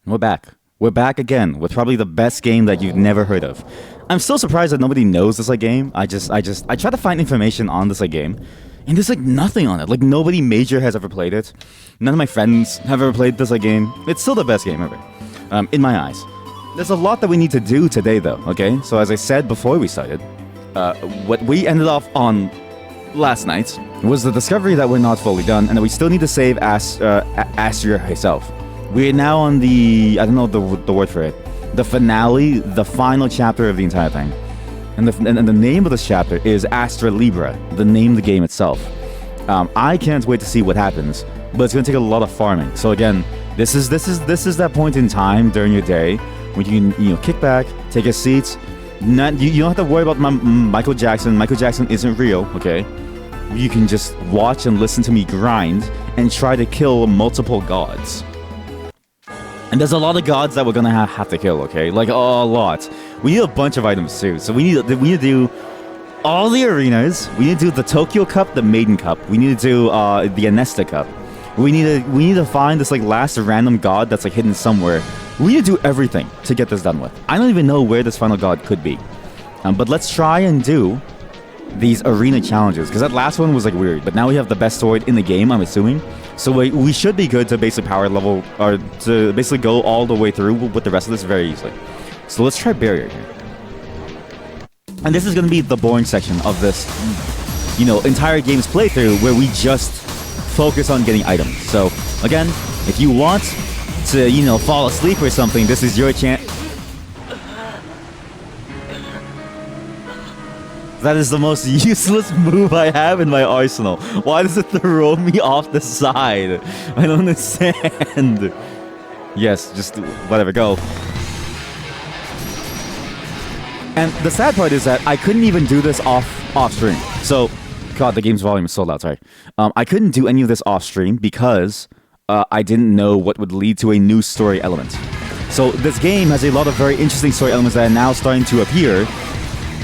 We're back. We're back again with probably the best game that you've never heard of. I'm still surprised that nobody knows this game. I try to find information on this game, and there's nothing on it. Nobody major has ever played it. None of my friends have ever played this game. It's still the best game ever, in my eyes. There's a lot that we need to do today, though. Okay, so as I said before we started, what we ended off on last night was the discovery that we're not fully done, and that we still need to save Astria herself. We're now on the, I don't know the word for it, the finale, the final chapter of the entire thing. And the name of this chapter is ASTLIBRA, the name of the game itself. I can't wait to see what happens, but it's going to take a lot of farming. So again, this is that point in time during your day when you can kick back, take a seat. You don't have to worry about Michael Jackson. Michael Jackson isn't real, okay? You can just watch and listen to me grind and try to kill multiple gods. And there's a lot of gods that we're gonna have to kill, okay? A lot. We need a bunch of items too. So we need to do all the arenas. We need to do the Tokyo Cup, the Maiden Cup. We need to do the Anesta Cup. We need to find this last random god that's hidden somewhere. We need to do everything to get this done with. I don't even know where this final god could be. But let's try and do these arena challenges, because that last one was weird. But now we have the best sword in the game, I'm assuming. So we should be good to basically power level, or to basically go all the way through with the rest of this very easily. So let's try barrier here. And this is going to be the boring section of this, entire game's playthrough, where we just focus on getting items. So again, if you want to, fall asleep or something, this is your chance. That is the most useless move I have in my arsenal. Why does it throw me off the side? I don't understand. Yes, just whatever, go. And the sad part is that I couldn't even do this off stream. So, God, the game's volume is so loud, sorry. I couldn't do any of this off stream because I didn't know what would lead to a new story element. So this game has a lot of very interesting story elements that are now starting to appear,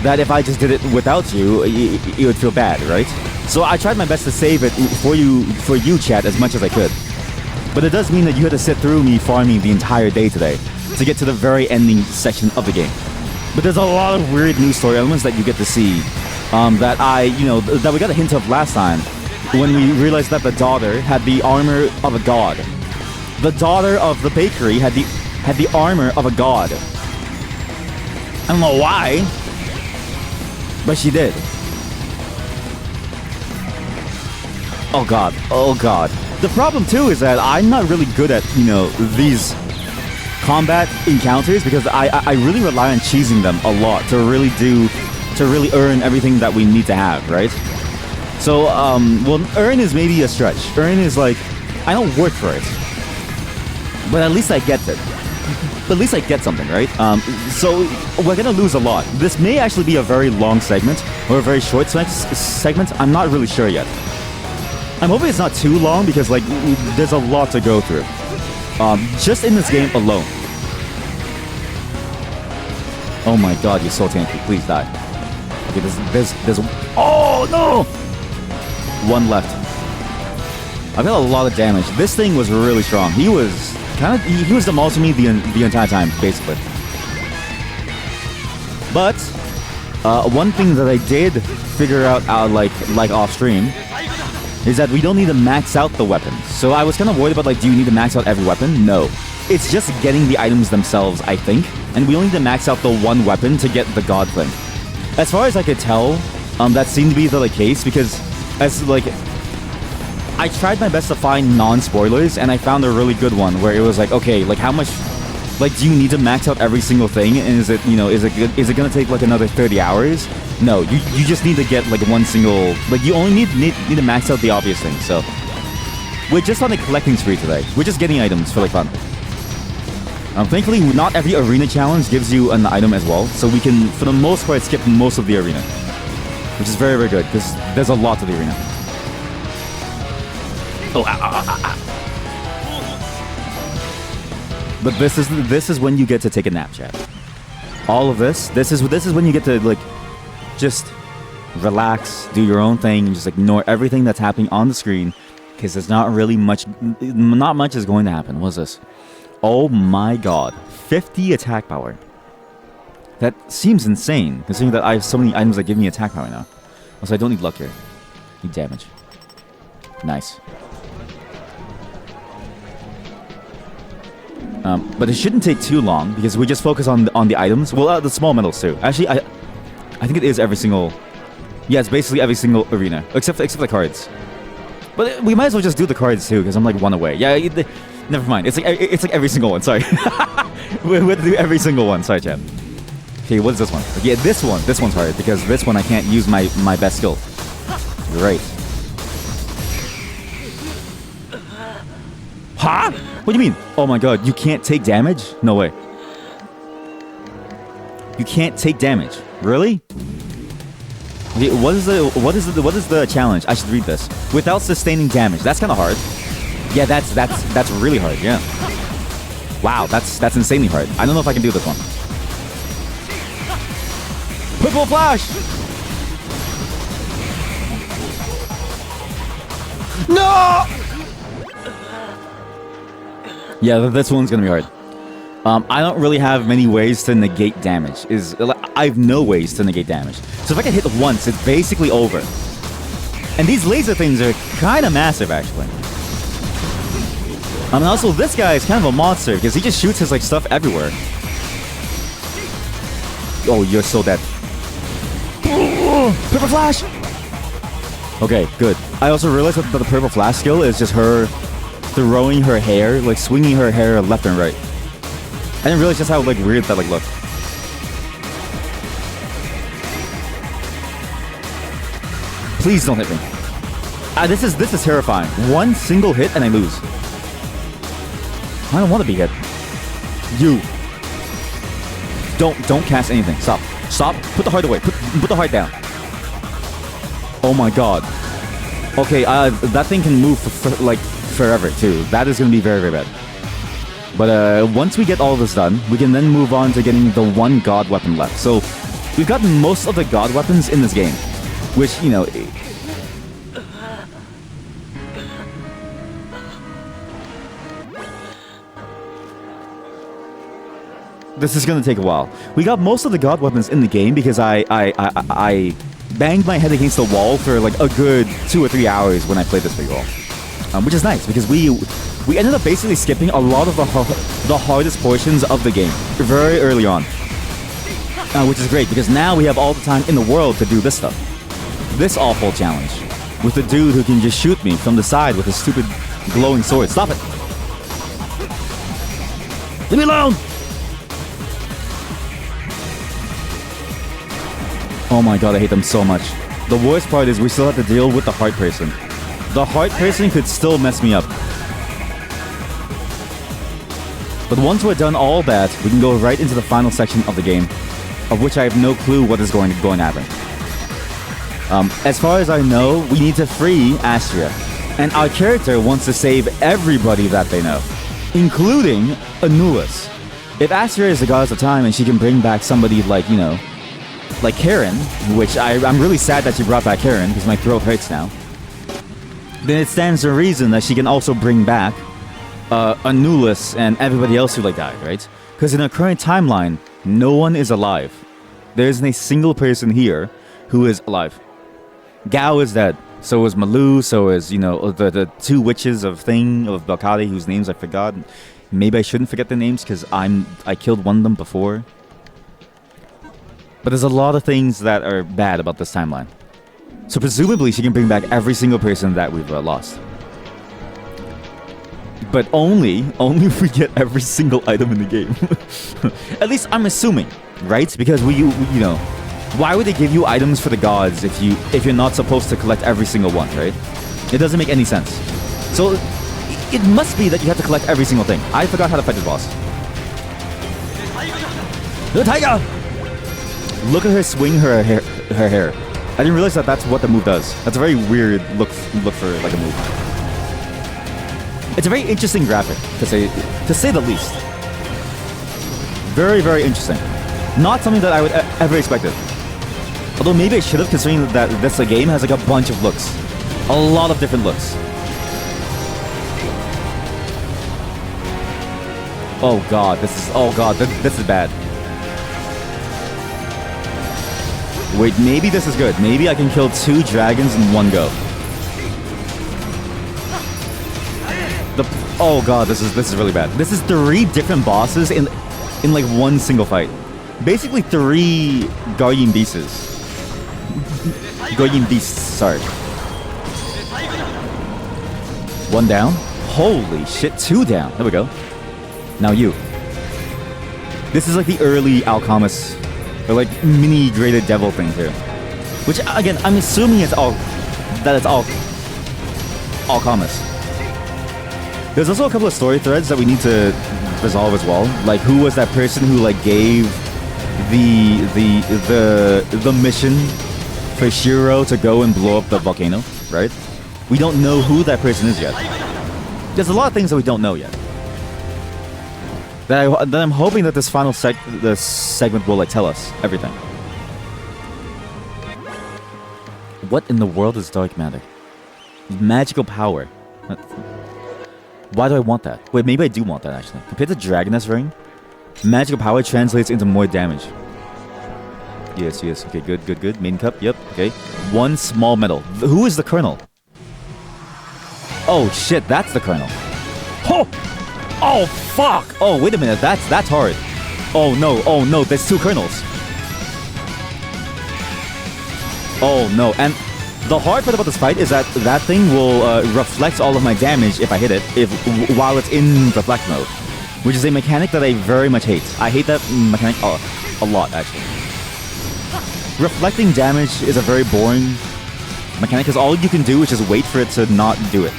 that if I just did it without you, it would feel bad, right? So I tried my best to save it for you, chat, as much as I could. But it does mean that you had to sit through me farming the entire day today to get to the very ending section of the game. But there's a lot of weird new story elements that you get to see, that we got a hint of last time when we realized that the daughter had the armor of a god. The daughter of the bakery had the armor of a god. I don't know why, but she did. Oh god, oh god. The problem too is that I'm not really good at, these combat encounters, because I really rely on cheesing them a lot to really earn everything that we need to have, right? So, earn is maybe a stretch. Earn is I don't work for it, but at least I get it. At least I get something, right? So we're gonna lose a lot. This may actually be a very long segment, or a very short segment. I'm not really sure yet. I'm hoping it's not too long, because there's a lot to go through. Just in this game alone. Oh my god, you're so tanky. Please die. Okay, there's oh no! One left. I've got a lot of damage. This thing was really strong. He was demolishing me the entire time, basically. But one thing that I did figure out off stream is that we don't need to max out the weapons. So I was kind of worried about do you need to max out every weapon? No. It's just getting the items themselves, I think. And we only need to max out the one weapon to get the god thing. As far as I could tell, that seemed to be the case, because I tried my best to find non-spoilers, and I found a really good one where it was okay, how much, do you need to max out every single thing? And is it, is it gonna take another 30 hours? No, you just need to get one single, you only need to max out the obvious things. So we're just on a collecting spree today. We're just getting items for fun. Thankfully, not every arena challenge gives you an item as well, so we can, for the most part, skip most of the arena, which is very, very good, because there's a lot to the arena. Oh, But this is when you get to take a nap, chat. All of this is when you get to just relax, do your own thing, and just ignore everything that's happening on the screen, because there's not much is going to happen. What's this? Oh my god. 50 attack power. That seems insane, considering that I have so many items that give me attack power now. Also, I don't need luck here. Need damage. Nice. But it shouldn't take too long, because we just focus on the items. Well, the small medals too. Actually, I think it is every single... Yeah, it's basically every single arena, except the cards. But we might as well just do the cards too, because I'm like one away. Yeah, never mind. It's like every single one. Sorry, we have to do every single one. Sorry, chat. Okay, what is this one? Yeah, this one. This one's hard because this one I can't use my best skill. Right. Huh? What do you mean? Oh my god, you can't take damage? No way. You can't take damage. Really? Okay, what is the challenge? I should read this. Without sustaining damage. That's kind of hard. Yeah, that's really hard. Yeah. Wow, that's insanely hard. I don't know if I can do this one. Purple flash. No. Yeah, this one's gonna be hard. I don't really have many ways to negate damage. I have no ways to negate damage. So if I get hit once, it's basically over. And these laser things are kind of massive, actually. And also, this guy is kind of a monster because he just shoots his like stuff everywhere. Oh, you're so dead. Purple flash. Okay, good. I also realized that the purple flash skill is just her throwing her hair, like swinging her hair left and right. I didn't realize just how like weird that like looked. Please don't hit me. This is terrifying. One single hit and I lose. I don't want to be hit. You. Don't cast anything. Stop. Stop. Put the heart away. Put the heart down. Oh my god. Okay, that thing can move for like forever too. That is gonna be very, very bad. But once we get all this done, we can then move on to getting the one god weapon left. So we've got most of the god weapons in this game, which, you know... This is gonna take a while. We got most of the god weapons in the game because I banged my head against the wall for like a good 2 or 3 hours when I played this big wall. Which is nice because we ended up basically skipping a lot of the hardest portions of the game very early on. Which is great because now we have all the time in the world to do this stuff. This awful challenge with the dude who can just shoot me from the side with his stupid glowing sword. Stop it! Leave me alone! Oh my god, I hate them so much. The worst part is we still have to deal with the heart person. The heart person could still mess me up. But once we're done all that, we can go right into the final section of the game, of which I have no clue what is going to happen. As far as I know, we need to free Astria. And our character wants to save everybody that they know, including Anulus. If Astria is the goddess of time and she can bring back somebody like, you know, like Karen, which I'm really sad that she brought back Karen because my throat hurts now, then it stands to reason that she can also bring back Anulus and everybody else who like died, right? Because in our current timeline, no one is alive. There isn't a single person here who is alive. Gao is dead. So is Malu. So is, you know, the two witches of Belkadi whose names I forgot. Maybe I shouldn't forget their names because I killed one of them before. But there's a lot of things that are bad about this timeline. So presumably she can bring back every single person that we've lost. But only if we get every single item in the game. At least I'm assuming, right? Because you know, why would they give you items for the gods if you're not supposed to collect every single one, right? It doesn't make any sense. So it must be that you have to collect every single thing. I forgot how to fight this boss. The tiger! Look at her swing her hair. I didn't realize that that's what the move does. That's a very weird look for like a move. It's a very interesting graphic to say the least. Very, very interesting. Not something that I would ever expected. Although maybe I should have, considering that this game has like a bunch of looks, a lot of different looks. Oh god, this is bad. Wait, maybe this is good. Maybe I can kill 2 dragons in one go. Oh god, this is really bad. This is 3 different bosses in like one single fight. Basically 3 guardian beasts. Guardian beasts, sorry. 1 down. Holy shit, 2 down. There we go. Now you. This is like the early Alchemist, or like mini graded devil thing here. Which again, I'm assuming it's all Alchemist. There's also a couple of story threads that we need to resolve as well. Like, who was that person who like gave the mission for Shiro to go and blow up the volcano, right? We don't know who that person is yet. There's a lot of things that we don't know yet. That I'm hoping that this final segment will like tell us everything. What in the world is dark matter? Magical power. Why do I want that? Wait, maybe I do want that actually. Compared to Dragoness Ring, magical power translates into more damage. Yes. Okay, good. Main cup, yep, okay. 1 small metal. Who is the Colonel? Oh shit, that's the Colonel. Oh fuck! Oh wait a minute, that's hard. Oh no, there's 2 Colonels. Oh no, and the hard part about this fight is that that thing will reflect all of my damage if I hit it, while it's in reflect mode, which is a mechanic that I very much hate. I hate that mechanic a lot, actually. Reflecting damage is a very boring mechanic because all you can do is just wait for it to not do it.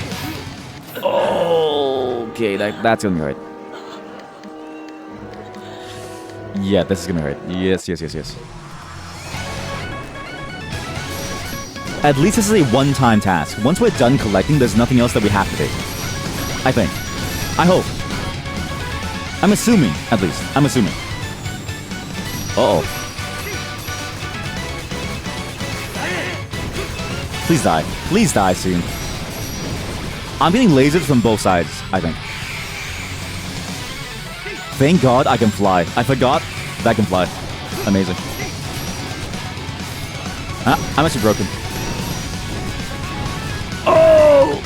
Okay, that's gonna be hard. Yeah, this is gonna be hard. Yes. At least this is a one-time task. Once we're done collecting, there's nothing else that we have to do. I think. I hope. I'm assuming, at least. I'm assuming. Uh-oh. Please die. Please die soon. I'm getting lasered from both sides, I think. Thank God I can fly. I forgot that I can fly. Amazing. I'm actually broken. Oh!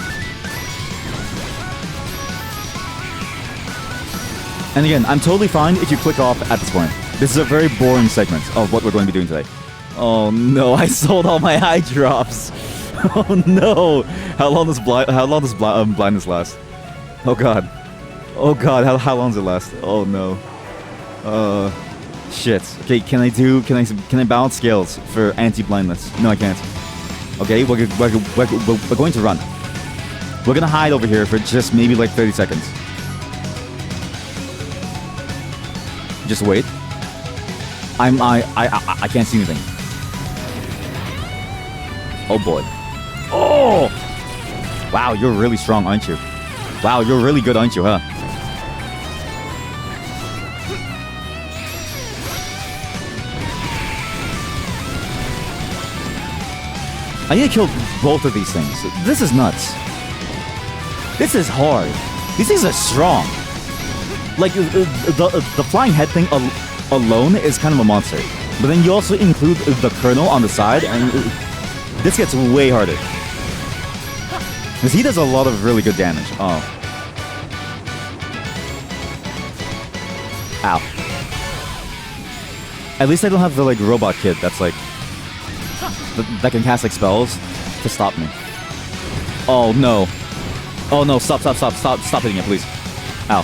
And again, I'm totally fine if you click off at this point. This is a very boring segment of what we're going to be doing today. Oh no, I sold all my eye drops. Oh no! How long does blindness last? Oh god. Oh god, how long does it last? Oh no. Shit. Okay, can I balance scales for anti-blindness? No, I can't. Okay, we're going to run. We're gonna hide over here for just maybe like 30 seconds. Just wait. I can't see anything. Oh boy. Oh! Wow, you're really strong, aren't you? Wow, you're really good, aren't you, huh? I need to kill both of these things. This is nuts. This is hard. These things are strong. Like, the flying head thing alone is kind of a monster. But then you also include the Colonel on the side, and this gets way harder. Because he does a lot of really good damage. Oh. Ow. At least I don't have the, like, robot kid that's, like, that can cast, like, spells to stop me. Oh, no. Oh, no. Stop hitting it, please. Ow.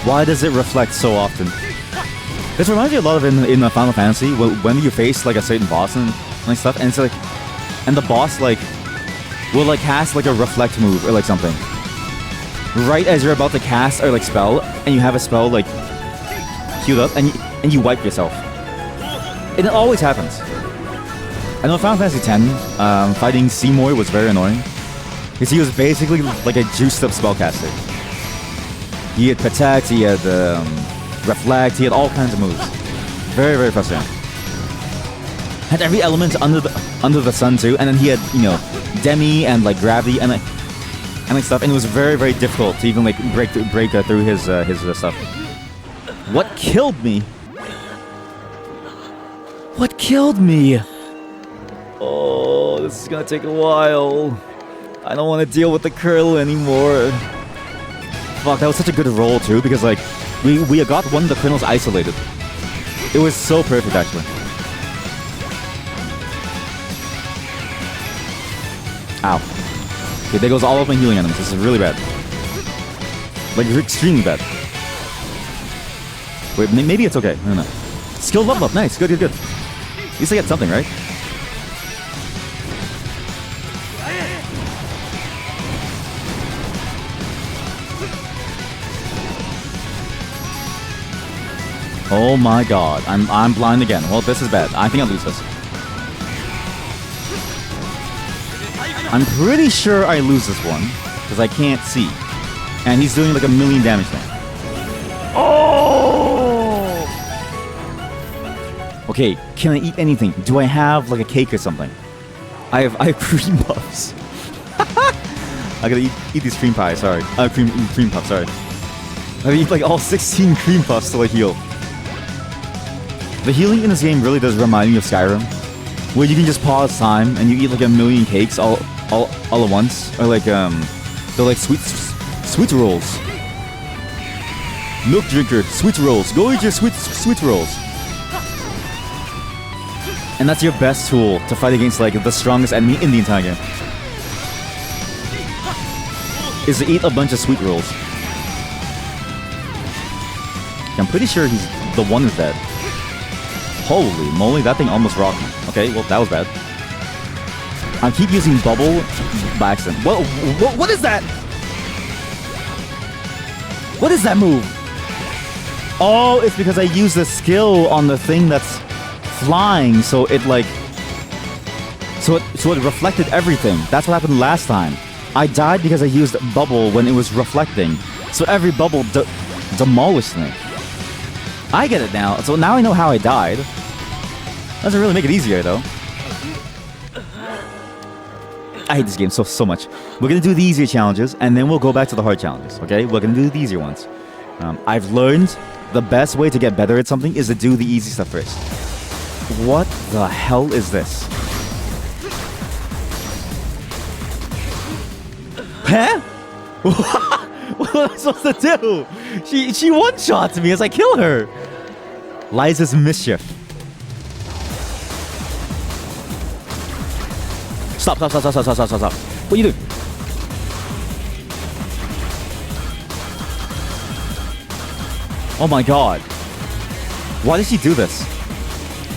Why does it reflect so often? This reminds me a lot of in Final Fantasy, when you face, like, a certain boss and like stuff, and it's like, and the boss, like, will, like, cast, like, a reflect move or, like, something. Right as you're about to cast or, like, spell, and you have a spell, like, queued up, and you wipe yourself. And it always happens. I know Final Fantasy X, fighting Seymour was very annoying. Because he was basically like a juiced up spellcaster. He had Protect, he had Reflect, he had all kinds of moves. Very, very frustrating. Had every element under the sun too, and then he had, you know, Demi and like Gravity, and and like stuff, and it was very, very difficult to even like break through his stuff. What killed me? What killed me? Oh, this is gonna take a while. I don't want to deal with the curl anymore. Fuck, that was such a good roll too, because like we got one of the kernels isolated. It was so perfect actually. Ow. Okay, there goes all of my healing items. This is really bad. Like, extremely bad. Wait, maybe it's okay. I don't know. Skill level up. Nice. Good, good, good. At least I get something, right? Oh my god. I'm blind again. Well, this is bad. I think I'll lose this. I'm pretty sure I lose this one, because I can't see. And he's doing like 1,000,000 damage now. Oh! Okay, can I eat anything? Do I have like a cake or something? I have cream puffs. I gotta eat these cream pies, sorry. Cream puffs, sorry. I gotta eat like all 16 cream puffs till I heal. The healing in this game really does remind me of Skyrim, where you can just pause time and you eat like 1,000,000 cakes all at once, or like they're like sweet rolls. Milk drinker, sweet rolls. Go eat your sweet rolls. And that's your best tool to fight against like the strongest enemy in the entire game. Is to eat a bunch of sweet rolls. I'm pretty sure the one is dead. Holy moly, that thing almost rocked me. Okay, well that was bad. I keep using bubble by accident. What is that? What is that move? Oh, it's because I used the skill on the thing that's flying, so it like... So it reflected everything. That's what happened last time. I died because I used bubble when it was reflecting. So every bubble demolished me. I get it now. So now I know how I died. Doesn't really make it easier though. I hate this game so much. We're gonna do the easier challenges, and then we'll go back to the hard challenges, okay? We're gonna do the easier ones. I've learned the best way to get better at something is to do the easy stuff first. What the hell is this? Huh? What am I supposed to do? She one-shots me as I kill her. Liza's mischief. Stop. What are you doing? Oh my god. Why did she do this?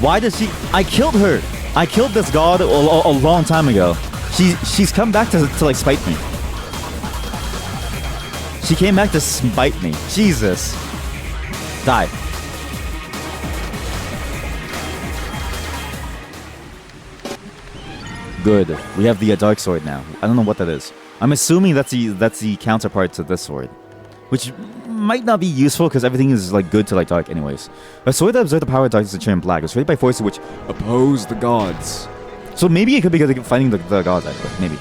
Why does she... I killed her. I killed this god a long time ago. She's come back to like spite me. She came back to spite me. Jesus. Die. Good. We have the dark sword now. I don't know what that is. I'm assuming that's the counterpart to this sword, which might not be useful because everything is like good to like dark anyways. A sword that absorbs the power of darkness to turn black. It's created by forces which oppose the gods. So maybe it could be good at fighting the gods actually. Maybe.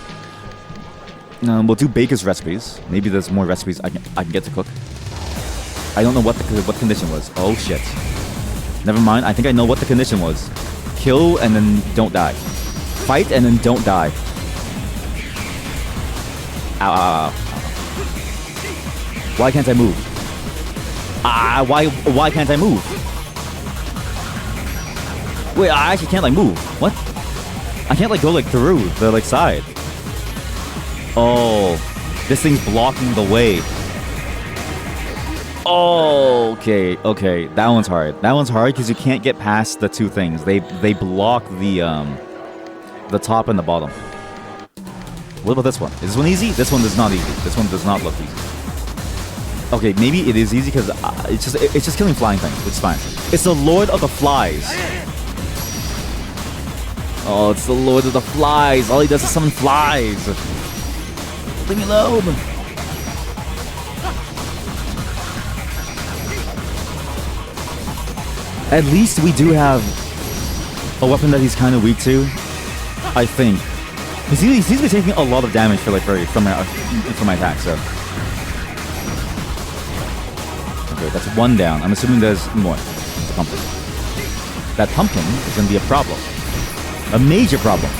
We'll do baker's recipes. Maybe there's more recipes I can get to cook. I don't know what the condition was. Oh shit. Never mind. I think I know what the condition was. Kill and then don't die. Fight and then don't die. Ow. Why can't I move? Why can't I move? Wait, I actually can't like move. What? I can't like go like through the like side. Oh, this thing's blocking the way. Oh, okay. That one's hard. That one's hard because you can't get past the two things. They block the top and the bottom. What about this one? Is this one easy? This one is not easy. This one does not look easy. Okay, maybe it is easy because it's just killing flying things. It's fine. It's the Lord of the Flies. Oh, it's the Lord of the Flies. All he does is summon flies. Leave me alone. At least we do have a weapon that he's kind of weak to, I think. He seems to be taking a lot of damage from my attack, so. Okay, that's one down. I'm assuming there's more. It's a pumpkin. That pumpkin is going to be a problem. A major problem.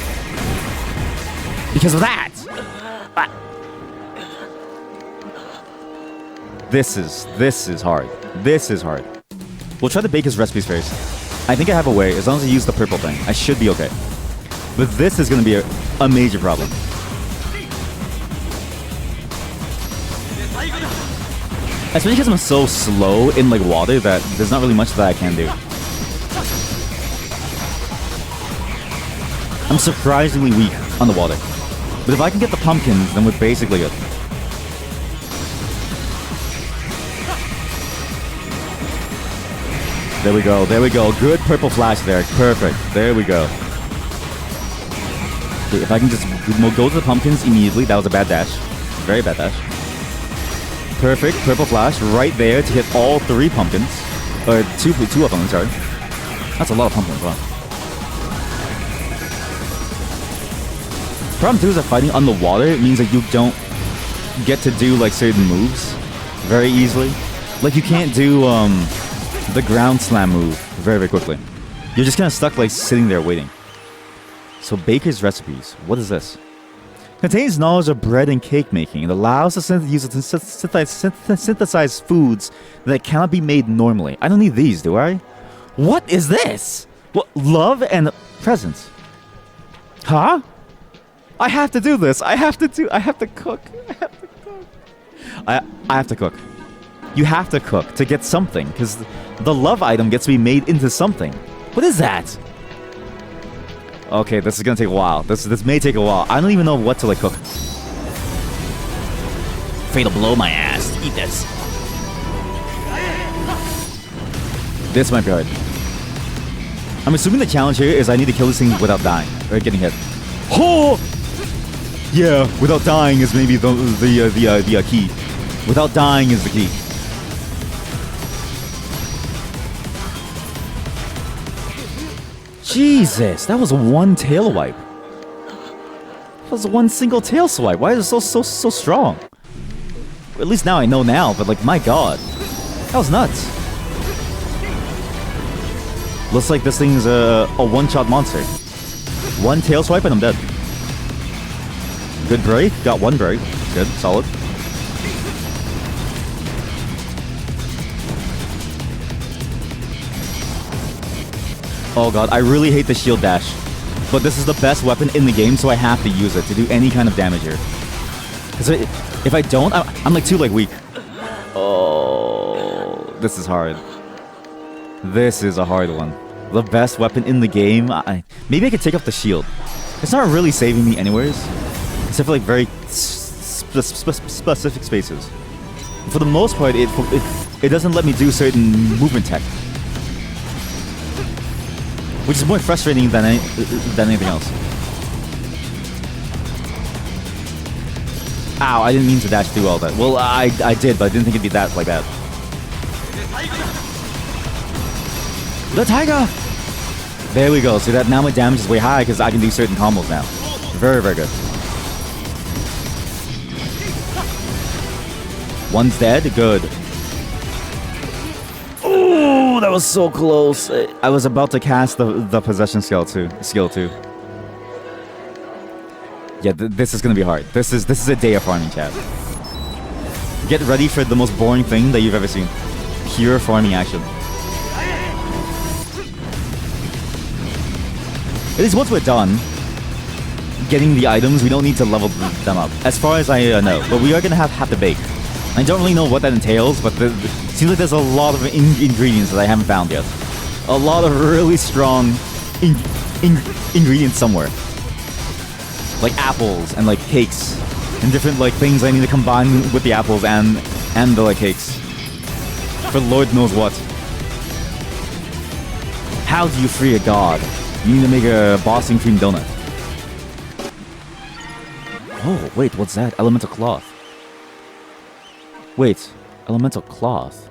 Because of that! This is hard. This is hard. We'll try the baker's recipes first. I think I have a way. As long as I use the purple thing, I should be okay. But this is going to be a major problem. Especially because I'm so slow in like water that there's not really much that I can do. I'm surprisingly weak on the water. But if I can get the pumpkins, then we're basically good. There we go, there we go. Good purple flash there. Perfect. There we go. Okay, if I can just go to the pumpkins immediately. That was a bad dash. Very bad dash. Perfect. Purple flash right there to hit all three pumpkins. Or two of them, sorry. That's a lot of pumpkins, wow. Problem too is that fighting on the water means that you don't get to do like certain moves very easily. Like you can't do the ground slam move very quickly. You're just kind of stuck like sitting there waiting. So baker's recipes, what is this? Contains knowledge of bread and cake making. It allows the user to synthesize foods that cannot be made normally. I don't need these, do I? What is this? What, love and presents? Huh? I have to do this. I have to cook. I have to cook. I have to cook. You have to cook to get something, because the love item gets to be made into something. What is that? Okay, this is gonna take a while. This may take a while. I don't even know what to like cook. Fatal blow my ass. Eat this. This might be hard. I'm assuming the challenge here is I need to kill this thing without dying or getting hit. Oh! Yeah, without dying is maybe the key. Without dying is the key. Jesus, that was one tail wipe. That was one single tail swipe. Why is it so strong? Or at least now I know now, but like my god. That was nuts. Looks like this thing's a one-shot monster. One tail swipe and I'm dead. Good break. Got one break. Good. Solid. Oh god, I really hate the shield dash. But this is the best weapon in the game, so I have to use it to do any kind of damage here. Because if I don't, I'm like too like weak. Oh, this is hard. This is a hard one. The best weapon in the game. Maybe I could take off the shield. It's not really saving me anyways. Except for like very specific spaces. For the most part, it doesn't let me do certain movement tech. Which is more frustrating than anything else. Ow, I didn't mean to dash through all that. Well, I did, but I didn't think it'd be that like that. The tiger! There we go. See that now my damage is way high because I can do certain combos now. Very, very good. One's dead. Good. Ooh, that was so close. I was about to cast the possession skill too. Yeah, this is gonna be hard. This is a day of farming, chat. Get ready for the most boring thing that you've ever seen. Pure farming action. At least once we're done getting the items, we don't need to level them up. As far as I know. But we are gonna have to bake. I don't really know what that entails, but it seems like there's a lot of ingredients that I haven't found yet. A lot of really strong ingredients somewhere. Like apples and like cakes and different like things I need to combine with the apples and the like cakes. For Lord knows what. How do you free a god? You need to make a Boston cream donut. Oh, wait, what's that? Elemental cloth. Wait, elemental cloth?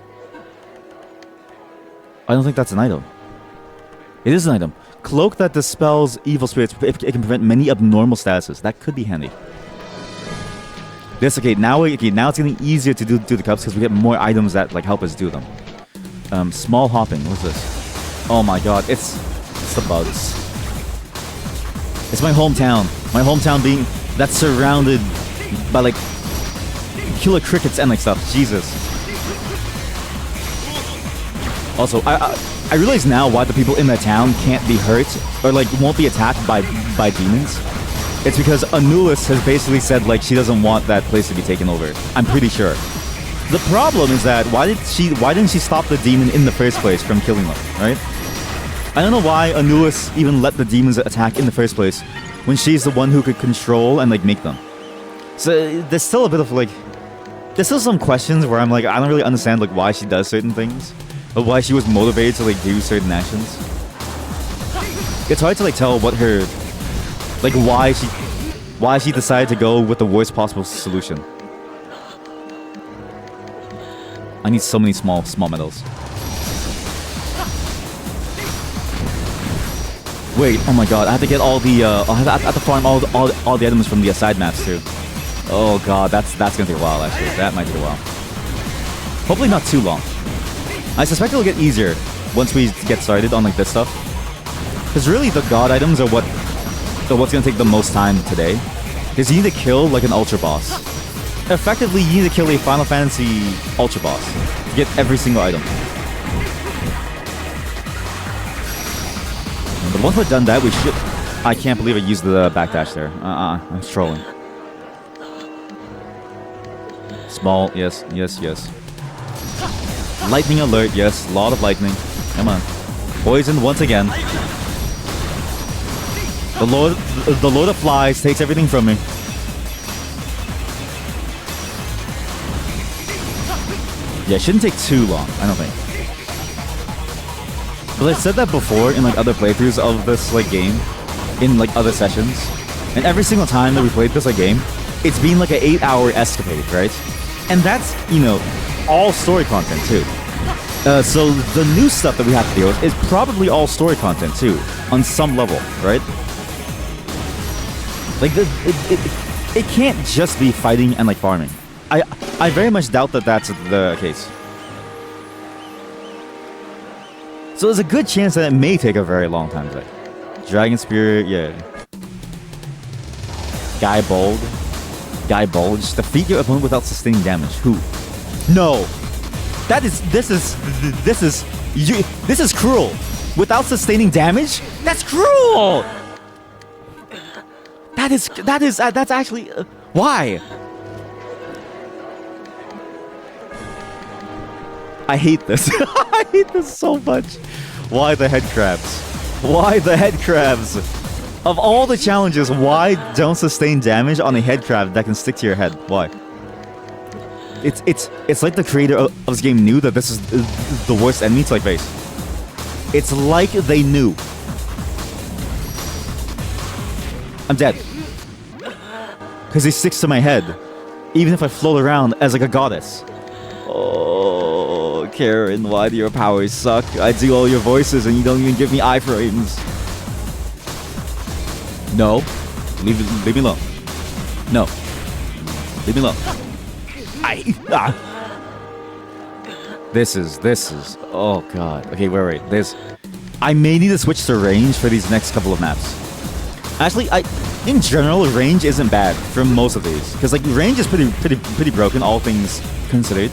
I don't think that's an item. It is an item. Cloak that dispels evil spirits. It can prevent many abnormal statuses. That could be handy. This now it's getting easier to do the cups because we get more items that like help us do them. Small hopping. What's this? Oh my god! It's the bugs. It's my hometown. My hometown that's surrounded by like killer crickets and like stuff. Jesus. Also, I realize now why the people in that town can't be hurt or like won't be attacked by demons. It's because Anulus has basically said like she doesn't want that place to be taken over. I'm pretty sure. The problem is that why didn't she stop the demon in the first place from killing them, right? I don't know why Anulus even let the demons attack in the first place when she's the one who could control and like make them. So there's still a bit of like there's still some questions where I'm like I don't really understand like why she does certain things. But why she was motivated to like do certain actions. It's hard to like tell what her like why she decided to go with the worst possible solution. I need so many small medals. Wait, oh my god, I have to get all the I have to farm all the items from the side maps too. Oh god, that's gonna take a while actually. That might take a while. Hopefully not too long. I suspect it'll get easier once we get started on like this stuff. Because really the god items are what's gonna take the most time today. Because you need to kill like an ultra boss. Effectively, you need to kill a Final Fantasy ultra boss to get every single item. But once we've done that, we should... I can't believe I used the backdash there. I'm trolling. Small, yes. Lightning alert, yes. A lot of lightning. Come on. Poison once again. The Lord of Flies takes everything from me. Yeah, it shouldn't take too long, I don't think. But I've said that before in like other playthroughs of this like game, in like other sessions. And every single time that we played this like game, it's been like an 8-hour escapade, right? And that's, you know, all story content too. So the new stuff that we have to deal with is probably all story content too, on some level, right? Like it can't just be fighting and like farming. I very much doubt that that's the case. So there's a good chance that it may take a very long time today. Dragon Spirit, yeah. Guy Bulge. Defeat your opponent without sustaining damage. Who? No. This is cruel. Without sustaining damage? That's cruel. That's actually why? I hate this. I hate this so much. Why the head crabs? Why the head crabs? Of all the challenges, why don't sustain damage on a head crab that can stick to your head? Why? It's like the creator of this game knew that this is the worst enemy to like face. It's like they knew. I'm dead. Because he sticks to my head. Even if I float around as like a goddess. Oh, Karen, why do your powers suck? I do all your voices and you don't even give me iframes. No. Leave me alone. No. Leave me alone. This is... Oh, God. Okay, wait. I may need to switch to range for these next couple of maps. Actually, in general, range isn't bad for most of these. Because, like, range is pretty broken, all things considered.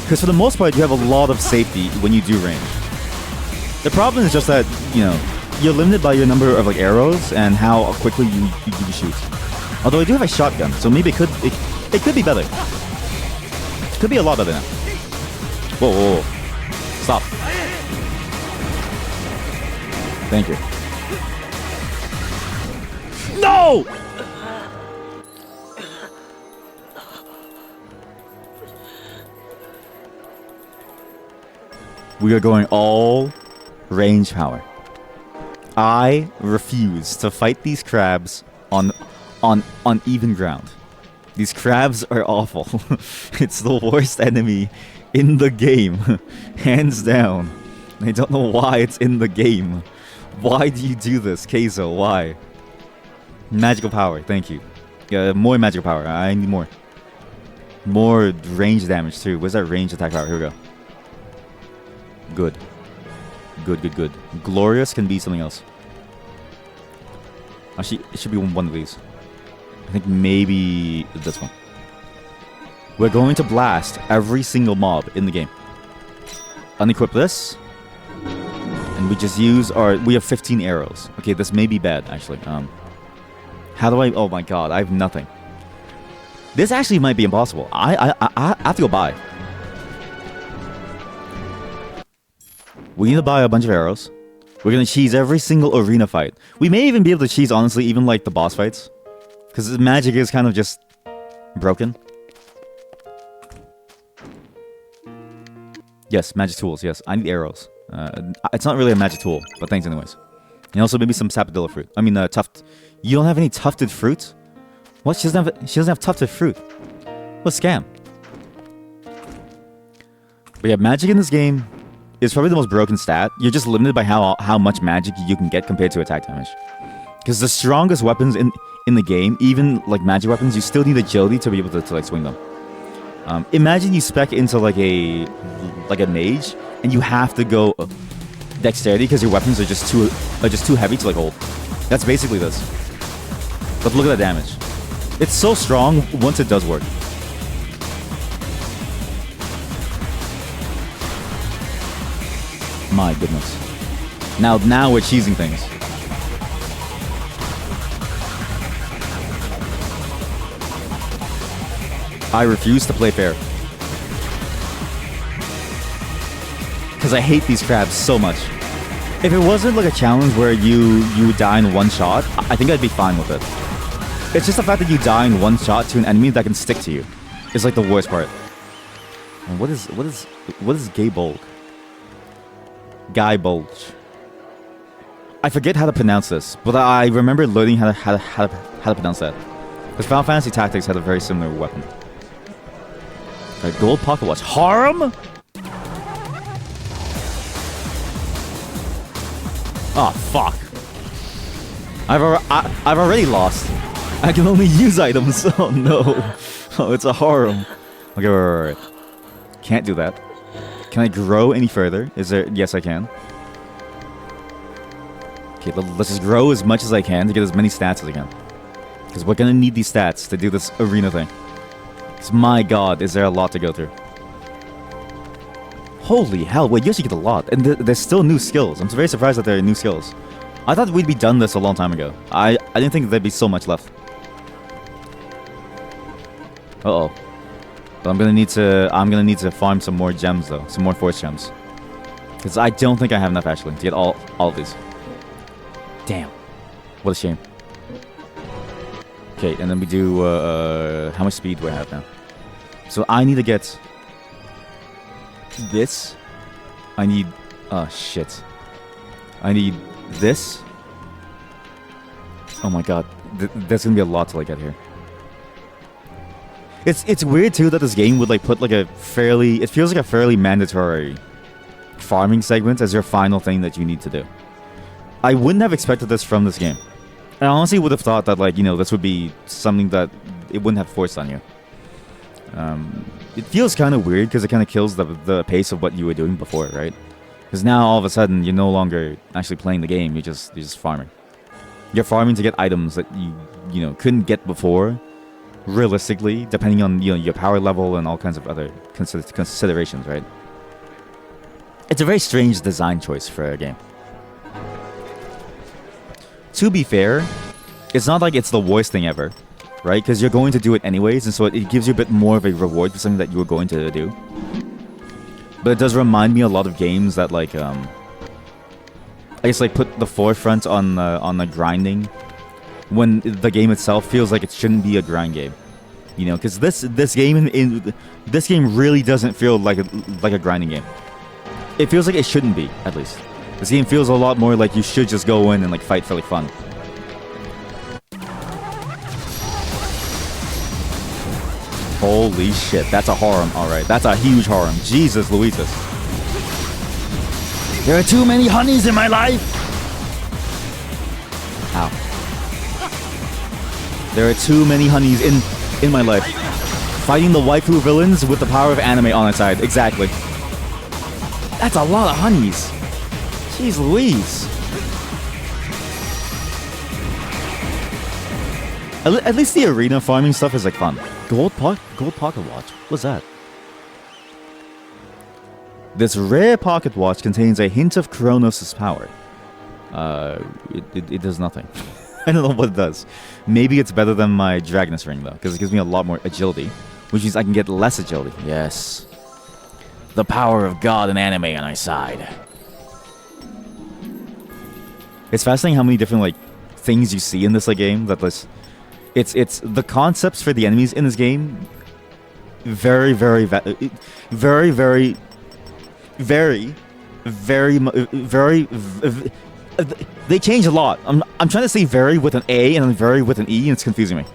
Because for the most part, you have a lot of safety when you do range. The problem is just that, you know, you're limited by your number of, like, arrows and how quickly you shoot. Although I do have a shotgun, so maybe it could be better. It could be a lot better now. Whoa. Stop. Thank you. No! We are going all range power. I refuse to fight these crabs on even ground. These crabs are awful. It's the worst enemy in the game. Hands down. I don't know why it's in the game. Why do you do this, Keizo? Why? Magical power, thank you. More magical power. I need more. More range damage too. Where's that range attack power? Here we go. Good. Good. Glorious can be something else. Actually, it should be one of these. I think maybe this one. We're going to blast every single mob in the game. Unequip this. And we just use our... We have 15 arrows. Okay, this may be bad, actually. How do I... Oh my god, I have nothing. This actually might be impossible. I have to go buy. We need to buy a bunch of arrows. We're gonna cheese every single arena fight. We may even be able to cheese, honestly, even like the boss fights. Because magic is kind of just broken. Yes, magic tools, yes. I need arrows. It's not really a magic tool, but thanks anyways. And also maybe some sapodilla fruit. I mean, tuft. You don't have any tufted fruit? What? She doesn't have tufted fruit. What a scam. But yeah, magic in this game is probably the most broken stat. You're just limited by how much magic you can get compared to attack damage. Because the strongest weapons in the game, even like magic weapons, you still need agility to be able to like swing them. Imagine you spec into like a mage, and you have to go dexterity because your weapons are just too heavy to like hold. That's basically this. But look at that damage. It's so strong once it does work. My goodness. Now we're cheesing things. I refuse to play fair. Because I hate these crabs so much. If it wasn't like a challenge where you die in one shot, I think I'd be fine with it. It's just the fact that you die in one shot to an enemy that can stick to you. It's like the worst part. And what is gay bulk? Guy bulge. I forget how to pronounce this, but I remember learning how to pronounce that. Because Final Fantasy Tactics had a very similar weapon. Alright, gold pocket watch. Harm? Oh fuck! I've already lost. I can only use items. Oh no! Oh, it's a harem. Okay, right. Can't do that. Can I grow any further? Is there? Yes, I can. Okay, let's just grow as much as I can to get as many stats as I can. Because we're gonna need these stats to do this arena thing. Because my god, is there a lot to go through. Holy hell, wait, you actually get a lot. And there's still new skills. I'm very surprised that there are new skills. I thought we'd be done this a long time ago. I didn't think there'd be so much left. Uh-oh. But I'm gonna need to farm some more gems though. Some more force gems. Because I don't think I have enough actually to get all of these. Damn. What a shame. Okay, and then we do how much speed do I have now? So I need to get this. I need oh shit. I need this. Oh my god. There's gonna be a lot to like get here. It's weird too that this game would like put like it feels like a fairly mandatory farming segment as your final thing that you need to do. I wouldn't have expected this from this game. I honestly would have thought that like, you know, this would be something that it wouldn't have forced on you. It feels kind of weird because it kind of kills the pace of what you were doing before, right? Because now all of a sudden you're no longer actually playing the game, you're just farming. You're farming to get items that you know couldn't get before. Realistically, depending on your power level and all kinds of other considerations, right? It's a very strange design choice for a game. To be fair, it's not like it's the worst thing ever, right? Because you're going to do it anyways, and so it gives you a bit more of a reward for something that you were going to do. But it does remind me a lot of games that like I guess like put the forefront on the grinding. When the game itself feels like it shouldn't be a grind game, you know, because this game this game really doesn't feel like a grinding game. It feels like it shouldn't be, at least. This game feels a lot more like you should just go in and like fight for like fun. Holy shit, that's a harem. All right, that's a huge harem. Jesus Louises. There are too many honeys in my life. Ow. There are too many honeys in my life. Fighting the waifu villains with the power of anime on its side. Exactly. That's a lot of honeys. Jeez Louise. At least the arena farming stuff is like fun. Gold pocket watch. What's that? This rare pocket watch contains a hint of Kronos' power. It does nothing. I don't know what it does. Maybe it's better than my Dragoness ring though, because it gives me a lot more agility, which means I can get less agility. Yes. The power of God and anime on our side. It's fascinating how many different like things you see in this like game. That this, it's the concepts for the enemies in this game. Very they change a lot. I'm trying to say very with an A and then very with an E, and it's confusing me.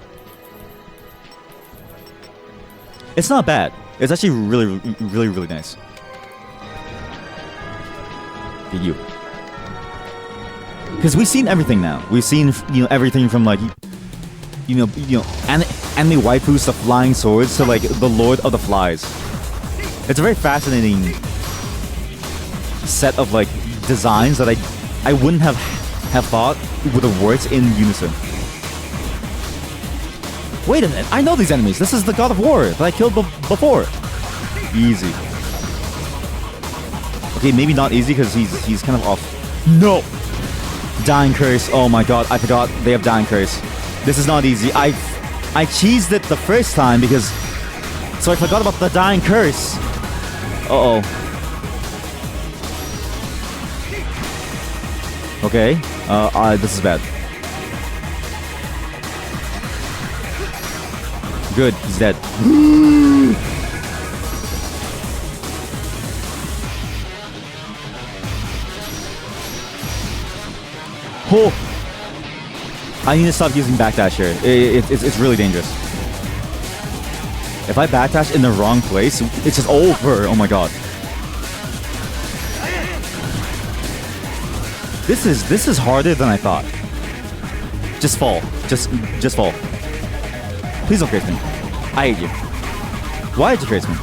It's not bad. It's actually really nice. Okay, you. Because we've seen everything now. We've seen, you know, everything from like, anime waifus to flying swords to like the Lord of the Flies. It's a very fascinating set of like designs that I wouldn't have thought would have worked in unison. Wait a minute, I know these enemies. This is the God of War that I killed before. Easy. Okay, maybe not easy because he's kind of off. No! Dying Curse. Oh my god, I forgot they have Dying Curse. This is not easy. I cheesed it the first time because... So I forgot about the Dying Curse. Uh-oh. Okay. This is bad. Good, he's dead. Oh! I need to stop using backdash here. It's really dangerous. If I backdash in the wrong place, it's just over. Oh my god. This is harder than I thought. Just fall. Just fall. Please don't curse me. I hate you. Why did you curse me?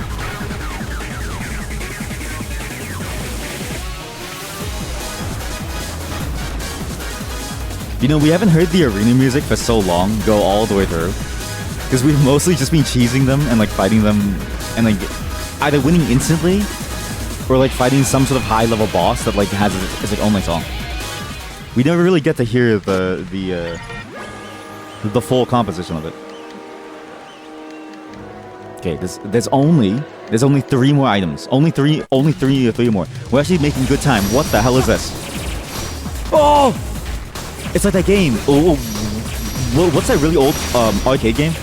You know, we haven't heard the arena music for so long go all the way through. Because we've mostly just been cheesing them and like fighting them and like either winning instantly or like fighting some sort of high level boss that like has its like own like song. We never really get to hear the full composition of it. Okay, there's only 3 more items. Only three more. We're actually making good time. What the hell is this? Oh! It's like that game. Oh, what's that really old arcade game?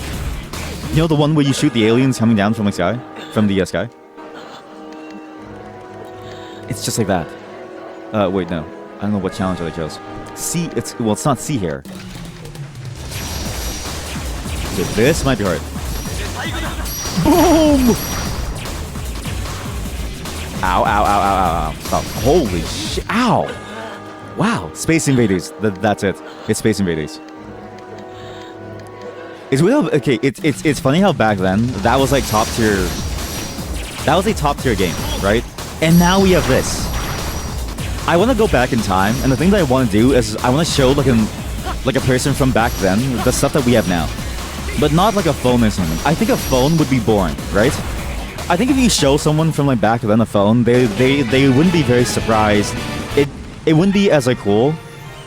You know, the one where you shoot the aliens coming down from the sky? Sky? It's just like that. Wait, no. I don't know what challenge I chose. It's not C here. Okay, this might be hard. Boom! Ow, ow, ow, ow, ow, ow. Holy shit. Ow! Wow. Space Invaders. That's it. It's Space Invaders. It's real. Okay, it's funny how back then, that was like top tier. That was a top tier game, right? And now we have this. I want to go back in time, and the thing that I want to do is I want to show like a person from back then the stuff that we have now, but not like a phone or something. I think a phone would be boring, right? I think if you show someone from like back then a phone, they wouldn't be very surprised. It wouldn't be as like cool.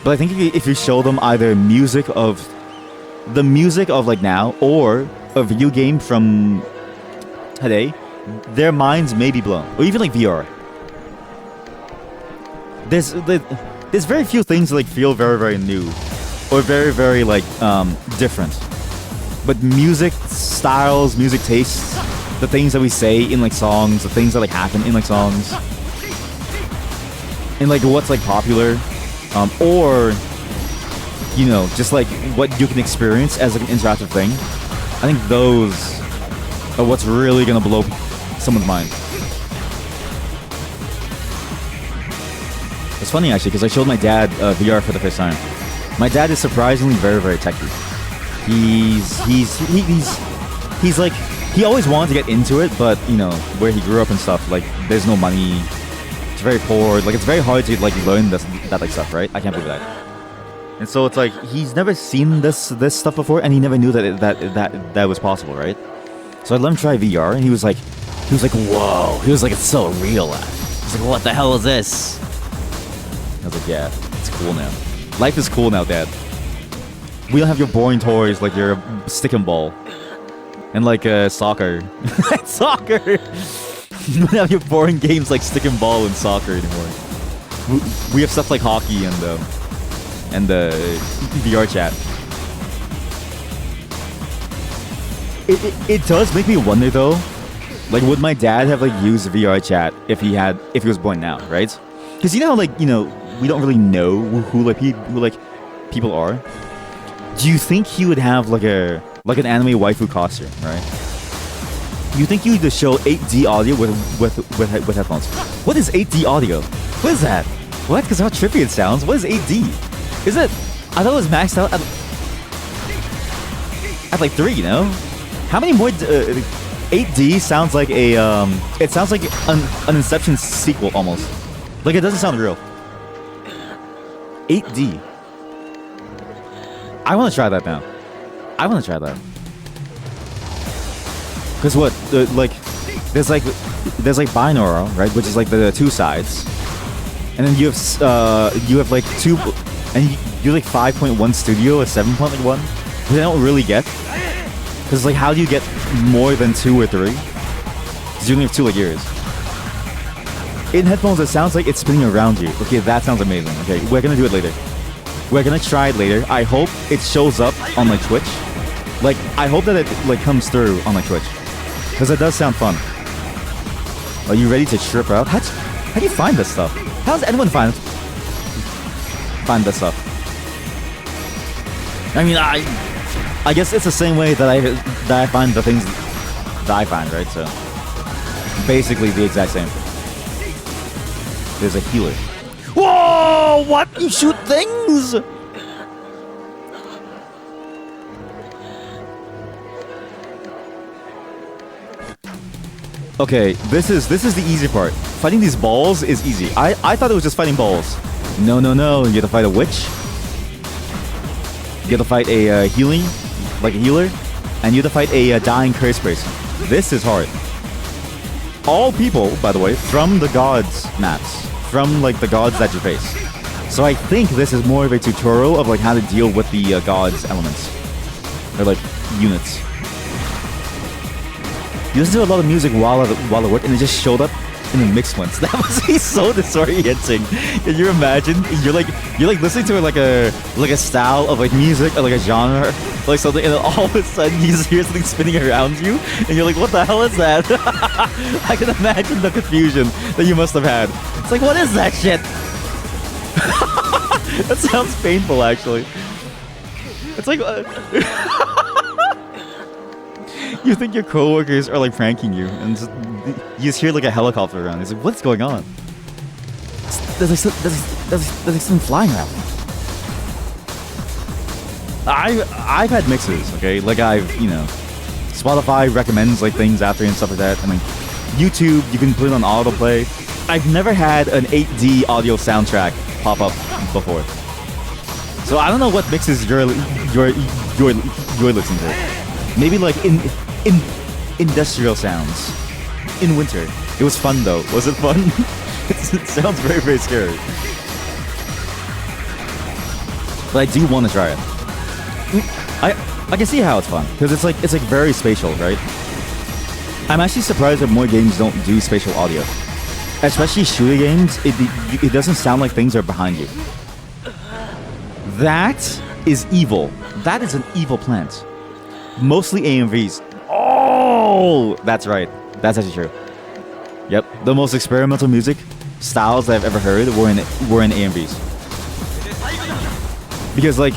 But I think if you show them either the music of like now or a video game from today, their minds may be blown. Or even like VR. There's very few things that like feel very, very new or very, very like different. But music styles, music tastes, the things that we say in like songs, the things that like happen in like songs, and like what's like popular, or you know, just like what you can experience as like an interactive thing. I think those are what's really gonna blow someone's mind. It's funny actually because I showed my dad VR for the first time, My dad is surprisingly very, very techy. He's like, he always wanted to get into it, but you know, where he grew up and stuff, like there's no money. It's very poor. Like it's very hard to like learn that like stuff, right? I can't believe that. And so it's like he's never seen this stuff before, and he never knew that was possible, right? So I let him try VR, and he was like, whoa. He was like, it's so real. He's like, what the hell is this? I was like, yeah, it's cool now. Life is cool now, Dad. We don't have your boring toys like your stick and ball. And like soccer. Soccer! We don't have your boring games like stick and ball and soccer anymore. We have stuff like hockey and VR chat. It does make me wonder though, like would my dad have like used VR chat if he was born now, right? Because you know, like, you know, we don't really know who people are. Do you think he would have like an anime waifu costume, right? You think you would just show 8D audio with headphones? What is 8D audio? What is that? What? Because how trippy it sounds. What is 8D? Is it? I thought it was maxed out at like 3, you know? How many more? 8D sounds like a it sounds like an Inception sequel almost. Like it doesn't sound real. 8D. I want to try that now. I want to try that. Cause what? There's like binaural, right? Which is like the two sides, and then you have like two, and you're like 5.1 studio or 7.1, which I don't really get. Cause like how do you get more than 2 or 3? Cause you only have 2 like ears. In headphones, it sounds like it's spinning around you. Okay, that sounds amazing. Okay, we're gonna do it later. We're gonna try it later. I hope it shows up on like Twitch. Like, I hope that it like comes through on like Twitch, because it does sound fun. Are you ready to trip out? How do you find this stuff? How does anyone find this stuff? I mean, I guess it's the same way that I find the things that I find, right? So basically the exact same. There's a healer. Whoa! What? You shoot things? Okay, this is the easy part. Fighting these balls is easy. I thought it was just fighting balls. No. You have to fight a witch. You have to fight a healer, and you have to fight a dying curse person. This is hard. All people, by the way, from the gods maps, from like the gods that you face. So I think this is more of a tutorial of like how to deal with the gods elements, or like units. You listen to a lot of music while at work, and it just showed up in the mix once. That must be so disorienting. Can you imagine? You're like listening to like a style of like music or like a genre, like something, and then all of a sudden you just hear something spinning around you, and you're like, what the hell is that? I can imagine the confusion that you must have had. It's like, what is that shit? That sounds painful, actually. It's like you think your coworkers are like pranking you, and you just hear like a helicopter around. It's like, what's going on? There's like something flying around. I've had mixes, okay? Like Spotify recommends like things after and stuff like that. I mean, YouTube, you can put it on autoplay. I've never had an 8D audio soundtrack pop up before, so I don't know what mixes you're listening to. Maybe like in industrial sounds in winter. It was fun though. Was it fun? It sounds very, very scary. But I do want to try it. I can see how it's fun, because it's like very spatial, right? I'm actually surprised that more games don't do spatial audio. Especially shooter games, it doesn't sound like things are behind you. That is evil. That is an evil plant. Mostly AMVs. Oh, that's right. That's actually true. Yep, the most experimental music styles that I've ever heard were in AMVs. Because like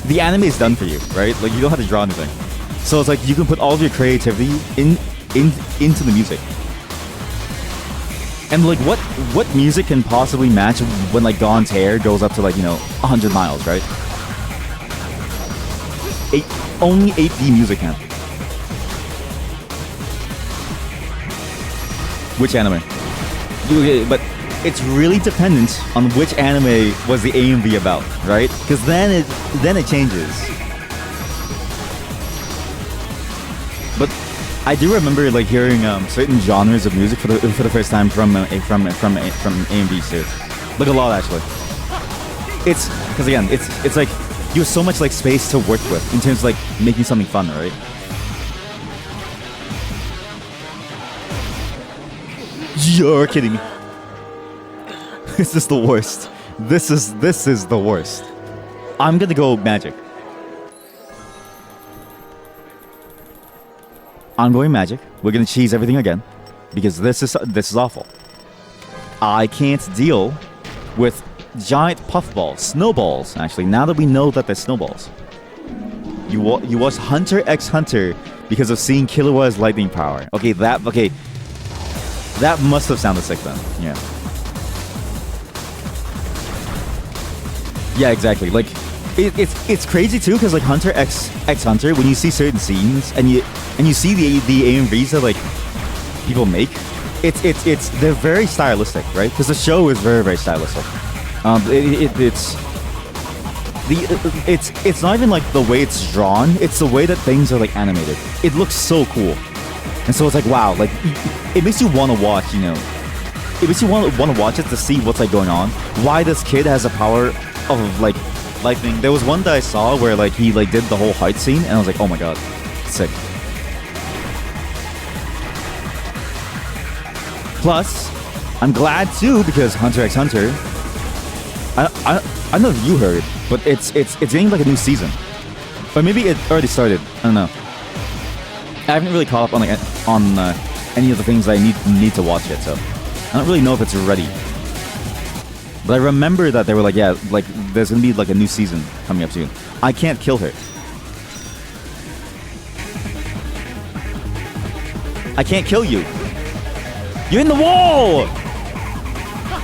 the anime is done for you, right? Like you don't have to draw anything. So it's like you can put all of your creativity into the music. And like what music can possibly match when like Gon's hair goes up to like 100 miles, right? only 8D music now. Which anime? But it's really dependent on which anime was the AMV about, right? Because then it changes. But I do remember like hearing certain genres of music for the first time from AMVs too. Like a lot actually. It's because again, it's like you have so much like space to work with in terms of like making something fun, right? You're kidding me. This is the worst. This is the worst. I'm gonna go magic. I'm going magic. We're gonna cheese everything again because this is awful. I can't deal with giant puffballs, snowballs. Actually, now that we know that they're snowballs, you watch Hunter x Hunter because of seeing Killua's lightning power. Okay, that must have sounded sick then. Yeah. Yeah, exactly. Like, it's crazy too, because like Hunter x Hunter, when you see certain scenes and you see the AMVs that like people make, they're very stylistic, right? Because the show is very, very stylistic. It's not even like the way it's drawn; it's the way that things are like animated. It looks so cool, and so it's like wow, like it makes you want to watch, you know. It makes you want to watch it to see what's like going on. Why this kid has a power of like lightning. There was one that I saw where like he like did the whole heart scene, and I was like, oh my god, sick. Plus, I'm glad too because Hunter x Hunter. I don't know if you heard, but it's getting like a new season, or maybe it already started. I don't know. I haven't really caught up on like any of the things that I need to watch yet, so I don't really know if it's ready. But I remember that they were like, yeah, like there's gonna be like a new season coming up soon. I can't kill her. I can't kill you. You're in the wall!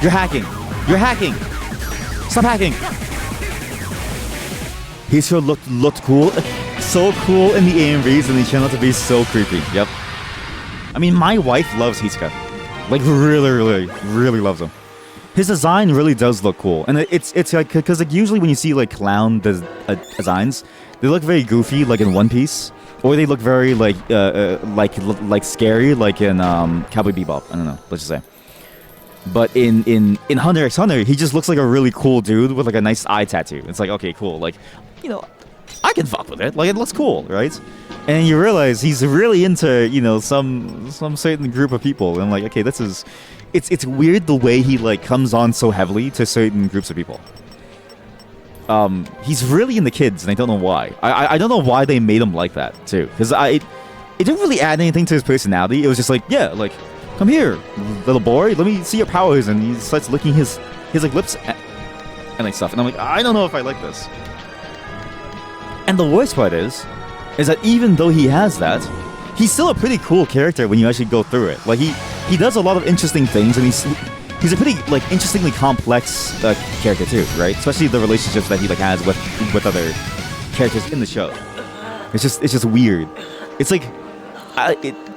You're hacking. You're hacking. Stop hacking. He sure looked cool. So cool in the AMVs, and he turned out to be so creepy. Yep. I mean, my wife loves Hisoka. Like, really loves him. His design really does look cool, and it's like because like usually when you see like clown designs, they look very goofy, like in One Piece, or they look very like scary, like in Cowboy Bebop. I don't know, let's just say. But in Hunter x Hunter, he just looks like a really cool dude with like a nice eye tattoo. It's like okay, cool, like you know, I can fuck with it. Like it looks cool, right? And you realize he's really into you know some certain group of people, and I'm like okay, this is. It's weird the way he like comes on so heavily to certain groups of people. He's really into kids, and I don't know why. I don't know why they made him like that too, because it didn't really add anything to his personality. It was just like yeah, like come here, little boy, let me see your powers, and he starts licking his like lips and like stuff, and I'm like I don't know if I like this. And the worst part is that even though he has that, he's still a pretty cool character when you actually go through it. Like he does a lot of interesting things, and he's a pretty like interestingly complex character too, right? Especially the relationships that he like has with other characters in the show. It's just weird. It's like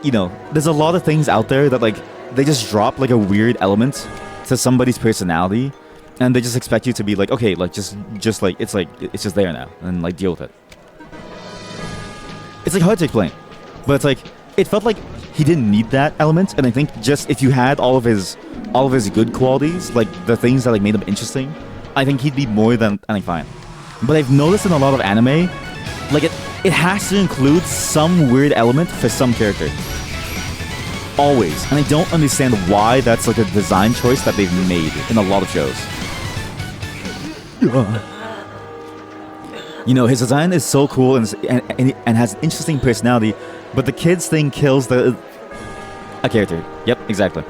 you know, there's a lot of things out there that like they just drop like a weird element to somebody's personality, and they just expect you to be like okay, like just like it's just there now, and like deal with it. It's like hard to explain. But it's like it felt like he didn't need that element, and I think just if you had all of his good qualities, like the things that like made him interesting, I think he'd be more than fine. But I've noticed in a lot of anime, like it has to include some weird element for some character. Always, and I don't understand why that's like a design choice that they've made in a lot of shows. You know, his design is so cool and has an interesting personality. But the kids thing kills a character. Yep, exactly.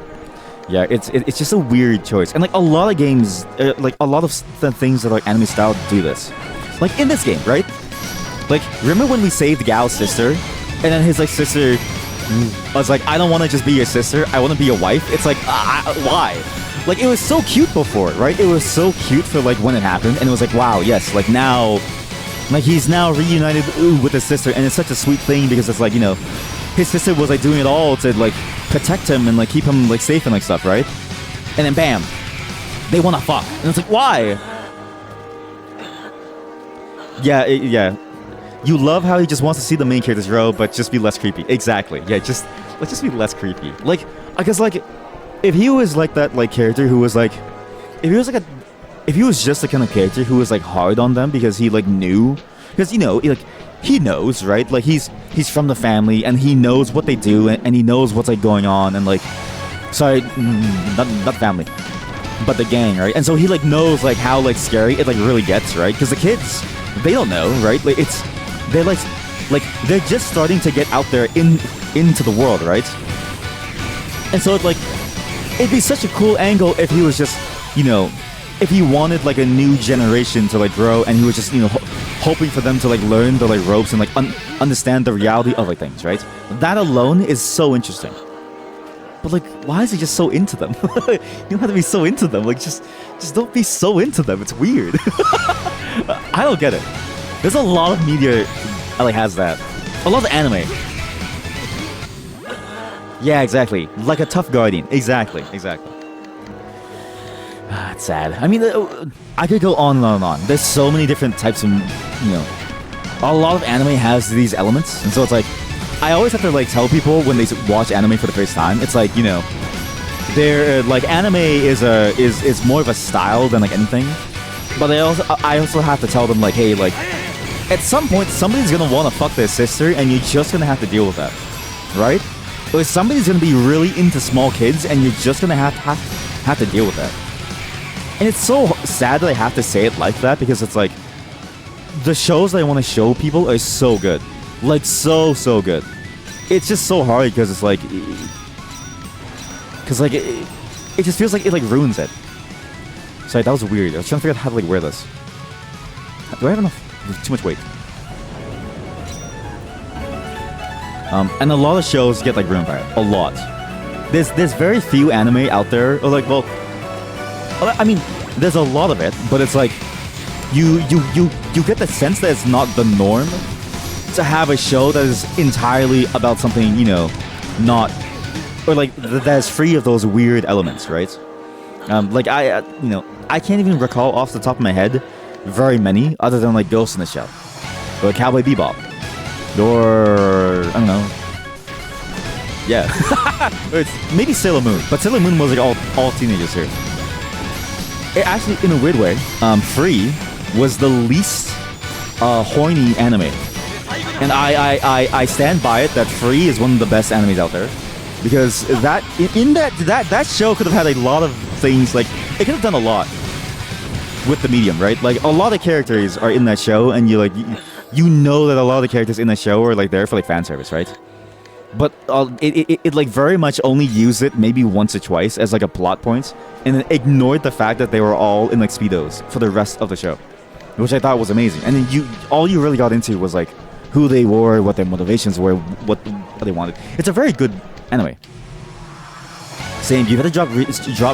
Yeah, it's just a weird choice. And like a lot of games, like a lot of the things that are anime style do this. Like in this game, right? Like remember when we saved Gao's sister, and then his like sister was like, I don't want to just be your sister. I want to be your wife. It's like why? Like it was so cute before, right? It was so cute for like when it happened, and it was like wow, yes, like now Like, he's now reunited with his sister, and it's such a sweet thing because it's like, you know, his sister was like doing it all to like protect him and like keep him like safe and like stuff, right? And then bam, they wanna fuck, and it's like, why? Yeah, yeah. You love how he just wants to see the main characters grow, but just be less creepy. Exactly. Yeah, let's just be less creepy. Like, I guess like, if he was like that like character who was like, if he was just the kind of character who was like hard on them because he like knew, because you know, like he knows, right? Like he's from the family and he knows what they do and he knows what's like going on and like, sorry, not family, but the gang, right? And so he like knows like how like scary it like really gets, right? Because the kids, they don't know, right? Like they're like they're just starting to get out there into the world, right? And so it's like, it'd be such a cool angle if he was just, you know, if he wanted like a new generation to like grow and he was just, you know, hoping for them to like learn the like ropes and like understand the reality of like things, right? That alone is so interesting. But like, why is he just so into them? You don't have to be so into them. Like, just don't be so into them. It's weird. I don't get it. There's a lot of media that like has that. A lot of anime. Yeah, exactly. Like a tough guardian. Exactly. It's sad. I mean, I could go on and on and on. There's so many different types of, you know, a lot of anime has these elements, and so it's like, I always have to like tell people when they watch anime for the first time, it's like, you know, they're like, anime is more of a style than like anything, but I also have to tell them like, hey, like, at some point somebody's gonna want to fuck their sister, and you're just gonna have to deal with that, right? Or somebody's gonna be really into small kids, and you're just gonna have to deal with that. And it's so sad that I have to say it like that, because it's like, the shows that I want to show people are so good. Like, so good. It's just so hard because it's like... Because, like, it just feels like it, like, ruins it. Sorry, that was weird. I was trying to figure out how to, like, wear this. Do I have enough? Too much weight. And a lot of shows get, like, ruined by it. A lot. There's very few anime out there, or, like, well... I mean, there's a lot of it, but it's like you get the sense that it's not the norm to have a show that is entirely about something, you know, not, or like that is free of those weird elements, right? Like you know, I can't even recall off the top of my head very many other than like Ghost in the Shell or Cowboy Bebop or I don't know. Yeah, it's maybe Sailor Moon, but Sailor Moon was like all teenagers here. It actually, in a weird way, Free was the least horny anime, and I stand by it that Free is one of the best animes out there, because that show could have had a lot of things, like it could have done a lot with the medium, right? Like a lot of characters are in that show, and you know that a lot of the characters in that show are like there for like fan service, right? But it like very much only used it maybe once or twice as like a plot point, and then ignored the fact that they were all in like Speedos for the rest of the show, which I thought was amazing. And then all you really got into was like who they were, what their motivations were, what they wanted. It's a very good anime. Same, you had to drop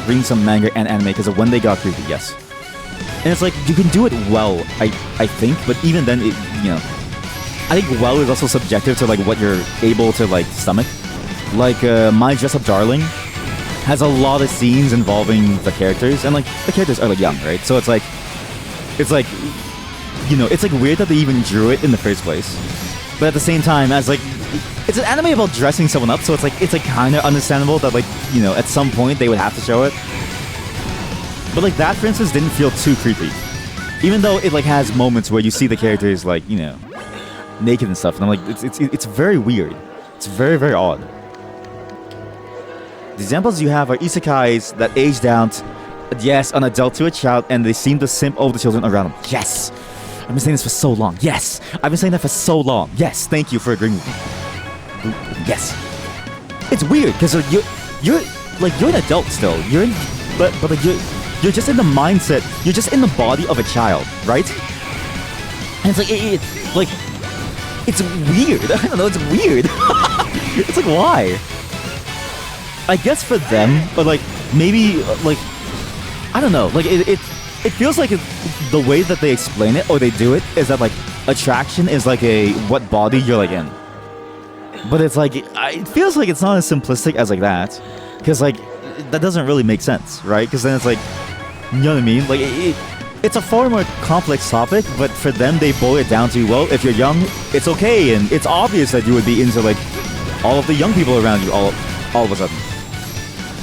reading some manga and anime because of when they got creepy, yes. And it's like, you can do it well, I think, but even then, you know, I think well is also subjective to like what you're able to like stomach. Like My Dress Up Darling has a lot of scenes involving the characters, and like the characters are like young, right? So it's like you know, it's like weird that they even drew it in the first place. But at the same time, as like it's an anime about dressing someone up, so it's like kind of understandable that like, you know, at some point they would have to show it. But like that, for instance, didn't feel too creepy, even though it like has moments where you see the characters like, you know, naked and stuff, and I'm like, it's very weird. It's very, very odd. The examples you have are isekais that age down, yes, an adult to a child, and they seem to simp over the children around them. Yes! I've been saying this for so long. Yes! I've been saying that for so long. Yes! Thank you for agreeing with me. Yes! It's weird, because you're an adult still. But like you're just in the mindset, you're just in the body of a child, right? And it's like, it's weird. I don't know, it's weird. It's like, why? I guess for them, but like, maybe, like, I don't know. Like, it feels like the way that they explain it, or they do it, is that like, attraction is like a what body you're like in. But it's like it feels like it's not as simplistic as like that, because like that doesn't really make sense, right? Because then it's like, you know what I mean? Like it's a far more complex topic, but for them they boil it down to, well, if you're young, it's okay, and it's obvious that you would be into like all of the young people around you all of a sudden.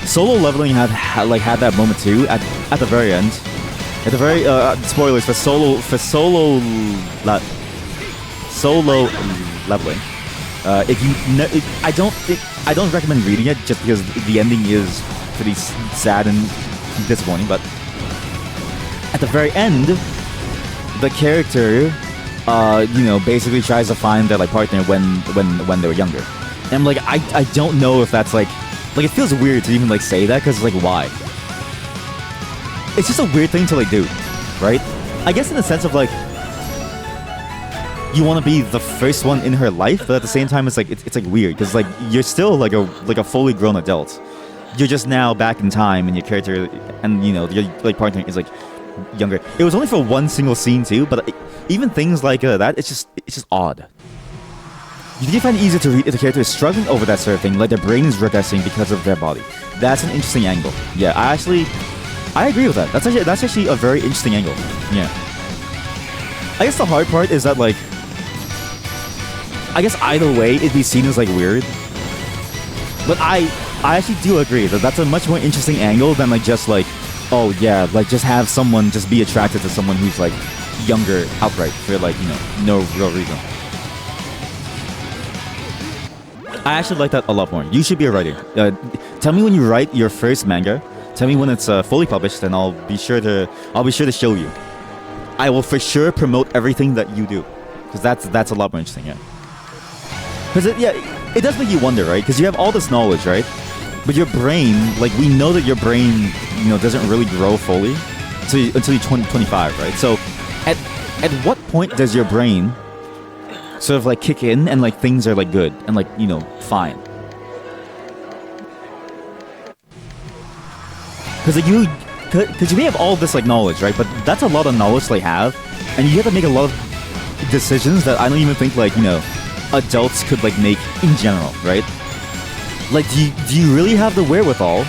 Solo leveling had that moment too at the very end. At the very spoilers for solo leveling. If you I don't recommend reading it just because the ending is pretty sad and disappointing. But at the very end, the character, basically tries to find their like partner when they were younger. And I'm like, I don't know if that's like it feels weird to even like say that, because like why? It's just a weird thing to like do, right? I guess in the sense of like, you want to be the first one in her life, but at the same time it's like it's like weird, because like you're still like a fully grown adult. You're just now back in time, and your character and your like partner is like younger. It was only for one single scene too, but even things like that, it's just odd. You can find it easier to read if the character is struggling over that sort of thing, like their brain is regressing because of their body. That's an interesting angle. Yeah, I agree with that. That's actually a very interesting angle. Yeah. I guess the hard part is that like, I guess either way it'd be seen as like weird. But I actually do agree that that's a much more interesting angle than like just like, oh yeah, like just have someone just be attracted to someone who's like younger outright for like, no real reason. I actually like that a lot more. You should be a writer. Tell me when you write your first manga. Tell me when it's fully published, and I'll be sure to show you. I will for sure promote everything that you do, because that's a lot more interesting. Yeah. Because it does make you wonder, right? Because you have all this knowledge, right? But your brain, like we know that your brain, doesn't really grow fully until you're 25, right? So at what point does your brain sort of like kick in and like things are like good and like fine? Because like you may have all this like knowledge, right? But that's a lot of knowledge they have, and you have to make a lot of decisions that I don't even think like adults could like make in general, right? Like do you really have the wherewithal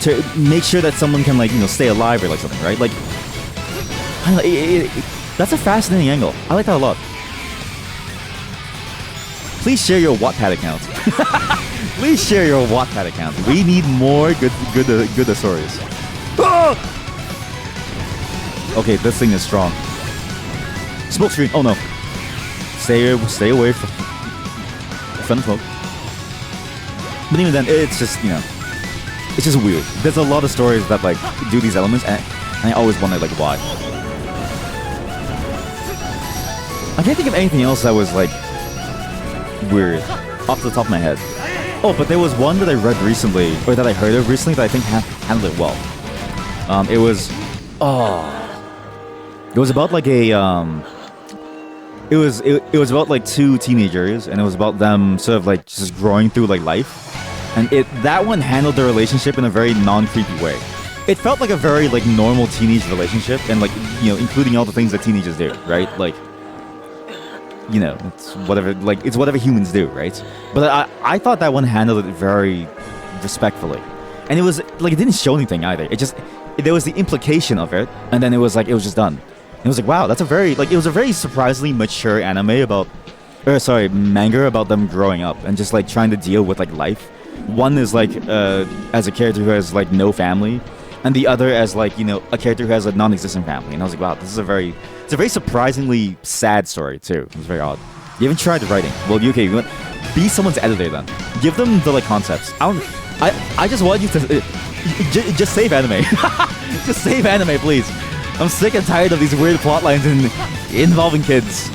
to make sure that someone can like stay alive or like something, right? Like I don't know, that's a fascinating angle. I like that a lot. Please share your Wattpad account. Please share your Wattpad account. We need more good stories. Ah! Okay, this thing is strong. Smoke screen. Oh no. Stay away from the smoke. But even then, it's just it's just weird. There's a lot of stories that like do these elements, and I always wonder like why. I can't think of anything else that was like weird off the top of my head. Oh, but there was one that I read recently, or that I heard of recently, that I think handled it well. It was about like a it was about like two teenagers, and it was about them sort of like just growing through like life, and that one handled the relationship in a very non-creepy way. It felt like a very like normal teenage relationship, and like including all the things that teenagers do, right? Like it's whatever humans do, right? But I thought that one handled it very respectfully, and it was like it didn't show anything either. There was the implication of it, and then it was just done. And it was like, wow, that's it was a very surprisingly mature manga about them growing up and just like trying to deal with like life. One is like as a character who has like no family, and the other as like a character who has a non-existent family. And I was like, wow, this is a very surprisingly sad story too. It was very odd. You haven't tried writing? Well, be someone's editor then. Give them the like concepts. I just want you to just save anime. Just save anime, please. I'm sick and tired of these weird plot lines involving kids.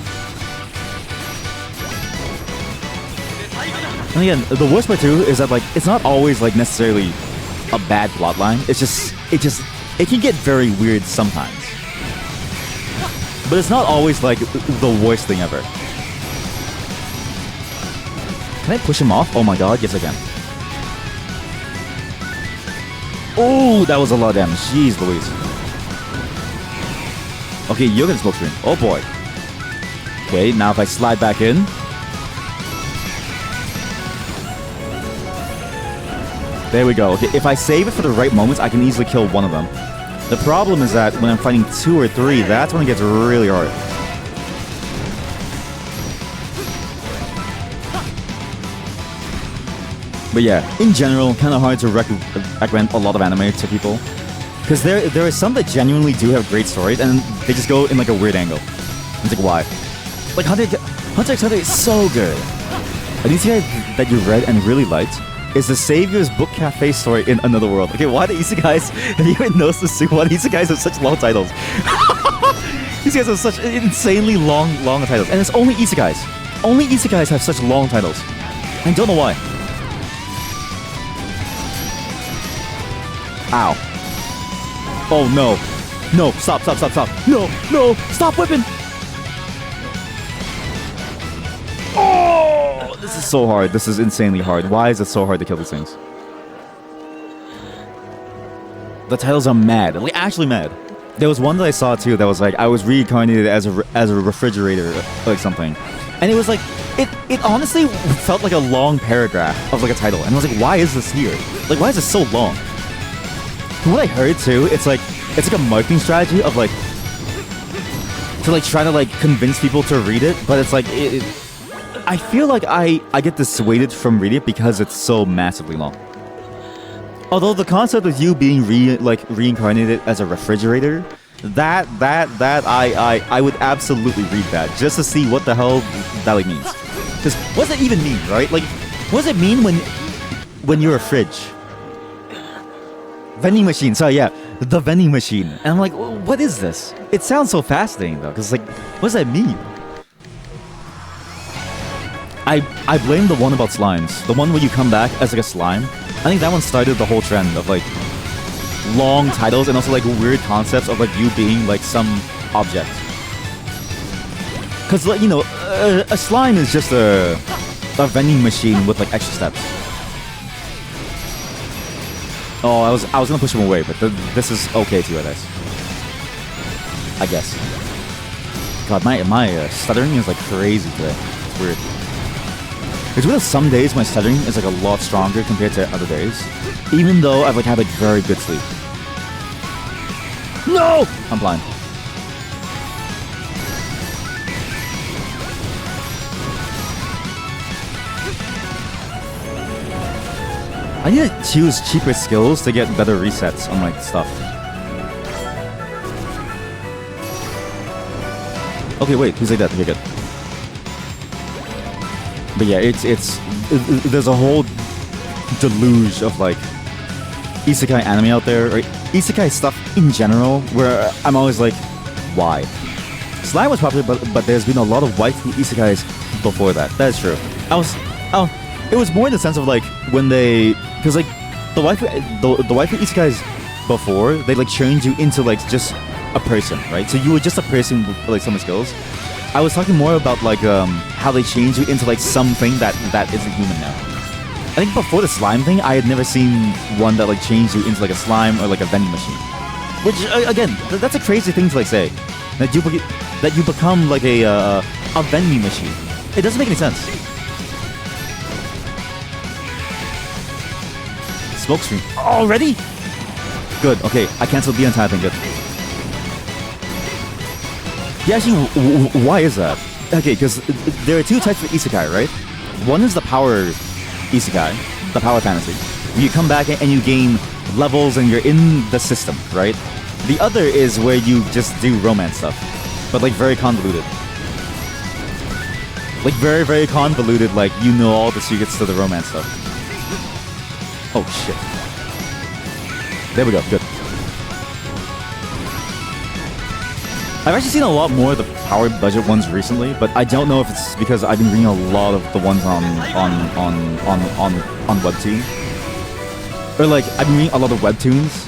And again, the worst part too is that like it's not always like necessarily a bad plot line. It can get very weird sometimes. But it's not always like the worst thing ever. Can I push him off? Oh my god, yes I can. Oh, that was a lot of damage. Jeez Louise. Okay, you're gonna smoke screen. Oh boy. Okay, now if I slide back in. There we go. Okay, if I save it for the right moments, I can easily kill one of them. The problem is that when I'm fighting 2 or 3, that's when it gets really hard. But yeah, in general, kind of hard to recommend a lot of anime to people. Because there are some that genuinely do have great stories, and they just go in like a weird angle. It's like, why? Like Hunter x Hunter is so good. An isekai that you read and really liked is the Savior's Book Cafe story in Another World. Okay, why the isekais? Have you even noticed this too? Why the isekais have such long titles? These guys have such insanely long titles. And it's only isekais. Only isekais have such long titles. I don't know why. Ow. Oh no. No, stop. No, stop whipping. Oh, this is so hard. This is insanely hard. Why is it so hard to kill these things? The titles are mad. Like, actually mad. There was one that I saw too that was like, I was reincarnated as a refrigerator, like something. And it was like, it honestly felt like a long paragraph of like a title. And I was like, why is this here? Like, why is it so long? From what I heard too, it's like a marketing strategy of like, to like try to like convince people to read it, but it's like, I feel like I get dissuaded from reading it because it's so massively long. Although the concept of you being reincarnated as a refrigerator, that I would absolutely read that just to see what the hell that like means. Because what does it even mean, right? Like, what does it mean when you're a fridge? Vending machine. So yeah, the vending machine. And I'm like, what is this? It sounds so fascinating though, because like, what does that mean? I blame the one about slimes. The one where you come back as like a slime. I think that one started the whole trend of like long titles and also like weird concepts of like you being like some object. Because like, you know, a slime is just a vending machine with like extra steps. Oh, I was gonna push him away, but this is okay too, I guess. God, my stuttering is like crazy today. It's weird. It's weird that some days my stuttering is like a lot stronger compared to other days, even though I've like had like very good sleep. No! I'm blind. I need to choose cheaper skills to get better resets on my stuff. Okay, wait, he's like that. Okay, good. But yeah, there's a whole deluge of like isekai anime out there, or isekai stuff in general, where I'm always like, why? Slime was popular, but there's been a lot of waifu isekais before that. That's true. It was more in the sense of like when they, because like the waifu isekais before, they like changed you into like just a person, right? So you were just a person with like some skills. I was talking more about like how they change you into like something that isn't human now. I think before the slime thing, I had never seen one that like changed you into like a slime or like a vending machine. Which again, that's a crazy thing to like say, that you become like a vending machine. It doesn't make any sense. Smoke screen already? Good. Okay, I canceled the entire thing. Good. Yeah, actually, why is that? Okay, because there are two types of isekai, right? One is the power isekai, the power fantasy. You come back and you gain levels and you're in the system, right? The other is where you just do romance stuff, but like very convoluted. Like very, very convoluted, like you know all the secrets to the romance stuff. Oh shit. There we go, good. I've actually seen a lot more of the power budget ones recently, but I don't know if it's because I've been reading a lot of the ones on Webtoon. Or like, I've been reading a lot of Webtoons.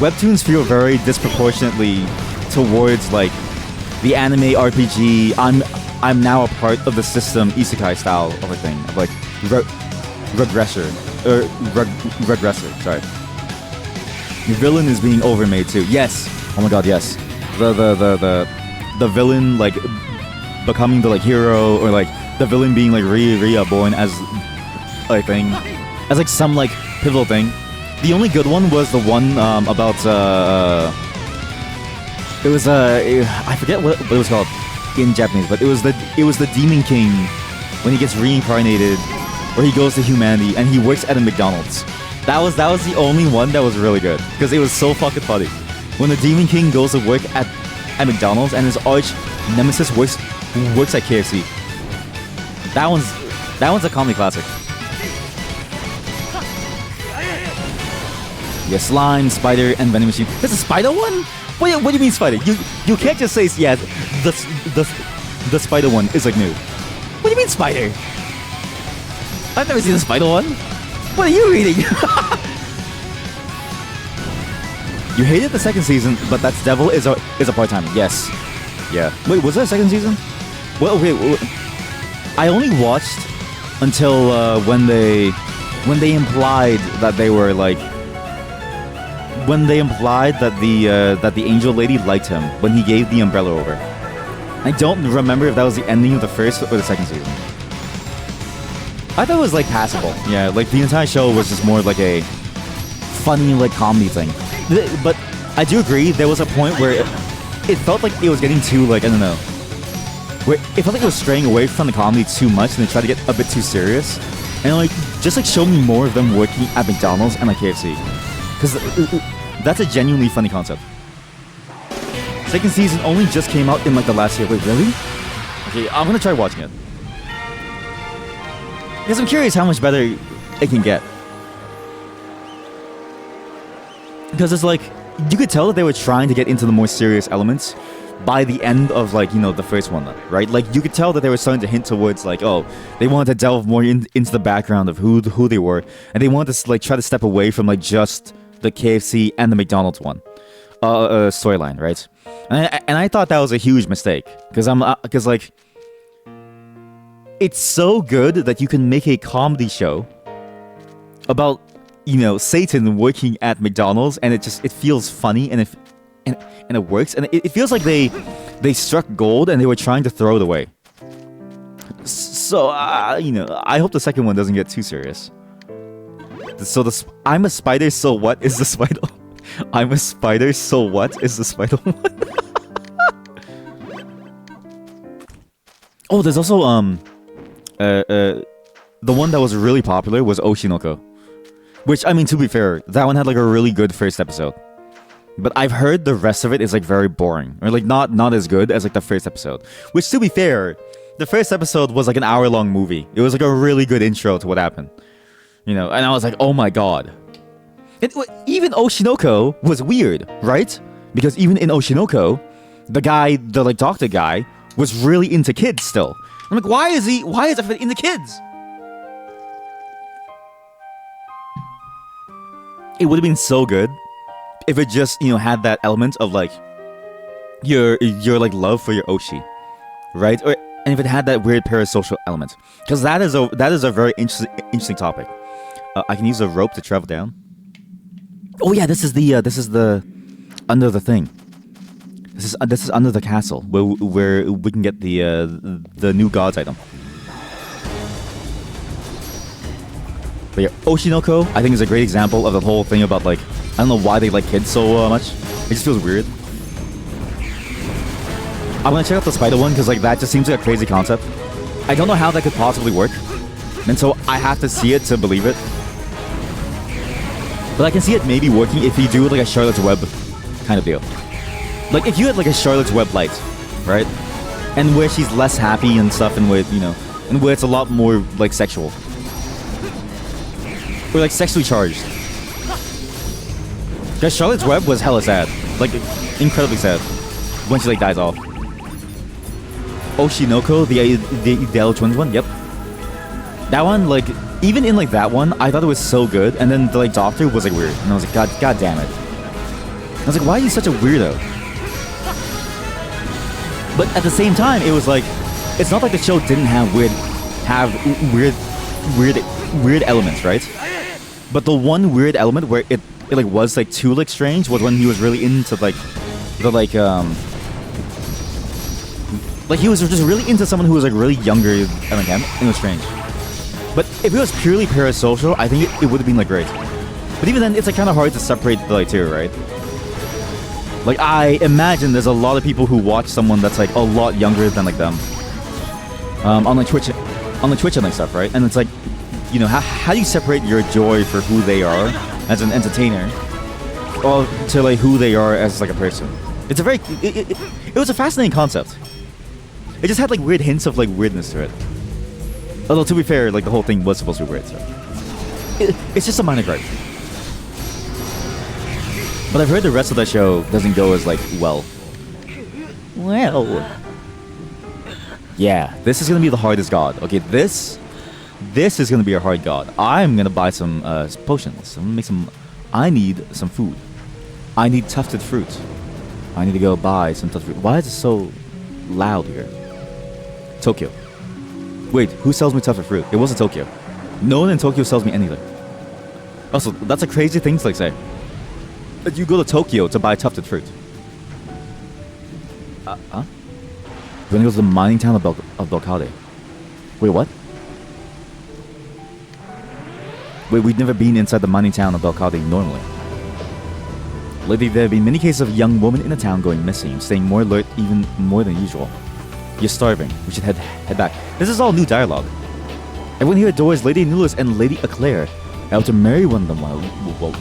Webtoons feel very disproportionately towards like the anime RPG, I'm now a part of the system isekai style of a thing. Of like regressor. Sorry. The villain is being overmade too. Yes. Oh my god, yes. The villain like becoming the like hero, or like the villain being like reborn as like thing, as like some like pivotal thing. The only good one was the one about it was I forget what it was called in Japanese, but it was the Demon King when he gets reincarnated, or he goes to humanity and he works at a McDonald's. That was the only one that was really good, because it was so fucking funny. When the Demon King goes to work at McDonald's and his arch nemesis works at KFC. That one's a comedy classic. Yeah, slime, spider, and vending machine. There's a spider one? What do you mean spider? You can't just say yeah. The spider one is like new. What do you mean spider? I've never seen the spider one. What are you reading? You hated the second season, but that's Devil is a part-time. Yes. Yeah. Wait, was there a second season? Well, okay. I only watched until when they implied that they were like, when they implied that the angel lady liked him when he gave the umbrella over. I don't remember if that was the ending of the first or the second season. I thought it was like passable. Yeah, like the entire show was just more like a funny like comedy thing. But I do agree there was a point where it felt like it was getting too like, I don't know, where it felt like it was straying away from the comedy too much, and they tried to get a bit too serious, and like just like show me more of them working at McDonald's and like KFC, because that's a genuinely funny concept. Second season only just came out in like the last year. Wait, really? Okay, I'm gonna try watching it, because I'm curious how much better it can get. Because it's like, you could tell that they were trying to get into the more serious elements by the end of like, you know, the first one, right? Like you could tell that they were starting to hint towards like, oh, they wanted to delve more into the background of who they were, and they wanted to like try to step away from like just the KFC and the McDonald's one storyline, right? And I thought that was a huge mistake, because like it's so good that you can make a comedy show about, you know, Satan working at McDonald's, and it feels funny, and it works, and it feels like they struck gold and they were trying to throw it away. So you know, I hope the second one doesn't get too serious. So I'm a spider, so what is the spider? I'm a spider, so what is the spider one? Oh, there's also the one that was really popular was Oshinoko. Which, I mean, to be fair, that one had like a really good first episode. But I've heard the rest of it is like very boring, or like not as good as like the first episode. Which, to be fair, the first episode was like an hour-long movie. It was like a really good intro to what happened, you know. And I was like, oh my god. Even Oshinoko was weird, right? Because even in Oshinoko, the like doctor guy was really into kids still. I'm like, why is everything into kids? It would have been so good if it just, you know, had that element of like your like love for your Oshi, right? And if it had that weird parasocial element, because that is a very interesting topic. I can use a rope to travel down. Oh yeah, this is the under the thing. This is under the castle where we can get the new gods item. But yeah, Oshinoko, I think, is a great example of the whole thing about, like, I don't know why they like kids so much. It just feels weird. I'm gonna check out the spider one, because, like, that just seems like a crazy concept. I don't know how that could possibly work, and so I have to see it to believe it. But I can see it maybe working if you do, like, a Charlotte's Web kind of deal. Like, if you had, like, a Charlotte's Web light, right? And where she's less happy and stuff, and where, you know, and where it's a lot more, like, sexual. Or like sexually charged. Because Charlotte's Web was hella sad. Like, incredibly sad. When she like dies off. Oshinoko, the Yellow Twins one, yep. That one, like, even in like that one, I thought it was so good, and then the like doctor was like weird. And I was like, God damn it. I was like, why are you such a weirdo? But at the same time, it was like, it's not like the show didn't have weird elements, right? But the one weird element where it like was like too like strange was when he was really into like the like Like, he was just really into someone who was like really younger than him, and it was strange. But if it was purely parasocial, I think it would have been like great. But even then, it's like kind of hard to separate the like two, right? Like, I imagine there's a lot of people who watch someone that's like a lot younger than like them, on like Twitch and like stuff, right? And it's like, you know, how do you separate your joy for who they are as an entertainer, or to like who they are as like a person? It's a very, it was a fascinating concept. It just had like weird hints of like weirdness to it. Although to be fair, like the whole thing was supposed to be weird, so it's just a minor gripe. But I've heard the rest of that show doesn't go as like well. Well, yeah, this is gonna be the hardest god. Okay, this is gonna be a hard god. I'm gonna buy some potions. I'm gonna make some. I need some food. I need tufted fruit. I need to go buy some tufted fruit. Why is it so loud here? Tokyo. Wait, who sells me tufted fruit? It wasn't Tokyo. No one in Tokyo sells me anything. Also, that's a crazy thing to like say. That you go to Tokyo to buy tufted fruit. Huh? We're gonna go to the mining town of Belkade. Wait, what? Wait, we've never been inside the mining town of Belkade normally. Lately, there have been many cases of young women in the town going missing, staying more alert even more than usual. You're starving. We should head back. This is all new dialogue. Everyone here adores Lady Nulis and Lady Eclair. I hope to marry one of them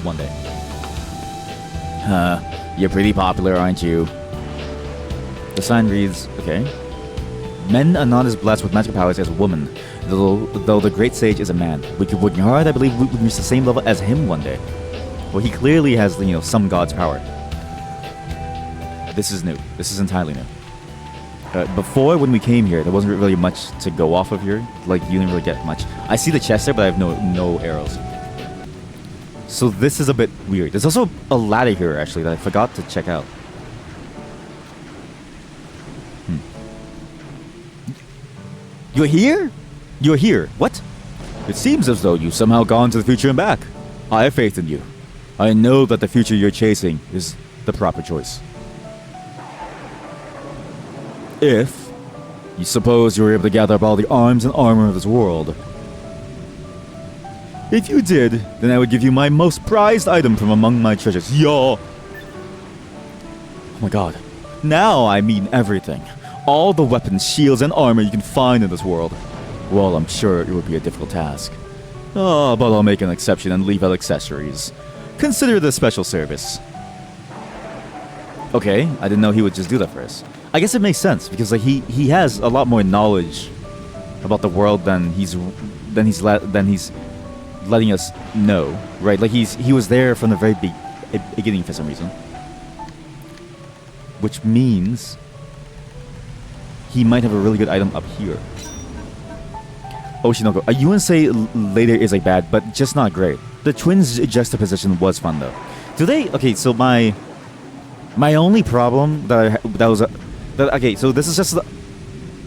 one day. You're pretty popular, aren't you? The sign reads, okay. Men are not as blessed with magical powers as a woman, though the great sage is a man. We keep working hard. I believe we can reach the same level as him one day. Well, he clearly has, you know, some god's power. This is new. This is entirely new. Before, when we came here, there wasn't really much to go off of here. Like, you didn't really get much. I see the chest there, but I have no arrows. So this is a bit weird. There's also a ladder here, actually, that I forgot to check out. You're here? You're here. What? It seems as though you've somehow gone to the future and back. I have faith in you. I know that the future you're chasing is the proper choice. If you suppose you were able to gather up all the arms and armor of this world. If you did, then I would give you my most prized item from among my treasures. Yo! Oh my god. Now I mean everything. All the weapons, shields, and armor you can find in this world. Well, I'm sure it would be a difficult task. Oh, but I'll make an exception and leave out accessories. Consider this special service. Okay, I didn't know he would just do that for us. I guess it makes sense, because like he has a lot more knowledge about the world than he's letting us know, right? Like he was there from the very beginning for some reason, which means he might have a really good item up here. Oshinoko, you wouldn't say later is like bad, but just not great. The twins' juxtaposition was fun though. Do they? Okay, so my only problem okay, so this is just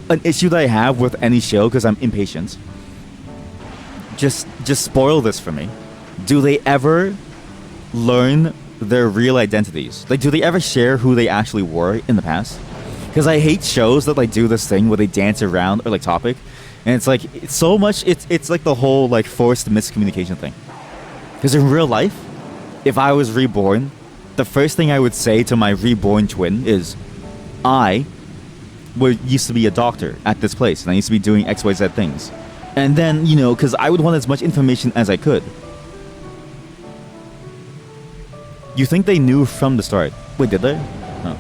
an issue that I have with any show because I'm impatient. Just spoil this for me. Do they ever learn their real identities? Like, do they ever share who they actually were in the past? Because I hate shows that like do this thing where they dance around or like topic, and it's like it's so much. It's like the whole like forced miscommunication thing. Because in real life, if I was reborn, the first thing I would say to my reborn twin is, I used to be a doctor at this place, and I used to be doing XYZ things. And then, you know, because I would want as much information as I could. You think they knew from the start? Wait, did they? No.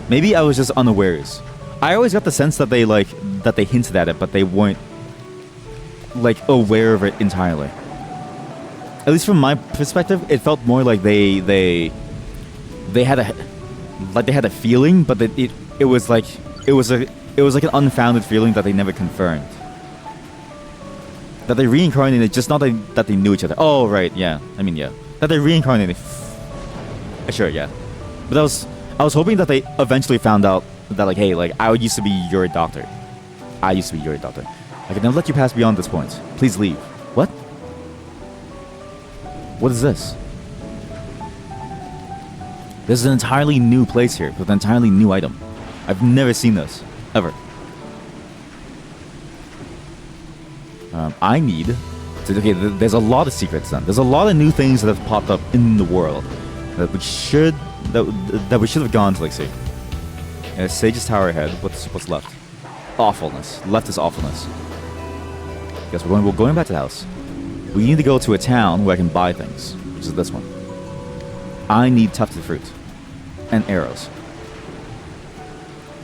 Maybe I was just unawares. I always got the sense that they hinted at it, but they weren't like aware of it entirely. At least from my perspective, it felt more like they had a feeling, but it was like an unfounded feeling that they never confirmed. That they reincarnated, just not that they knew each other. Oh right, yeah. I mean, yeah. That they reincarnated. Sure, yeah. But I was hoping that they eventually found out that like, hey, like I used to be your doctor. I used to be your doctor. I can never let you pass beyond this point. Please leave. What? What is this? This is an entirely new place here with an entirely new item. I've never seen this ever. I need to. Okay, there's a lot of secrets then. There's a lot of new things that have popped up in the world that we should have gone to, like, see. Sage's Tower ahead. What's left? Awfulness. Left is awfulness. Guess we're going back to the house. We need to go to a town where I can buy things, which is this one. I need tufted fruit and arrows.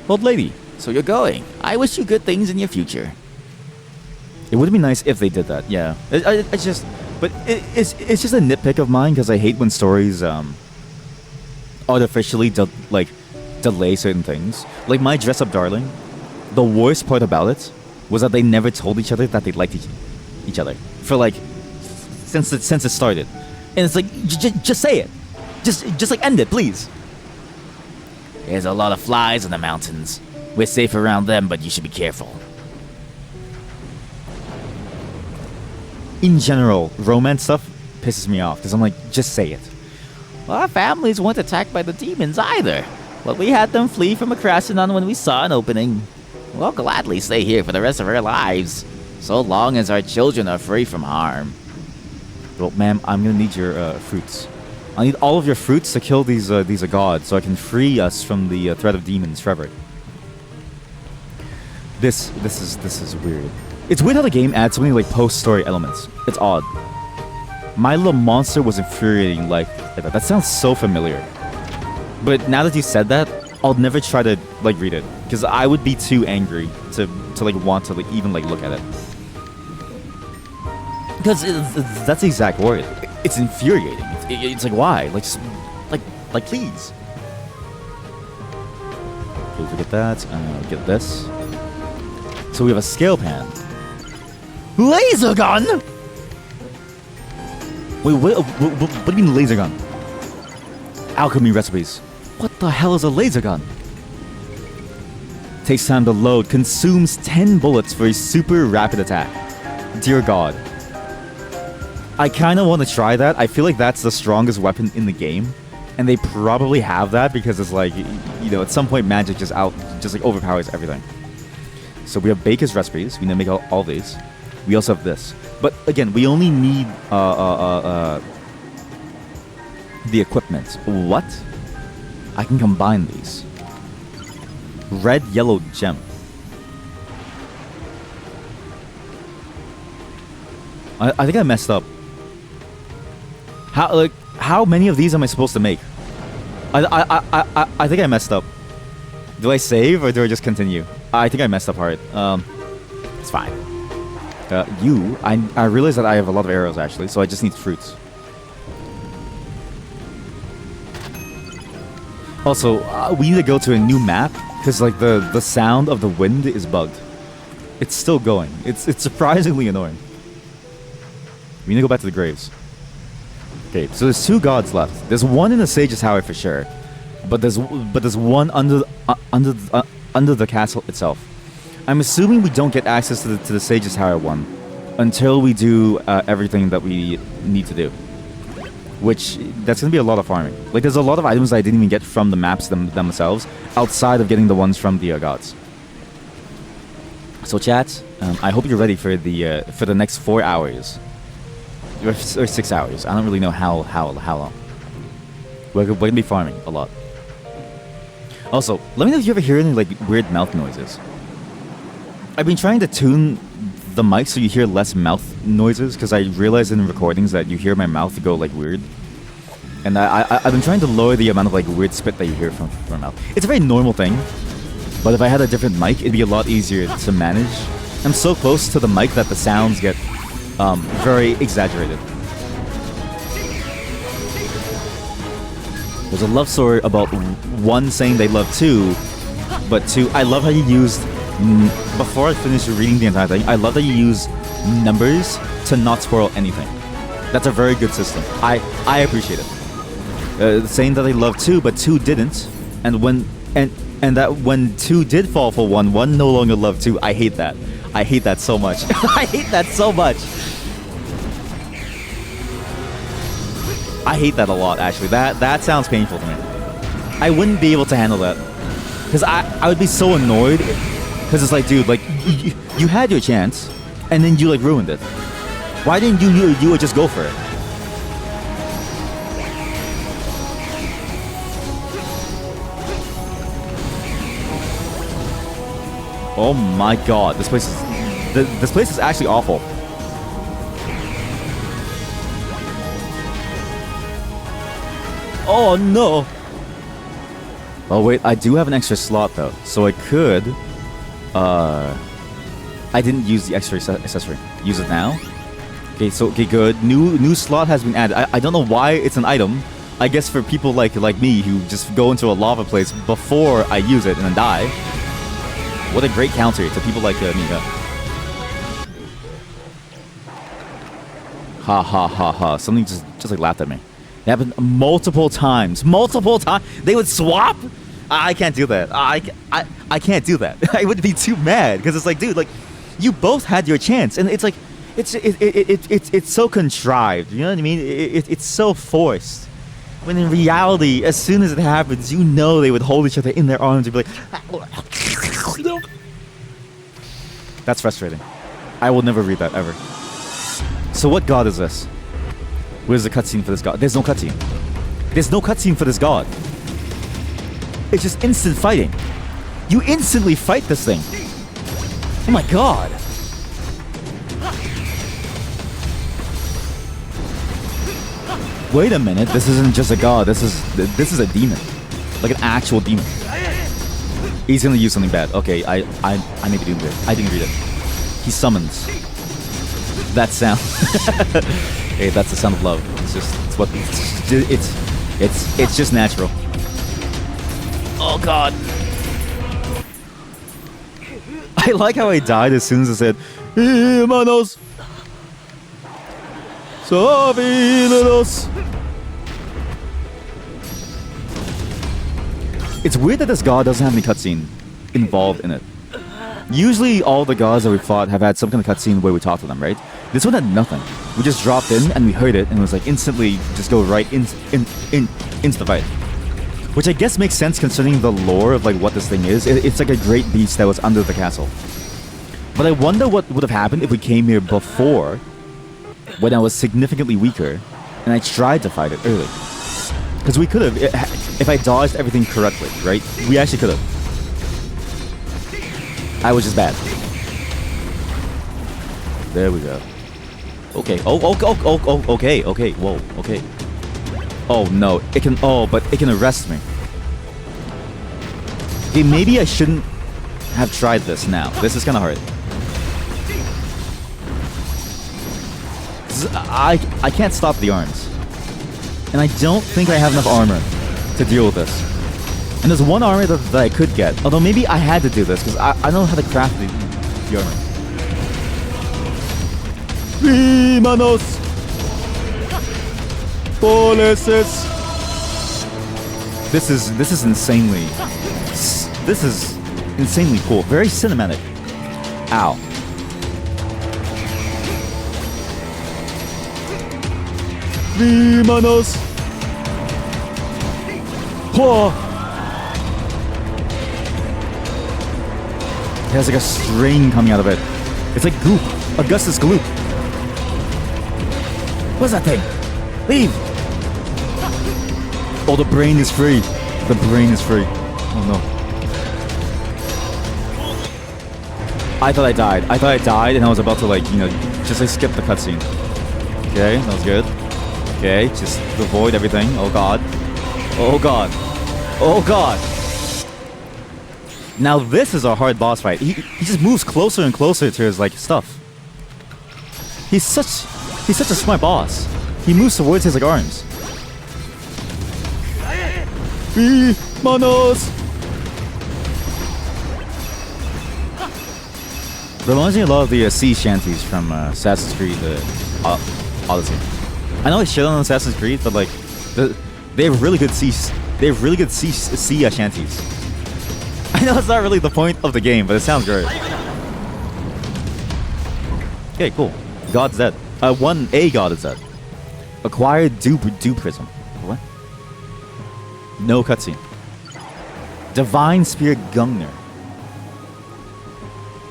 Old lady, so you're going. I wish you good things in your future. It would be nice if they did that. Yeah, it's just it's just a nitpick of mine because I hate when stories artificially delay certain things. Like my dress up darling. The worst part about it was that they never told each other that they liked each other for like since it started, and it's like just say it, just like end it, please. There's a lot of flies in the mountains. We're safe around them, but you should be careful. In general, romance stuff pisses me off because I'm like, just say it. Well, our families weren't attacked by the demons either, but we had them flee from Akrasanon when we saw an opening. We'll gladly stay here for the rest of our lives, so long as our children are free from harm. Well, ma'am, I'm gonna need your fruits. I need all of your fruits to kill these gods, so I can free us from the threat of demons forever. This is weird. It's weird how the game adds so many like post-story elements. It's odd. My Little Monster was infuriating like that. That sounds so familiar. But now that you said that, I'll never try to like read it because I would be too angry to like want to like even like look at it. Because that's the exact word. It's infuriating. It's like, why? Like, just like please. Okay, forget that. Get this. So we have a scale pan. Laser gun. Wait, what do you mean laser gun? Alchemy recipes. What the hell is a laser gun? Takes time to load. Consumes 10 bullets for a super rapid attack. Dear God. I kind of want to try that. I feel like that's the strongest weapon in the game. And they probably have that because it's like, you know, at some point magic just like overpowers everything. So we have Baker's recipes. We need to make all these. We also have this. But again, we only need the equipment. What? I can combine these. Red, yellow gem. I think I messed up. How many of these am I supposed to make? I think I messed up. Do I save or do I just continue? I think I messed up hard. It's fine. I realize that I have a lot of arrows actually, so I just need fruits. Also, we need to go to a new map because like the sound of the wind is bugged. It's still going. It's surprisingly annoying. We need to go back to the graves. Okay, so there's 2 gods left. There's one in the Sage's Tower for sure, but there's one under the castle itself. I'm assuming we don't get access to the Sage's Tower one until we do everything that we need to do. Which, that's going to be a lot of farming. Like, there's a lot of items that I didn't even get from the maps themselves, outside of getting the ones from the gods. So chat, I hope you're ready for the next 4 hours. Or 6 hours. I don't really know how long. We're going to be farming a lot. Also, let me know if you ever hear any like weird mouth noises. I've been trying to tune the mic so you hear less mouth noises because I realized in recordings that you hear my mouth go like weird. And I've been trying to lower the amount of like weird spit that you hear from my mouth. It's a very normal thing, but if I had a different mic, it'd be a lot easier to manage. I'm so close to the mic that the sounds get very exaggerated. There's a love story about 1 saying they love 2, but 2, I love how you used, before I finish reading the entire thing, I love that you use numbers to not spoil anything. That's a very good system. I appreciate it. Saying that they love 2, but 2 didn't, and that when 2 did fall for 1, 1 no longer loved 2. I hate that. I hate that so much. I hate that so much. I hate that a lot, actually. That sounds painful to me. I wouldn't be able to handle that. Because I would be so annoyed. Because it's like, dude, like, you had your chance. and then you like ruined it. Why didn't you would just go for it? Oh my god, this place is actually awful. Oh no. Oh wait, I do have an extra slot though, so I could. I didn't use the extra accessory. Use it now. Okay, so okay, good. New slot has been added. I don't know why it's an item. I guess for people like me who just go into a lava place before I use it and then die. What a great counter to people like me. Ha ha ha ha. Something just like laughed at me. It happened multiple times. Multiple times. They would swap? I can't do that. I can't do that. I would be too mad because it's like, dude, like you both had your chance, and it's like it's so contrived. You know what I mean? It's so forced. When in reality, as soon as it happens, you know they would hold each other in their arms and be like, that's frustrating. I will never read that ever. So what god is this? Where's the cutscene for this god? There's no cutscene. There's no cutscene for this god. It's just instant fighting. You instantly fight this thing. Oh my god. Wait a minute, this isn't just a god, this is a demon. Like an actual demon. He's gonna use something bad. Okay, I maybe didn't read it. I didn't read it. He summons. That sound. Hey, that's the sound of love. It's just natural. Oh god. I like how I died as soon as it said Hermanos Sabinos. It's weird that this god doesn't have any cutscene involved in it. Usually all the gods that we fought have had some kind of cutscene where we talk to them, right? This one had nothing. We just dropped in and we heard it and it was like instantly just go right into the fight. Which I guess makes sense considering the lore of like what this thing is. It's like a great beast that was under the castle. But I wonder what would have happened if we came here before, when I was significantly weaker, and I tried to fight it early. Because we could have, if I dodged everything correctly, right? We actually could have. I was just bad. There we go. Okay. Oh, okay. Okay. Whoa. Okay. Oh no. It can. Oh, but it can arrest me. Okay, maybe I shouldn't have tried this now. This is kind of hard. I can't stop the arms, and I don't think I have enough armor to deal with this. And there's one armor that I could get, although maybe I had to do this because I don't know how to craft the armor. Hermanos Polices. This is insanely cool. Very cinematic. Ow. Hermanos. Oh. It has like a string coming out of it. It's like goop. Augustus Gloop. What's that thing? Leave! Oh, the brain is free. The brain is free. Oh no. I thought I died. And I was about to like, you know, just like skip the cutscene. Okay, that was good. Okay, just avoid everything. Oh god. Oh god. Oh god. Now this is a hard boss fight. He just moves closer and closer to his like stuff. He's such a smart boss. He moves towards his like arms. Manos. Reminds me a lot of the sea shanties from Assassin's Creed Odyssey. I know I shit on Assassin's Creed, but like they have really good sea shanties. I know it's not really the point of the game, but it sounds great. Okay, cool. God's dead. A god is dead. Acquired Dew Prism. What? No cutscene. Divine Spirit Gungnir.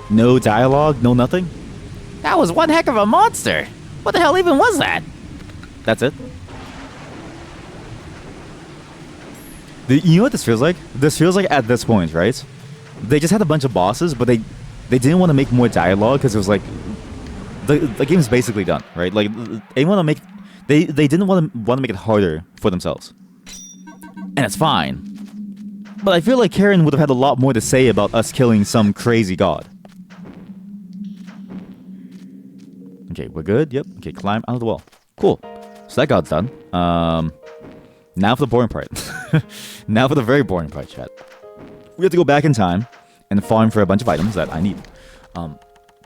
No dialogue, no nothing? That was one heck of a monster. What the hell even was that? That's it. You know what this feels like? This feels like at this point, right? They just had a bunch of bosses, but they didn't want to make more dialogue because it was like the game's basically done, right? Like they want to make they didn't want to make it harder for themselves, and it's fine. But I feel like Karen would have had a lot more to say about us killing some crazy god. Okay, we're good. Yep. Okay, climb out of the wall. Cool. So that god's done. Now for the boring part. Now for the very boring part, chat. We have to go back in time and farm for a bunch of items that I need.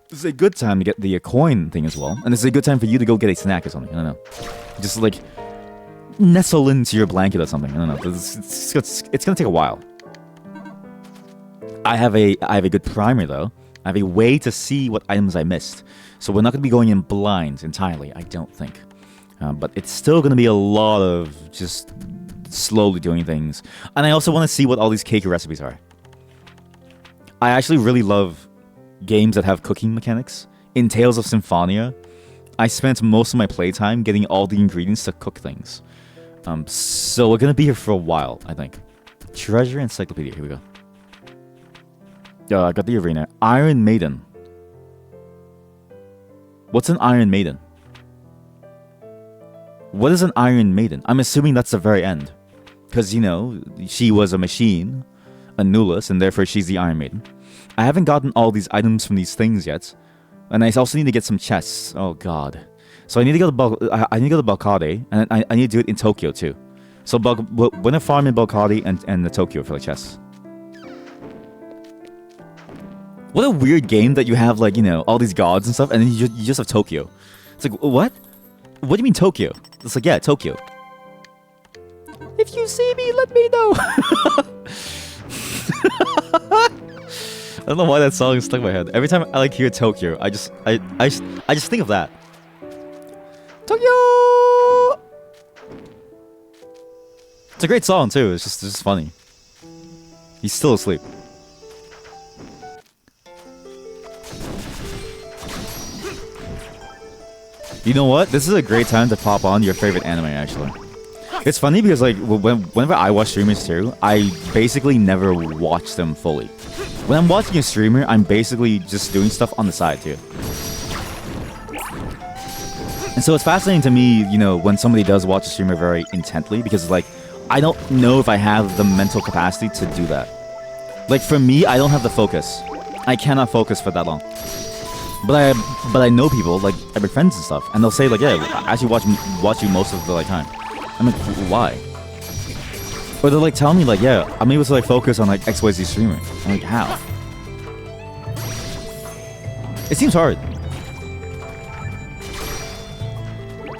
This is a good time to get the coin thing as well. And this is a good time for you to go get a snack or something. I don't know. Just like nestle into your blanket or something. I don't know. It's gonna take a while. I have a good primer though. I have a way to see what items I missed. So we're not gonna be going in blind entirely, I don't think. But it's still gonna be a lot of just slowly doing things. And I also want to see what all these cake recipes are. I actually really love games that have cooking mechanics. In Tales of Symphonia, I spent most of my playtime getting all the ingredients to cook things. So we're gonna be here for a while, I think. Treasure Encyclopedia, here we go. I got the arena. Iron Maiden. What's an Iron Maiden? What is an Iron Maiden? I'm assuming that's the very end. Because, you know, she was a machine, a Nullus, and therefore she's the Iron Maiden. I haven't gotten all these items from these things yet. And I also need to get some chests. Oh, God. So I need to go to I need to go to Balkade, and I need to do it in Tokyo, too. So we're going to farm in Balkade and the Tokyo for the chests. What a weird game that you have, like, you know, all these gods and stuff, and then you just have Tokyo. It's like, what? What do you mean Tokyo? It's like, yeah, Tokyo. If you see me, let me know. I don't know why that song is stuck in my head. Every time I like hear Tokyo, I just think of that. Tokyo. It's a great song too. It's just funny. He's still asleep. You know what? This is a great time to pop on your favorite anime, actually. It's funny because, like, whenever I watch streamers too, I basically never watch them fully. When I'm watching a streamer, I'm basically just doing stuff on the side too. And so it's fascinating to me, you know, when somebody does watch a streamer very intently, because, like, I don't know if I have the mental capacity to do that. Like, for me, I don't have the focus. I cannot focus for that long. But I know people, like, I have friends and stuff, and they'll say, like, yeah, I actually watch you most of the, like, time. I'm like, why? Or they'll, like, tell me, like, yeah, I'm able to, like, focus on, like, XYZ streamer. I'm like, how? It seems hard.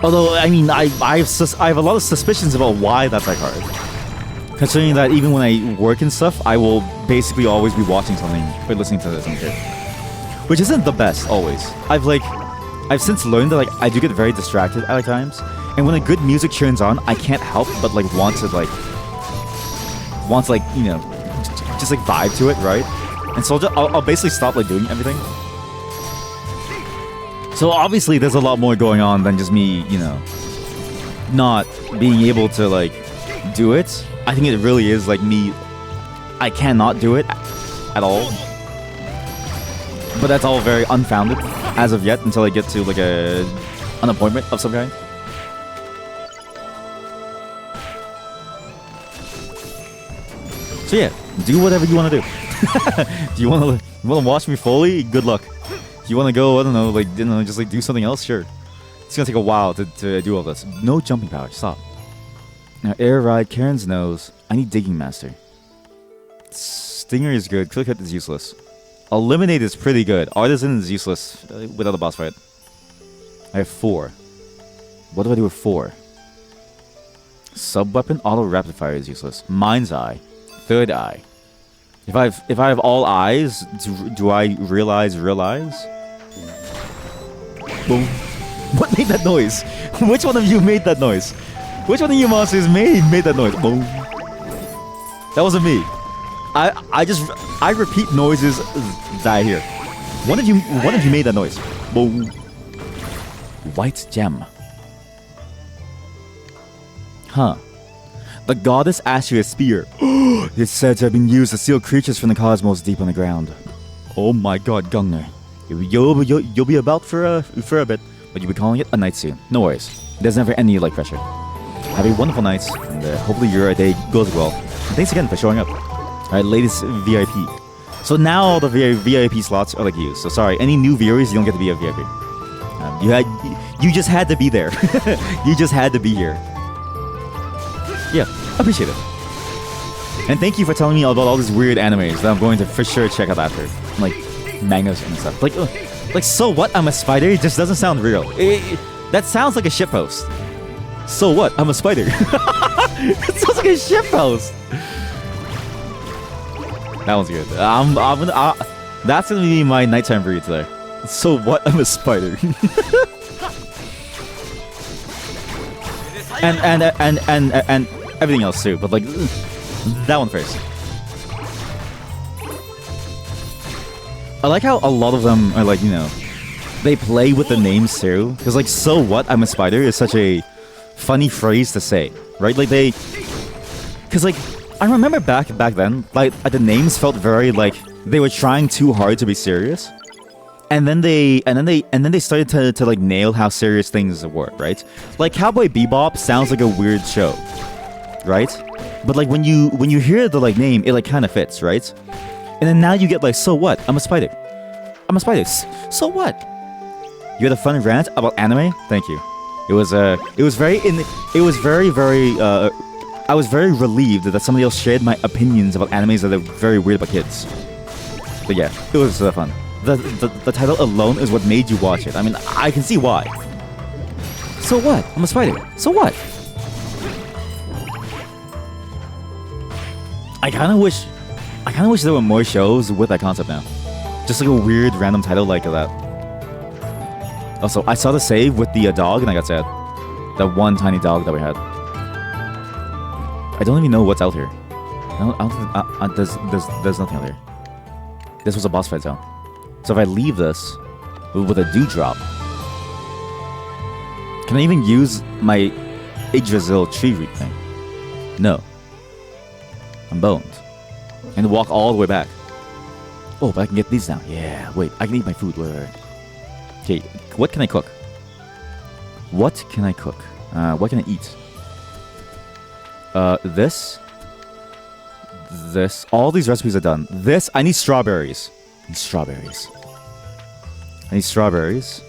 Although, I mean, I have a lot of suspicions about why that's, like, hard. Considering that even when I work and stuff, I will basically always be watching something or listening to something. Which isn't the best, always. I've since learned that, like, I do get very distracted at times. And when a good music turns on, I can't help but, like, want to, you know, just, like, vibe to it, right? And so I'll basically stop, like, doing everything. So obviously there's a lot more going on than just me, you know, not being able to, like, do it. I think it really is, like, me, I cannot do it at all. But that's all very unfounded as of yet until I get to, like, an appointment of some kind. So yeah, do whatever you want to do. Do you want to watch me fully? Good luck. If you want to go, I don't know, like, you know, just, like, do something else, sure. It's gonna take a while to do all this. No jumping power. Stop. Now, air ride, Karen's nose. I need digging master. Stinger is good. Click hit is useless. Eliminate is pretty good. Artisan is useless without a boss fight. I have 4. What do I do with 4? Sub-weapon, auto rapid fire is useless. Mind's eye. Third eye. If I have all eyes, do I realize? Boom. What made that noise? Which one of you made that noise? Which one of you monsters made that noise? Boom. That wasn't me. I repeat noises that I hear. One of you made that noise. Boom. White gem. Huh. The goddess Asher's spear. It's said to have been used to steal creatures from the cosmos deep underground. Oh my god, Gungnir. You'll be about for a bit, but you'll be calling it a night soon. No worries. There's never any like pressure. Have a wonderful night, and hopefully your day goes well. And thanks again for showing up. Alright, latest VIP. So now all the VIP slots are like used. So sorry, any new viewers, you don't get to be a VIP. You just had to be there. You just had to be here. Yeah, appreciate it. And thank you for telling me about all these weird animes that I'm going to for sure check out after. Like, mangas and stuff. Like so what? I'm a spider? It just doesn't sound real. That sounds like a shitpost. So what? I'm a spider. It sounds like a shitpost. That one's good. That's gonna be my nighttime read today. So what? I'm a spider. and everything else too, but like that one first. I like how a lot of them are like, you know, they play with the names too. Because like, so what? I'm a spider is such a funny phrase to say, right? Like they, because like I remember back then, like the names felt very like they were trying too hard to be serious. And then they started to like nail how serious things were, right? Like Cowboy Bebop sounds like a weird show, right? But like when you hear the like name, it like kind of fits, right? And then now you get like, so what? I'm a spider. I'm a spider. So what? You had a fun rant about anime? Thank you. It was very I was very relieved that somebody else shared my opinions about animes that are very weird about kids. But yeah, it was fun. The title alone is what made you watch it. I mean, I can see why. So what? I'm a spider. So what? I kind of wish there were more shows with that concept now. Just like a weird random title like that. Also, I saw the save with the dog and I got sad. That one tiny dog that we had. I don't even know what's out here. There's nothing out here. This was a boss fight zone. So if I leave this with a dewdrop, can I even use my Yggdrasil tree root thing? No. I'm boned. And walk all the way back. Oh, but I can get these now. Yeah, wait, I can eat my food. Wait. Okay, what can I cook? What can I cook? What can I eat? This. All these recipes are done. This, I need strawberries. I need strawberries.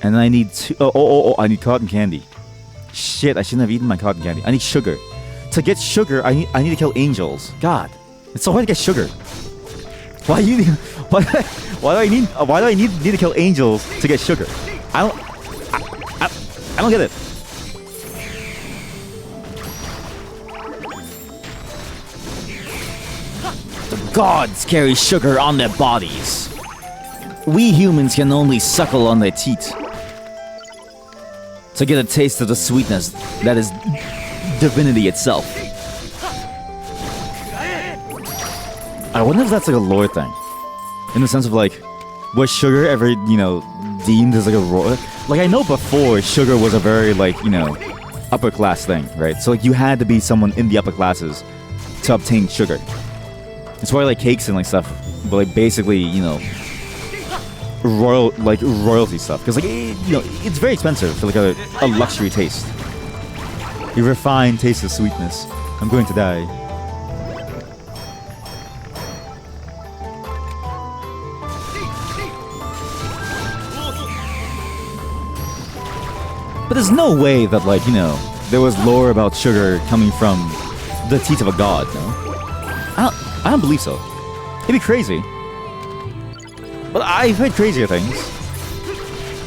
And then I need I need cotton candy. Shit, I shouldn't have eaten my cotton candy. I need sugar. To get sugar, I need to kill angels. God, it's so hard to get sugar. Why do I need to kill angels to get sugar? I don't get it. The gods carry sugar on their bodies. We humans can only suckle on their teat to get a taste of the sweetness that is divinity itself. I wonder if that's like a lore thing. In the sense of like, was sugar ever, you know, deemed as like a royal? Like I know before sugar was a very like, you know, upper class thing, right? So like you had to be someone in the upper classes to obtain sugar. It's why like cakes and like stuff, but like basically, you know, royalty stuff. Because like, you know, it's very expensive for like a luxury taste. A refined taste of sweetness. I'm going to die. But there's no way that like, you know, there was lore about sugar coming from the teeth of a god, no? I don't believe so. It'd be crazy. But I've heard crazier things.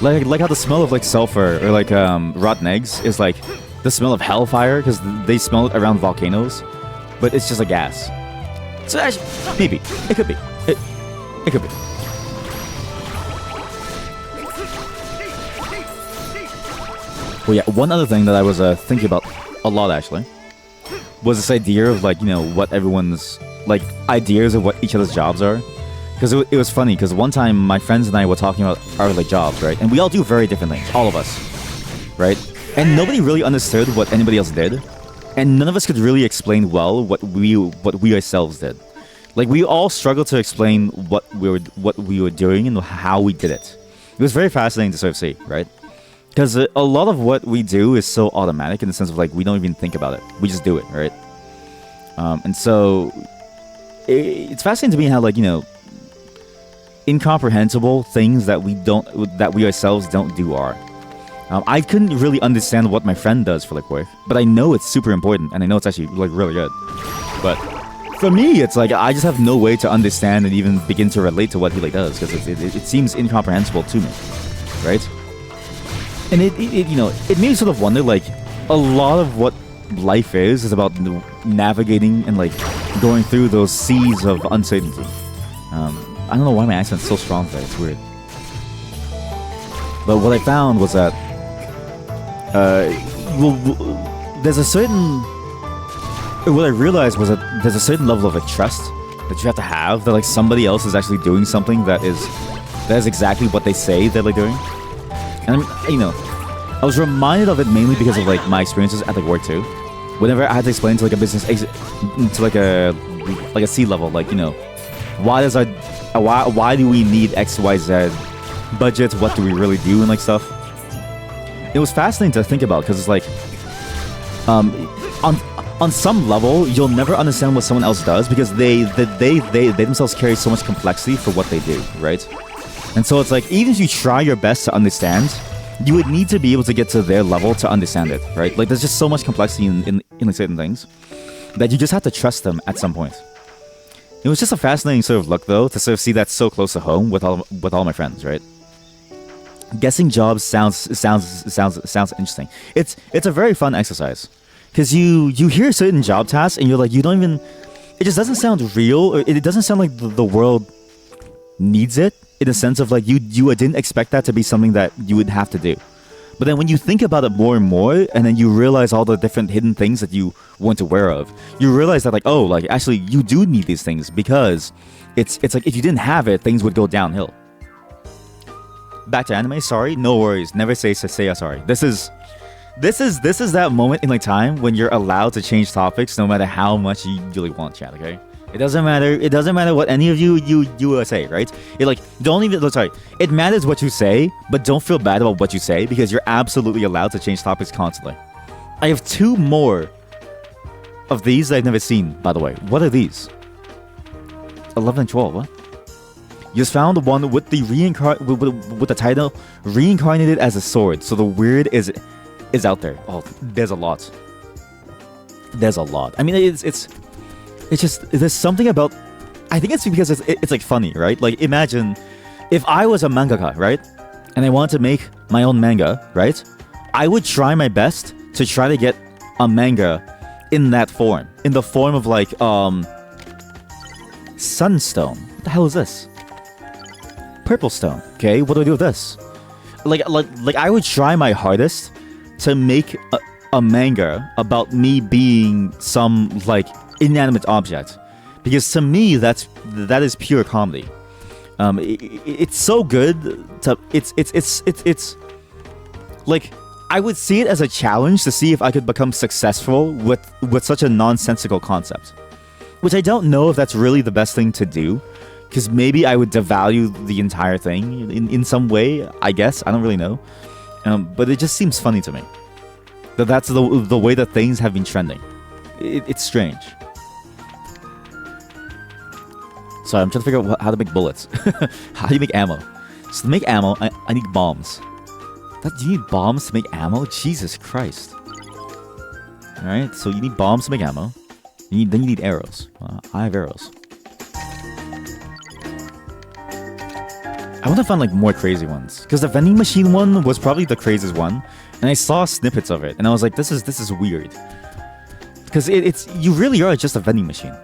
Like how the smell of like sulfur or like rotten eggs is like the smell of hellfire because they smell it around volcanoes, but it's just a gas. So actually, maybe it could be. It could be. Well, yeah. One other thing that I was thinking about a lot actually was this idea of like, you know, what everyone's like ideas of what each other's jobs are. Because it was funny, because one time my friends and I were talking about our like jobs, right? And we all do very different things, all of us, right? And nobody really understood what anybody else did, and none of us could really explain well what we ourselves did. Like we all struggled to explain what we were doing and how we did it. It was very fascinating to sort of see, right? Because a lot of what we do is so automatic in the sense of like we don't even think about it, we just do it, right? And so it's fascinating to me how like incomprehensible things that we ourselves don't do are. I couldn't really understand what my friend does for like work, but I know it's super important and I know it's actually like really good. But for me, it's like I just have no way to understand and even begin to relate to what he like does because it seems incomprehensible to me, right? And it made me sort of wonder like a lot of what life is about navigating and like going through those seas of uncertainty. I don't know why my accent's so strong today. It's weird. But what I found was that there's a certain... What I realized was that there's a certain level of like trust that you have to have that like somebody else is actually doing something that is exactly what they say they're like doing. And I was reminded of it mainly because of like my experiences at like work too. Whenever I had to explain to like a business to like a C level, like why do we need XYZ budgets? What do we really do and like stuff? It was fascinating to think about because it's like, on some level, you'll never understand what someone else does because they themselves carry so much complexity for what they do, right? And so it's like even if you try your best to understand, you would need to be able to get to their level to understand it, right? Like there's just so much complexity in like certain things that you just have to trust them at some point. It was just a fascinating sort of look, though, to sort of see that so close to home with all my friends, right? Guessing jobs sounds interesting. It's a very fun exercise because you hear certain job tasks and you're like you don't even. It just doesn't sound real. Or it doesn't sound like the world needs it in a sense of like you didn't expect that to be something that you would have to do. But then when you think about it more and more, and then you realize all the different hidden things that you weren't aware of, you realize that like, oh, like actually you do need these things because it's like if you didn't have it, things would go downhill. Back to anime, sorry, no worries. Never say sorry. This is that moment in like time when you're allowed to change topics no matter how much you really want, chat, okay? It doesn't matter what any of you say, right? It matters what you say, but don't feel bad about what you say because you're absolutely allowed to change topics constantly. I have 2 more of these that I've never seen, by the way. What are these? 11 and 12, what? You just found one with the with the title Reincarnated as a Sword. So the weird is out there. Oh, there's a lot. I mean, it's just, there's something about, I think it's because it's like funny, right? Like imagine if I was a mangaka, right? And I wanted to make my own manga, right? I would try my best to try to get a manga in that form. In the form of like, Sunstone. What the hell is this? Purple Stone. Okay, what do I do with this? Like I would try my hardest to make a manga about me being some like inanimate object, because to me that is pure comedy. It's so good to it's like I would see it as a challenge to see if I could become successful with such a nonsensical concept, which I don't know if that's really the best thing to do, because maybe I would devalue the entire thing in some way. I guess I don't really know, but it just seems funny to me that's the way that things have been trending. It's strange. Sorry, I'm trying to figure out how to make bullets. How do you make ammo? So to make ammo, I need bombs. Do you need bombs to make ammo? Jesus Christ. Alright, so you need bombs to make ammo. Then you need arrows. I have arrows. I want to find like more crazy ones, because the vending machine one was probably the craziest one, and I saw snippets of it, and I was like, this is weird. Because it's you really are just a vending machine.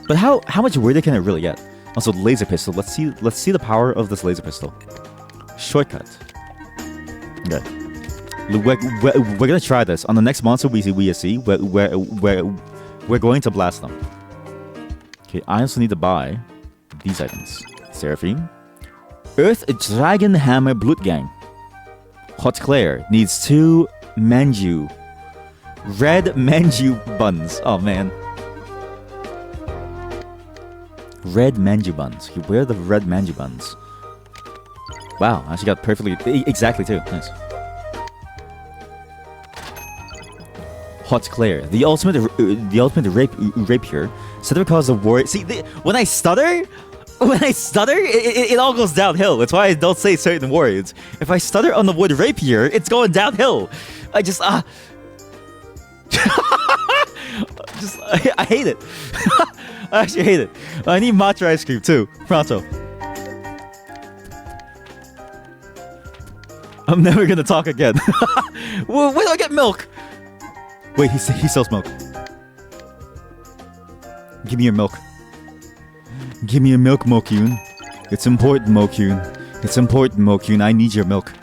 But how much weirder can it really get? Also, laser pistol. Let's see the power of this laser pistol. Shortcut. Okay. We're gonna try this on the next monster we see. We're going to blast them. Okay. I also need to buy these items. Seraphine. Earth Dragon Hammer Blutgang. Hot Claire needs 2 manju. Red manju buns. Oh man. Red manju buns. Where are the red manju buns? Wow, I actually got perfectly exactly 2. Nice. Hot Claire, the ultimate rapier. Stutter causes a warrior. See, when I stutter, it all goes downhill. That's why I don't say certain words. If I stutter on the word rapier, it's going downhill. I just I hate it. I actually hate it. I need matcha ice cream too. Pronto. I'm never gonna talk again. Where do I get milk? Wait, he sells milk. Give me your milk. Give me your milk, Mokyun. It's important, Mokyun. It's important, Mokyun. I need your milk.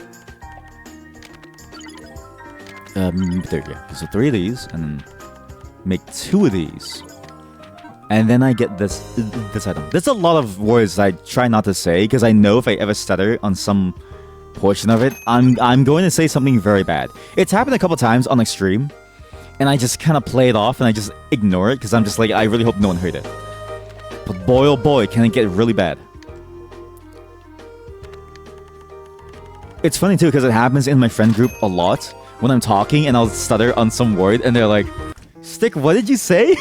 There you go. So 3 of these, and then make 2 of these. And then I get this item. There's a lot of words I try not to say, because I know if I ever stutter on some portion of it, I'm going to say something very bad. It's happened a couple times on stream. And I just kind of play it off and I just ignore it because I'm just like, I really hope no one heard it. But boy oh boy, can it get really bad. It's funny too because it happens in my friend group a lot when I'm talking and I'll stutter on some word and they're like, Stick, what did you say?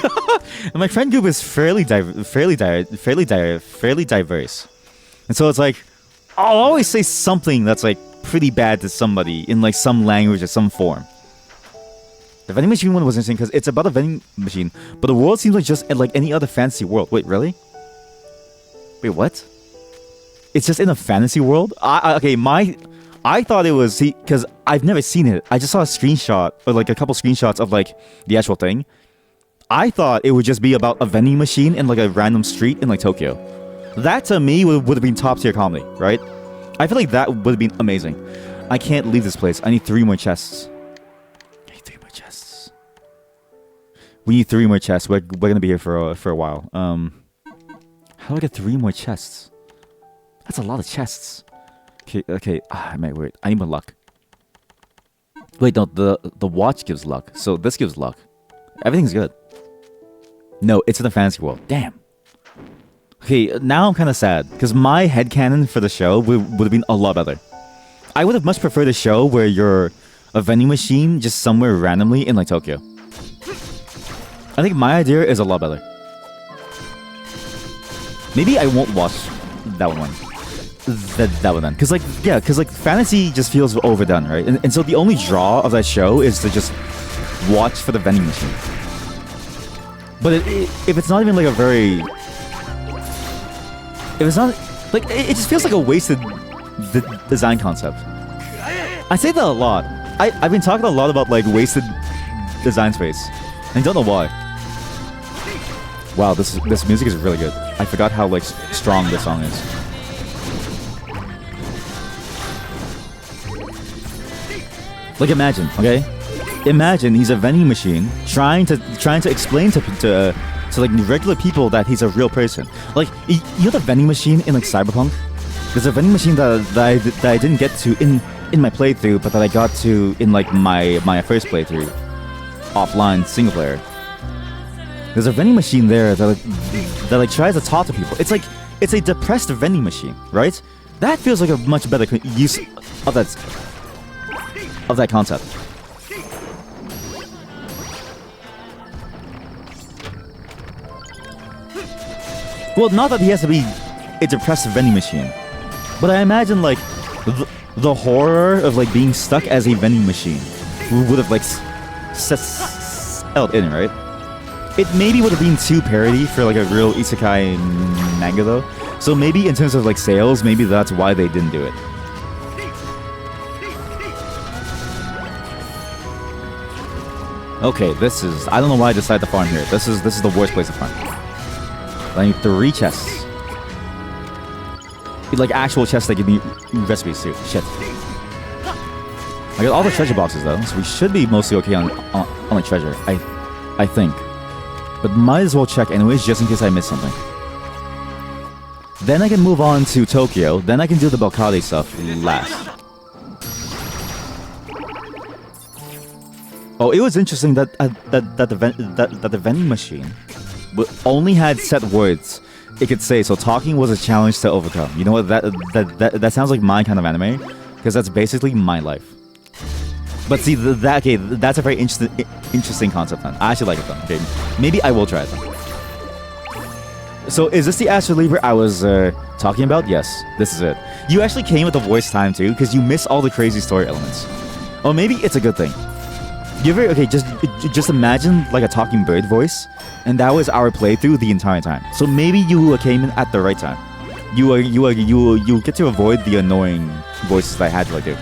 And my friend group is fairly diverse. And so it's like, I'll always say something that's like pretty bad to somebody in like some language or some form. The vending machine one was interesting because it's about a vending machine, but the world seems like just like any other fantasy world. Wait, really? Wait, what? It's just in a fantasy world? I thought it was, because I've never seen it. I just saw a screenshot, or like a couple screenshots of like the actual thing. I thought it would just be about a vending machine in like a random street in like Tokyo. That to me would have been top tier comedy, right? I feel like that would have been amazing. I can't leave this place. I need 3 more chests. We need 3 more chests. We're gonna be here for a while. How do I get 3 more chests? That's a lot of chests. Okay. Wait. I need more luck. Wait, no. The watch gives luck. So this gives luck. Everything's good. No, it's in the fantasy world. Damn. Okay, now I'm kind of sad because my headcanon for the show would have been a lot better. I would have much preferred a show where you're a vending machine just somewhere randomly in like Tokyo. I think my idea is a lot better. Maybe I won't watch that one. That one then. Because like fantasy just feels overdone, right? And so the only draw of that show is to just watch for the vending machine. But if it's not even like a very... If it's not... Like, it just feels like a wasted design concept. I say that a lot. I've been talking a lot about like wasted design space. And I don't know why. Wow, this music is really good. I forgot how like strong this song is. Like imagine, okay? Imagine he's a vending machine trying to explain to like regular people that he's a real person. Like you know the vending machine in like Cyberpunk? There's a vending machine that I didn't get to in my playthrough, but that I got to in like my first playthrough, offline single player. There's a vending machine there that like tries to talk to people. It's a depressed vending machine, right? That feels like a much better use of that concept. Well, not that he has to be a depressed vending machine, but I imagine like the horror of like being stuck as a vending machine would have like settled in, right? It maybe would have been too parody for like a real isekai manga though. So maybe in terms of like sales, maybe that's why they didn't do it. Okay, this is... I don't know why I decided to farm here. This is the worst place to farm. I need 3 chests. Like actual chests that give me recipes too. Shit. I got all the treasure boxes though, so we should be mostly okay on like treasure. I think. But might as well check anyways, just in case I miss something. Then I can move on to Tokyo. Then I can do the Balkade stuff last. Oh, it was interesting that the vending machine only had set words it could say. So talking was a challenge to overcome. You know what? That sounds like my kind of anime, because that's basically my life. But see, that's a very interesting concept. Then I actually like it. Then okay, maybe I will try it. Then. So is this the ASTLIBRA I was talking about? Yes, this is it. You actually came at the worst time too, because you missed all the crazy story elements. Or maybe it's a good thing. Just imagine like a talking bird voice, and that was our playthrough the entire time. So maybe you came in at the right time. You get to avoid the annoying voices that I had to like do.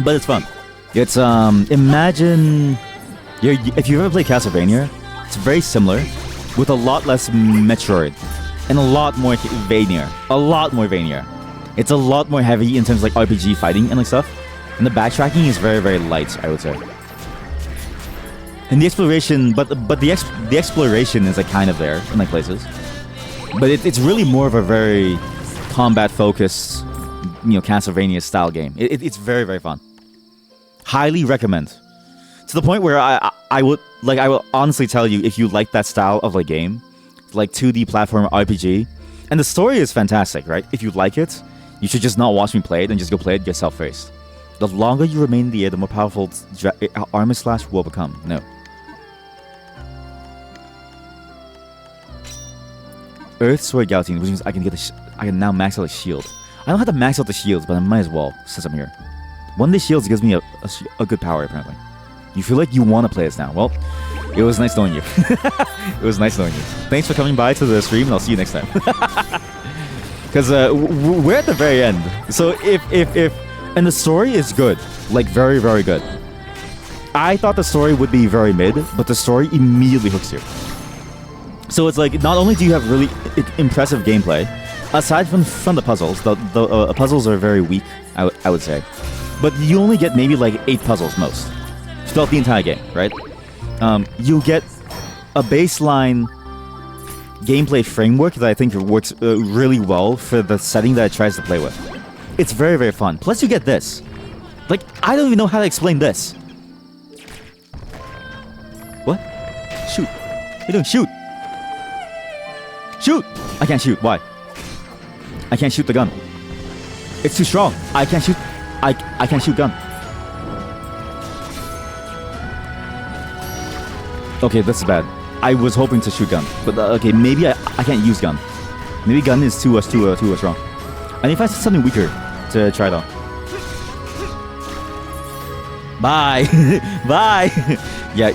But it's fun. It's imagine if you ever played Castlevania, it's very similar, with a lot less Metroid and a lot more Vania. A lot more Vania. It's a lot more heavy in terms of like RPG fighting and like stuff. And the backtracking is very, very light, I would say. And the exploration, but the exploration is like kind of there in like places. But it's really more of a very combat-focused, Castlevania style game. It's very, very fun. Highly recommend. To the point where I would honestly tell you, if you like that style of like game, like 2D platform RPG, and the story is fantastic, right? If you like it, you should just not watch me play it and just go play it yourself first. The longer you remain in the air, the more powerful armor slash will become. No. Earth Sword Guillotine, which means I can now max out the shield. I don't have to max out the shields, but I might as well since I'm here. One of the shields gives me a good power apparently. You feel like you want to play this now. Well, it was nice knowing you. It was nice knowing you. Thanks for coming by to the stream, and I'll see you next time. Because we're at the very end. So if and the story is good, like very, very good. I thought the story would be very mid, but the story immediately hooks you. So it's like, not only do you have really impressive gameplay, aside from the puzzles, the puzzles are very weak, I would say. But you only get maybe like 8 puzzles most throughout the entire game, right? You get a baseline gameplay framework that I think works really well for the setting that it tries to play with. It's very, very fun. Plus you get this. Like, I don't even know how to explain this. What? Shoot. What are you doing? Shoot! Shoot! I can't shoot. Why? I can't shoot the gun. It's too strong. I can't shoot. I can't shoot gun. Okay, this is bad. I was hoping to shoot gun, but okay, maybe I can't use gun. Maybe gun is too strong. I need to find something weaker to try it on. Bye, bye. Yeah,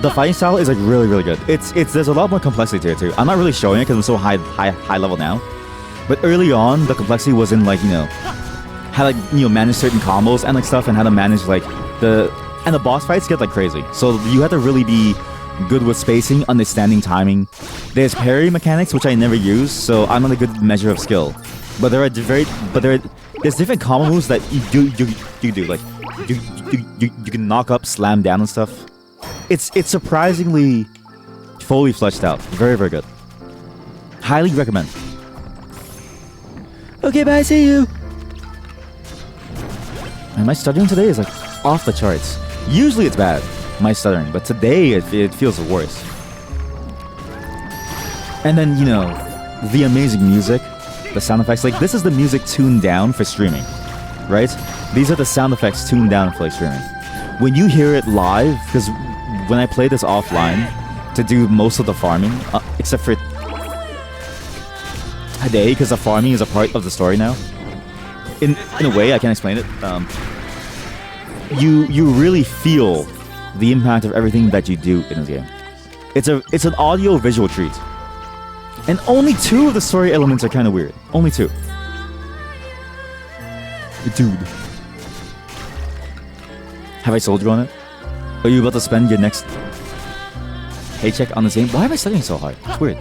the fighting style is like really, really good. There's a lot more complexity to it too. I'm not really showing it because I'm so high level now. But early on, the complexity was in like how to manage certain combos and like stuff, and how to manage like the boss fights get like crazy. So you have to really be good with spacing, understanding timing. There's parry mechanics which I never use, so I'm not a good measure of skill. But there's different combo moves that you do, like you can knock up, slam down and stuff. It's surprisingly fully fleshed out. Very, very good. Highly recommend. Okay, bye, see you. And my stuttering today is like off the charts. Usually it's bad, my stuttering, but today it feels the worst. And then, the amazing music, the sound effects. Like, this is the music tuned down for streaming, right? These are the sound effects tuned down for like streaming. When you hear it live, because when I play this offline to do most of the farming, except for today, because the farming is a part of the story now. In a way, I can't explain it. You really feel the impact of everything that you do in this game. It's an audio visual treat. And only 2 of the story elements are kind of weird. Only 2. Dude. Have I sold you on it? Are you about to spend your next paycheck on this game? Why am I studying so hard? It's weird.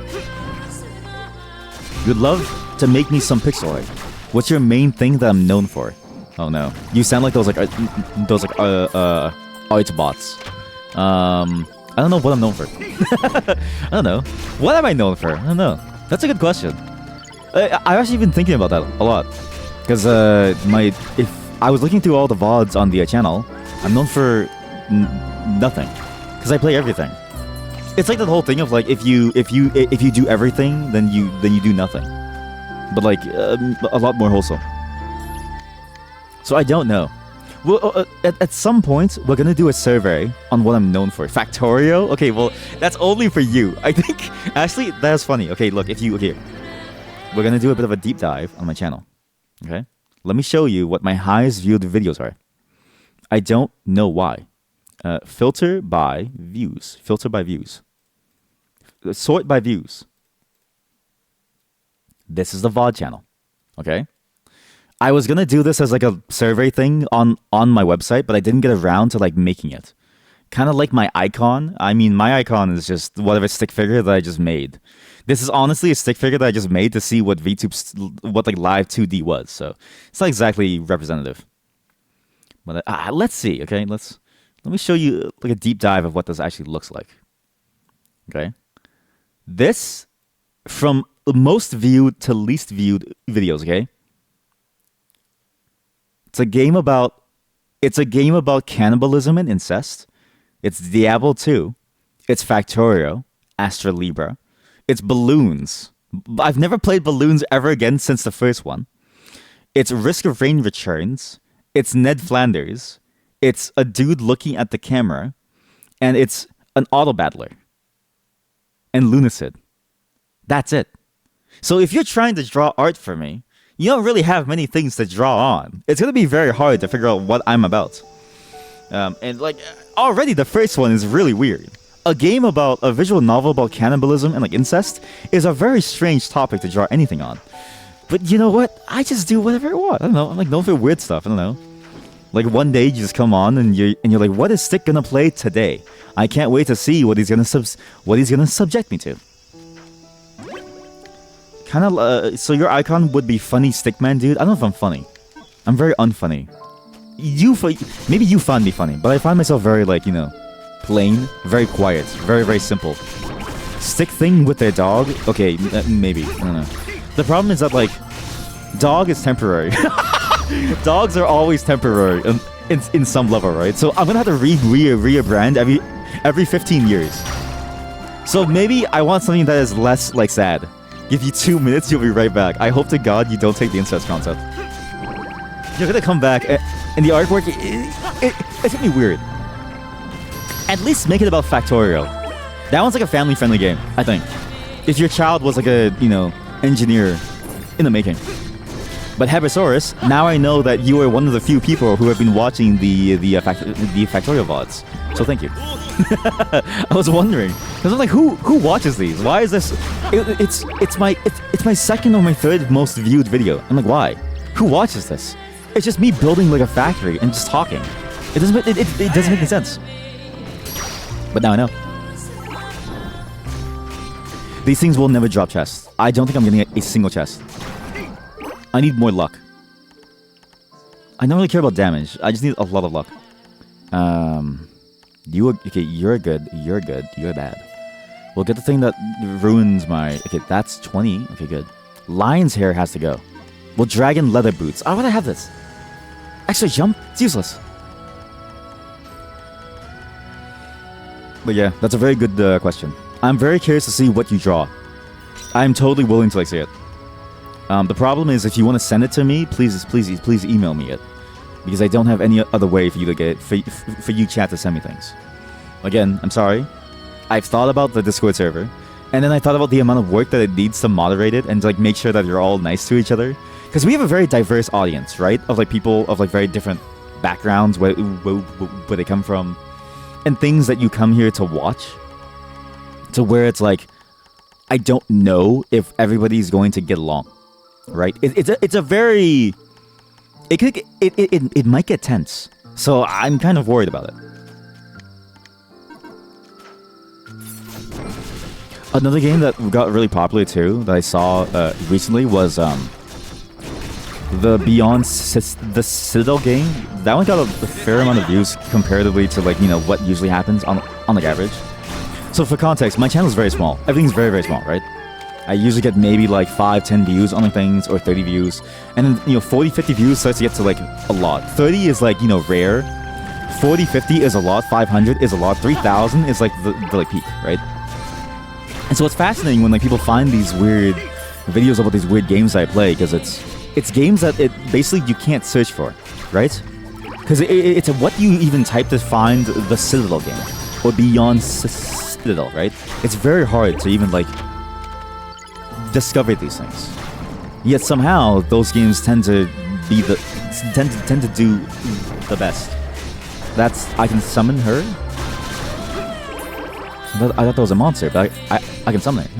You'd love to make me some pixel art. What's your main thing that I'm known for? Oh no. You sound like those art bots. I don't know what I'm known for. I don't know. What am I known for? I don't know. That's a good question. I've actually been thinking about that a lot. Because if I was looking through all the VODs on the channel, I'm known for nothing. Because I play everything. It's like the whole thing of like if you do everything, then you do nothing. But like a lot more wholesome. So I don't know. Well, at some point, we're gonna do a survey on what I'm known for. Factorio? Okay, well, that's only for you. I think, actually, that's funny. Okay, look, we're gonna do a bit of a deep dive on my channel. Okay? Let me show you what my highest viewed videos are. I don't know why. Filter by views. Filter by views. Sort by views. This is the VOD channel. Okay? I was gonna do this as like a survey thing on my website, but I didn't get around to like making it. Kind of like my icon. I mean, my icon is just whatever stick figure that I just made. This is honestly a stick figure that I just made to see what what like live 2D was. So it's not exactly representative. But let's see. Okay, let me show you like a deep dive of what this actually looks like. Okay, this from most viewed to least viewed videos. Okay. It's a game about cannibalism and incest. It's Diablo 2. It's Factorio, ASTLIBRA. It's balloons. I've never played balloons ever again since the first one. It's Risk of Rain Returns. It's Ned Flanders. It's a dude looking at the camera. And it's an auto battler. And Lunacid. That's it. So if you're trying to draw art for me, you don't really have many things to draw on. It's going to be very hard to figure out what I'm about. And like, already the first one is really weird. A game about a visual novel about cannibalism and like incest is a very strange topic to draw anything on. But you know what? I just do whatever I want. I don't know. I'm like known for weird stuff. I don't know. Like one day you just come on and you're like, what is Stick gonna play today? I can't wait to see what he's gonna subject me to. Kind of, so your icon would be funny Stickman, dude? I don't know if I'm funny. I'm very unfunny. Maybe you find me funny, but I find myself very, like, you know, plain, very quiet, very, very simple. Stick thing with their dog? Okay, maybe. I don't know. The problem is that, like, dog is temporary. Dogs are always temporary in some level, right? So I'm gonna have to rebrand every 15 years. So maybe I want something that is less, like, sad. Give you 2 minutes, you'll be right back. I hope to God you don't take the incest concept. You're gonna come back, and the artwork, it's gonna be weird. At least make it about Factorio. That one's like a family-friendly game, I think. If your child was like a, you know, engineer in the making. But Hebesaurus, now I know that you are one of the few people who have been watching the Factorio VODs. So thank you. I was wondering, because I'm like, who watches these? Why is this? It's my second or my third most viewed video. I'm like, why? Who watches this? It's just me building like a factory and just talking. It doesn't make any sense. But now I know. These things will never drop chests. I don't think I'm getting a single chest. I need more luck. I don't really care about damage. I just need a lot of luck. Okay, you're good. You're bad. We'll get the thing that ruins my... Okay, that's 20. Okay, good. Lion's hair has to go. Well, dragon leather boots. I want to have this. Extra jump? It's useless. But yeah, that's a very good question. I'm very curious to see what you draw. I'm totally willing to like see it. The problem is, if you want to send it to me, please email me it, because I don't have any other way for you to get for you chat to send me things. Again, I'm sorry. I've thought about the Discord server, and then I thought about the amount of work that it needs to moderate it and to like make sure that you're all nice to each other. Because we have a very diverse audience, right? Of like people of like very different backgrounds, where they come from, and things that you come here to watch. To where it's like, I don't know if everybody's going to get along. Right? It's a very... It might get tense. So I'm kind of worried about it. Another game that got really popular too, that I saw recently, was the Beyond the Citadel game. That one got a fair amount of views comparatively to, like, you know, what usually happens on like average. So for context, my channel is very small. Everything's very, very small, right? I usually get maybe like 5-10 views on things, or 30 views. And then, 40-50 views starts to get to like a lot. 30 is like, rare. 40-50 is a lot. 500 is a lot. 3,000 is like the like peak, right? And so it's fascinating when like people find these weird videos about these weird games I play, because it's games that basically you can't search for, right? Because it's what you even type to find the Citadel game, or Beyond Citadel, right? It's very hard to even like discover these things. Yet somehow those games tend to be tend to do the best. I can summon her. I thought that was a monster, but I can summon it.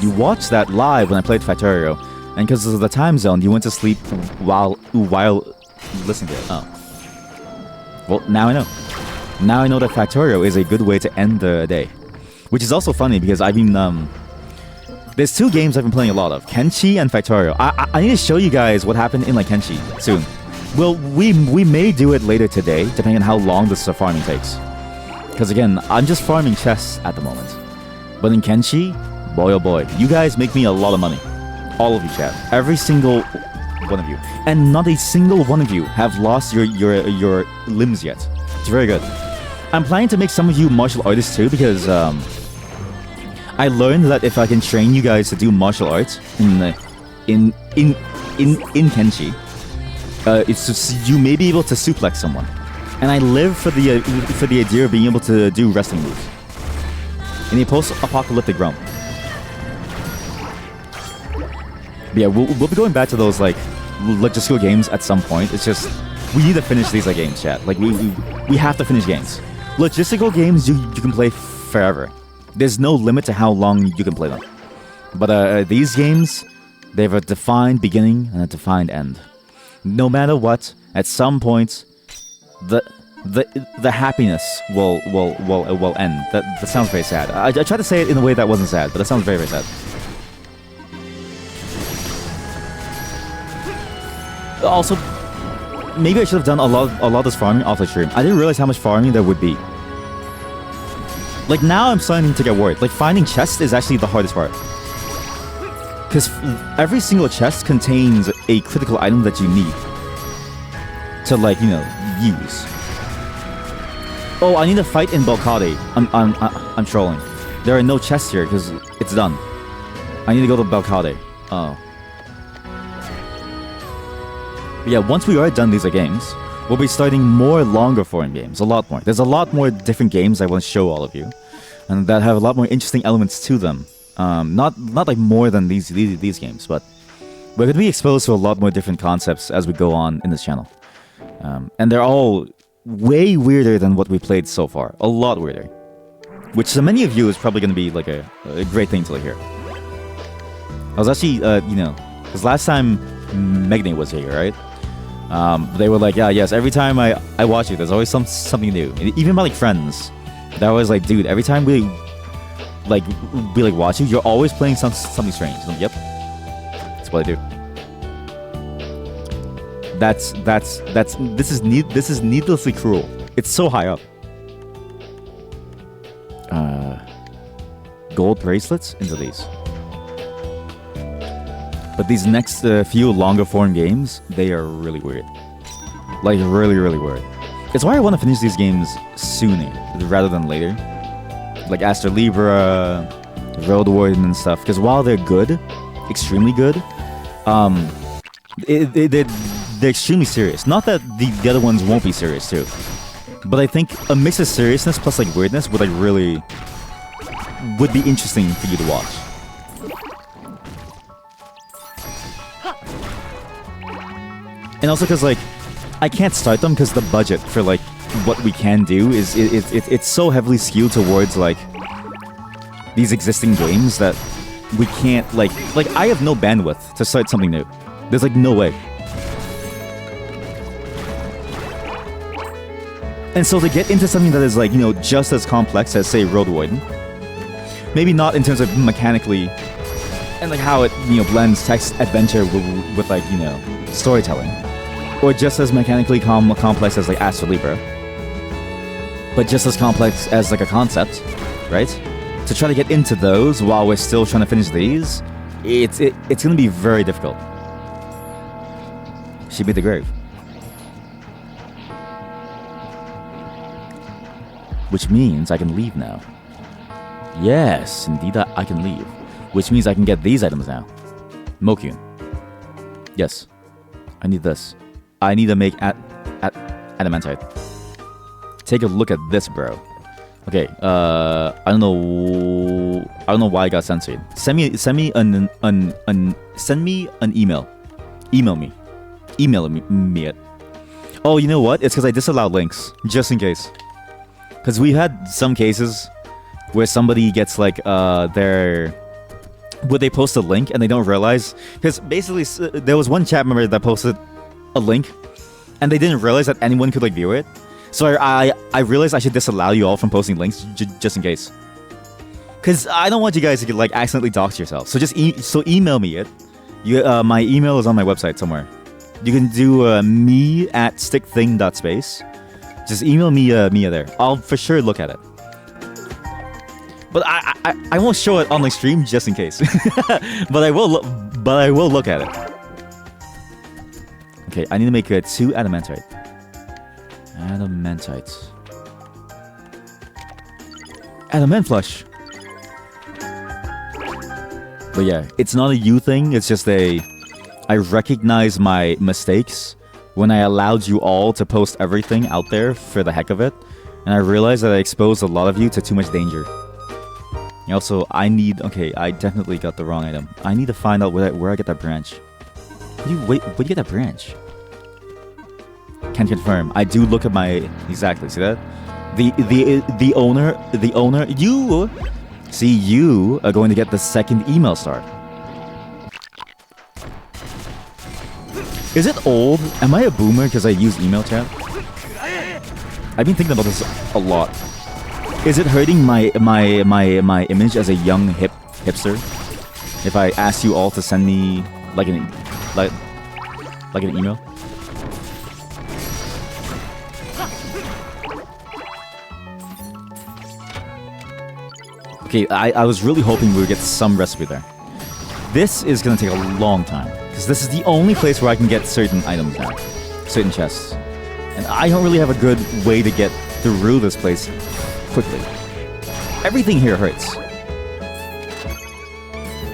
You watched that live when I played Factorio, and because of the time zone, you went to sleep while listening to it. Oh. Well, now I know. Now I know that Factorio is a good way to end the day. Which is also funny because I've been, there's two games I've been playing a lot of. Kenshi and Factorio. I need to show you guys what happened in like Kenshi soon. Well, we may do it later today, depending on how long this farming takes. Because again, I'm just farming chests at the moment. But in Kenshi, boy oh boy, you guys make me a lot of money. All of you, chat. Every single one of you. And not a single one of you have lost your limbs yet. It's very good. I'm planning to make some of you martial artists too, because I learned that if I can train you guys to do martial arts in Kenshi, it's just, you may be able to suplex someone. And I live for the idea of being able to do wrestling moves in a post-apocalyptic realm. But yeah, we'll be going back to those like logistical games at some point. It's just we need to finish these like games, chat. Like we have to finish games. Logistical games you can play forever. There's no limit to how long you can play them. But these games, they have a defined beginning and a defined end. No matter what, at some point, the happiness will end. That sounds very sad. I tried to say it in a way that wasn't sad, but that sounds very, very sad. Also, maybe I should have done a lot of this farming off the stream. I didn't realize how much farming there would be. Like now I'm starting to get worried. Like finding chests is actually the hardest part. Because every single chest contains a critical item that you need to like, use. Oh, I need to fight in Belkade. I'm trolling. There are no chests here because it's done. I need to go to Belkade. Oh. But yeah, once we are done these games, we'll be starting more longer form games. A lot more. There's a lot more different games I want to show all of you, and that have a lot more interesting elements to them. Not like more than these games, but we're going to be exposed to a lot more different concepts as we go on in this channel. And they're all way weirder than what we played so far. A lot weirder. Which to many of you is probably going to be like a great thing to hear. I was actually, because last time Megne was here, right? They were like, yeah, yes, every time I watch you, there's always something new. Even my like friends, that was like, dude, every time we watch you, you're always playing something strange. I'm like, yep, that's what I do. This is needlessly cruel. It's so high up. Gold bracelets into these. But these next few longer form games, they are really weird. Like really, really weird. It's why I want to finish these games sooner rather than later. Like ASTLIBRA, Road Warden and stuff. Because while they're good, extremely good, they're extremely serious. Not that the other ones won't be serious too. But I think a mix of seriousness plus like weirdness would be interesting for you to watch. And also because like I can't start them because the budget for like what we can do is it's so heavily skewed towards like these existing games that we can't like I have no bandwidth to start something new. There's like no way. And so to get into something that is like, just as complex as say Road Warden, maybe not in terms of mechanically and like how it blends text adventure with like storytelling, or just as mechanically complex as like ASTLIBRA, but just as complex as like a concept, right? To try to get into those while we're still trying to finish these, it's gonna be very difficult. She beat the grave. Which means I can leave now. Yes, indeed I can leave. Which means I can get these items now. Mokyun. Yes. I need this. I need to make adamantite. Take a look at this, bro. Okay, I don't know why I got censored. Send me an email. Email me it. Oh, you know what? It's because I disallowed links, just in case. Because we had some cases where somebody gets like where they post a link and they don't realize, because basically there was one chat member that posted a link and they didn't realize that anyone could like view it. So I realized I should disallow you all from posting links just in case. Because I don't want you guys to like accidentally dox yourself. So just email me it. My email is on my website somewhere. You can do me at stickthing.space. Just email me there. I'll for sure look at it. But I won't show it on the stream just in case. but I will look at it. Okay, I need to make 2 adamantite. Adamant flush. But yeah, it's not a you thing. It's just I recognize my mistakes when I allowed you all to post everything out there for the heck of it, and I realized that I exposed a lot of you to too much danger. And also, I definitely got the wrong item. I need to find out where I get that branch. Where do you get that branch? Can confirm. I do look at my exactly. See that? The owner. You see, you are going to get the second email star. Is it old? Am I a boomer because I use email chat? I've been thinking about this a lot. Is it hurting my image as a young hipster if I ask you all to send me like an email? Okay, I was really hoping we would get some recipe there. This is gonna take a long time, because this is the only place where I can get certain items now. Certain chests. And I don't really have a good way to get through this place quickly. Everything here hurts.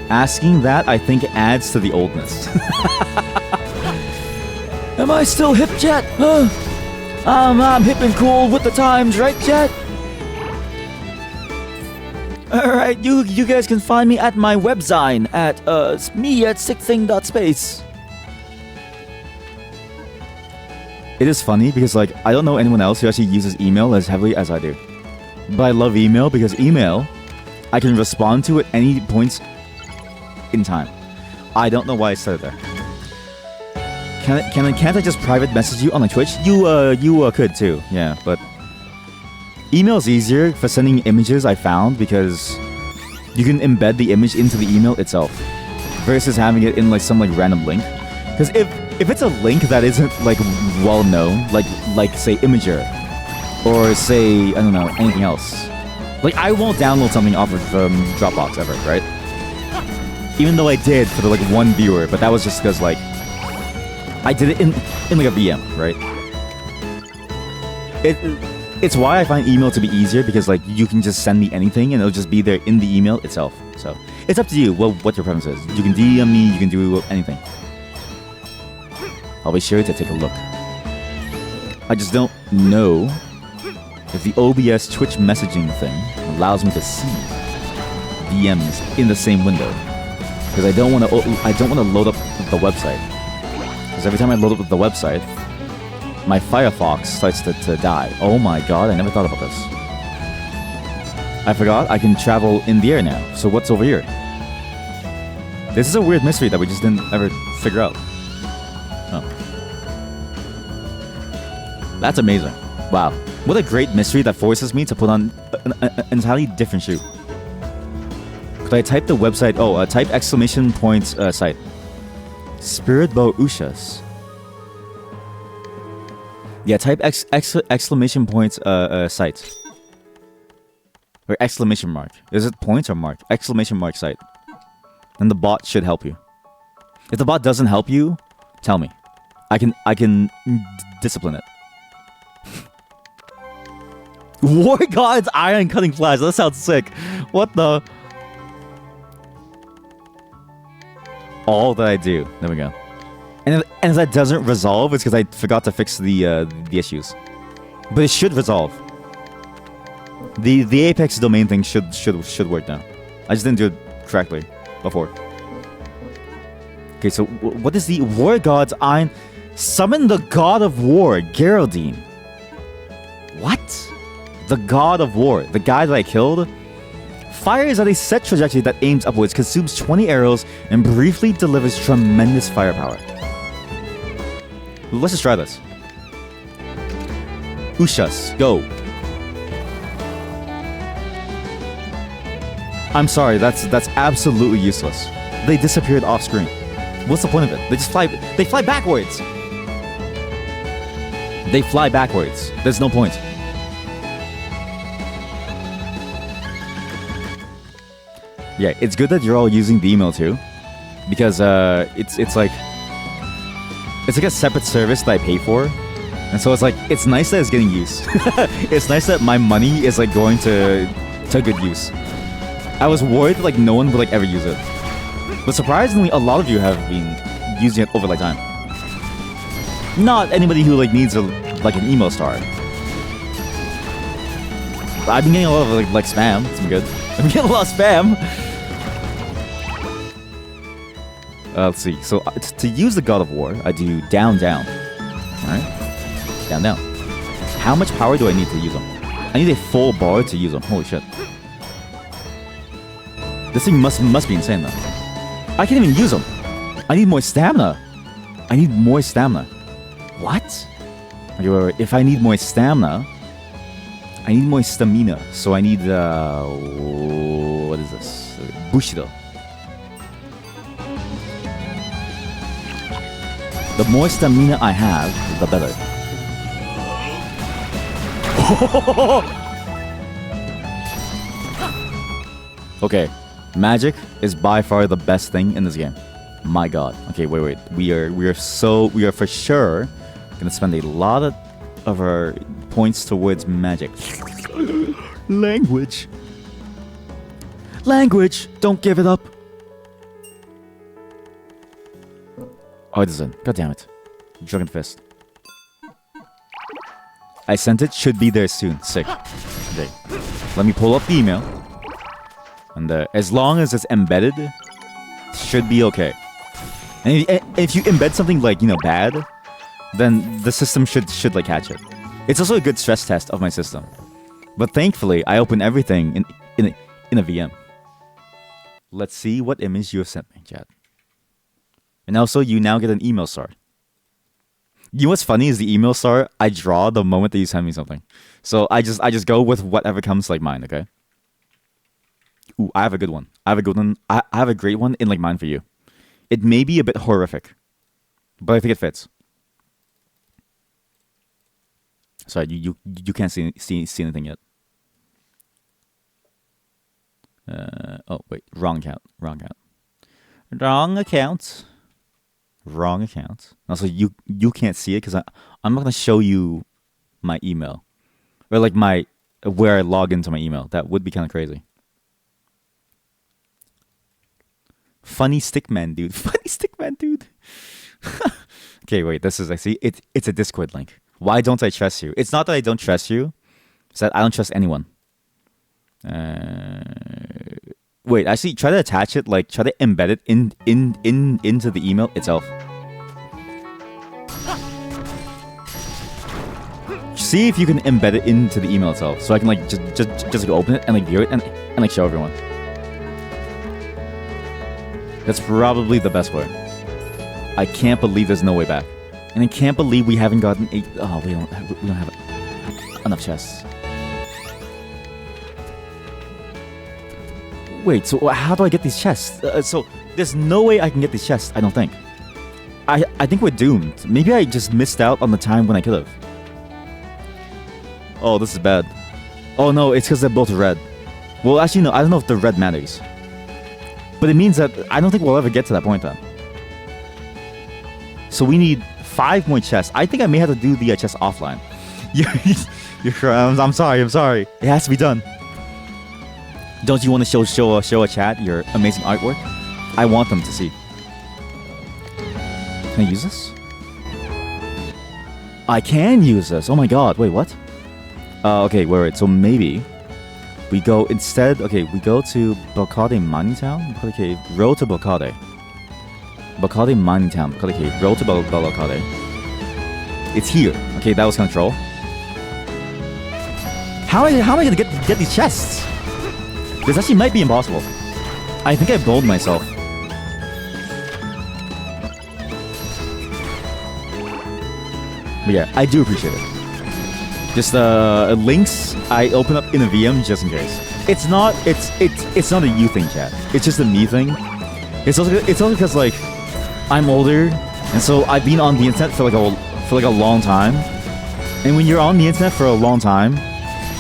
Asking that, I think, adds to the oldness. Am I still hip, chat? I'm hip and cool with the times, right, chat? Alright, you guys can find me at my webzine at me at stickthing.space. It is funny because like I don't know anyone else who actually uses email as heavily as I do. But I love email because email I can respond to at any points in time. I don't know why I said it there. Can't I just private message you on the Twitch? You could too, yeah, but email's easier for sending images, I found, because you can embed the image into the email itself versus having it in like some like random link. Because if it's a link that isn't like well known, like say Imager or say I don't know anything else, like I won't download something off of Dropbox ever, right? Even though I did for the like one viewer, but that was just because like I did it in like a VM, right? It's why I find email to be easier, because like you can just send me anything and it'll just be there in the email itself. So it's up to you what your preference is. You can DM me, you can do anything. I'll be sure to take a look. I just don't know if the OBS Twitch messaging thing allows me to see DMs in the same window, because I don't want to load up the website. Because every time I load up the website, my Firefox starts to die. Oh my god, I never thought about this. I forgot I can travel in the air now. So what's over here? This is a weird mystery that we just didn't ever figure out. Oh. That's amazing. Wow. What a great mystery that forces me to put on an entirely different shoe. Could I type the website? Oh, type exclamation point site. Spirit Bow Ushas. Yeah, type exclamation points site. Or exclamation mark. Is it point or mark? Exclamation mark site. Then the bot should help you. If the bot doesn't help you, tell me. I can discipline it. War God's Iron Cutting Flash. That sounds sick. What the? All that I do. There we go. And if that doesn't resolve, it's because I forgot to fix the issues. But it should resolve. The Apex domain thing should work now. I just didn't do it correctly before. Okay, so what is the War God's Iron? Summon the God of War, Geraldine. What? The God of War, the guy that I killed, fires at a set trajectory that aims upwards, consumes 20 arrows, and briefly delivers tremendous firepower. Let's just try this. Ushas, go. I'm sorry, that's absolutely useless. They disappeared off screen. What's the point of it? They fly backwards. They fly backwards. There's no point. Yeah, it's good that you're all using the email too, because it's like a separate service that I pay for, and so it's nice that it's getting use. It's nice that my money is going to good use. I was worried that no one would ever use it, but surprisingly, a lot of you have been using it over time. Not anybody who needs an email star. I've been getting a lot of spam. It's been good. I've been getting a lot of spam. Let's see. So to use the God of War, I do down, down. Alright? Down, down. How much power do I need to use them? I need a full bar to use them. Holy shit. This thing must be insane though. I can't even use them. I need more stamina. I need more stamina. What? Okay, wait. If I need more stamina, I need more stamina. So I need what is this? Bushido. The more stamina I have, the better. Okay, magic is by far the best thing in this game. My god. Okay, wait. We are for sure gonna spend a lot of our points towards magic. Language. Don't give it up. Oh, it doesn't. God damn it. Dragon Fist. I sent it. Should be there soon. Sick. Okay. Let me pull up the email. And as long as it's embedded, should be okay. And if you embed something bad, then the system should catch it. It's also a good stress test of my system. But thankfully, I open everything in a VM. Let's see what image you have sent me, chat. And also, you now get an email star. You know what's funny is the email star I draw the moment that you send me something. So I just go with whatever comes mine, okay? Ooh, I have a good one. I have a great one in mind for you. It may be a bit horrific, but I think it fits. Sorry, you can't see anything yet. Oh wait, wrong account. Also, you can't see it because I'm not gonna show you my email or where I log into my email. That would be kind of crazy. Funny stickman dude. Okay, wait. This is it's a Discord link. Why don't I trust you? It's not that I don't trust you. It's that I don't trust anyone. Wait, actually, try to attach it. Try to embed it into the email itself. See if you can embed it into the email itself, so I can just open it and view it and show everyone. That's probably the best way. I can't believe there's no way back, and I can't believe we haven't gotten we don't have enough chests. Wait, so how do I get these chests? So there's no way I can get these chests, I don't think. I think we're doomed. Maybe I just missed out on the time when I could have. Oh, this is bad. Oh no, it's because they're both red. Well, actually, no. I don't know if the red matters. But it means that I don't think we'll ever get to that point then. So we need 5 more chests. I think I may have to do the chest offline. I'm sorry. It has to be done. Don't you want to show a chat your amazing artwork? I want them to see. Can I use this? I can use this. Oh my god. Wait, what? Okay, wait. So maybe we go instead. Okay, we go to Bokade Mining Town. Okay, road to Bokade. Bokade Mining Town. Okay, road to Bokade. It's here. Okay, that was control. How am I gonna get these chests? This actually might be impossible. I think I bowled myself. But yeah, I do appreciate it. Just links I open up in a VM just in case. It's not not a you thing, chat. It's just a me thing. It's also because like I'm older, and so I've been on the internet for like a long time. And when you're on the internet for a long time,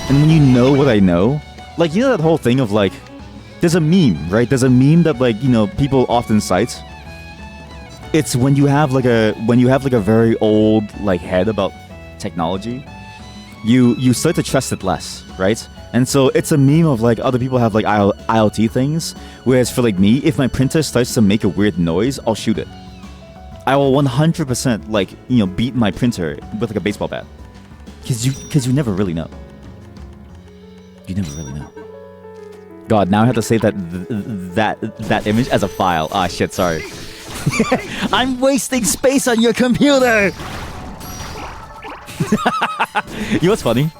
and when you know what I know, like, you know that whole thing of like, there's a meme, right? There's a meme that like, you know, people often cite. It's when you have like a very old like head about technology, you start to trust it less, right? And so it's a meme of like other people have like IoT things, whereas for like me, if my printer starts to make a weird noise, I'll shoot it. I will 100% like, you know, beat my printer with like a baseball bat, because you never really know. You never really know. God, now I have to save that image as a file. Ah, shit, sorry. I'm wasting space on your computer! You know what's funny?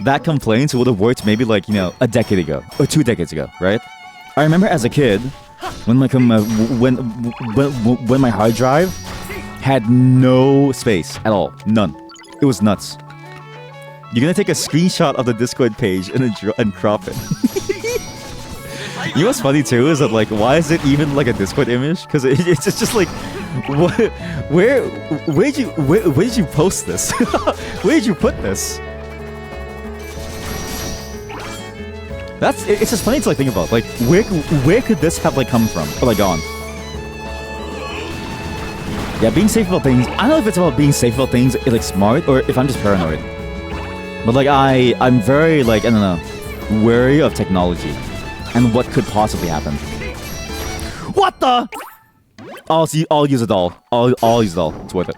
That complaint would have worked maybe like, you know, a decade ago. Or 2 decades ago, right? I remember as a kid, when my hard drive had no space at all. None. It was nuts. You're gonna take a screenshot of the Discord page and crop it. You know what's funny too is that like, why is it even like a Discord image? Because it's just like, what? Where did you post this? Where did you put this? It's just funny to like think about. Like, where could this have like come from or like gone? Yeah, being safe about things. I don't know if it's about being safe about things like smart or if I'm just paranoid. But like I'm very like, I don't know, wary of technology and what could possibly happen. What the? I'll use a doll. I'll use a doll. It's worth it.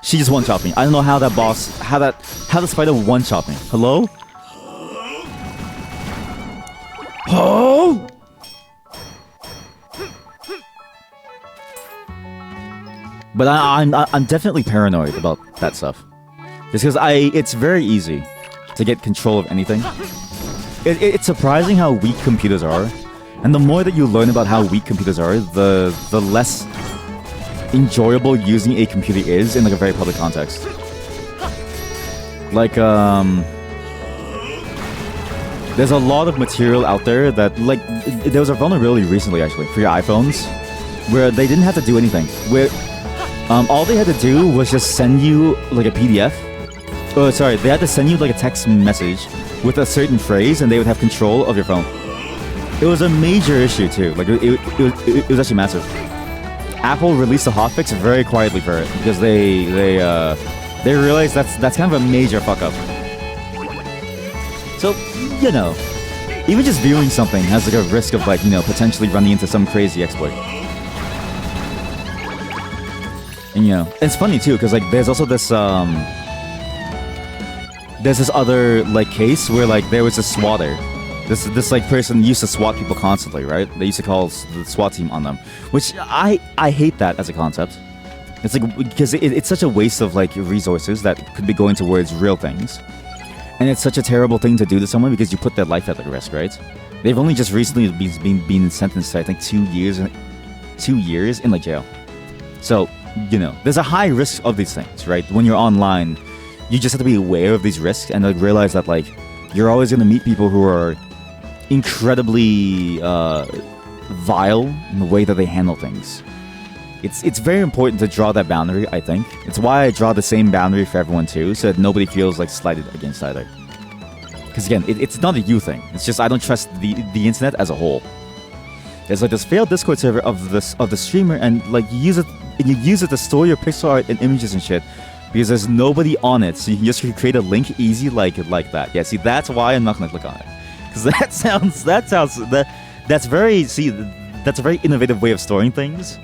She just one-shot me. I don't know how that boss, how the spider one-shot me. Hello? Oh! But I'm definitely paranoid about that stuff. Just because it's very easy to get control of anything. It's surprising how weak computers are, and the more that you learn about how weak computers are, the less enjoyable using a computer is in like a very public context. Like there's a lot of material out there that like there was a vulnerability recently actually for your iPhones where they didn't have to do anything. Where all they had to do was just send you like a PDF. Oh, sorry, they had to send you like a text message with a certain phrase, and they would have control of your phone. It was a major issue too. Like it was actually massive. Apple released a hotfix very quietly for it because they realized that's kind of a major fuck up. So, you know, even just viewing something has like a risk of like, you know, potentially running into some crazy exploit. And you know, it's funny too because like there's also this there's this other like case where like there was a swatter. This like person used to swat people constantly, right? They used to call the SWAT team on them, which I hate that as a concept. It's like because it's such a waste of like resources that could be going towards real things, and it's such a terrible thing to do to someone because you put their life at like risk, right? They've only just recently been sentenced to I think 2 years in like jail. So you know, there's a high risk of these things, right? When you're online, you just have to be aware of these risks and like realize that like you're always going to meet people who are incredibly vile in the way that they handle things. It's very important to draw that boundary, I think. It's why I draw the same boundary for everyone too, so that nobody feels like slighted against either. Because again, it's not a you thing. It's just I don't trust the internet as a whole. There's like this failed Discord server of the streamer, and like you use it to store your pixel art and images and shit, because there's nobody on it, so you can just create a link easy like that. Yeah, see, that's why I'm not gonna click on it, because that's a very innovative way of storing things.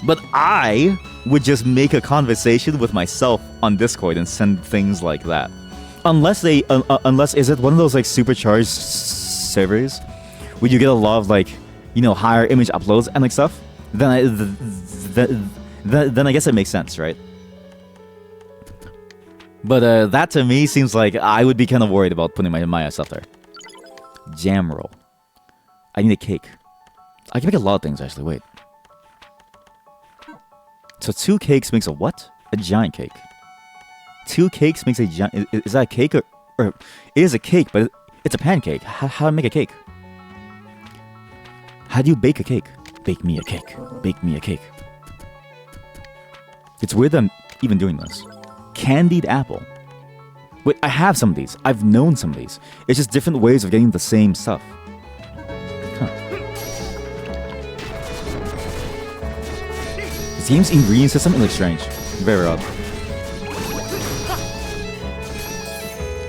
But I would just make a conversation with myself on Discord and send things like that. Unless is it one of those like supercharged servers where you get a lot of like, you know, higher image uploads and like stuff, then I guess it makes sense, right? But that to me seems like I would be kind of worried about putting my stuff there. Jam roll. I need a cake. I can make a lot of things actually. Wait. So 2 cakes makes a what? A giant cake. 2 cakes makes a giant. Is that a cake or it is a cake, but it's a pancake. How do I make a cake? How do you bake a cake? Bake me a cake. Bake me a cake. It's weird that I'm even doing this. Candied apple. Wait, I have some of these. I've known some of these. It's just different ways of getting the same stuff. Huh. This game's ingredient system is like strange. Very odd.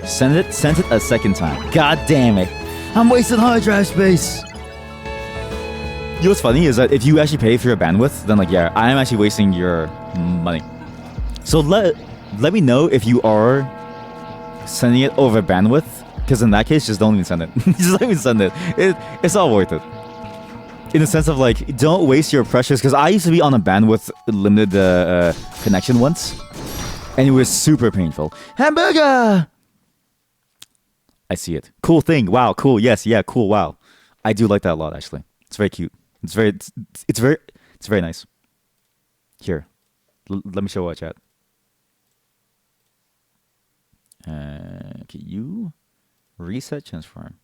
Send it a second time. God damn it. I'm wasting hard drive space. You know what's funny is that if you actually pay for your bandwidth, then like, yeah, I am actually wasting your money. So let me know if you are sending it over bandwidth, because in that case, just don't even send it. Just let me send it. It's all worth it. In the sense of like, don't waste your precious, because I used to be on a bandwidth limited connection once, and it was super painful. Hamburger! I see it. Cool thing. Wow, cool. Yes, yeah, cool. Wow. I do like that a lot, actually. It's very cute. It's very nice. Here, let me show what chat. Can you reset transform?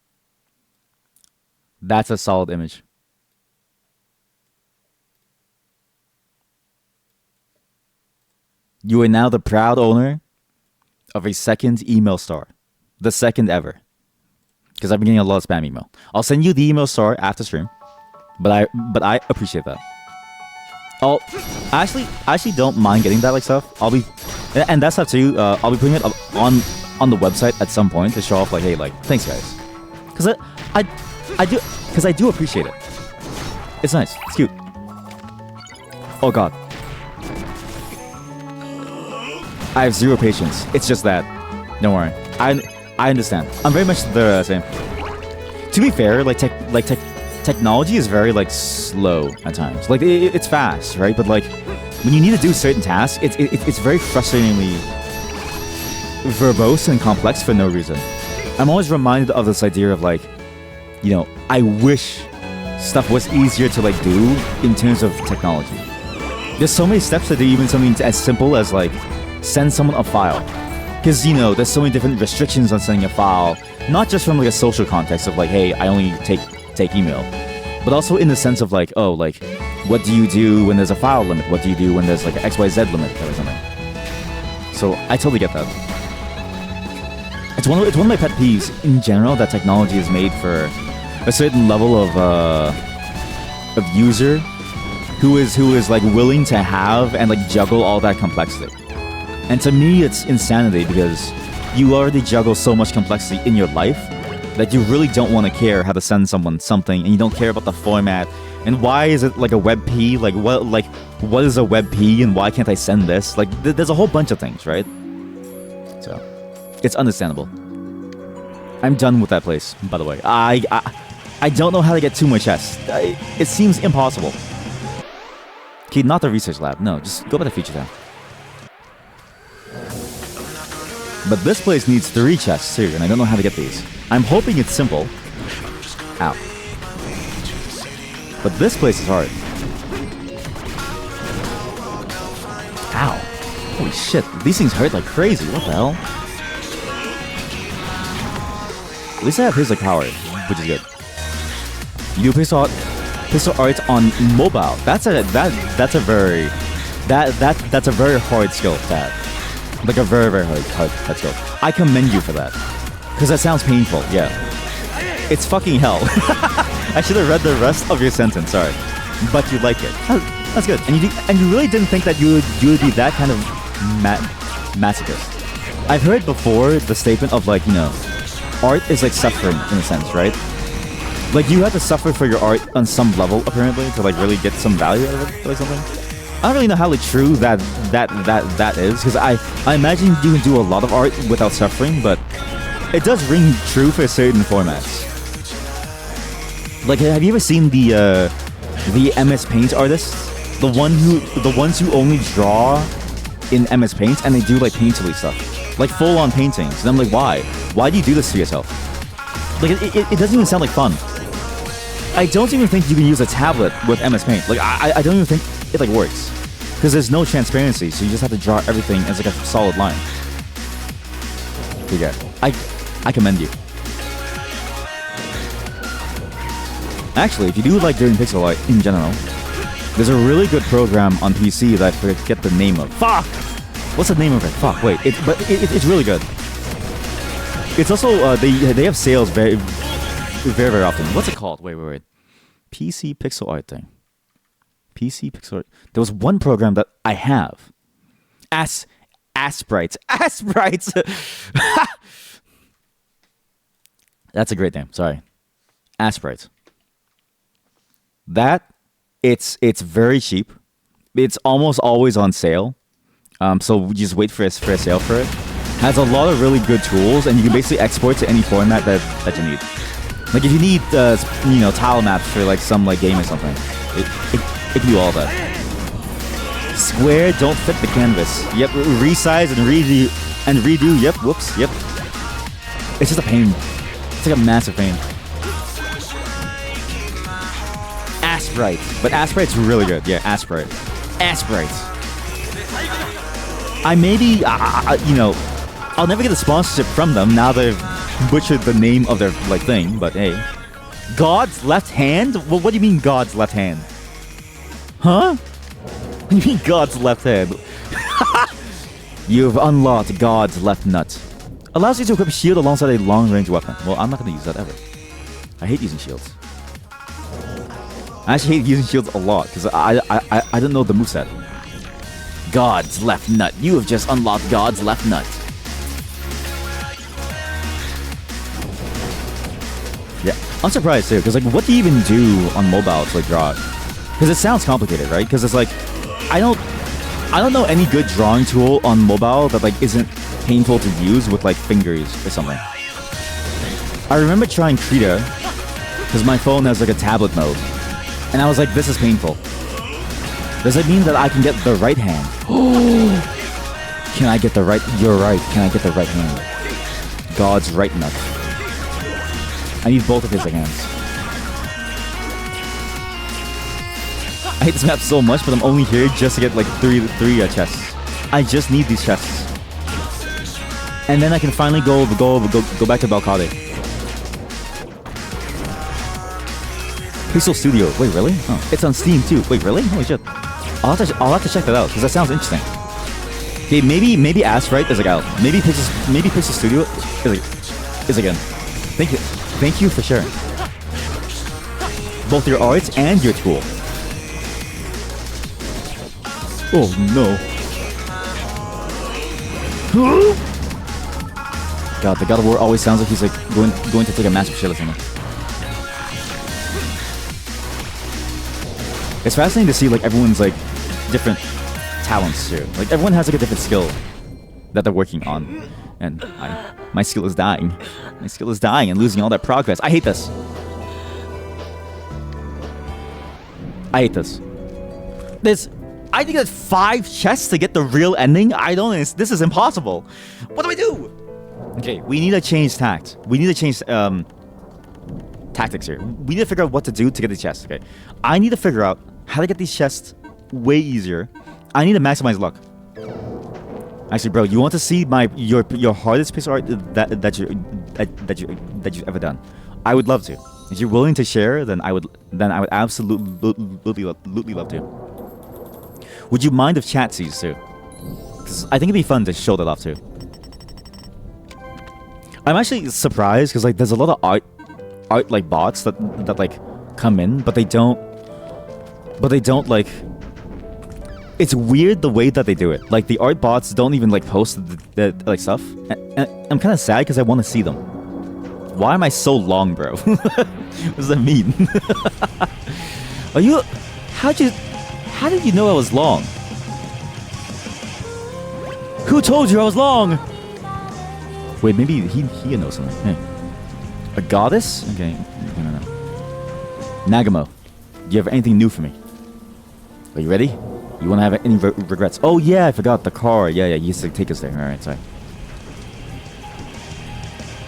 That's a solid image. You are now the proud owner of a second email star. The second ever. Because I've been getting a lot of spam email. I'll send you the email star after stream. But I appreciate that. I actually don't mind getting that like stuff. And that's up to you. I'll be putting it up on the website at some point to show off like, hey, like, thanks guys. Because I do appreciate it. It's nice. It's cute. Oh god. I have 0 patience. It's just that. Don't worry. I understand. I'm very much the same. To be fair, technology is very like slow at times. Like it's fast, right? But like when you need to do certain tasks, it's very frustratingly verbose and complex for no reason. I'm always reminded of this idea of like, you know, I wish stuff was easier to like do in terms of technology. There's so many steps to do even something as simple as like send someone a file. Because, you know, there's so many different restrictions on sending a file, not just from like a social context of like, hey, I only take email, but also in the sense of like, oh, like, what do you do when there's a file limit? What do you do when there's like an XYZ limit or something? So I totally get that. It's one of my pet peeves in general that technology is made for a certain level of user who is like willing to have and like juggle all that complexity. And to me, it's insanity because you already juggle so much complexity in your life that you really don't want to care how to send someone something, and you don't care about the format. And why is it like a WebP? What is a WebP, and why can't I send this? Like, there's a whole bunch of things, right? So, it's understandable. I'm done with that place, by the way. I don't know how to get to my chest. It seems impossible. Okay, not the research lab. No, just go by the feature tab. But this place needs 3 chests too, and I don't know how to get these. I'm hoping it's simple. Ow. But this place is hard. Ow. Holy shit, these things hurt like crazy. What the hell? At least I have his like power, which is good. You do pistol art on mobile. That's a very hard skill to have. Like a very, very hard skill. I commend you for that. Because that sounds painful, yeah. It's fucking hell. I should have read the rest of your sentence, sorry. But you like it. That's good. And you really didn't think that you would be that kind of masochist. I've heard before the statement of like, you know, art is like suffering in a sense, right? Like you have to suffer for your art on some level apparently to like really get some value out of it or something. I don't really know how like true that is, because I imagine you can do a lot of art without suffering, but it does ring true for certain formats. Like, have you ever seen the MS Paint artists? The ones who only draw in MS Paint and they do like painterly stuff, like full-on paintings. And I'm like, why? Why do you do this to yourself? Like, it doesn't even sound like fun. I don't even think you can use a tablet with MS Paint. Like, I don't even think it like works, because there's no transparency, so you just have to draw everything as like a solid line. Yeah, I commend you. Actually, if you do like doing pixel art in general, there's a really good program on PC that I forget the name of. Fuck! What's the name of it? Fuck, wait. It's really good. It's also, they have sales very, very, very often. What's it called? Wait. PC pixel art thing. PC pixel art. There was one program that I have. Asprites. That's a great name. Sorry. Asprites. That, it's very cheap. It's almost always on sale. So we just wait for a sale for it. Has a lot of really good tools, and you can basically export to any format that you need. Like if you need, you know, tile maps for like some like game or something, it can do all that. Square don't fit the canvas. Yep, resize and redo. Yep, whoops. Yep. It's just a pain. It's like a massive pain. Asprite, but Asprite's really good. Yeah, Asprite. I maybe, you know, I'll never get a sponsorship from them now they've butchered the name of their like thing. But hey, God's left hand? Well, what do you mean God's left hand? Huh? What do you mean God's left hand? You've unlocked God's left nut. Allows you to equip a shield alongside a long-range weapon. Well, I'm not gonna use that ever. I hate using shields. I actually hate using shields a lot because I don't know the moveset. God's left nut. You have just unlocked God's left nut. Yeah, I'm surprised too, because like, what do you even do on mobile to like draw it? Because it sounds complicated, right? Because it's like, I don't know any good drawing tool on mobile that like isn't painful to use with like fingers or something. I remember trying Krita because my phone has like a tablet mode, and I was like, this is painful. Does it mean that I can get the right hand? Can I get the right? You're right. Can I get the right hand? God's right nut. I need both of his hands. I hate this map so much, but I'm only here just to get like three chests. I just need these chests, and then I can finally go back to Balcade. Pixel Studio. Wait, really? Oh, it's on Steam too. Wait, really? Holy shit! I'll have to check that out because that sounds interesting. Okay, maybe Asprite is like out. Maybe Pixel Studio is again. Thank you for sharing both your arts and your tool. Oh no! God, the God of War always sounds like he's like going to take a massive shit or something. It's fascinating to see like everyone's like different talents too. Like everyone has like a different skill that they're working on, and my skill is dying. My skill is dying and losing all that progress. I hate this. I think that's 5 chests to get the real ending. This is impossible. What do I do? Okay, we need to change tact. We need to change tactics here. We need to figure out what to do to get the chest. Okay, I need to figure out how to get these chests way easier. I need to maximize luck. Actually, bro, you want to see your hardest piece of art that you've ever done? I would love to. If you're willing to share, then I would absolutely love to. Would you mind if chat sees too? Because I think it'd be fun to show that off too. I'm actually surprised because like there's a lot of art like bots that like come in, but they don't like. It's weird the way that they do it. Like the art bots don't even like post the like stuff. And I'm kind of sad because I want to see them. Why am I so long, bro? What does that mean? Are you? How did you know I was long? Who told you I was long? Wait, maybe he knows something. Hey. A goddess? Okay. No. Nagamo, do you have anything new for me? Are you ready? You want to have any regrets? Oh yeah, I forgot the car. Yeah, you used to take us there. All right, sorry.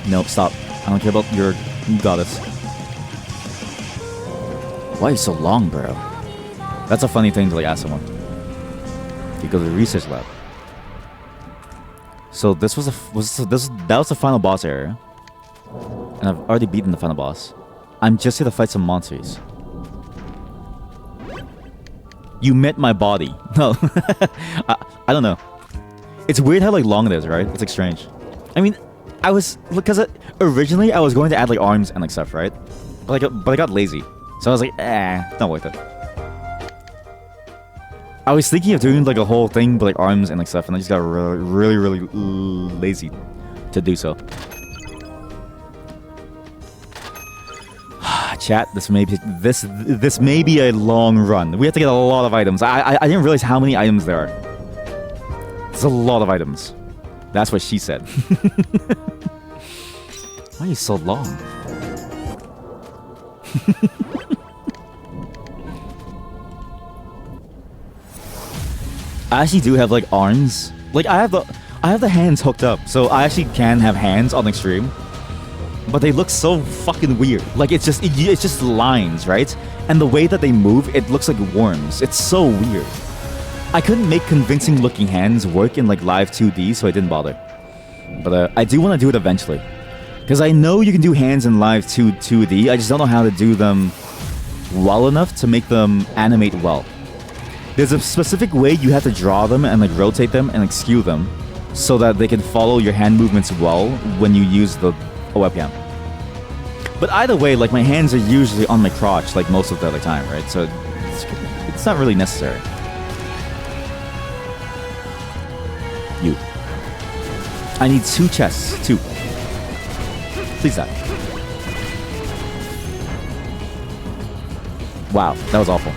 Nope, stop. I don't care about your goddess. Why are you so long, bro? That's a funny thing to like ask someone. You go to the research lab. So this was that was the final boss area, and I've already beaten the final boss. I'm just here to fight some monsters. You met my body. No, I don't know. It's weird how like long it is, right? It's like strange. I mean, I was because originally I was going to add like arms and like stuff, right? But I got lazy, so I was like, not worth it. I was thinking of doing like a whole thing, but like arms and like stuff, and I just got really lazy to do so. Chat, this may be a long run. We have to get a lot of items. I didn't realize how many items there are. There's a lot of items. That's what she said. Why are you so long? I actually do have like arms. Like I have the hands hooked up, so I actually can have hands on extreme. But they look so fucking weird. Like it's just lines, right? And the way that they move, it looks like worms. It's so weird. I couldn't make convincing looking hands work in like live 2D, so I didn't bother. But I do want to do it eventually. Because I know you can do hands in live 2D, I just don't know how to do them well enough to make them animate well. There's a specific way you have to draw them and like rotate them and like skew them so that they can follow your hand movements well when you use the webcam. But either way, like my hands are usually on my crotch like most of the other time, right? So it's not really necessary. You. I need 2 chests. 2. Please die. Wow, that was awful.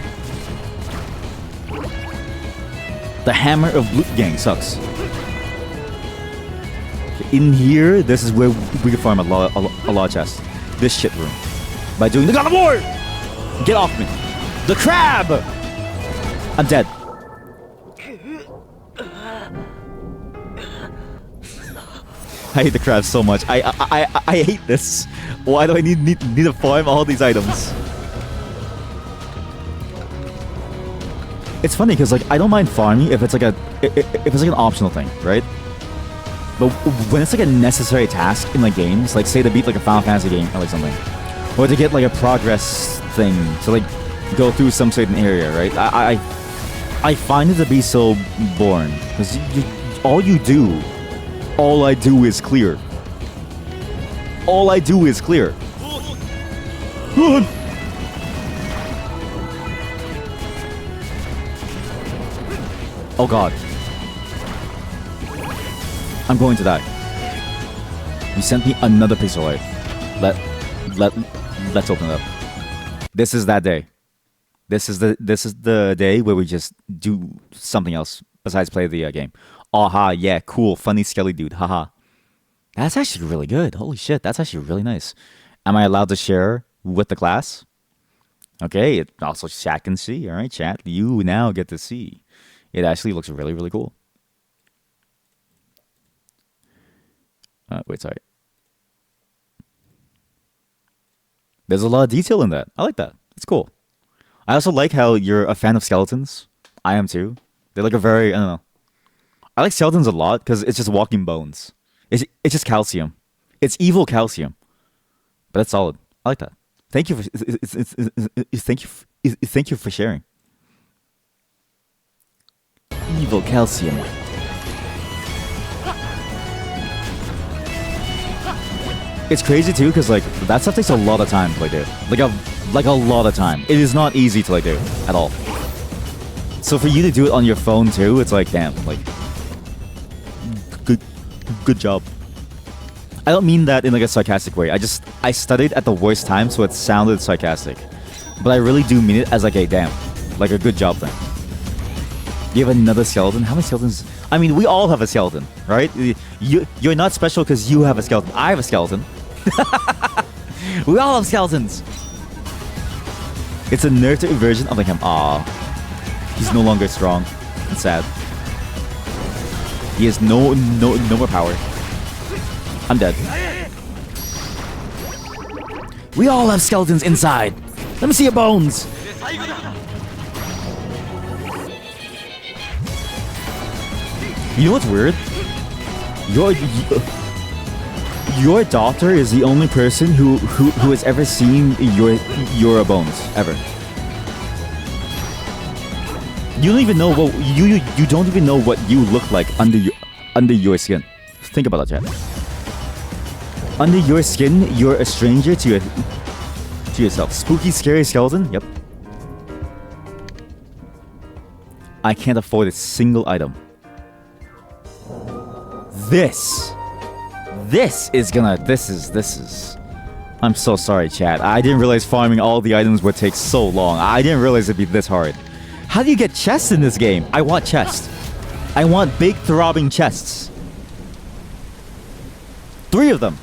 The hammer of Loot Gang sucks. In here, this is where we can farm a lot of chests. This shit room. By doing the God of War! Get off me! The crab! I'm dead. I hate the crab so much. I hate this. Why do I need to farm all these items? It's funny because like I don't mind farming if it's like an optional thing, right? But when it's like a necessary task in like games, like say to beat like a Final Fantasy game or like something, or to get like a progress thing to like go through some certain area, right? I find it to be so boring because all I do is clear. All I do is clear. Oh god. I'm going to die. You sent me another piece of light. Let's open it up. This is that day. This is the day where we just do something else besides play the game. Aha, yeah, cool, funny skelly dude, haha. That's actually really good. Holy shit, that's actually really nice. Am I allowed to share with the class? Okay, it also chat can see. All right, chat, you now get to see. It actually looks really, really cool. Wait, sorry. There's a lot of detail in that. I like that. It's cool. I also like how you're a fan of skeletons. I am too. They're like a very, I don't know. I like skeletons a lot because it's just walking bones. It's just calcium. It's evil calcium. But that's solid. I like that. Thank you for thank you for sharing. Evil calcium. it's crazy too, because like that stuff takes a lot of time to like do. Like a lot of time. It is not easy to like do at all. So for you to do it on your phone too, it's like damn, like good job. I don't mean that in like a sarcastic way. I studied at the worst time, so it sounded sarcastic. But I really do mean it as like a damn, like a good job thing. You have another skeleton? How many skeletons? I mean, we all have a skeleton, right? You're not special because you have a skeleton. I have a skeleton. We all have skeletons. It's a nerfed version of like him. Aw. He's no longer strong. It's sad. He has no more power. I'm dead. We all have skeletons inside. Let me see your bones. You know what's weird? Your daughter is the only person who has ever seen your bones ever. You don't even know what you don't even know what you look like under your skin. Think about that, chat. Under your skin, you're a stranger to yourself. Spooky, scary skeleton. Yep. I can't afford a single item. This is. I'm so sorry, chat. I didn't realize farming all the items would take so long. I didn't realize it'd be this hard. How do you get chests in this game? I want chests. I want big throbbing chests. 3 of them.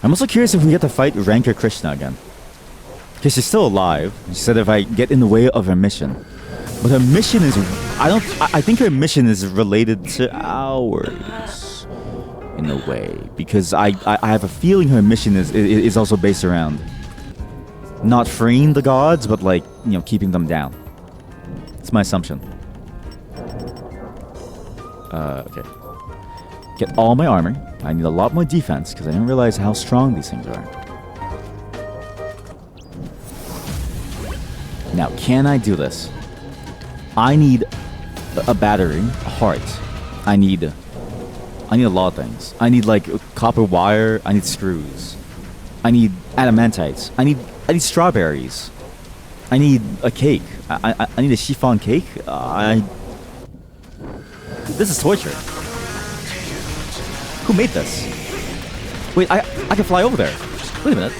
I'm also curious if we get to fight Ranker Krishna again. Because she's still alive. She said if I get in the way of her mission. But her mission is... I think her mission is related to ours. In a way. Because I have a feeling her mission is also based around... not freeing the gods, but like, you know, keeping them down. It's my assumption. Okay. Get all my armor. I need a lot more defense, because I didn't realize how strong these things are. Now, can I do this? I need a battery, a heart. I need a lot of things. I need like copper wire. I need screws. I need adamantites. I need strawberries. I need a cake. I need a chiffon cake. This is torture. Who made this? Wait, I can fly over there. Wait a minute.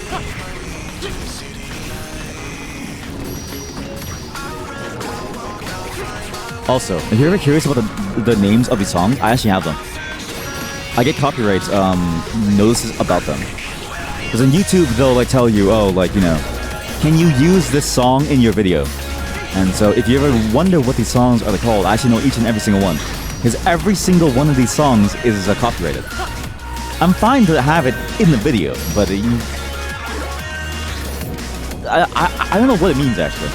Also, if you're ever curious about the names of these songs, I actually have them. I get copyright notices about them. Because on YouTube, they'll like tell you, oh, like, you know, can you use this song in your video? And so if you ever wonder what these songs are called, I actually know each and every single one. Because every single one of these songs is copyrighted. I'm fine to have it in the video, but I don't know what it means, actually.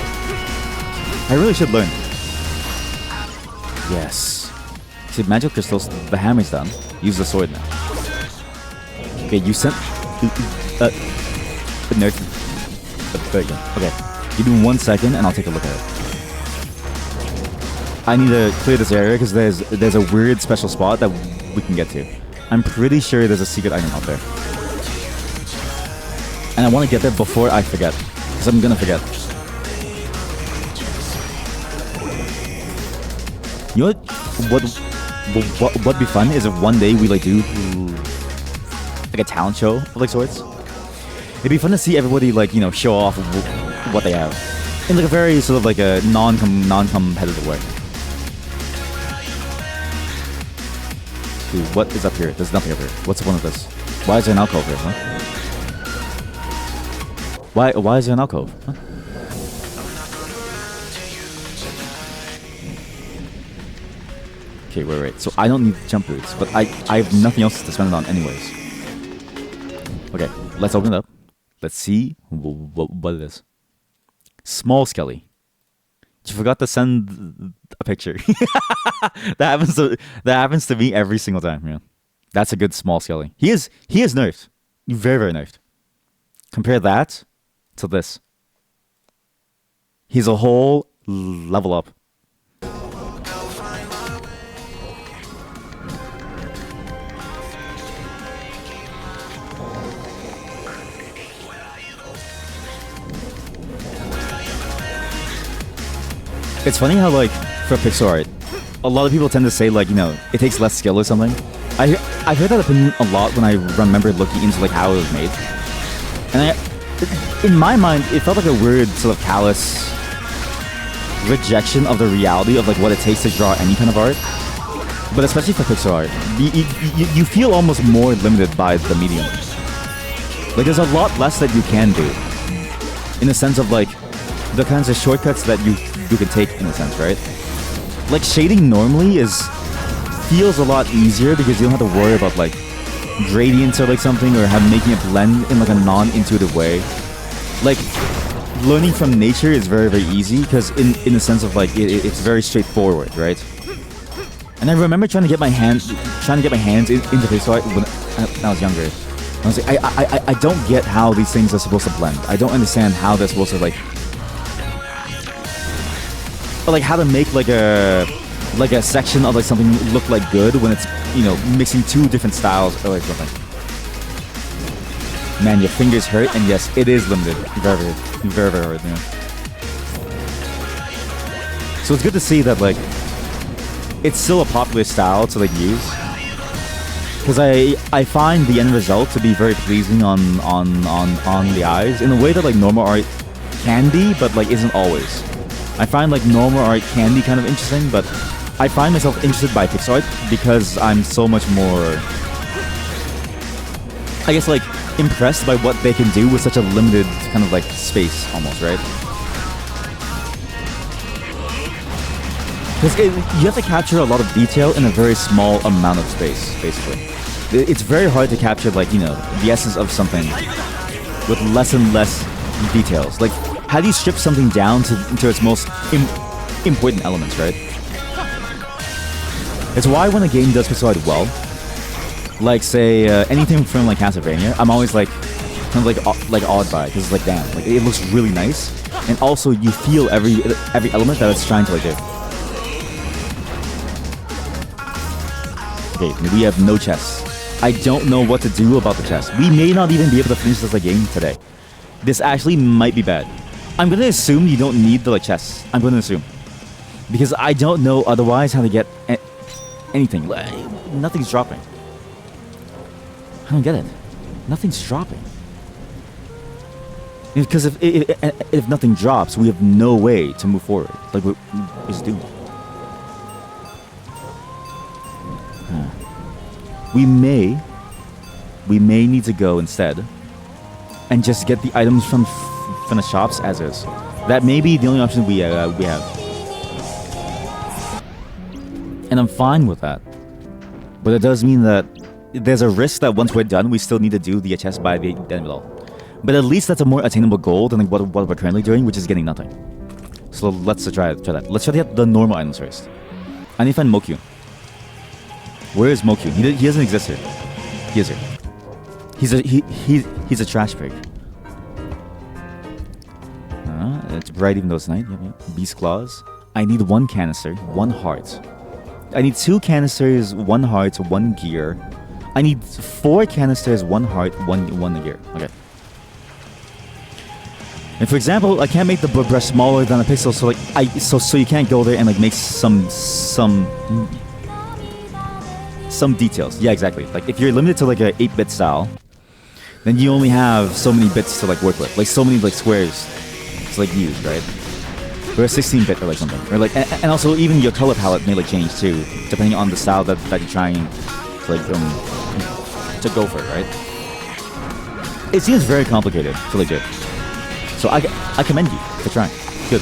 I really should learn. Yes. See, magic crystals, the hammer's done. Use the sword now. Okay, you sent... there you go. Okay. Give me 1 second and I'll take a look at it. I need to clear this area because there's a weird special spot that we can get to. I'm pretty sure there's a secret item out there. And I want to get there before I forget. Because I'm gonna forget. You know what'd be fun is if one day we like do like a talent show of like sorts. It'd be fun to see everybody like, you know, show off what they have in like a very sort of like a non-competitive way. Dude, what is up here? There's nothing up here. What's the point of this? Why is there an alcove here, huh? Why is there an alcove? Huh? Okay, wait. So I don't need jump boots, but I have nothing else to spend it on anyways. Okay, let's open it up. Let's see what it is. Small Skelly. You forgot to send a picture. That happens to me every single time. Yeah, that's a good Small Skelly. He is nerfed, very, very nerfed. Compare that to this. He's a whole level up. It's funny how, like, for pixel art, a lot of people tend to say, like, you know, it takes less skill or something. I've heard that opinion a lot when I remember looking into, like, how it was made. And in my mind, it felt like a weird sort of callous rejection of the reality of, like, what it takes to draw any kind of art. But especially for pixel art, you feel almost more limited by the medium. Like, there's a lot less that you can do. In the sense of, like, the kinds of shortcuts that you can take, in a sense, right? Like, shading normally feels a lot easier because you don't have to worry about, like, gradients or, like, something, or making it blend in, like, a non-intuitive way. Like, learning from nature is very, very easy because in the sense of, like, it's very straightforward, right? And I remember trying to get my hands into pixel art when I was younger. I was like, I don't get how these things are supposed to blend. I don't understand how they're supposed to, like, or, like, how to make, like a section of, like, something look like good when it's, you know, mixing two different styles or, like, something. Man, your fingers hurt, and yes, it is limited. Very, very, very hard, yeah. So it's good to see that, like, it's still a popular style to, like, use. Because I find the end result to be very pleasing on the eyes in a way that, like, normal art can be, but, like, isn't always. I find, like, normal art can be kind of interesting, but I find myself interested by pixel art because I'm so much more, I guess, like, impressed by what they can do with such a limited kind of, like, space, almost, right? Because you have to capture a lot of detail in a very small amount of space, basically. It's very hard to capture, like, you know, the essence of something with less and less details. Like, how do you strip something down to its most important elements, right? It's why when a game does pixel art well, like, say, anything from, like, Castlevania, I'm always, like, kind of, like awed by it, because it's like, damn, like, it looks really nice, and also you feel every element that it's trying to, like, do. Okay, we have no chests. I don't know what to do about the chest. We may not even be able to finish this, like, game today. This actually might be bad. I'm gonna assume you don't need the, like, chests. I'm gonna assume. Because I don't know otherwise how to get anything. Nothing's dropping. I don't get it. Nothing's dropping. Because if nothing drops, we have no way to move forward. Like, we're just doomed. We may need to go instead and just get the items from the shops as is. That may be the only option we have. And I'm fine with that. But it does mean that there's a risk that once we're done, we still need to do the chest by the end of it all. But at least that's a more attainable goal than, like, what we're currently doing, which is getting nothing. So let's try that. Let's try to get the normal items first. I need to find Moku. Where is Moku? He doesn't exist here. He is here. He's a trash pig. It's bright even though it's night. Yep. Beast claws. I need 1 canister, 1 heart. I need 2 canisters, 1 heart, 1 gear. I need 4 canisters, 1 heart, 1 gear. Okay. And for example, I can't make the brush smaller than a pixel, so, like, so you can't go there and, like, make some details. Yeah, exactly. Like, if you're limited to, like, a 8-bit style, then you only have so many bits to, like, work with. Like, so many, like, squares to, like, use, right? Or a 16-bit or, like, something. Or, like, and also even your color palette may, like, change too, depending on the style that you're trying to, like, to go for, right? It seems very complicated to, like, do. So I commend you for trying. Good.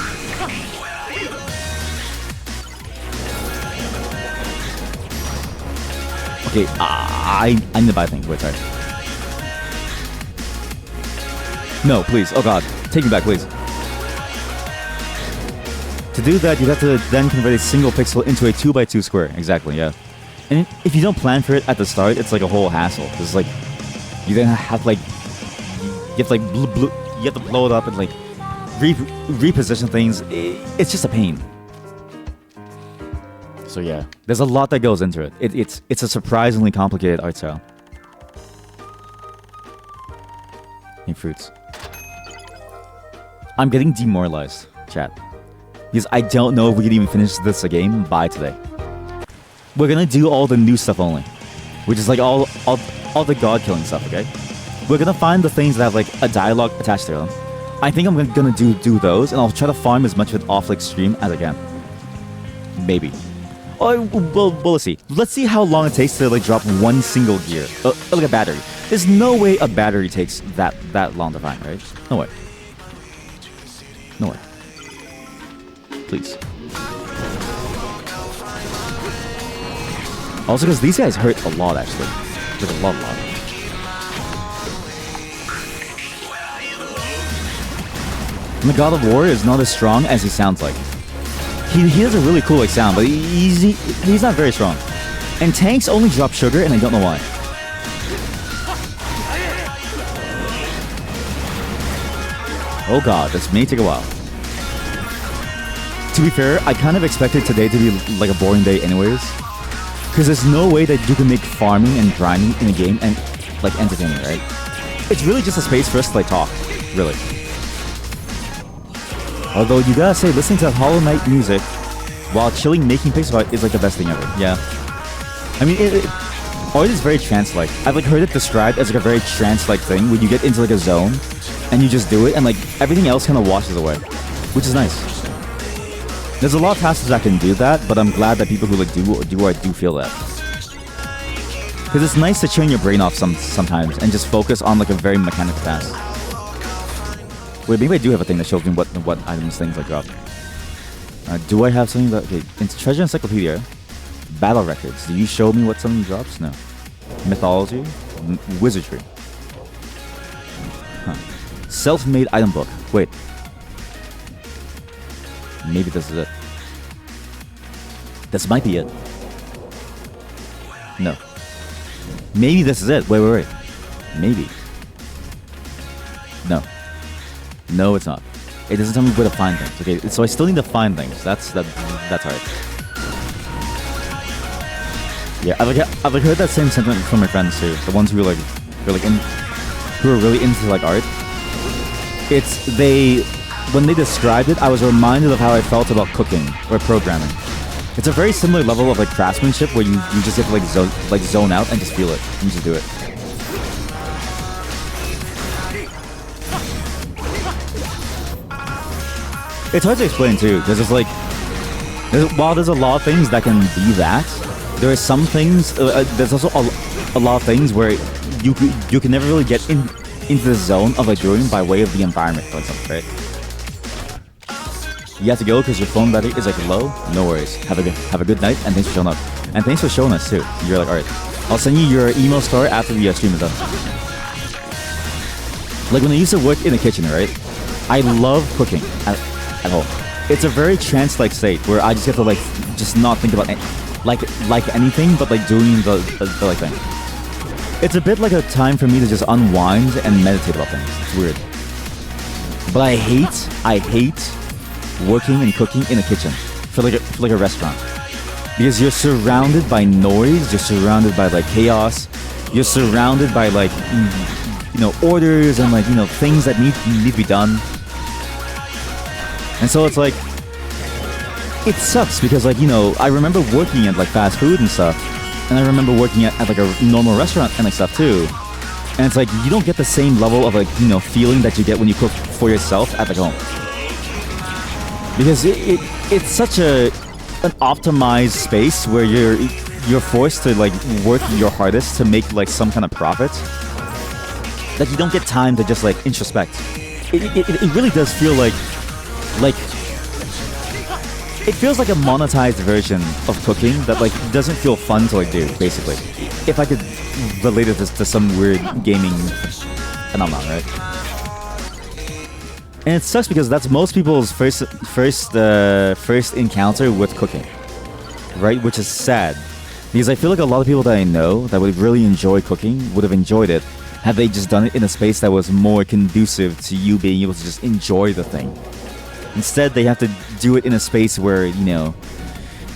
Okay, I need to buy things. Wait, sorry. No, please. Oh god. Take me back, please. To do that, you'd have to then convert a single pixel into a 2x2 square. Exactly, yeah. And if you don't plan for it at the start, it's like a whole hassle. It's like, you then have to, like, you have to, like, you have to blow it up and, like, reposition things. It's just a pain. So yeah, there's a lot that goes into it. It's a surprisingly complicated art style. Hey, fruits. I'm getting demoralized, chat. because I don't know if we can even finish this game by today. We're gonna do all the new stuff only, which is like all the god killing stuff. Okay, we're gonna find the things that have like a dialogue attached to them. I think I'm gonna do those, and I'll try to farm as much of it off like stream as I can. Maybe. Oh, well, let's see. Let's see how long it takes to like drop one single gear, like a battery. There's no way a battery takes that long to find, right? No way. No way. Please. Also, because these guys hurt a lot, actually. Like a lot. And the God of War is not as strong as he sounds like. He has a really cool like sound, but he's not very strong. And tanks only drop sugar, and I don't know why. Oh god, this may take a while. To be fair, I kind of expected today to be like a boring day anyways. Because there's no way that you can make farming and grinding in a game and like entertaining, right? It's really just a space for us to like talk, really. Although you gotta say, listening to Hollow Knight music while chilling making pixel art is like the best thing ever. Yeah. I mean, art is very trance-like. I've like heard it described as like a very trance-like thing when you get into like a zone and you just do it and like everything else kind of washes away, which is nice. There's a lot of tasks that can do that, but I'm glad that people who like do art do feel that. Because it's nice to turn your brain off sometimes and just focus on like a very mechanical task. Wait, maybe I do have a thing that shows me what items things I drop. Do I have something that... Okay, it's Treasure Encyclopedia. Battle Records. Do you show me what something drops? No. Mythology? Wizardry. Huh. Self-made item book. Wait. Maybe this is it. This might be it. No. Maybe this is it. Wait. Maybe. No. No, it's not. It doesn't tell me where to find things. Okay, so I still need to find things. That's alright. Yeah, I've heard that same sentiment from my friends too. The ones who are really into like art. When they described it, I was reminded of how I felt about cooking or programming. It's a very similar level of like craftsmanship where you just have to like zone out and just feel it and just do it. It's hard to explain too, because it's like, while there's a lot of things that can be that, there are some things, there's also a lot of things where you can never really get into the zone of like doing by way of the environment, for example, right? You have to go because your phone battery is like low. No worries. Have a good night, and thanks for showing up. And thanks for showing us too. You're like, alright, I'll send you your email story after the stream is done. Like when I used to work in the kitchen, right? I love cooking at home. It's a very trance-like state where I just have to like just not think about like anything but like doing the like thing. It's a bit like a time for me to just unwind and meditate about things. It's weird. But I hate working and cooking in a kitchen for like a restaurant, because you're surrounded by noise, you're surrounded by like chaos, you're surrounded by like orders and like things that need to be done. And so it's like, it sucks because like I remember working at like fast food and stuff, and I remember working at like a normal restaurant and like stuff too, and it's like you don't get the same level of like feeling that you get when you cook for yourself at like home, because it's such an optimized space where you're forced to like work your hardest to make like some kind of profit that you don't get time to just like introspect. It really does feel like it feels like a monetized version of cooking that like doesn't feel fun to like do, basically. If I could relate it to some weird gaming phenomenon, right? And it sucks because that's most people's first encounter with cooking, right? Which is sad, because I feel like a lot of people that I know that would really enjoy cooking would have enjoyed it had they just done it in a space that was more conducive to you being able to just enjoy the thing. Instead, they have to do it in a space where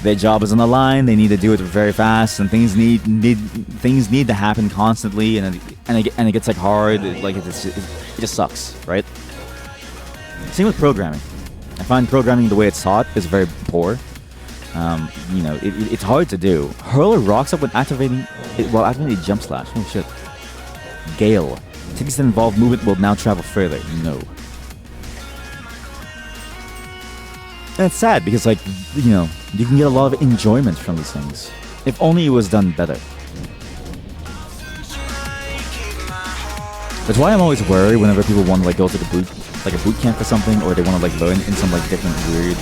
their job is on the line. They need to do it very fast, and things need to happen constantly, and it gets like hard. Like it just sucks, right? Same with programming. I find programming the way it's taught is very poor. You know, it's hard to do. Hurl a rock up when activating while activating a jump slash. Oh shit. Gale. Tickets that involve movement will now travel further. No. And it's sad because, like, you know, you can get a lot of enjoyment from these things. If only it was done better. That's why I'm always worried whenever people want to, like, go to a boot camp or something, or they want to, like, learn in some, like, different weird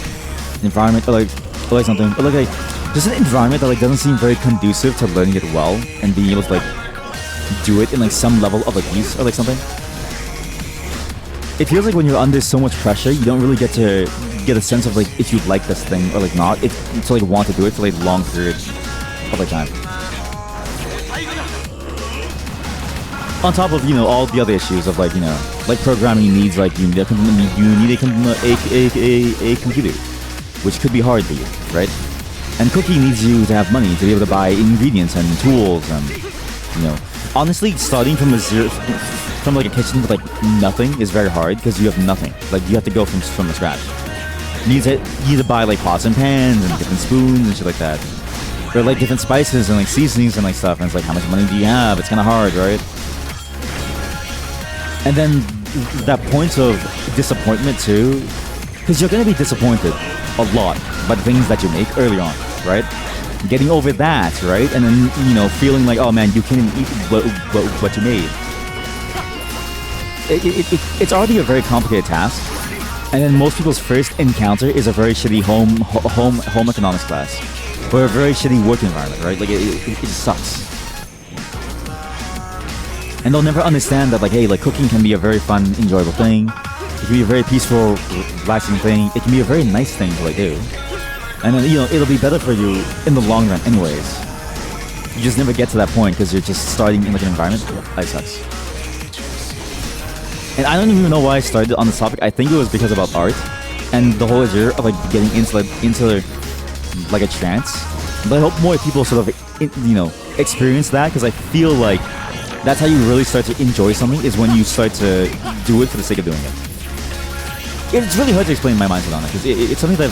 environment, or like something, or like just an environment that, like, doesn't seem very conducive to learning it well and being able to, like, do it in, like, some level of, like, ease or, like, something. It feels like when you're under so much pressure, you don't really get to get a sense of, like, if you like this thing or, like, not, to, like, want to do it for, like, long periods of, like, time. On top of, you know, all the other issues of, like, you know, like, programming needs, like, you need a computer, which could be hard for you, right? And cooking needs you to have money to be able to buy ingredients and tools and, you know, honestly, starting from like a kitchen with, like, nothing is very hard because you have nothing. Like, you have to go from the scratch. You need to buy, like, pots and pans and different spoons and shit like that. Or, like, different spices and, like, seasonings and, like, stuff. And it's like, how much money do you have? It's kind of hard, right? And then that point of disappointment too, because you're going to be disappointed a lot by the things that you make early on, right? Getting over that, right? And then, you know, feeling like, oh man, you can't even eat what you made. It's already a very complicated task. And then most people's first encounter is a very shitty home economics class, or a very shitty work environment, right? Like, it just sucks. And they'll never understand that, like, hey, like, cooking can be a very fun, enjoyable thing. It can be a very peaceful, relaxing thing. It can be a very nice thing to, like, do. And then, you know, it'll be better for you in the long run anyways. You just never get to that point because you're just starting in, like, an environment. That sucks. And I don't even know why I started on this topic. I think it was because about art and the whole idea of, like, getting into like a trance. But I hope more people sort of, you know, experience that, because I feel like that's how you really start to enjoy something, is when you start to do it for the sake of doing it. It's really hard to explain my mindset on it, because it's something that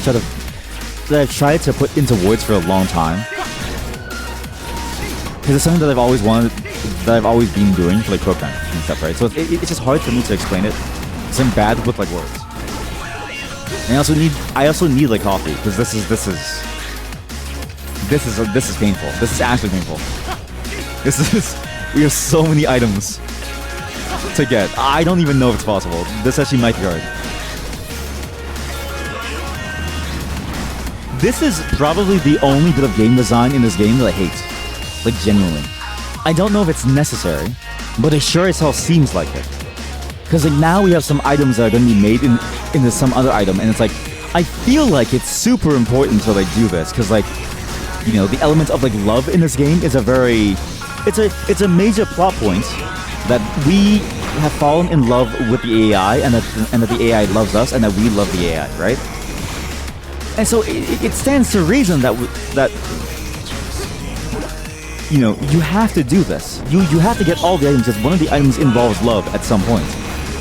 I've tried to put into words for a long time. Because it's something that I've always wanted, that I've always been doing for, like, programming and stuff, right? So it's just hard for me to explain it, because I'm bad with, like, words. And I also need like coffee, because this is painful. This is actually painful. We have so many items to get. I don't even know if it's possible. This actually might be hard. This is probably the only bit of game design in this game that I hate. Like, genuinely. I don't know if it's necessary, but it sure as hell seems like it. Because, like, now we have some items that are going to be made into some other item, and it's like, I feel like it's super important to, like, do this, because, like, you know, the element of, like, love in this game is a very... It's a major plot point that we have fallen in love with the AI, and that the AI loves us, and that we love the AI, right? And so it stands to reason that you know, you have to do this. You have to get all the items, because one of the items involves love at some point.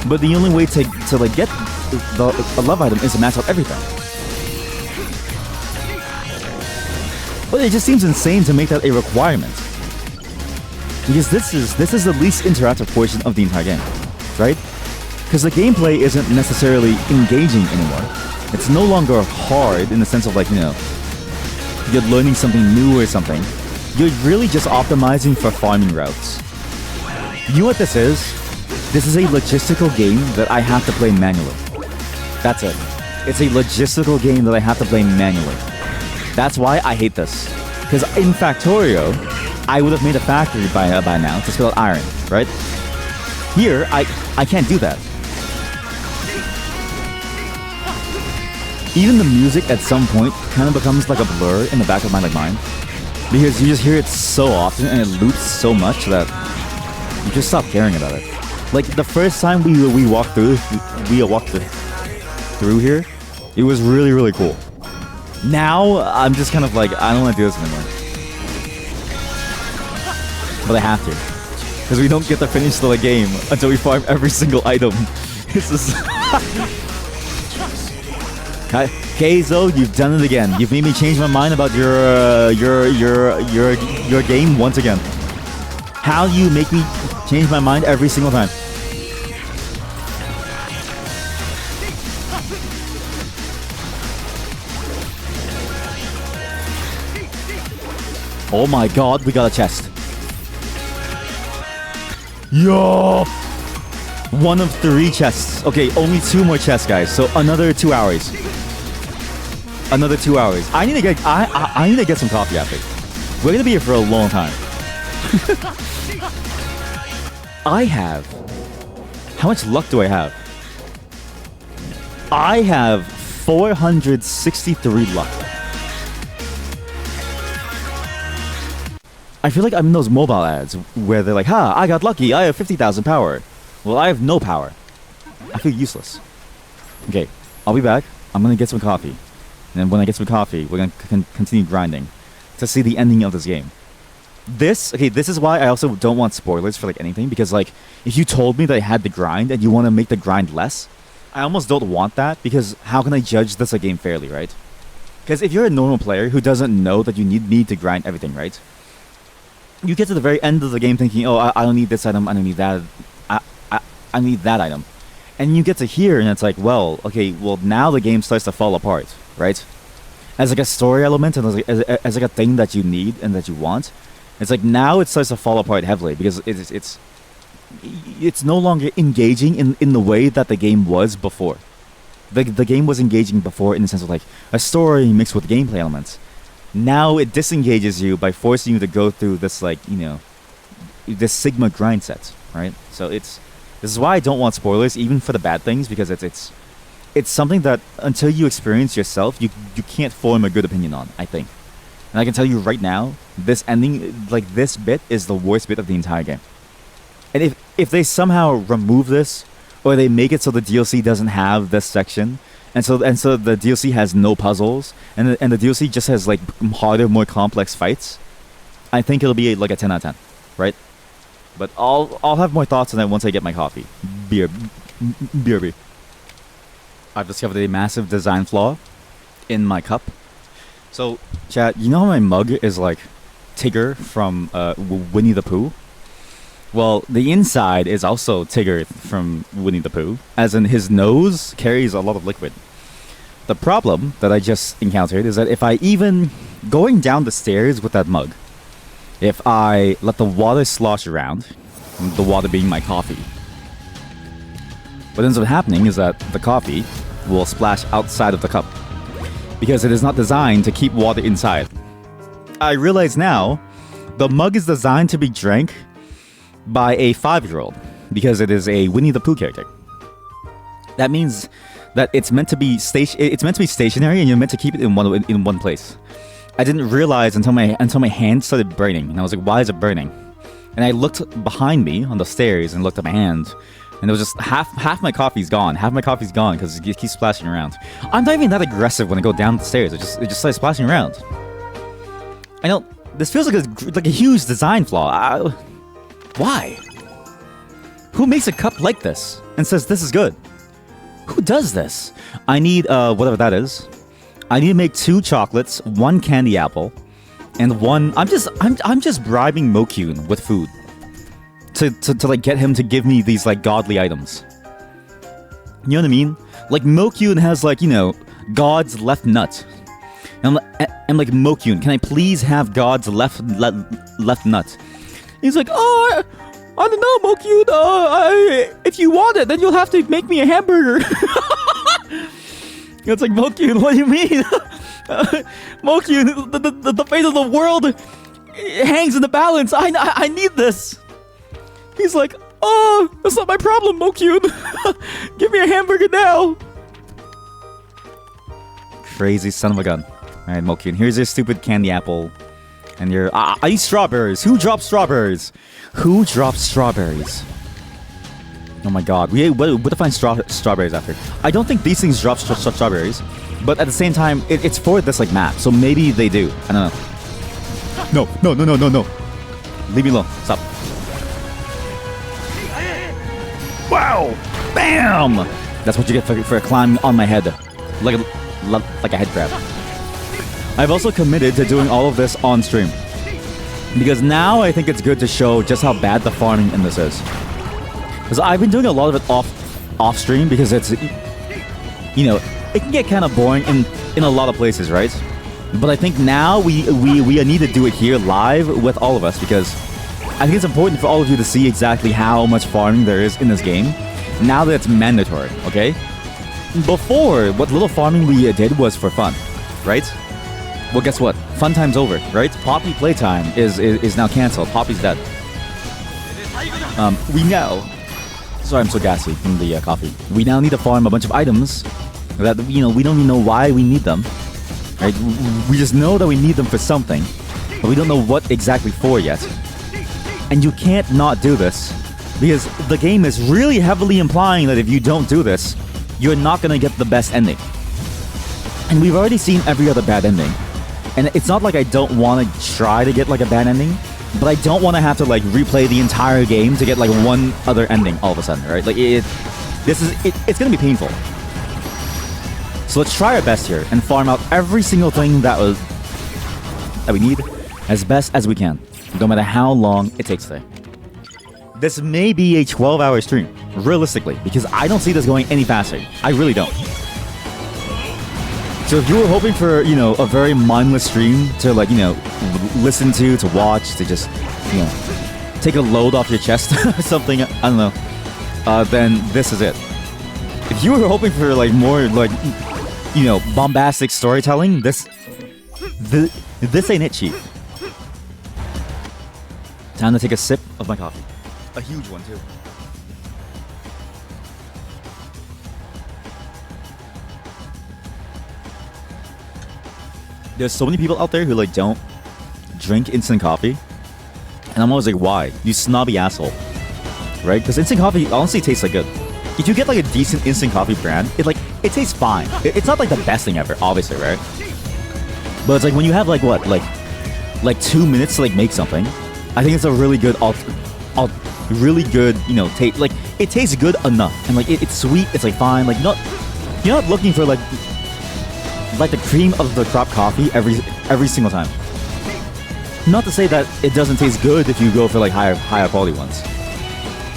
But the only way to like get a love item is to match up everything. But it just seems insane to make that a requirement. Because this is the least interactive portion of the entire game, right? Because the gameplay isn't necessarily engaging anymore. It's no longer hard in the sense of, like, you know, you're learning something new or something. You're really just optimizing for farming routes. You know what this is? This is a logistical game that I have to play manually. That's it. It's a logistical game that I have to play manually. That's why I hate this. Because in Factorio, I would have made a factory by now to spell iron, right? Here, I can't do that. Even the music at some point kind of becomes like a blur in the back of my, like, mind. Because you just hear it so often and it loops so much that you just stop caring about it. Like, the first time we walked through here, it was really, really cool. Now, I'm just kind of like, I don't want to do this anymore. But I have to. Because we don't get to finish the game until we farm every single item. This is... Keizo, you've done it again. You've made me change my mind about your game once again. How do you make me change my mind every single time? Oh my god, we got a chest. Yo! 1 of 3 chests. Okay, only 2 more chests, guys. So another 2 hours. Another 2 hours. I need to get I need to get some coffee after. We're gonna be here for a long time. I have. How much luck do I have? I have 463 luck. I feel like I'm in those mobile ads where they're like, ha, I got lucky, I have 50,000 power. Well, I have no power. I feel useless. Okay, I'll be back. I'm gonna get some coffee. And then when I get some coffee, we're gonna continue grinding to see the ending of this game. This is why I also don't want spoilers for like anything, because like, if you told me that I had to grind and you want to make the grind less, I almost don't want that, because how can I judge this game fairly, right? Because if you're a normal player who doesn't know that you need to grind everything, right? You get to the very end of the game thinking, oh, I don't need this item, I don't need that, I need that item. And you get to here and it's like, well, okay, well now the game starts to fall apart, right? As like a story element and as like a thing that you need and that you want, it's like now it starts to fall apart heavily, because it's no longer engaging in the way that the game was before. The game was engaging before in the sense of like a story mixed with gameplay elements. Now it disengages you by forcing you to go through this, like, you know, this Sigma grind set, right? So this is why I don't want spoilers, even for the bad things, because it's something that until you experience yourself, you can't form a good opinion on, I think. And I can tell you right now, this ending, like this bit, is the worst bit of the entire game. And if they somehow remove this, or they make it so the DLC doesn't have this section, and so the DLC has no puzzles, and the DLC just has like harder, more complex fights, I think it'll be like a 10 out of 10, right? But I'll have more thoughts on that once I get my coffee. BRB. I've discovered a massive design flaw in my cup. So, chat, you know how my mug is like Tigger from Winnie the Pooh? Well, the inside is also Tigger from Winnie the Pooh, as in his nose carries a lot of liquid. The problem that I just encountered is that if I even, going down the stairs with that mug, if I let the water slosh around, the water being my coffee, what ends up happening is that the coffee will splash outside of the cup, because it is not designed to keep water inside. I realize now, the mug is designed to be drank by a 5-year-old, because it is a Winnie the Pooh character. That means that it's meant to be stationary, and you're meant to keep it in one place. I didn't realize until my hand started burning, and I was like, why is it burning? And I looked behind me on the stairs and looked at my hand, and it was just half my coffee's gone. Half my coffee's gone because it keeps splashing around. I'm not even that aggressive when I go down the stairs. It just starts splashing around. I know this feels like a huge design flaw. Why? Who makes a cup like this and says this is good? Who does this? I need whatever that is. I need to make 2 chocolates, 1 candy apple, and 1. I'm just bribing Mokyun with food to like get him to give me these like godly items. You know what I mean? Like Mokyun has, like, you know, God's left nut. And I'm like, Mokyun, can I please have God's left nut? He's like, oh, I don't know, Mokyun. If you want it, then you'll have to make me a hamburger. It's like, Mokyun, what do you mean? Mokyun, the fate of the world hangs in the balance. I need this. He's like, oh, that's not my problem, Mokyun. Give me a hamburger now. Crazy son of a gun. All right, Mokyun, here's your stupid candy apple. And you're, I eat strawberries. Who dropped strawberries? Who dropped strawberries? Oh my god. What defines strawberries after? I don't think these things drop strawberries. But at the same time, it's for this like map. So maybe they do. I don't know. No. Leave me alone. Stop. Wow. Bam! That's what you get for climbing on my head. like a head crab. I've also committed to doing all of this on stream. Because now I think it's good to show just how bad the farming in this is. Because I've been doing a lot of it off stream because it's, you know, it can get kind of boring in a lot of places, right? But I think now we need to do it here live with all of us because I think it's important for all of you to see exactly how much farming there is in this game now that it's mandatory, okay? Before, what little farming we did was for fun, right? Well, guess what? Fun time's over, right? Poppy playtime is now cancelled. Poppy's dead. We now... Sorry, I'm so gassy from the coffee. We now need to farm a bunch of items that, you know, we don't even know why we need them. Right? We just know that we need them for something, but we don't know what exactly for yet. And you can't not do this, because the game is really heavily implying that if you don't do this, you're not gonna get the best ending. And we've already seen every other bad ending. And it's not like I don't want to try to get like a bad ending, but I don't want to have to like replay the entire game to get like one other ending all of a sudden, right? Like it's gonna be painful. So let's try our best here and farm out every single thing that we need as best as we can, no matter how long it takes today. This may be a 12-hour stream, realistically, because I don't see this going any faster. I really don't. So if you were hoping for, you know, a very mindless stream to, like, you know, listen to watch, to just, you know, take a load off your chest or something, I don't know, then this is it. If you were hoping for, like, more, like, you know, bombastic storytelling, this ain't it, Chief. Time to take a sip of my coffee. A huge one, too. There's so many people out there who like don't drink instant coffee, and I'm always like, why? You snobby asshole, right? Because instant coffee honestly tastes like good. If you get like a decent instant coffee brand, it tastes fine. It's not like the best thing ever, obviously, right? But it's like when you have like what, like 2 minutes to like make something, I think it's a really good really good, you know, taste. Like it tastes good enough, and like it's sweet. It's like fine. Like you're not looking for like the cream of the crop coffee every single time. Not to say that it doesn't taste good if you go for like higher quality ones,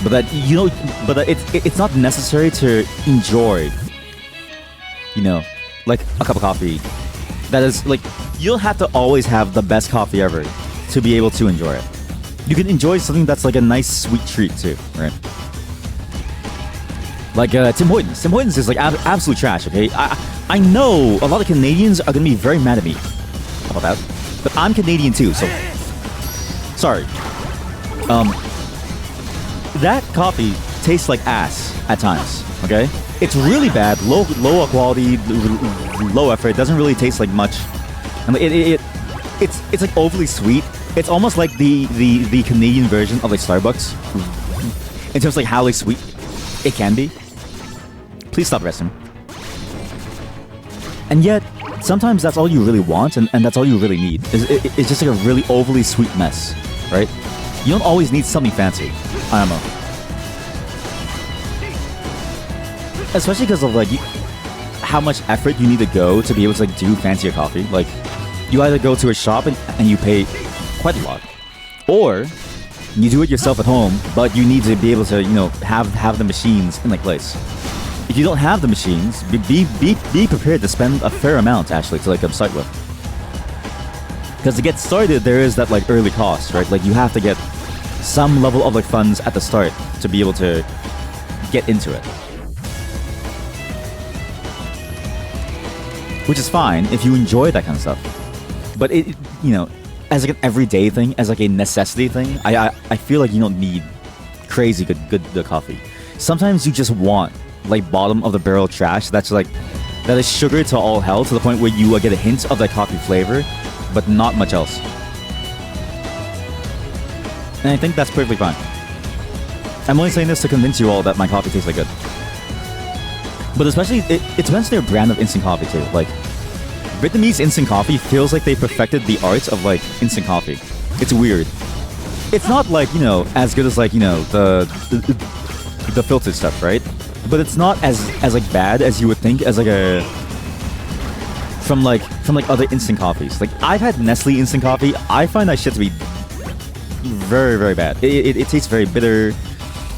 but that, you know, but that it's not necessary to enjoy, you know, like a cup of coffee. That is like, you'll have to always have the best coffee ever to be able to enjoy it. You can enjoy something that's like a nice sweet treat too, right? Like Tim Hortons. Tim Hortons is like absolute trash, okay? I know a lot of Canadians are gonna be very mad at me about that, but I'm Canadian too, so sorry. That coffee tastes like ass at times, okay? It's really bad, lower quality, low effort. It doesn't really taste like much, and it's like overly sweet. It's almost like the Canadian version of like Starbucks in terms of like how like sweet it can be. Please stop resting. And yet, sometimes that's all you really want, and that's all you really need. It's just like a really overly sweet mess, right? You don't always need something fancy. I don't know. Especially because of like how much effort you need to go to be able to like do fancier coffee. Like, you either go to a shop and you pay quite a lot, or you do it yourself at home, but you need to be able to, you know, have the machines in like place. If you don't have the machines, be prepared to spend a fair amount actually to like start with. Because to get started, there is that like early cost, right? Like you have to get some level of like funds at the start to be able to get into it. Which is fine if you enjoy that kind of stuff. But it, you know, as like an everyday thing, as like a necessity thing, I feel like you don't need crazy good coffee. Sometimes you just want like bottom of the barrel trash that is sugar to all hell, to the point where you get a hint of that coffee flavor, but not much else. And I think that's perfectly fine. I'm only saying this to convince you all that my coffee tastes like good. But especially, it depends on their brand of instant coffee too. Like, Vietnamese instant coffee feels like they perfected the art of like instant coffee. It's weird. It's not like, you know, as good as like, you know, the filtered stuff, right? But it's not as like bad as you would think as like a from like other instant coffees. Like I've had Nestle instant coffee. I find that shit to be very, very bad. It tastes very bitter.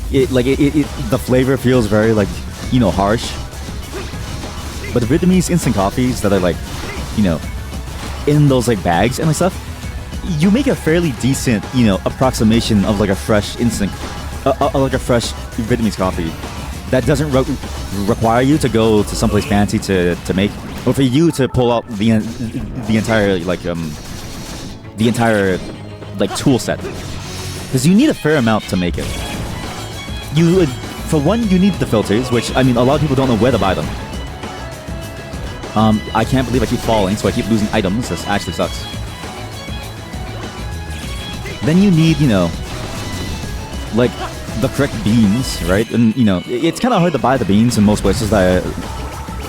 The flavor feels very like, you know, harsh. But the Vietnamese instant coffees that are like, you know, in those like bags and like stuff, you make a fairly decent, you know, approximation of like a fresh instant, like a fresh Vietnamese coffee that doesn't require you to go to someplace fancy to make, or for you to pull out the entire tool set, because you need a fair amount to make it. For one, you need the filters, which I mean a lot of people don't know where to buy them. I can't believe I keep falling, so I keep losing items. This actually sucks. Then you need, you know, like the correct beans, right? And you know, it's kind of hard to buy the beans in most places that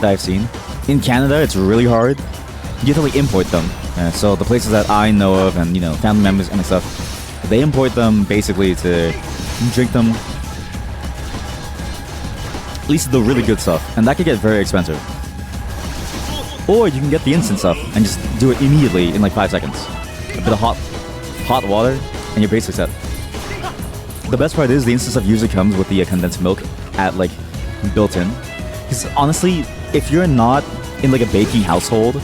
I've seen. In Canada, it's really hard. You have to like import them. So the places that I know of, and you know, family members and stuff, they import them basically to drink them. At least the really good stuff, and that could get very expensive. Or you can get the instant stuff and just do it immediately in like 5 seconds. A bit of hot water, and you're basically set. The best part is the instant stuff usually comes with the condensed milk at like built in. Because honestly, if you're not in like a baking household,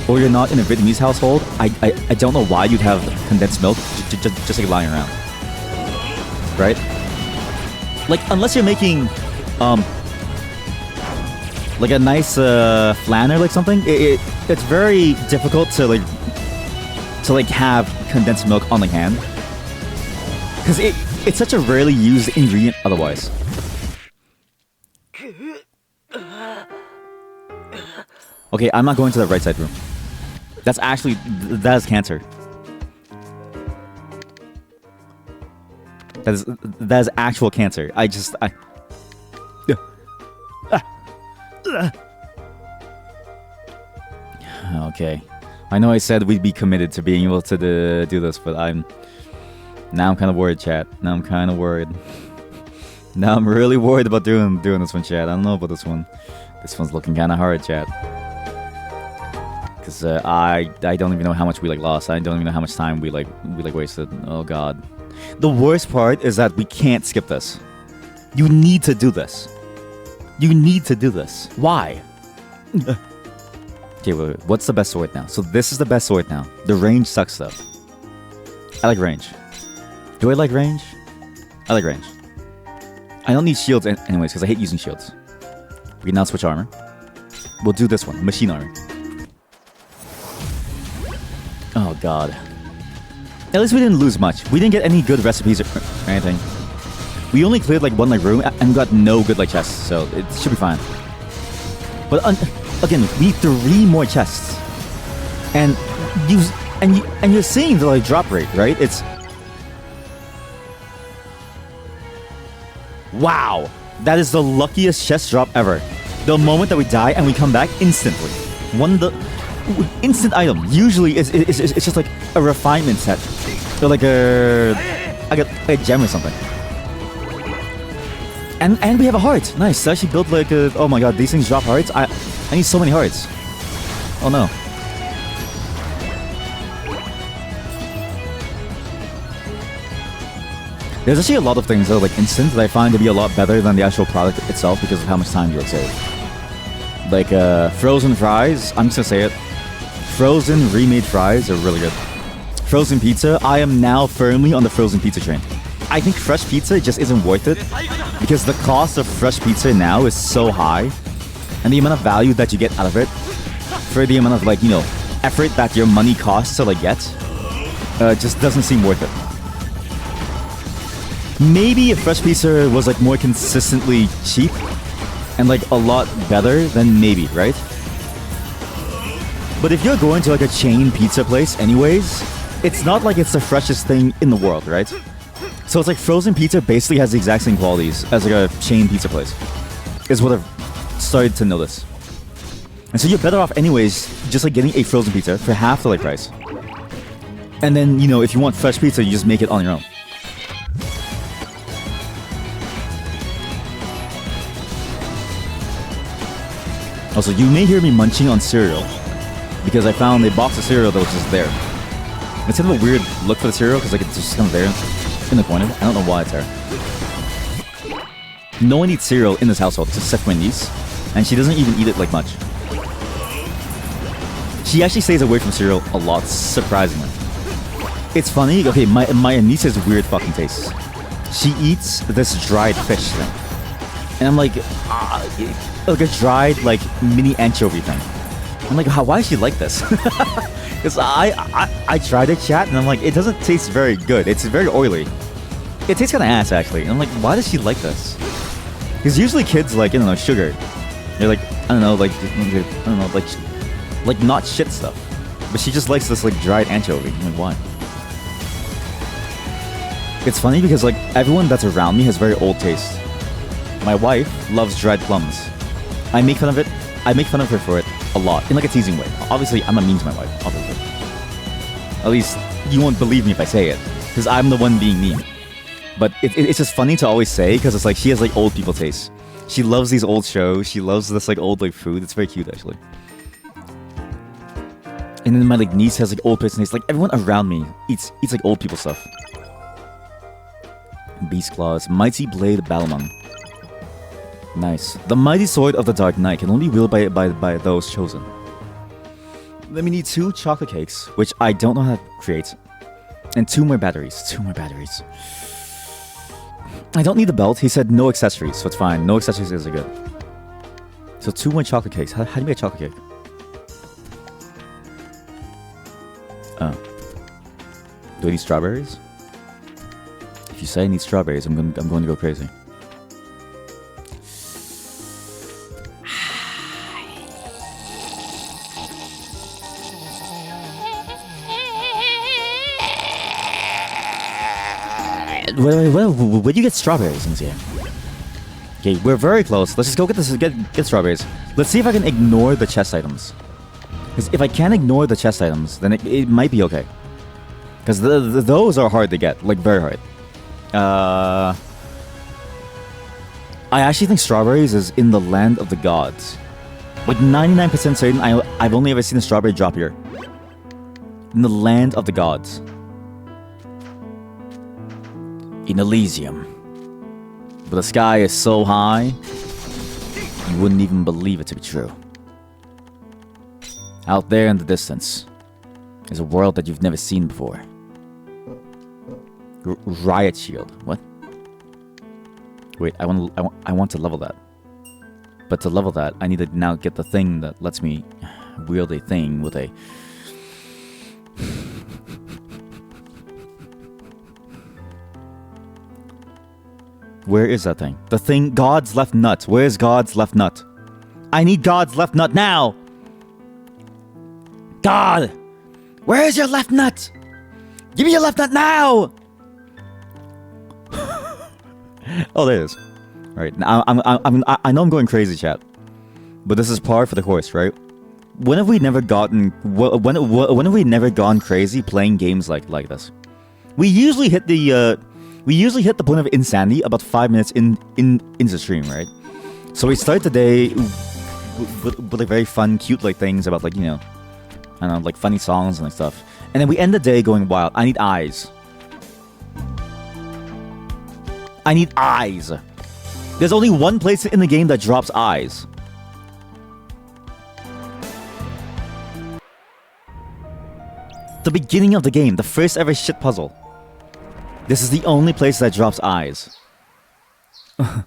or you're not in a Vietnamese household, I don't know why you'd have condensed milk just like lying around, right? Like unless you're making like a nice flan or like something, it's very difficult to like have condensed milk on the hand, because it's such a rarely used ingredient otherwise. Okay, I'm not going to the right side room. That is cancer. That is actual cancer. Okay. I know I said we'd be committed to being able to do this, but now I'm kind of worried, chat. Now I'm kind of worried. Now I'm really worried about doing this one, chat. I don't know about this one. This one's looking kind of hard, chat. Because I don't even know how much we like lost. I don't even know how much time we wasted. Oh god. The worst part is that we can't skip this. You need to do this. You need to do this. Why? Okay, wait. What's the best sword now? So this is the best sword now. The range sucks though. I like range. Do I like range? I like range. I don't need shields anyways, because I hate using shields. We can now switch armor. We'll do this one. Machine armor. Oh god. At least we didn't lose much. We didn't get any good recipes or anything. We only cleared like one like room and got no good like chests, so it should be fine. But again, we need 3 more chests, and you're seeing the like drop rate, right? It's wow. That is the luckiest chest drop ever. The moment that we die and we come back instantly. One of the instant item usually is just like a refinement set, or like a gem or something. And we have a heart. Nice. So I actually built like a... Oh my god, these things drop hearts. I need so many hearts. Oh no. There's actually a lot of things that are like instant that I find to be a lot better than the actual product itself because of how much time you'll save. Like frozen fries. I'm just gonna say it. Frozen remade fries are really good. Frozen pizza. I am now firmly on the frozen pizza train. I think fresh pizza just isn't worth it because the cost of fresh pizza now is so high, and the amount of value that you get out of it for the amount of like, you know, effort that your money costs to like get just doesn't seem worth it. Maybe if fresh pizza was like more consistently cheap and like a lot better, then maybe, right? But if you're going to like a chain pizza place anyways, it's not like it's the freshest thing in the world, right? So it's like frozen pizza basically has the exact same qualities as like a chain pizza place, is what I've started to notice. And so you're better off anyways just like getting a frozen pizza for half the like price. And then, you know, if you want fresh pizza, you just make it on your own. Also, you may hear me munching on cereal. because I found a box of cereal that was just there. It's kind of a weird look for the cereal because like it's just kind of there in the corner. I don't know why it's there. No one eats cereal in this household except my niece, and she doesn't even eat it like much. She actually stays away from cereal a lot, surprisingly. It's funny. Okay, my niece has weird fucking tastes. She eats this dried fish thing, and I'm like a dried like mini anchovy thing. I'm like, why does she like this? Because I tried it, chat, and I'm like, it doesn't taste very good. It's very oily. It tastes kind of ass, actually. And I'm like, why does she like this? Because usually kids like, you know, sugar. They're like, I don't know, like not shit stuff. But she just likes this like dried anchovy. I'm like, why? It's funny because like everyone that's around me has very old taste. My wife loves dried plums. I make fun of it. I make fun of her for it a lot in like a teasing way. Obviously, I'm not mean to my wife. Obviously, at least you won't believe me if I say it, because I'm the one being mean. But it's just funny to always say because it's like she has like old people taste. She loves these old shows. She loves this like old like food. It's very cute actually. And then my like niece has like old person taste. Like everyone around me eats like old people stuff. Beast claws, mighty blade, Balamon. Nice. The mighty sword of the Dark Knight can only wield by those chosen. Then we need 2 chocolate cakes, which I don't know how to create, and 2 more batteries. 2 more batteries. I don't need the belt. He said no accessories, so it's fine. No accessories is good. So 2 more chocolate cakes. How do you make a chocolate cake? Do I need strawberries? If you say I need strawberries, I'm going to go crazy. Where do you get strawberries in here? Okay, we're very close. Let's just go get strawberries. Let's see if I can ignore the chest items. Because if I can't ignore the chest items, then it might be okay. Because those are hard to get, like very hard. I actually think strawberries is in the land of the gods. Like 99% certain, I've only ever seen a strawberry drop here. In the land of the gods. In Elysium. But the sky is so high, you wouldn't even believe it to be true. Out there in the distance is a world that you've never seen before. Riot shield. What? Wait, I want to level that. But to level that, I need to now get the thing that lets me wield a thing with a... Where is that thing? The thing, God's left nut. Where's God's left nut? I need God's left nut now! God! Where is your left nut? Give me your left nut now! Oh, there it is. Alright, now I know I'm going crazy, chat. But this is par for the course, right? When have we never gotten... When have we never gone crazy playing games like this? We usually hit the... We usually hit the point of insanity about 5 minutes into the stream, right? So we start the day with like very fun, cute like things about like, you know, I don't know, like funny songs and like stuff. And then we end the day going wild. I need eyes. I need eyes. There's only one place in the game that drops eyes. The beginning of the game, the first ever shit puzzle. This is the only place that drops eyes. At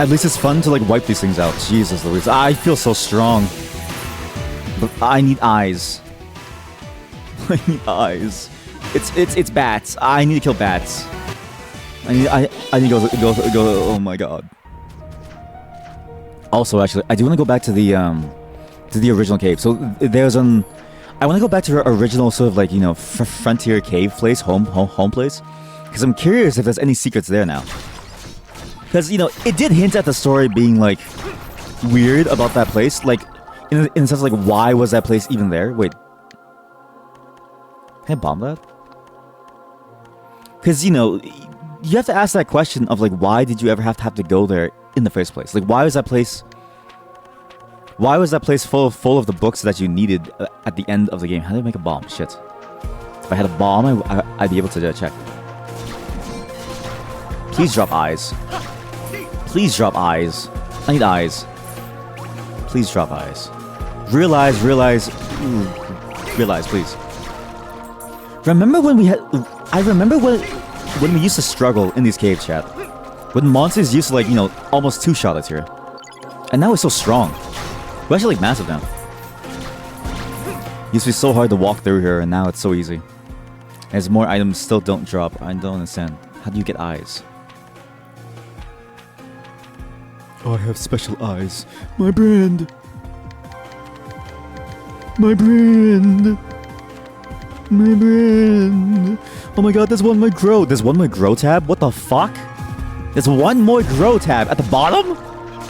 least it's fun to like wipe these things out. Jesus Louise, I feel so strong. But I need eyes. I need eyes. It's bats. I need to kill bats. I need to go. Oh my god. Also, actually, I do want to go back to the original cave. So there's I want to go back to the original sort of like, you know, frontier cave place, home place, because I'm curious if there's any secrets there now. Because, you know, it did hint at the story being like weird about that place, like in the sense of, like, why was that place even there? Wait, can I bomb that? Because, you know, you have to ask that question of like, why did you ever have to go there in the first place? Like, why was that place full of the books that you needed at the end of the game? How do I make a bomb? Shit. If I had a bomb, I'd be able to check. Please drop eyes. Please drop eyes. I need eyes. Please drop eyes. Realize. Ooh. Realize, please. Remember when we had... I remember when we used to struggle in these caves, chat. When monsters used to, like, you know, almost two-shot us here. And now it's so strong. We're actually, like, massive now. Used to be so hard to walk through here, and now it's so easy. As more items still don't drop. I don't understand. How do you get eyes? Oh, I have special eyes. My brand. My brand. My brand. Oh my god, there's one more grow. There's one more grow tab? What the fuck? There's one more grow tab at the bottom?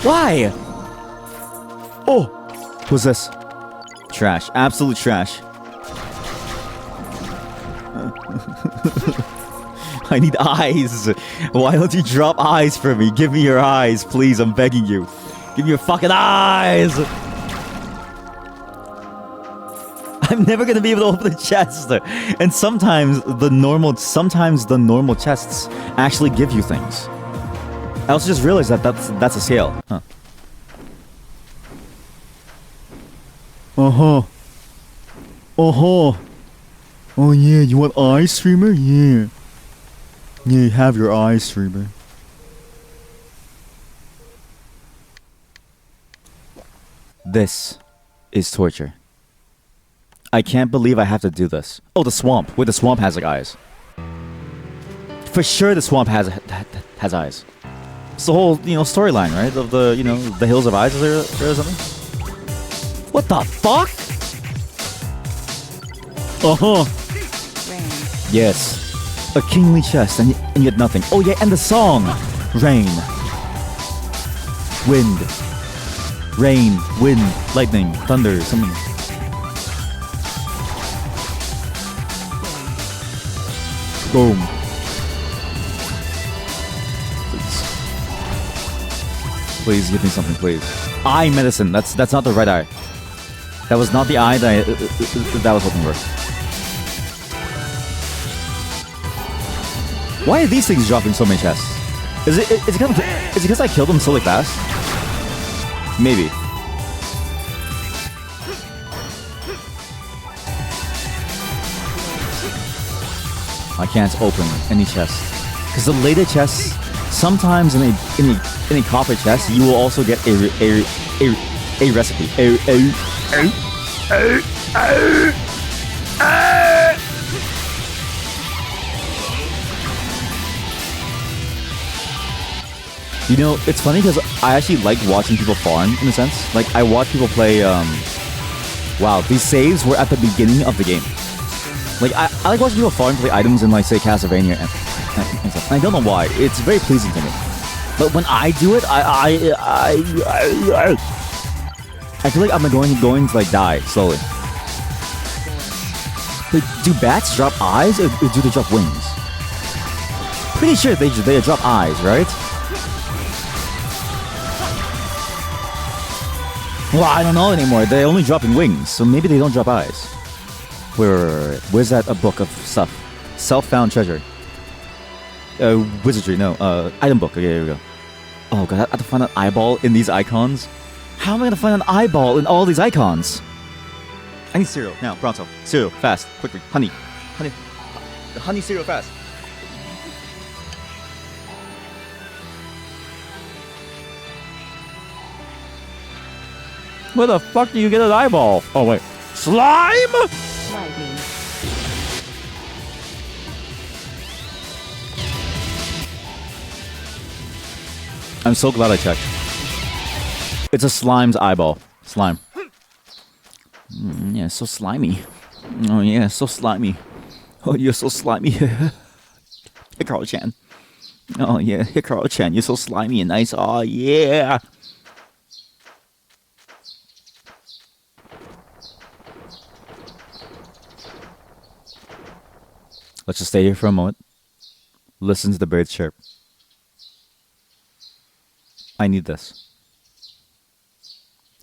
Why? Oh. What's this? Trash. Absolute trash. I need eyes. Why don't you drop eyes for me? Give me your eyes, please. I'm begging you. Give me your fucking eyes. I'm never gonna be able to open the chest. And sometimes the normal chests actually give you things. I also just realized that that's a scale. Huh. Uh-huh. Uh-huh. Oh yeah, you want eyes, streamer? Yeah. Yeah, have your eyes, streamer. This is torture. I can't believe I have to do this. Oh, the swamp. Wait, the swamp has like eyes. For sure the swamp has eyes. It's the whole, you know, storyline, right? Of the, you know, the Hills of Eyes or something? What the fuck? Uh-huh. Yes. A kingly chest and yet nothing. Oh yeah, and the song. Rain. Wind. Rain. Wind. Lightning. Thunder. Something. Boom. Please give me something, please. Eye medicine. That's not the right eye. That was not the eye that I was hoping for. Why are these things dropping so many chests? Is it because I killed them so like fast? Maybe. I can't open any chest because the later chests, sometimes in a copper chest, you will also get a recipe. You know, it's funny because I actually like watching people farm in a sense. Like I watch people play. Wow, these saves were at the beginning of the game. Like, I like watching people farm play items in, like, say, Castlevania and stuff. And I don't know why. It's very pleasing to me. But when I do it, I feel like I'm going to, like, die slowly. But do bats drop eyes or do they drop wings? Pretty sure they drop eyes, right? Well, I don't know anymore. They're only dropping wings, so maybe they don't drop eyes. Wait. Where's that a book of stuff? Self-found treasure. Wizardry, no. Item book. Okay, here we go. Oh god, I have to find an eyeball in these icons? How am I gonna find an eyeball in all these icons? I need cereal. Now, pronto. Cereal, fast, quickly. Honey. Honey cereal, fast. Where the fuck do you get an eyeball? Oh, wait. Slime? I'm so glad I checked. It's a slime's eyeball. Slime. Yeah, so slimy. Oh yeah, so slimy. Oh, you're so slimy. Hikaru-chan. Oh yeah, Hikaru-chan, you're so slimy and nice. Oh yeah. Let's just stay here for a moment. Listen to the birds chirp. I need this.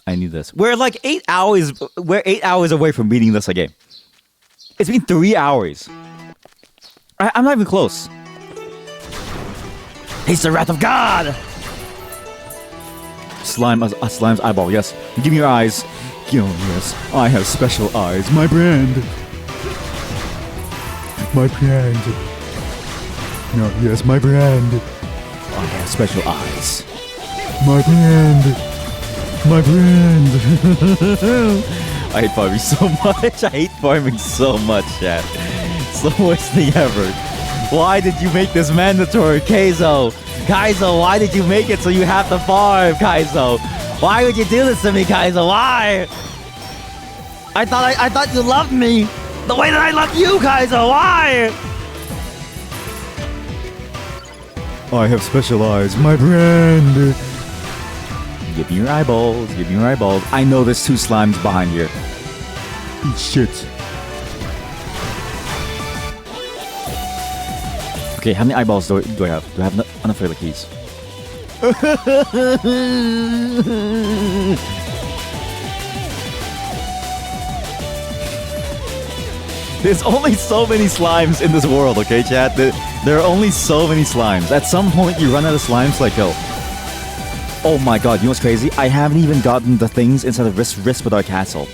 I need this. We're like 8 hours. We're 8 hours away from beating this game. It's been 3 hours. I'm not even close. Taste the wrath of God. Slime, slime's eyeball. Yes. Give me your eyes. Yes. I have special eyes. My brand. My brand. No. Yes. My brand. I have special eyes. My brand. My brand. I hate farming so much. I hate farming so much, chat. It's the worst thing ever. Why did you make this mandatory, Kaizo? Kaizo, why did you make it so you have to farm, Kaizo? Why would you do this to me, Kaizo? Why? I thought you loved me the way that I love you, Kaizo. Why? I have special eyes. My brand. Give me your eyeballs. Give me your eyeballs. I know there's 2 slimes behind here. Eat shit. Okay, how many eyeballs do I have? Do I have enough for the keys? There's only so many slimes in this world, okay, chat? There are only so many slimes. At some point, you run out of slimes like hell. Oh my god, you know what's crazy? I haven't even gotten the things inside of Risk with our castle.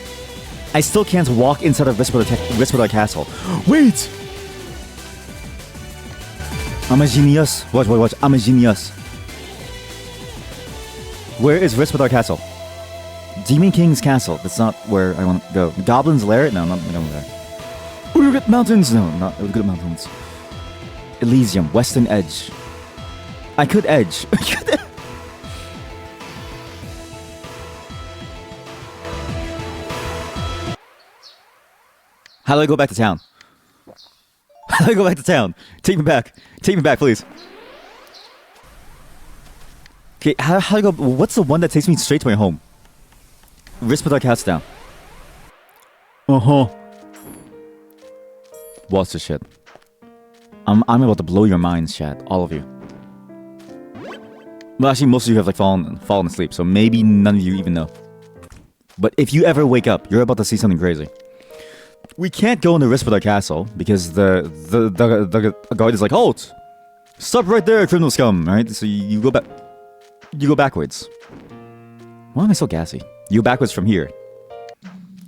I still can't walk inside of Risk with our castle. Wait! I'm a genius. Watch. I'm a genius. Where is Risk with our castle? Demon King's castle. That's not where I want to go. Goblin's Lair? No, not going there. Urgut Mountains? No, not Urgut Mountains. Elysium. Western Edge. I could edge. How do I go back to town? How do I go back to town? Take me back. Take me back, please. Okay, how do I go? What's the one that takes me straight to my home? Risk with our cats down. Uh-huh. What's the shit? I'm about to blow your minds, chat. All of you. Well, actually, most of you have like fallen asleep, so maybe none of you even know. But if you ever wake up, you're about to see something crazy. We can't go into Risk with our castle because the guard is like, halt! Stop right there, criminal scum! Right? So you go back. You go backwards. Why am I so gassy? You go backwards from here.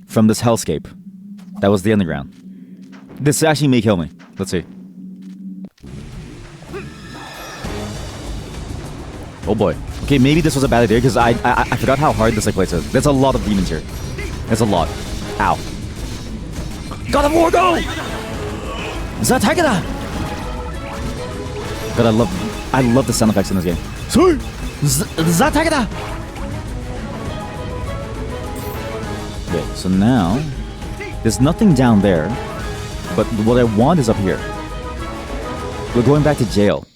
From this hellscape. That was the underground. This actually may kill me. Let's see. Oh boy. Okay, maybe this was a bad idea because I forgot how hard this place is. There's a lot of demons here. There's a lot. Ow. God of War, go! Zatagada! God, I love the sound effects in this game. Zatagada! Okay, so now there's nothing down there, but what I want is up here. We're going back to jail.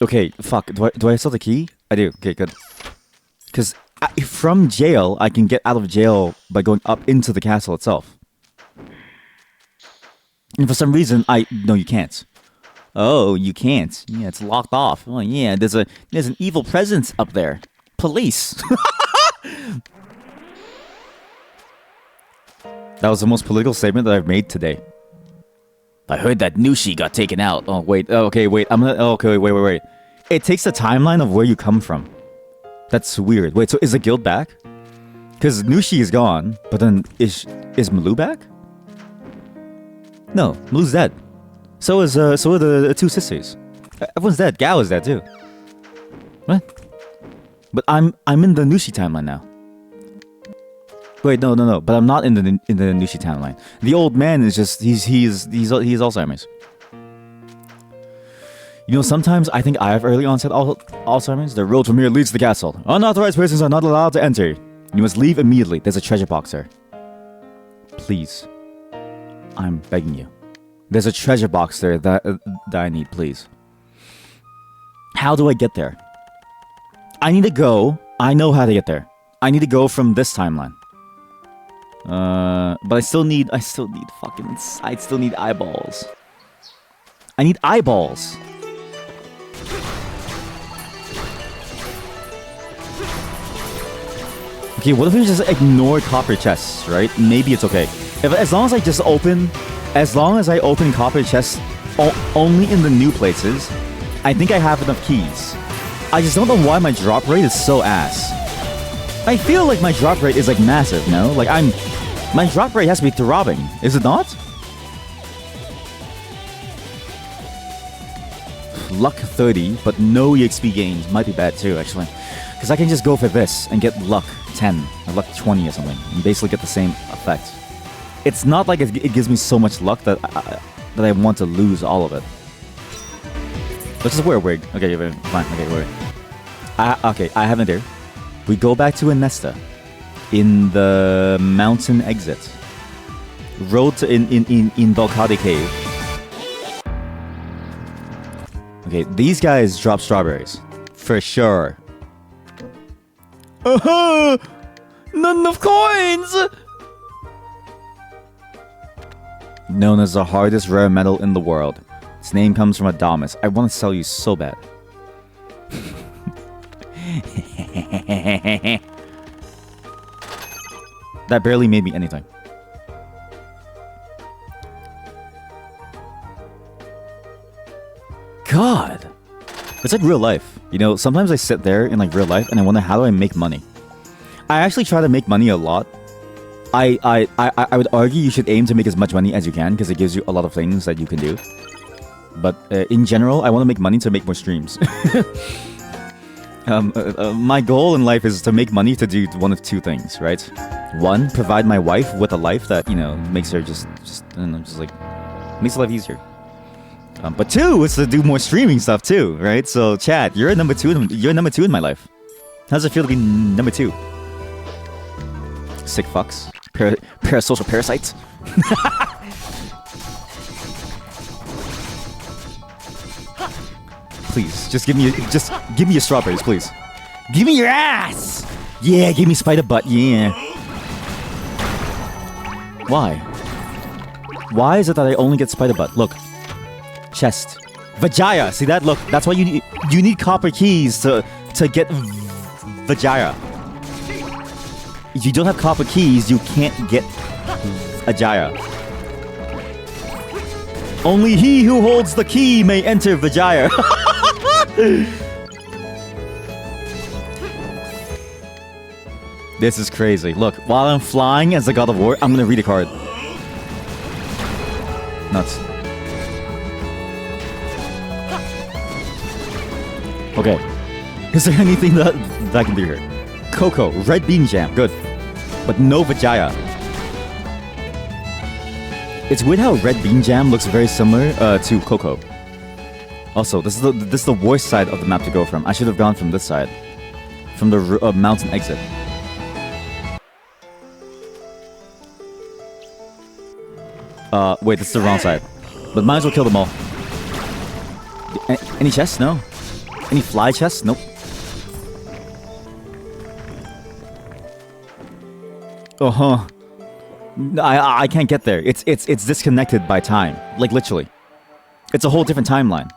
Okay, fuck. Do I still have the key? I do. Okay, good. Because from jail, I can get out of jail by going up into the castle itself. And for some reason, no, you can't. Oh, you can't. Yeah, it's locked off. Oh, yeah, there's an evil presence up there. Police. That was the most political statement that I've made today. I heard that Nushi got taken out. Oh, wait. Oh, okay, wait. Okay, wait. It takes the timeline of where you come from. That's weird. Wait, so is the guild back? Because Nushi is gone, but then is Malu back? No, Malu's dead. So are the 2 sisters. Everyone's dead. Gao is dead too. What? But I'm in the Nushi timeline now. Wait, no. But I'm not in the Nushi timeline. The old man is just he's Alzheimer's. You know, sometimes I think I have early onset Alzheimer's. The road from here leads to the castle. Unauthorized persons are not allowed to enter. You must leave immediately. There's a treasure box there. Please. I'm begging you. There's a treasure box there that I need, please. How do I get there? I need to go. I know how to get there. I need to go from this timeline. But I still need eyeballs. I need eyeballs. Okay, what if we just ignore copper chests, right? Maybe it's okay. As long as I open copper chests only in the new places, I think I have enough keys. I just don't know why my drop rate is so ass. I feel like my drop rate is like massive, no? Like my drop rate has to be throbbing, is it not? Luck 30, but no EXP gains might be bad too, actually. Because I can just go for this and get luck 10 or luck 20 or something, and basically get the same effect. It's not like it gives me so much luck that I want to lose all of it. Let's just wear a wig. Okay, fine. Okay, wear it. Okay, I have an idea. We go back to Anesta in the mountain exit. Road to in Valkade Cave. Okay, these guys drop strawberries. For sure. Not enough coins! Known as the hardest rare metal in the world. Its name comes from Adamus. I want to sell you so bad. That barely made me anything. God! It's like real life. You know, sometimes I sit there in like real life and I wonder, how do I make money? I actually try to make money a lot. I would argue you should aim to make as much money as you can because it gives you a lot of things that you can do. But in general, I want to make money to make more streams. My goal in life is to make money to do one of two things, right? One, provide my wife with a life that, you know, makes her just I don't know, just like makes life easier. But two is to do more streaming stuff too, right? So, chat, you're number two in my life. How does it feel to be number 2? Sick fucks. Parasocial parasites. Please, just give me your strawberries, please. Give me your ass! Yeah, give me spider butt, yeah. Why? Why is it that I only get spider butt? Look. Chest. Vajaya! See that? Look, that's why you need copper keys to get Vajaya. If you don't have copper keys, you can't get Vajaya. Only he who holds the key may enter Vajaya. This is crazy. Look, while I'm flying as the God of War, I'm gonna read a card. Nuts. Okay. Is there anything that I can do here? Cocoa, red bean jam, good. But no Vajaya. It's weird how red bean jam looks very similar to cocoa. Also, this is the worst side of the map to go from. I should have gone from this side. From the mountain exit. Wait, this is the wrong side. But might as well kill them all. Any chests? No. Any fly chests? Nope. Uh-huh. I can't get there. It's disconnected by time. Like, literally. It's a whole different timeline.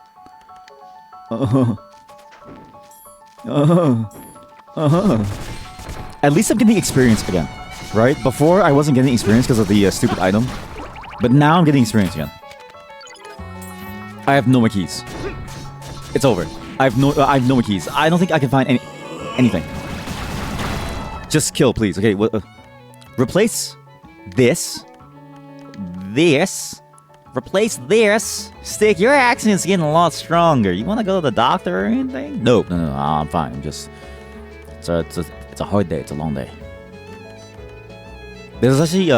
At least I'm getting experience again. Right? Before, I wasn't getting experience because of the stupid item. But now I'm getting experience again. I have no more keys. It's over. I have no more keys. I don't think I can find anything. Just kill, please. Okay, replace this. Replace this. Stick, your accent's getting a lot stronger. You want to go to the doctor or anything? Nope. No, I'm fine. I'm just... It's a hard day. It's a long day. There's actually,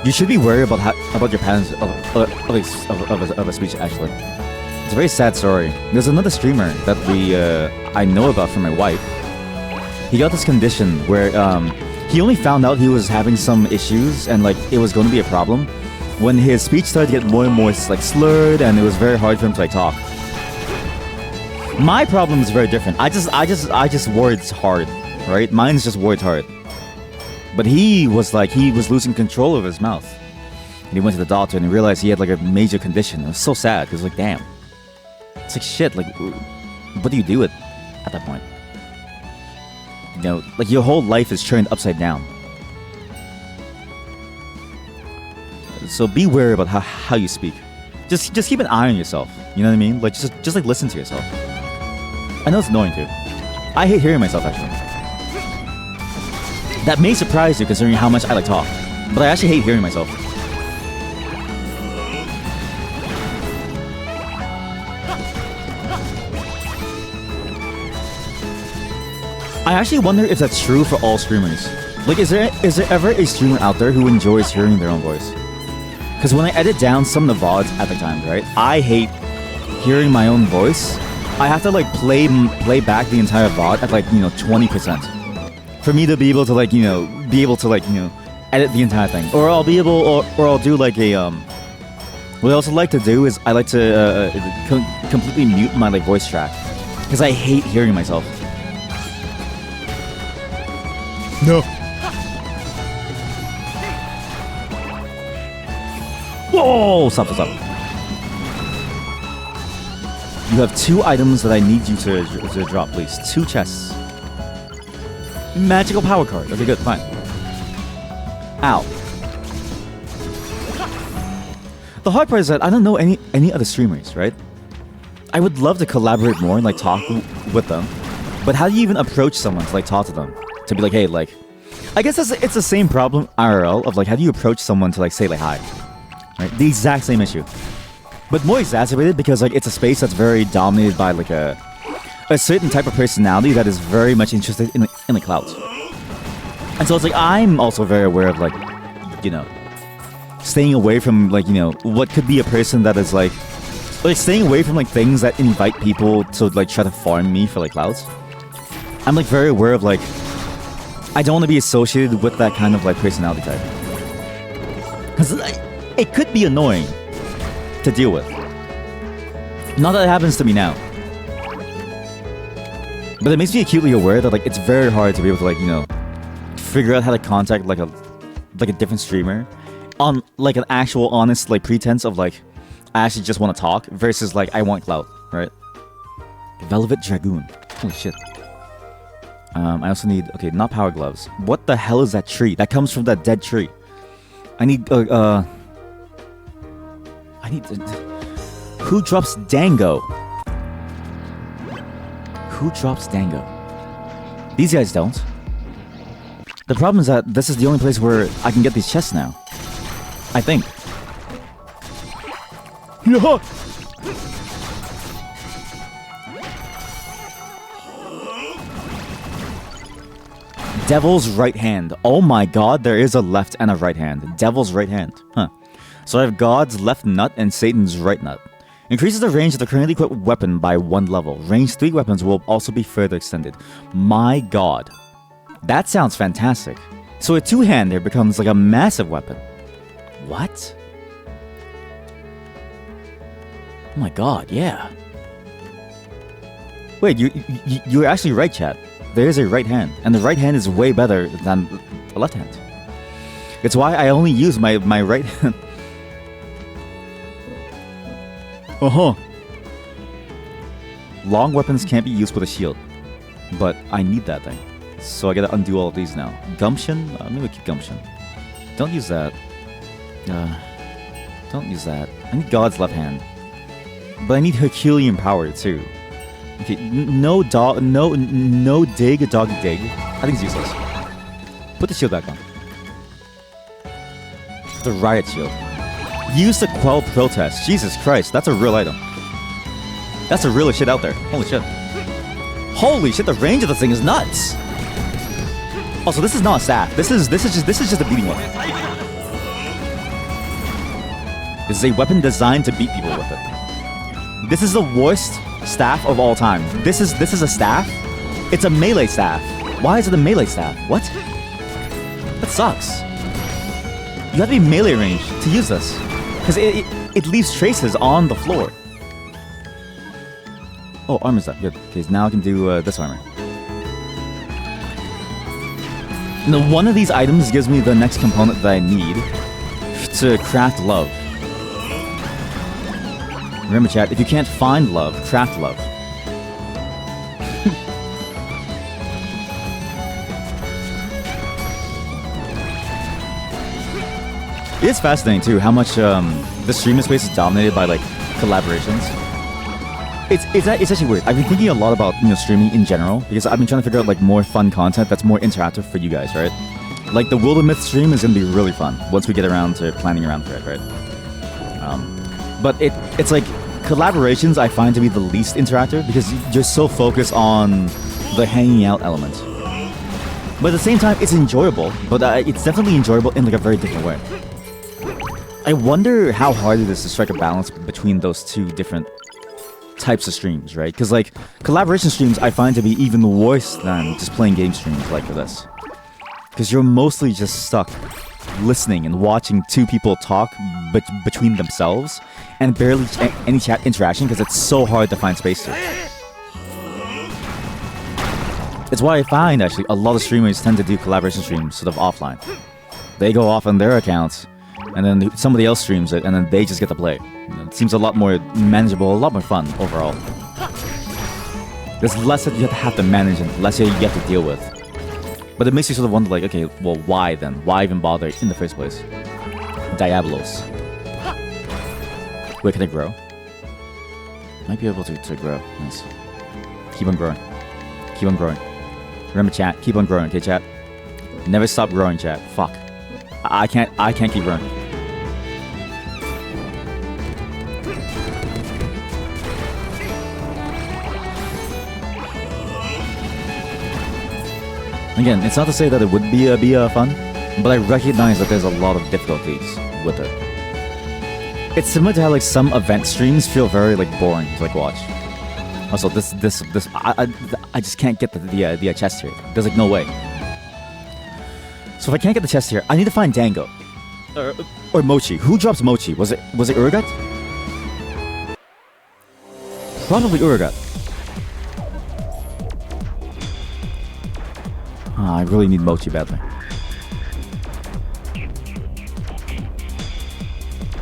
you should be worried about your patterns of a speech, actually. It's a very sad story. There's another streamer that I know about from my wife. He got this condition where he only found out he was having some issues and like it was going to be a problem when his speech started to get more and more like slurred, and it was very hard for him to like talk. My problem is very different. I just words hard, right? Mine's just words hard. But he was losing control of his mouth. And he went to the doctor and he realized he had like a major condition. It was so sad because like, damn. It's like shit, like what do you do at that point? You know, like your whole life is turned upside down. So be wary about how you speak. Just keep an eye on yourself. You know what I mean? Like just like listen to yourself. I know it's annoying too. I hate hearing myself actually. That may surprise you considering how much I like talk, but I actually hate hearing myself. I actually wonder if that's true for all streamers. Like, is there ever a streamer out there who enjoys hearing their own voice? Because when I edit down some of the VODs at the time, right, I hate hearing my own voice. I have to like play back the entire VOD at like 20% for me to be able to like edit the entire thing. Or I'll be able, or I'll do like a What I also like to do is I like to completely mute my like voice track because I hate hearing myself. No. Whoa! Stop. You have 2 items that I need you to drop, please. 2 chests. Magical power card. Okay, good, fine. Ow. The hard part is that I don't know any other streamers, right? I would love to collaborate more and like talk with them, but how do you even approach someone to like talk to them? To be like, hey, like, I guess it's the same problem IRL of like, how do you approach someone to like say like hi, right? The exact same issue, but more exacerbated because like it's a space that's very dominated by like a certain type of personality that is very much interested in the clouds, and so it's like I'm also very aware of like, staying away from like what could be a person that is like staying away from like things that invite people to like try to farm me for like clouds. I'm like very aware of like. I don't want to be associated with that kind of like personality type. Because it could be annoying to deal with. Not that it happens to me now. But it makes me acutely aware that like it's very hard to be able to like, figure out how to contact like a different streamer on like an actual honest like pretense of like I actually just want to talk versus like I want clout, right? Velvet Dragoon. Holy shit. I also need, okay, not power gloves. What the hell is that tree? That comes from that dead tree. I need, who drops Dango? Who drops Dango? These guys don't. The problem is that this is the only place where I can get these chests now. I think. Devil's right hand. Oh my god, there is a left and a right hand. Devil's right hand. Huh. So I have God's left nut and Satan's right nut. Increases the range of the currently equipped weapon by 1 level. Range 3 weapons will also be further extended. My god. That sounds fantastic. So a 2-hander becomes like a massive weapon. What? Oh my god, yeah. Wait, you're actually right, chat. There is a right hand, and the right hand is way better than the left hand. It's why I only use my right hand. Long weapons can't be used with a shield, but I need that thing. So I gotta undo all of these now. Gumption? Maybe keep Gumption. Don't use that. Don't use that. I need God's left hand. But I need Herculean power too. Okay, no dig, doggy dig. I think it's useless. Put the shield back on. The riot shield. Use to quell protest. Jesus Christ, that's a real item. That's a real shit out there. Holy shit. Holy shit, the range of this thing is nuts. Also, this is not a staff. This is just a beating weapon. This is a weapon designed to beat people with it. This is the worst staff of all time. This is a staff. It's a melee staff. Why is it a melee staff? What? That sucks. You have to be melee range to use this, because it leaves traces on the floor. Oh, armor's up. Good. Okay, so now I can do this armor. Now, one of these items gives me the next component that I need to craft love. Remember, chat, if you can't find love, craft love. It's fascinating too how much the streamer space is dominated by like collaborations. It's actually weird. I've been thinking a lot about streaming in general because I've been trying to figure out like more fun content that's more interactive for you guys, right? Like the World of Myth stream is gonna be really fun once we get around to planning around for it, right? But it's like collaborations I find to be the least interactive because you're so focused on the hanging out element. But at the same time, it's enjoyable. But it's definitely enjoyable in like a very different way. I wonder how hard it is to strike a balance between those two different types of streams, right? Because like collaboration streams I find to be even worse than just playing game streams like for this. Because you're mostly just stuck listening and watching two people talk between themselves and barely any chat interaction because it's so hard to find space to. It's why I find actually a lot of streamers tend to do collaboration streams sort of offline. They go off on their accounts and then somebody else streams it and then they just get to play. It seems a lot more manageable, a lot more fun overall. There's less that you have to manage and less that you have to deal with. But it makes you sort of wonder like, okay, well why then? Why even bother in the first place? Diablos. Wait, can it grow? Might be able to grow. Nice. Keep on growing. Keep on growing. Remember chat, keep on growing, okay chat? Never stop growing, chat. Fuck. I can't keep growing. Again, it's not to say that it would be fun, but I recognize that there's a lot of difficulties with it. It's similar to how like some event streams feel very like boring to like watch. Also, I just can't get the chest here. There's like no way. So if I can't get the chest here, I need to find Dango or Mochi. Who drops Mochi? Was it Uragat? Probably Uragat. I really need Mochi badly.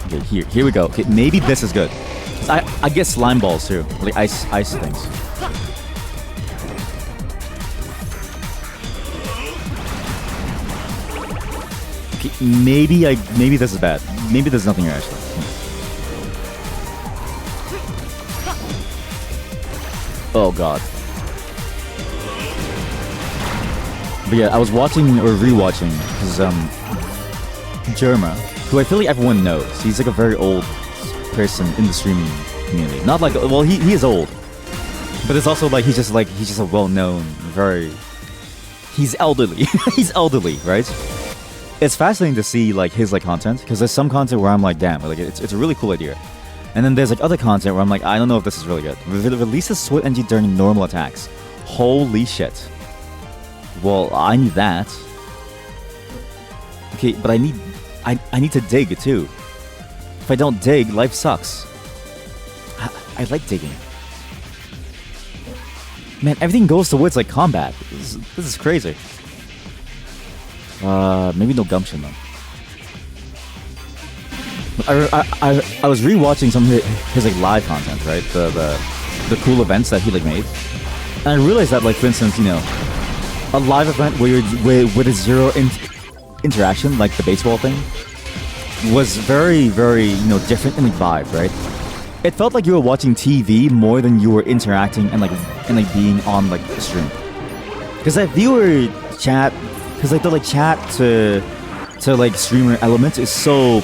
Okay, here we go. Okay, maybe this is good. I get slime balls too, like ice things. Okay, maybe this is bad. Maybe there's nothing here actually. Oh god. But yeah, I was watching or rewatching because Jerma, who I feel like everyone knows. He's like a very old person in the streaming community. Not like, well, he is old, but it's also like he's just a well-known, he's elderly. He's elderly, right? It's fascinating to see like his like content because there's some content where I'm like, damn, like it's a really cool idea. And then there's like other content where I'm like, I don't know if this is really good. Releases Sweat Energy during normal attacks. Holy shit. Well, I need that. Okay, but I need to dig too. If I don't dig, life sucks. I like digging. Man, everything goes towards like combat. This is crazy. Maybe no gumption though. I was rewatching some of his like live content, right? The cool events that he like made, and I realized that like for instance, a live event where with a zero interaction, like the baseball thing, was very, very, different in the vibe, right? It felt like you were watching TV more than you were interacting and being on like the stream. Because that viewer chat, because like the like chat to like streamer elements is so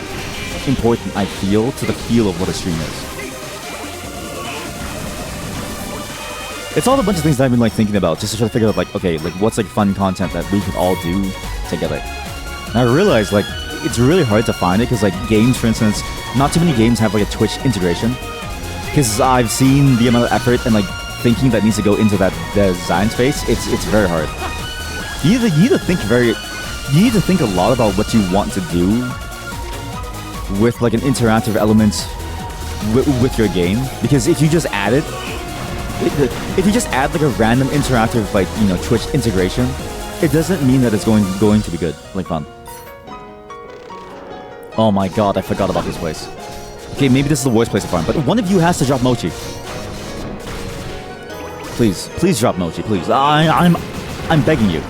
important, I feel, to the feel of what a stream is. It's all a bunch of things that I've been like thinking about just to try to figure out like, okay, like what's like fun content that we could all do together. And I realized like it's really hard to find it because like games, for instance, not too many games have like a Twitch integration. Because I've seen the amount of effort and like thinking that needs to go into that design space. It's very hard. You need to think a lot about what you want to do with like an interactive element with your game. Because if you just add it. If you just add like a random interactive like Twitch integration, it doesn't mean that it's going to be good, like fun. Oh my god, I forgot about this place. Okay, maybe this is the worst place to farm, but one of you has to drop Mochi. Please, please drop Mochi, please. I'm begging you.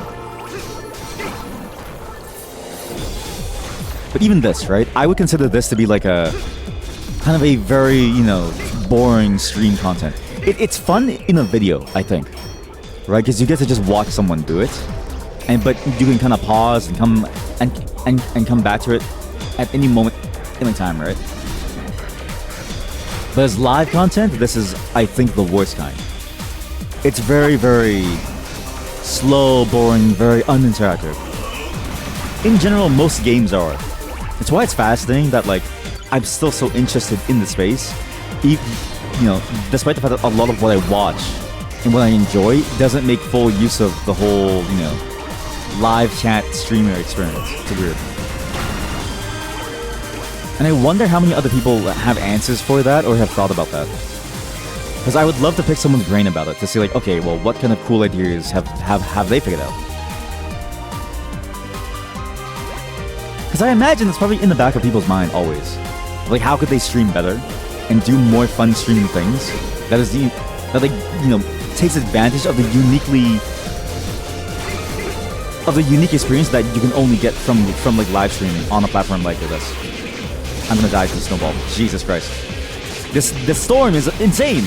But even this, right? I would consider this to be like a kind of a very, you know, boring stream content. It's fun in a video, I think, right? Because you get to just watch someone do it, but you can kind of pause and come back to it at any moment, any time, right? But as live content, this is, I think, the worst kind. It's very, very slow, boring, very uninteractive. In general, most games are. It's why it's fascinating that, like, I'm still so interested in the space. You know, despite the fact that a lot of what I watch and what I enjoy doesn't make full use of the whole, you know, live chat streamer experience. It's weird. And I wonder how many other people have answers for that or have thought about that. Because I would love to pick someone's brain about it to see, like, okay, well, what kind of cool ideas have they figured out? Because I imagine it's probably in the back of people's mind always. Like, how could they stream better and do more fun streaming things that like, you know, takes advantage of the unique experience that you can only get from like live streaming on a platform like this. I'm gonna die to the snowball. Jesus Christ. This storm is insane!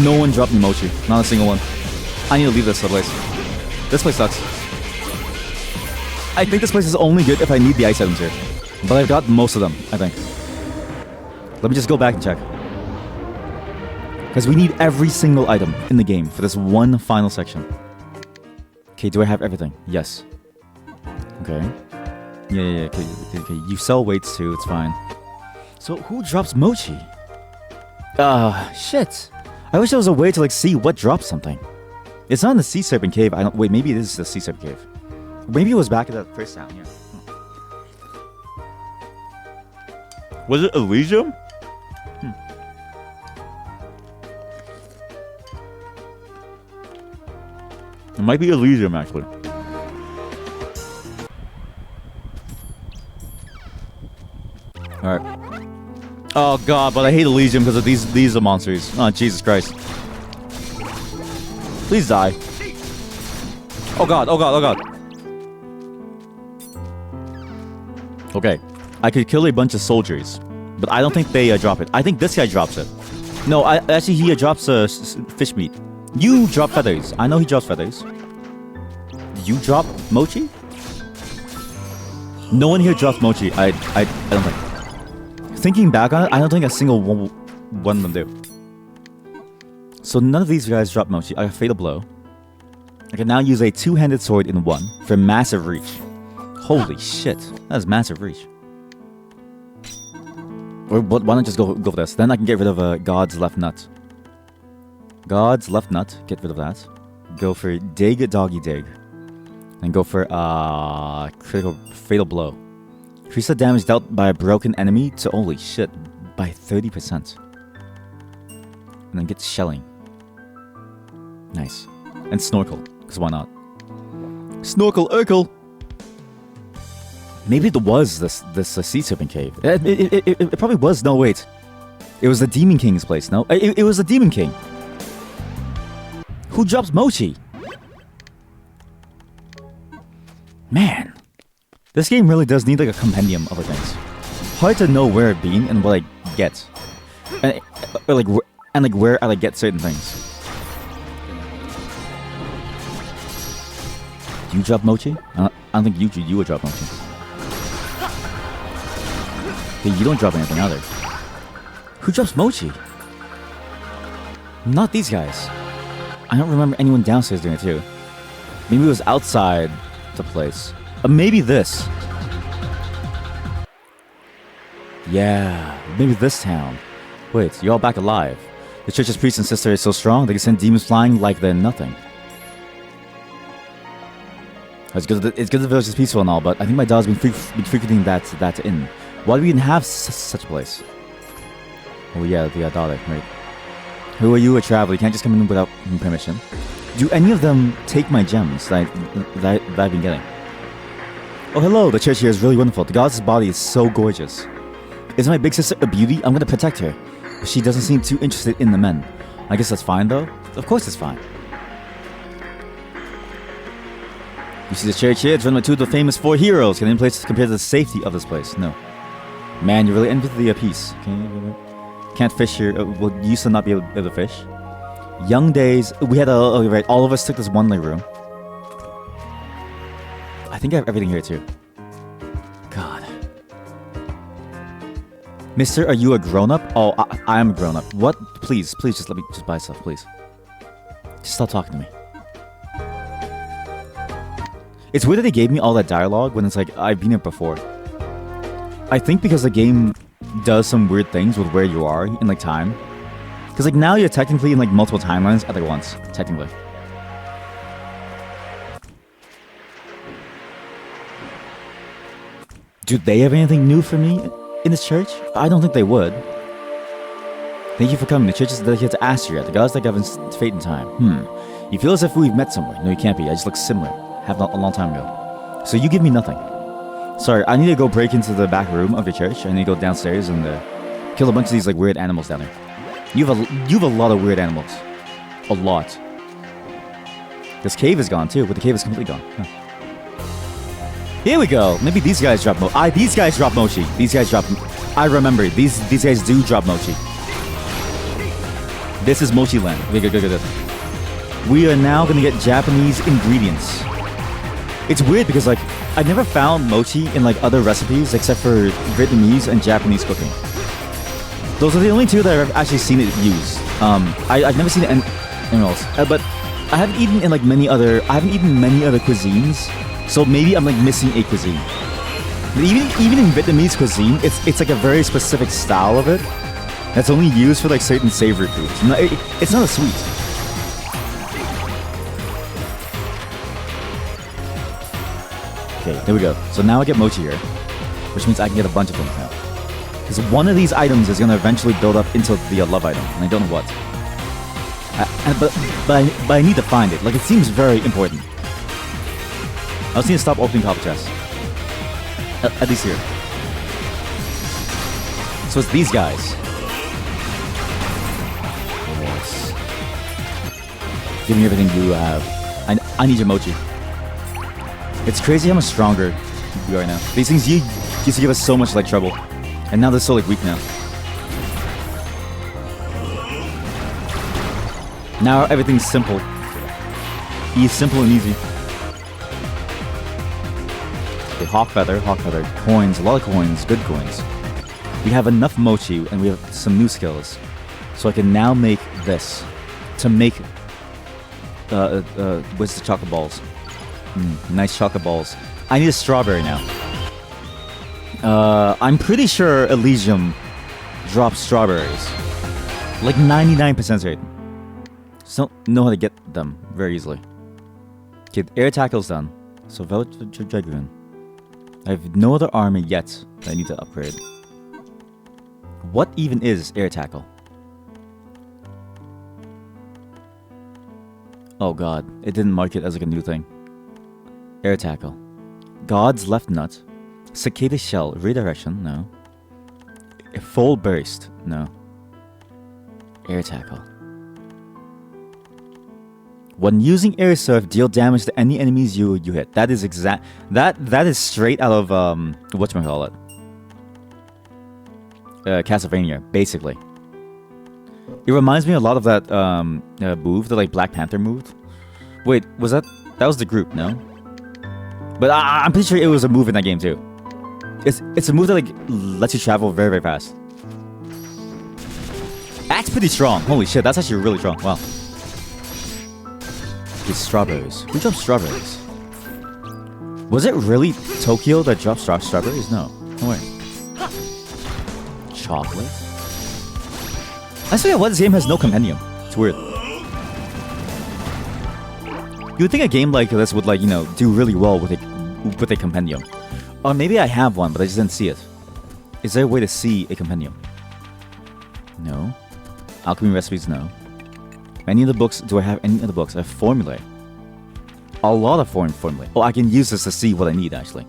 No one dropped me Mochi. Not a single one. I need to leave this place. This place sucks. I think this place is only good if I need the ice items here. But I've got most of them, I think. Let me just go back and check. Because we need every single item in the game for this one final section. Okay, do I have everything? Yes. Okay. Yeah. Okay. You sell weights too, it's fine. So, who drops Mochi? Shit. I wish there was a way to, like, see what drops something. It's not in the Sea Serpent Cave. Wait, maybe it is the Sea Serpent Cave. Maybe it was back at that first town, yeah. Was it Elysium? It might be Elysium, actually. Alright. Oh god, but I hate Elysium because of these monsters. Oh, Jesus Christ. Please die. Oh god. Okay. I could kill a bunch of soldiers, but I don't think they drop it. I think this guy drops it. No, actually he drops fish meat. You drop feathers. I know he drops feathers. You drop Mochi? No one here drops Mochi. I don't think. Thinking back on it, I don't think a single one of them do. So none of these guys drop Mochi. I have Fatal Blow. I can now use a two-handed sword in one for massive reach. Holy shit. That is massive reach. Or why not just go for this? Then I can get rid of God's Left Nut. God's Left Nut. Get rid of that. Go for Dig Doggy Dig. And go for critical Fatal Blow. Increase the damage dealt by a broken enemy to, holy shit, by 30%. And then get Shelling. Nice. And Snorkel, because why not? Snorkel Urkel! Maybe it was this Sea Serpent Cave. It probably was. No, wait. It was the Demon King's place, no? It was the Demon King. Who drops Mochi? Man. This game really does need like a compendium of things. Hard to know where I've been and what I get. And where I like get certain things. You drop Mochi? I don't think you would drop Mochi. Okay, you don't drop anything either. Who drops Mochi? Not these guys. I don't remember anyone downstairs doing it too. Maybe it was outside the place. Maybe this. Yeah, maybe this town. Wait, you're all back alive. The church's priest and sister is so strong they can send demons flying like they're nothing. It's good the village is peaceful and all, but I think my dog's been frequenting that inn. Why do we even have such a place? Oh yeah, the daughter, right. Who are you, a traveler? You can't just come in without permission. Do any of them take my gems that I've been getting? Oh, hello. The church here is really wonderful. The goddess' body is so gorgeous. Isn't my big sister a beauty? I'm gonna protect her. She doesn't seem too interested in the men. I guess that's fine, though. Of course it's fine. You see the church here? It's run by two of the famous 4 heroes. Can any place compare to the safety of this place? No. Man, you really envy the peace. Can't fish here. Well, you used to not be able to fish. Young days. We had right. All of us took this one room. I think I have everything here too. God. Mister, are you a grown-up? Oh, I am a grown-up. What? Please just let me just buy stuff, please. Just stop talking to me. It's weird that they gave me all that dialogue when it's like, I've been here before. I think because the game does some weird things with where you are in like time. Because like now you're technically in like multiple timelines at like once, technically. Do they have anything new for me in this church? I don't think they would. Thank you for coming. The church is dedicated to Astria, the gods that governs fate and time. You feel as if we've met somewhere. No, you can't be. I just look similar. Have a long time ago. So you give me nothing. Sorry, I need to go break into the back room of your church. I need to go downstairs and kill a bunch of these like weird animals down there. You have a lot of weird animals. A lot. This cave is gone too, but the cave is completely gone. Huh. Here we go. Maybe these guys drop these guys drop mochi. These guys drop. I remember these guys do drop mochi. This is Mochi Land. Okay, good. We are now gonna get Japanese ingredients. It's weird because like I never found mochi in like other recipes except for Vietnamese and Japanese cooking. Those are the only two that I've actually seen it used. I've never seen it anywhere else. But I haven't eaten in like many other cuisines. So maybe I'm like missing a cuisine. But even in Vietnamese cuisine, it's like a very specific style of it that's only used for like certain savory foods. It's not a sweet. Okay, there we go. So now I get mochi here, which means I can get a bunch of things now. Because one of these items is going to eventually build up into the love item, and I don't know what. But I need to find it. Like, it seems very important. I just need to stop opening copper chests. At least here. So it's these guys. Yes. Give me everything you have. I need your mochi. It's crazy how much stronger we are now. These things used to give us so much like trouble. And now they're so like weak now. Now everything's simple. Simple and easy. Okay, hawk feather, coins, a lot of coins, good coins. We have enough mochi and we have some new skills. So I can now make this. To make where's the chocolate balls? Nice chocolate balls. I need a strawberry now. I'm pretty sure Elysium drops strawberries. Like 99% certain. Just don't know how to get them very easily. Okay, air tackle's done. So Velvet Dragoon. I have no other armor yet that I need to upgrade. What even is air tackle? Oh god, it didn't mark it as like a new thing. Air tackle. God's left nut. Cicada shell. Redirection. No. Full burst. No. Air tackle. When using air surf, deal damage to any enemies you hit. That is exact. That is straight out of whatchamacallit. Castlevania, basically. It reminds me a lot of that move that like Black Panther moved. Wait, was that was the group? No. But I'm pretty sure it was a move in that game too. It's a move that like lets you travel very, very fast. That's pretty strong. Holy shit, that's actually really strong. Wow. These strawberries. Who dropped strawberries? Was it really Tokyo that dropped strawberries? No. No way. Chocolate? I swear what, this game has no compendium. It's weird. You would think a game like this would like, you know, do really well with a compendium. Or maybe I have one, but I just didn't see it. Is there a way to see a compendium? No. Alchemy recipes, no. Any of the books? Do I have any of the books? I have formulae. A lot of formulae. Oh, I can use this to see what I need actually.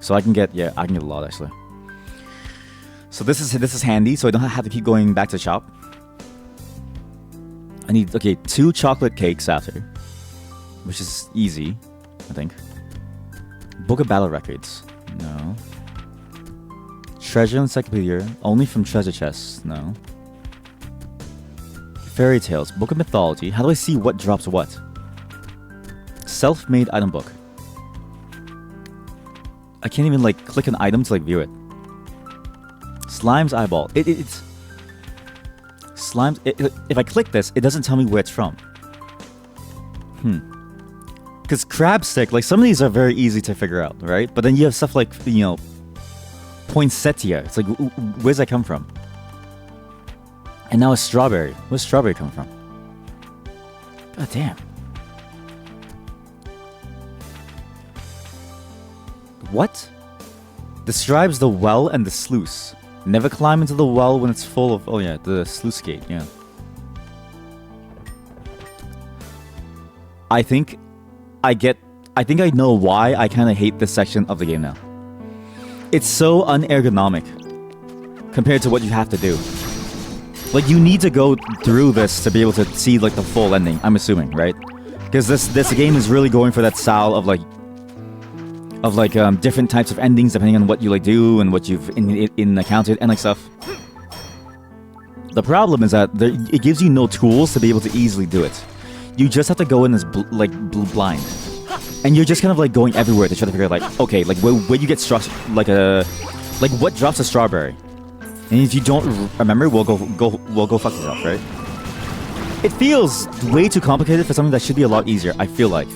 So I can get I can get a lot actually. So this is handy, so I don't have to keep going back to the shop. I need 2 chocolate cakes after, which is easy, I think. Book of Battle Records. No. Treasure Encyclopedia. Only from treasure chests. No. Fairy Tales. Book of Mythology. How do I see what drops what? Self-made item book. I can't even click an item to view it. Slime's eyeball. It's Slime's. If I click this, it doesn't tell me where it's from. Because crab stick, some of these are very easy to figure out, right? But then you have stuff like poinsettia. It's where's that come from? And now a strawberry. Where's strawberry come from? God damn. What? Describes the well and the sluice. Never climb into the well when it's full of... Oh yeah, the sluice gate, yeah. I think I know why I kind of hate this section of the game now. It's so unergonomic compared to what you have to do. You need to go through this to be able to see the full ending, I'm assuming, right? Because this game is really going for that style of different types of endings depending on what you do and what you've encountered and stuff. The problem is that it gives you no tools to be able to easily do it. You just have to go in as blind, and you're just kind of going everywhere to try to figure out okay, where you get what drops a strawberry. And if you don't remember, we'll go fuck yourself, right? It feels way too complicated for something that should be a lot easier. I feel like.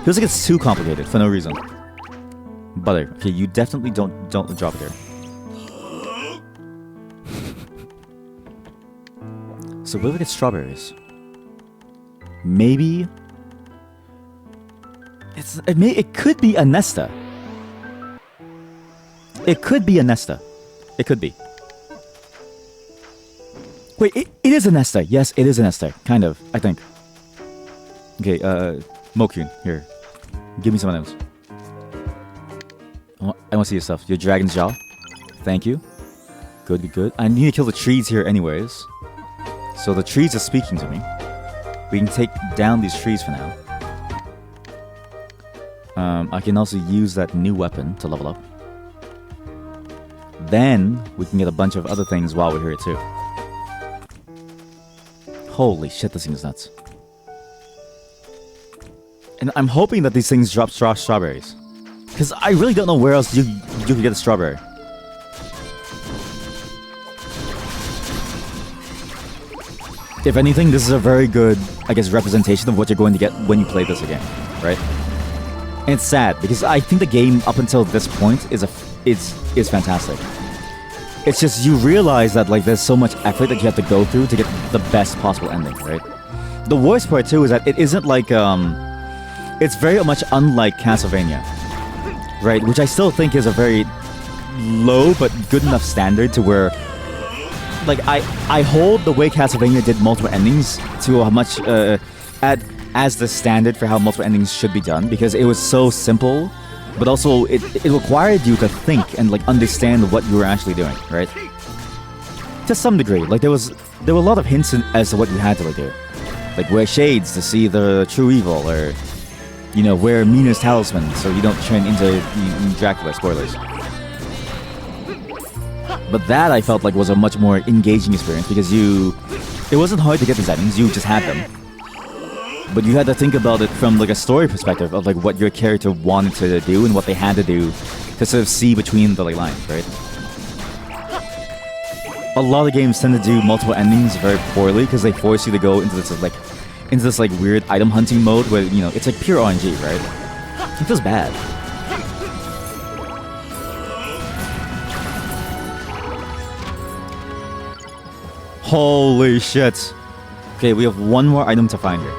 Feels like it's too complicated for no reason. Butter. Okay, you definitely don't drop it there. So where do we get strawberries? Maybe it could be a Nesta. It could be a Nesta. It could be. Wait, it is a Nesta. Yes, it is a Nesta. Kind of, I think. Okay, Mokyun, here. Give me some of those. I want to see your stuff. Your dragon's jaw. Thank you. Good, good. I need to kill the trees here anyways. So the trees are speaking to me. We can take down these trees for now. I can also use that new weapon to level up. Then we can get a bunch of other things while we're here too. Holy shit, this thing is nuts. And I'm hoping that these things drop strawberries. Because I really don't know where else you could get a strawberry. If anything, this is a very good, I guess, representation of what you're going to get when you play this again, right? And it's sad, because I think the game up until this point is fantastic. It's just you realize that there's so much effort that you have to go through to get the best possible ending, right? The worst part too is that it isn't it's very much unlike Castlevania, right? Which I still think is a very low but good enough standard to where I hold the way Castlevania did multiple endings to how much as the standard for how multiple endings should be done, because it was so simple, but also it required you to think and understand what you were actually doing, right? To some degree, there were a lot of hints as to what you had to do, wear shades to see the true evil, or wear Mina's talisman so you don't turn into Dracula. Spoilers. But that I felt was a much more engaging experience, because it wasn't hard to get these items, you just had them. But you had to think about it from a story perspective of what your character wanted to do and what they had to do to sort of see between the lines, right? A lot of games tend to do multiple endings very poorly because they force you to go into this weird item hunting mode where it's pure RNG, right? It feels bad. Holy shit. Okay, we have one more item to find here.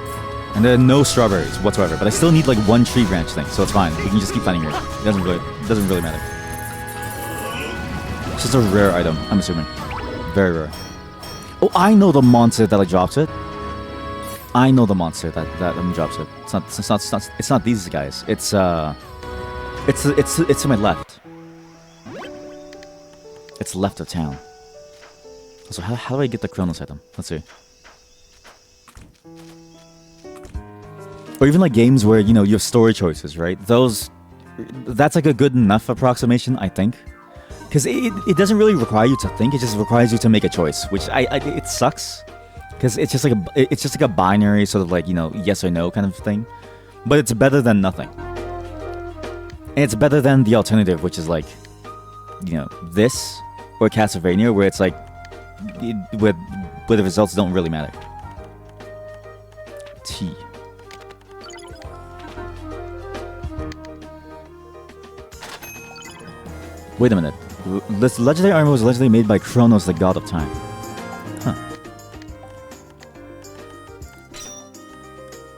And there are no strawberries whatsoever, but I still need one tree branch thing, so it's fine. We can just keep finding here. It doesn't really matter. It's just a rare item, I'm assuming. Very rare. Oh, I know the monster that like drops it. I know the monster that drops it. It's not these guys. It's to my left. It's left of town. So how do I get the Chronos item? Let's see. Or even like games where, you know, you have story choices, right? That's like a good enough approximation, I think. Because it doesn't really require you to think, it just requires you to make a choice, which it sucks. Because it's just like a binary sort of like, you know, yes or no kind of thing. But it's better than nothing. And it's better than the alternative, which is like, you know, this or Castlevania, where it's like, where the results don't really matter. T. Wait a minute. This legendary armor was allegedly made by Kronos, the god of time. Huh.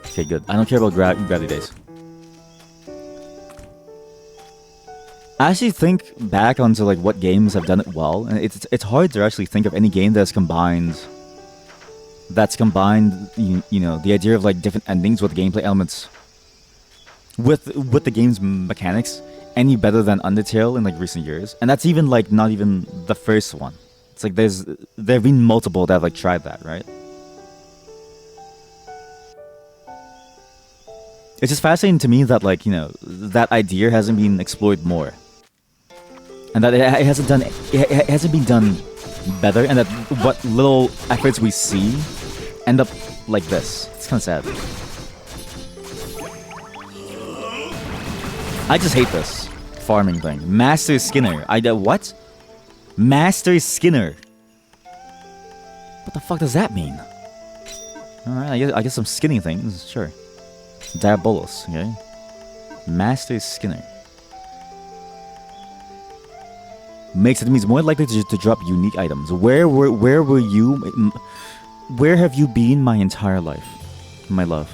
Okay, good. I don't care about gravity days. I actually think back onto like what games have done it well, and it's hard to actually think of any game that's combined you know, the idea of like different endings with gameplay elements with the game's mechanics any better than Undertale in like recent years. And that's even like not even the first one. It's like there have been multiple that have like tried that, right? It's just fascinating to me that like, you know, that idea hasn't been explored more. And that it hasn't been done better, and that what little efforts we see end up like this. It's kind of sad. I just hate this farming thing. Master Skinner. What? Master Skinner. What the fuck does that mean? Alright, I guess some skinny things, sure. Diabolos, okay? Master Skinner. Makes enemies more likely to drop unique items. Where were you? Where have you been my entire life, my love?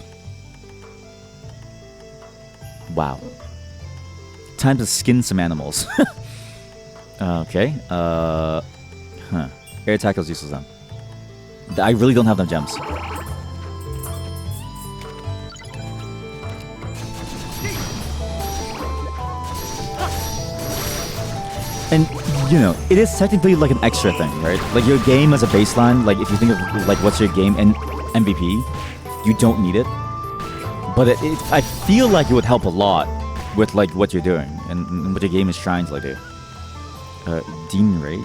Wow. Time to skin some animals. Okay. Air tackles useless then. I really don't have them gems. And, you know, it is technically like an extra thing, right? Like your game as a baseline, like if you think of like what's your game and MVP, you don't need it. But I feel like it would help a lot with like what you're doing and what your game is trying to like do. Demon Rage.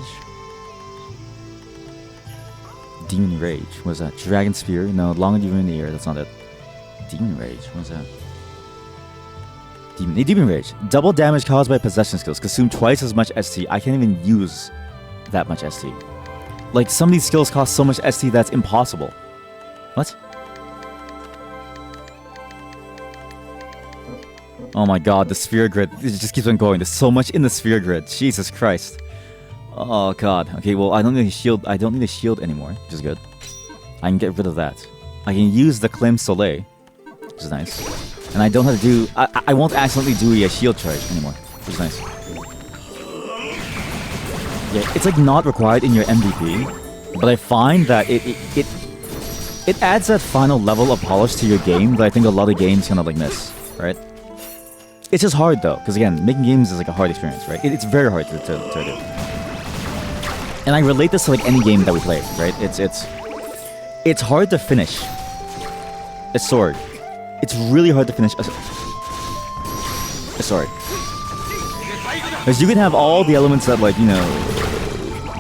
Demon Rage. What is that? Dragon Spear? No, longer even in the air. That's not it. Demon Rage. What is that? Demon Rage. Double damage caused by possession skills. Consume twice as much ST. I can't even use that much ST. Like, some of these skills cost so much ST that's impossible. What? Oh my god, the sphere grid. It just keeps on going. There's so much in the sphere grid. Jesus Christ. Oh god. Okay, well, I don't need a shield. I don't need a shield anymore, which is good. I can get rid of that. I can use the Clem Soleil, which is nice. And I don't have to do... I won't accidentally do a shield charge anymore, which is nice. Yeah, it's like not required in your MVP, but I find that it adds that final level of polish to your game that I think a lot of games kind of like miss, right? It's just hard though, because again, making games is like a hard experience, right? It's very hard to do. And I relate this to like any game that we play, right? It's hard to finish a sword. It's really hard to finish a sword. Because you can have all the elements that like, you know,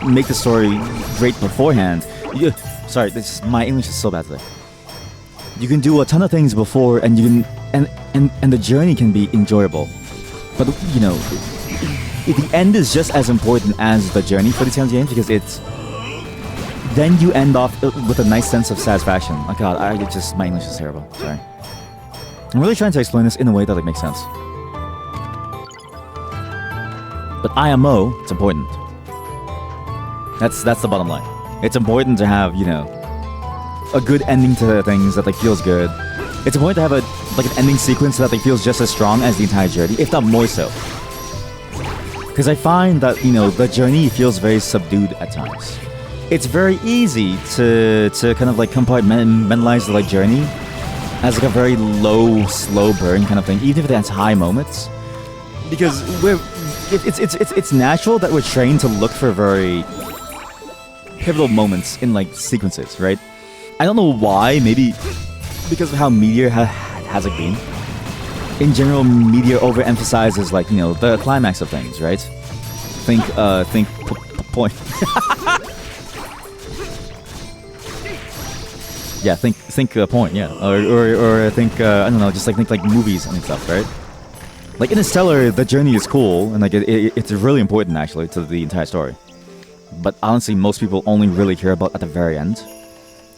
make the story great beforehand. Sorry, my English is so bad today. You can do a ton of things before, and you can, and the journey can be enjoyable. But you know, the end is just as important as the journey for these kinds of games, because it's then you end off with a nice sense of satisfaction. Oh god, my English is terrible. Sorry. I'm really trying to explain this in a way that like makes sense. But IMO, it's important. That's the bottom line. It's important to have, you know, a good ending to things that like feels good. It's important to have an ending sequence that like feels just as strong as the entire journey, if not more so. Because I find that, you know, the journey feels very subdued at times. it's very easy to kind of like compartmentalize the like journey as like a very low, slow burn kind of thing, even if it has high moments, because it's natural that we're trained to look for very pivotal moments in like sequences, right? I don't know why. Maybe because of how Meteor has like been. In general, Meteor overemphasizes like, you know, the climax of things, right? Think point. Yeah, think point, yeah, or think I don't know, just like think like movies and stuff, right? Like Interstellar, the journey is cool and like it's really important actually to the entire story. But honestly, most people only really care about at the very end,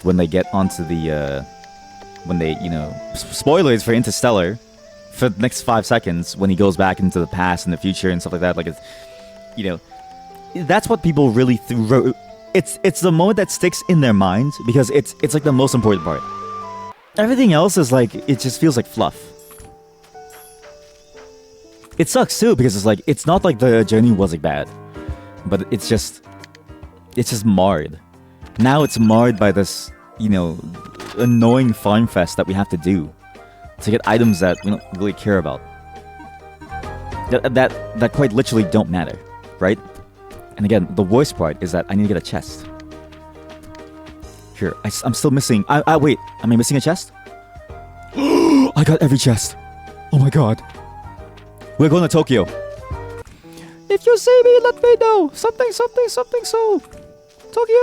when they get onto the when they, you know, spoilers for Interstellar, for the next 5 seconds when he goes back into the past and the future and stuff like that. Like it's, you know, that's what people really it's the moment that sticks in their mind because it's like the most important part. Everything else is like, it just feels like fluff. It sucks too because it's like, it's not like the journey was like bad, but it's just marred. Now it's marred by this, you know, annoying farm fest that we have to do to get items that we don't really care about. That quite literally don't matter, right? And again, the worst part is that I need to get a chest. Here, I'm still missing. Wait, am I missing a chest? I got every chest. Oh my god. We're going to Tokyo. If you see me, let me know. Something so. Tokyo.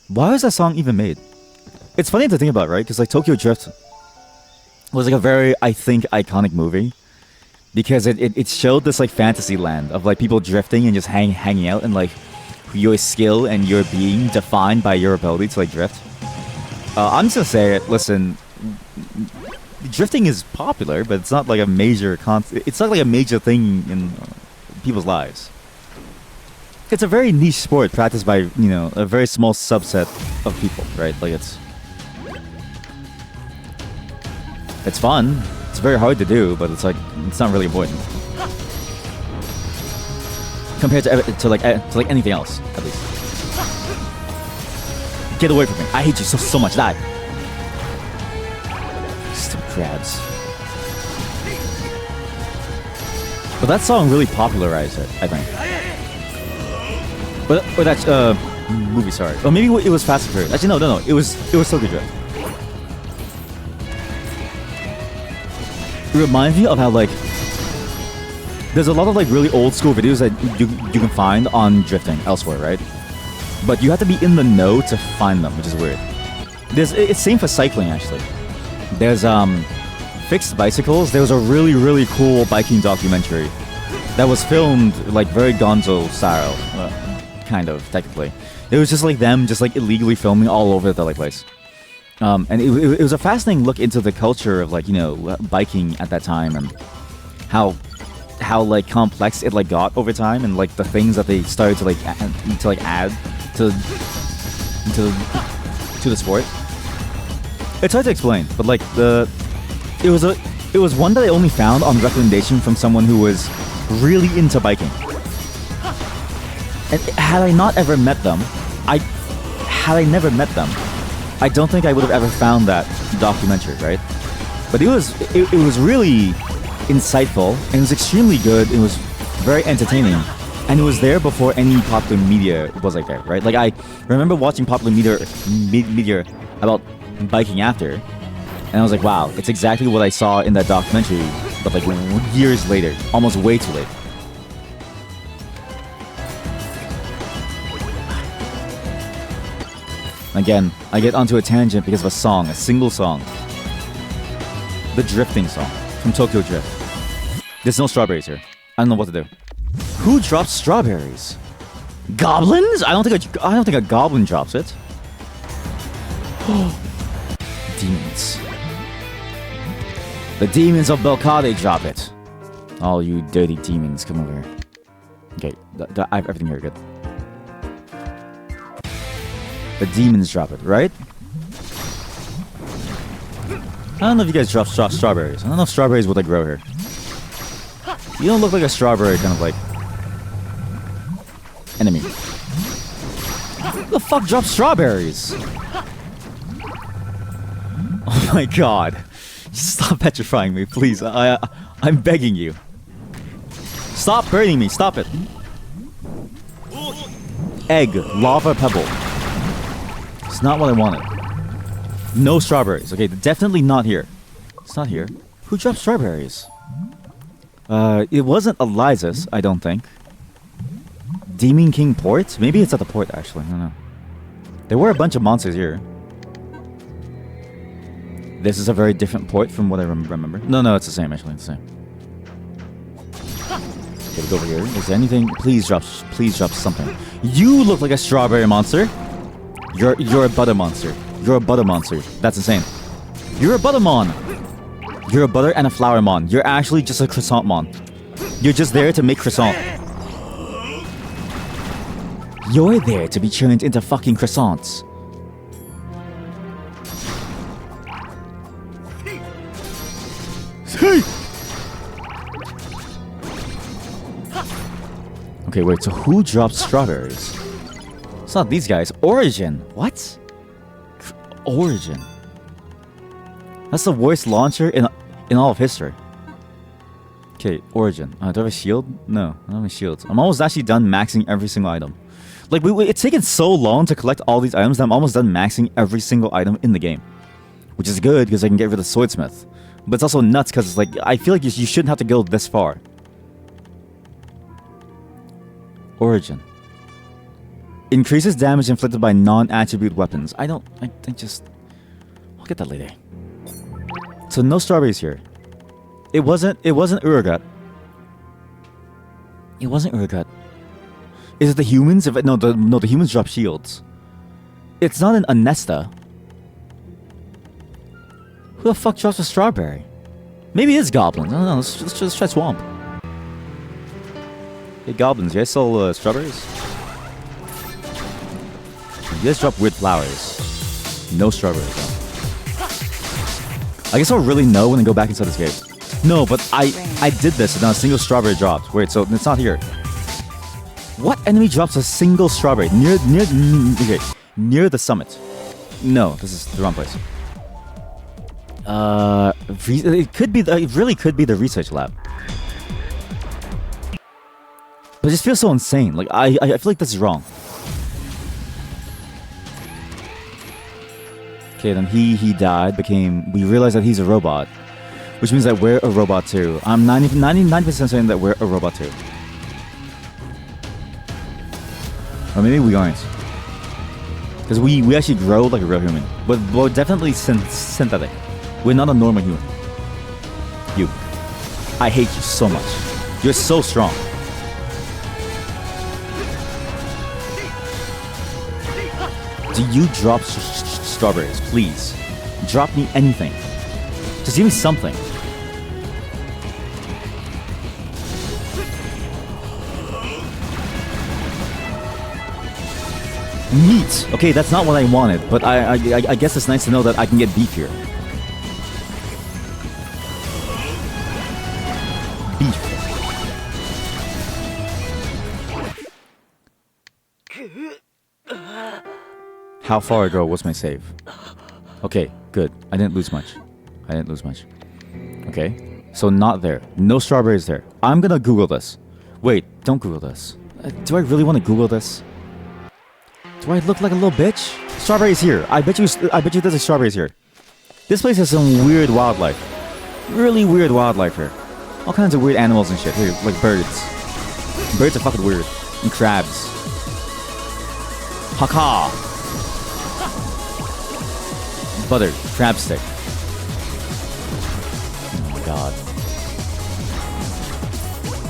Why was that song even made? It's funny to think about, right? Because like Tokyo Drift was like a very, I think, iconic movie. Because it showed this like fantasy land of like people drifting and just hanging out, and like your skill and your being defined by your ability to like drift. I'm just gonna say it. Listen, drifting is popular, but it's not like a major it's not like a major thing in people's lives. It's a very niche sport practiced by, you know, a very small subset of people, right? Like it's fun. It's very hard to do, but it's like, it's not really important compared to like anything else, at least. Get away from me! I hate you so much. Die! Stupid crabs. But that song really popularized it, I think. But that's movie, sorry. Or maybe it was Fast and Furious. Actually, no. It was Tokyo Drift. It reminds me of how like there's a lot of like really old school videos that you can find on drifting elsewhere, right? But you have to be in the know to find them, which is weird. It's same for cycling actually. There's fixed bicycles. There was a really cool biking documentary that was filmed like very gonzo style, kind of technically. It was just like them just like illegally filming all over the like place. And it was a fascinating look into the culture of like, you know, biking at that time, and how like complex it like got over time, and like the things that they started to add to the sport. It's hard to explain, but like it was one that I only found on recommendation from someone who was really into biking. And had I never met them, I don't think I would have ever found that documentary, right? But it was really insightful, and it was extremely good. It was very entertaining, and it was there before any popular media was like there, right? Like I remember watching popular media about biking after, and I was like, wow, it's exactly what I saw in that documentary, but like years later, almost way too late. Again, I get onto a tangent because of a single song. The drifting song from Tokyo Drift. There's no strawberries here. I don't know what to do. Who drops strawberries? Goblins? I don't think a goblin drops it. Demons. The demons of Belkade drop it. All you dirty demons, come over here. Okay, I have everything here, good. The demons drop it, right? I don't know if you guys drop strawberries. I don't know if strawberries would like grow here. You don't look like a strawberry, kind of like. enemy. Who the fuck drops strawberries? Oh my god. Stop petrifying me, please. I'm begging you. Stop burning me. Stop it. Egg. Lava pebble. It's not what I wanted. No strawberries. Okay, definitely not here. It's not here. Who dropped strawberries? It wasn't Eliza's, I don't think. Demon King Port? Maybe it's at the port, actually. I don't know. There were a bunch of monsters here. This is a very different port from what I remember. No, it's the same, actually. It's the same. Okay, we go over here. Is there anything? Please drop something. You look like a strawberry monster. You're a butter monster. You're a butter monster. That's insane. You're a buttermon. You're a butter and a flour mon. You're actually just a croissant mon. You're just there to make croissant. You're there to be churned into fucking croissants. Hey! Okay, wait, so who dropped strawberries? It's not these guys. Origin. What? Origin. That's the worst launcher in all of history. Okay, Origin. Do I have a shield? No, I don't have any shields. I'm almost actually done maxing every single item. Like, it's taken so long to collect all these items that I'm almost done maxing every single item in the game. Which is good, because I can get rid of Swordsmith. But it's also nuts, because it's like, I feel like you shouldn't have to go this far. Origin. Increases damage inflicted by non-attribute weapons. I just... I'll get that later. So no strawberries here. It wasn't Uragat. It wasn't Uragat. Is it the humans? No, the humans drop shields. It's not an Anesta. Who the fuck drops a strawberry? Maybe it's goblins. I don't know. Let's just try swamp. Hey goblins, you guys sell strawberries? You guys drop weird flowers. No strawberries. Though. I guess I'll really know when I go back inside this cave. No, but I did this and not a single strawberry dropped. Wait, so it's not here. What enemy drops a single strawberry near the summit? No, this is the wrong place. It could be. It really could be the research lab. But it just feels so insane. Like I feel like this is wrong. Okay, then he died. We realized that he's a robot, which means that we're a robot too. I'm 99% certain that we're a robot too. Or maybe we aren't. Because we actually grow like a real human. But we're definitely synthetic. We're not a normal human. You. I hate you so much. You're so strong. Do you drop strawberries, please? Drop me anything. Just give me something. Meat. Okay, that's not what I wanted, but I guess it's nice to know that I can get beef here. Beef. How far ago was my save? Okay, good. I didn't lose much. Okay, so not there. No strawberries there. I'm gonna Google this. Wait, don't Google this. Do I really want to Google this? Do I look like a little bitch? Strawberries here. I bet you there's a strawberries here. This place has some weird wildlife. Really weird wildlife here. All kinds of weird animals and shit here, like birds. Birds are fucking weird. And crabs. Haka. Butter. Crab stick. Oh my god.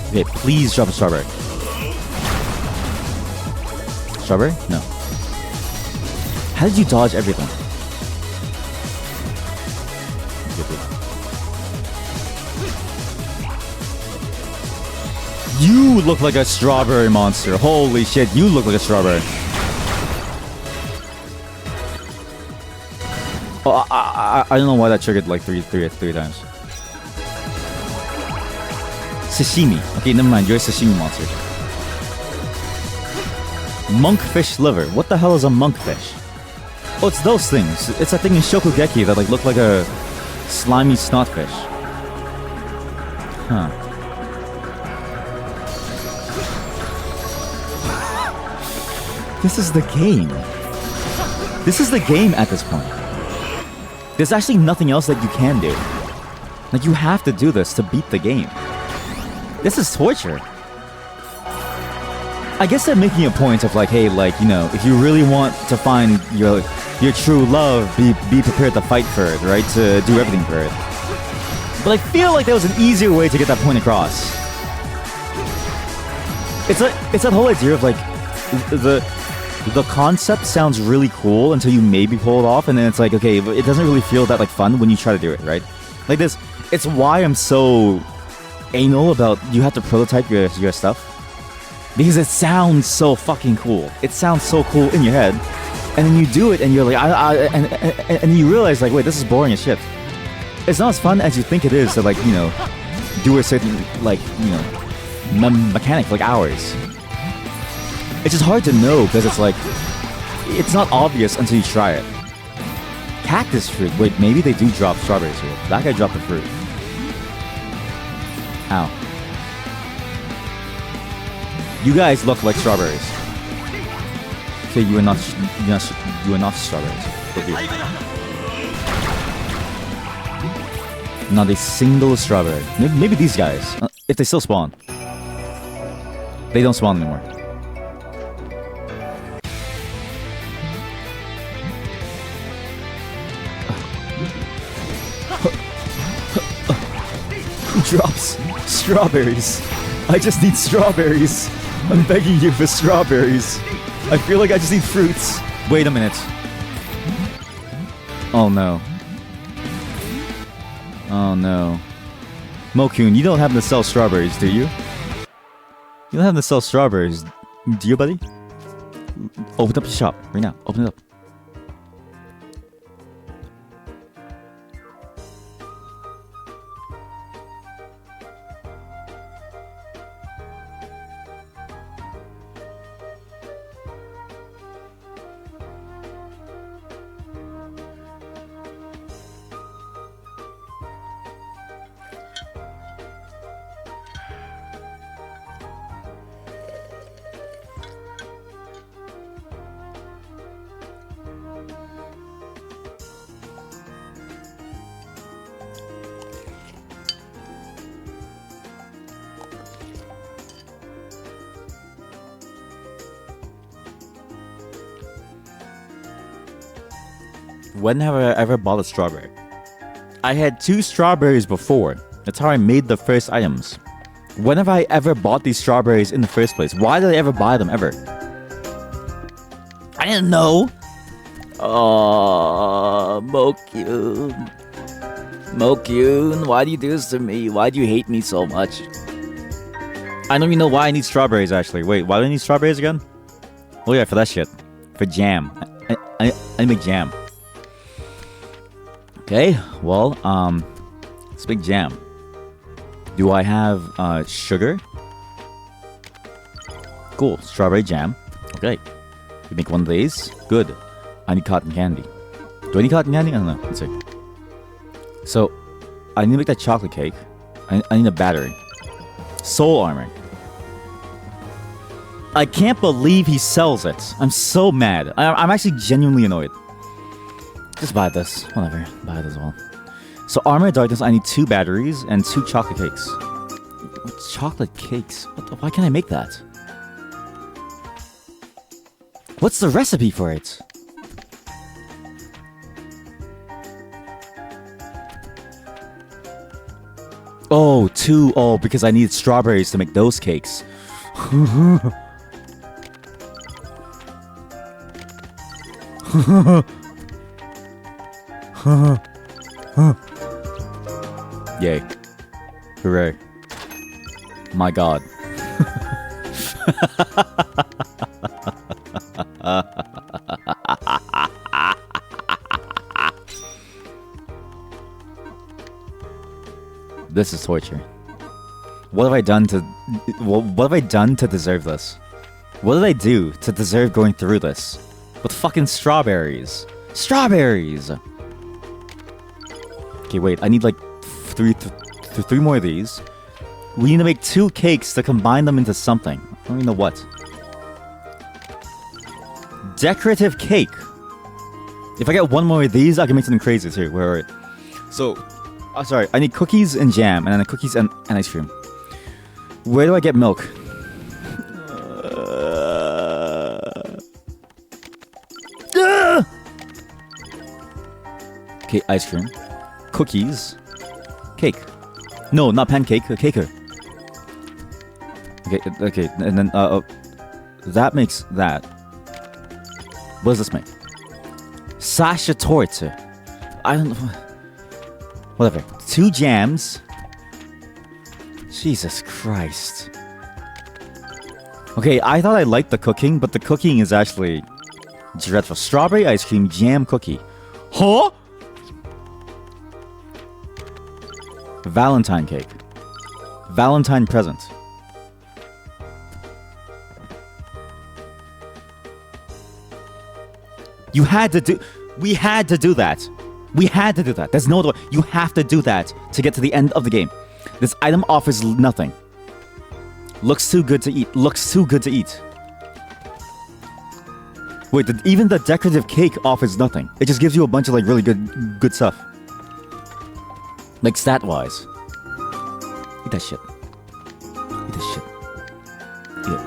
Okay, please drop a strawberry. Strawberry? No. How did you dodge everything? You look like a strawberry monster. Holy shit, you look like a strawberry. Oh, I don't know why that triggered like three times. Sashimi. Okay, never mind. You're a sashimi monster. Monkfish liver. What the hell is a monkfish? Oh, it's those things. It's that thing in Shokugeki that like look like a slimy snotfish. Huh. This is the game. This is the game at this point. There's actually nothing else that you can do. Like, you have to do this to beat the game. This is torture. I guess they're making a point of like, hey, like, you know, if you really want to find your true love, be prepared to fight for it, right? To do everything for it. But I feel like there was an easier way to get that point across. It's that whole idea of like the concept sounds really cool until you maybe pull it off, and then it's like, okay, it doesn't really feel that like fun when you try to do it, right? Like this, it's why I'm so anal about you have to prototype your stuff. Because it sounds so fucking cool. It sounds so cool in your head. And then you do it and you're like, and you realize like, wait, this is boring as shit. It's not as fun as you think it is to like, you know, do a certain like, you know, mechanic for like hours. It's just hard to know because it's like, it's not obvious until you try it. Cactus fruit. Wait, maybe they do drop strawberries here. That guy dropped the fruit. Ow. You guys look like strawberries. Okay, you are not strawberries. Not a single strawberry. Maybe these guys, if they still spawn. They don't spawn anymore. Who drops strawberries? I just need strawberries. I'm begging you for strawberries. I feel like I just need fruits. Wait a minute. Oh no. Oh no. Mokun, you don't happen to sell strawberries, do you? You don't happen to sell strawberries, do you, buddy? Open up the shop right now. Open it up. When have I ever bought a strawberry? I had 2 strawberries before. That's how I made the first items. When have I ever bought these strawberries in the first place? Why did I ever buy them ever? I didn't know. Oh, Mokun. Mokun, why do you do this to me? Why do you hate me so much? I don't even know why I need strawberries, actually. Wait, why do I need strawberries again? Oh yeah, for that shit. For jam. I make jam. Okay, well, let's make jam. Do I have sugar? Cool, strawberry jam. Okay, you make one of these. Good. I need cotton candy. Do I need cotton candy? I don't know. Let's see. So, I need to make that chocolate cake. I need a battery. Soul armor. I can't believe he sells it. I'm so mad. I'm actually genuinely annoyed. Just buy this. Whatever. Buy it as well. So, armor of darkness, I need 2 batteries and 2 chocolate cakes. Chocolate cakes? Why can't I make that? What's the recipe for it? Oh, 2. Oh, because I need strawberries to make those cakes. Yay. Hooray. My god. This is torture. What have I done to deserve this? What did I do to deserve going through this? With fucking strawberries. Strawberries! Okay, wait. I need like three more of these. We need to make 2 cakes to combine them into something. I don't even know what. Decorative cake. If I get 1 more of these, I can make something crazy too. Wait. So, sorry. I need cookies and jam, and then cookies and ice cream. Where do I get milk? Okay, ice cream. Cookies. Cake. No, not pancake. Caker. Okay, and then, that makes that. What does this make? Sasha torte. I don't know. Whatever. 2 jams. Jesus Christ. Okay, I thought I liked the cooking, but the cooking is actually dreadful. Strawberry ice cream, jam cookie. Huh? Valentine cake. Valentine present. You had to do... We had to do that. We had to do that. There's no other way. You have to do that to get to the end of the game. This item offers nothing. Looks too good to eat. Looks too good to eat. Wait, even the decorative cake offers nothing. It just gives you a bunch of like really good stuff. Like stat-wise. Eat that shit. Eat this shit. Eat it.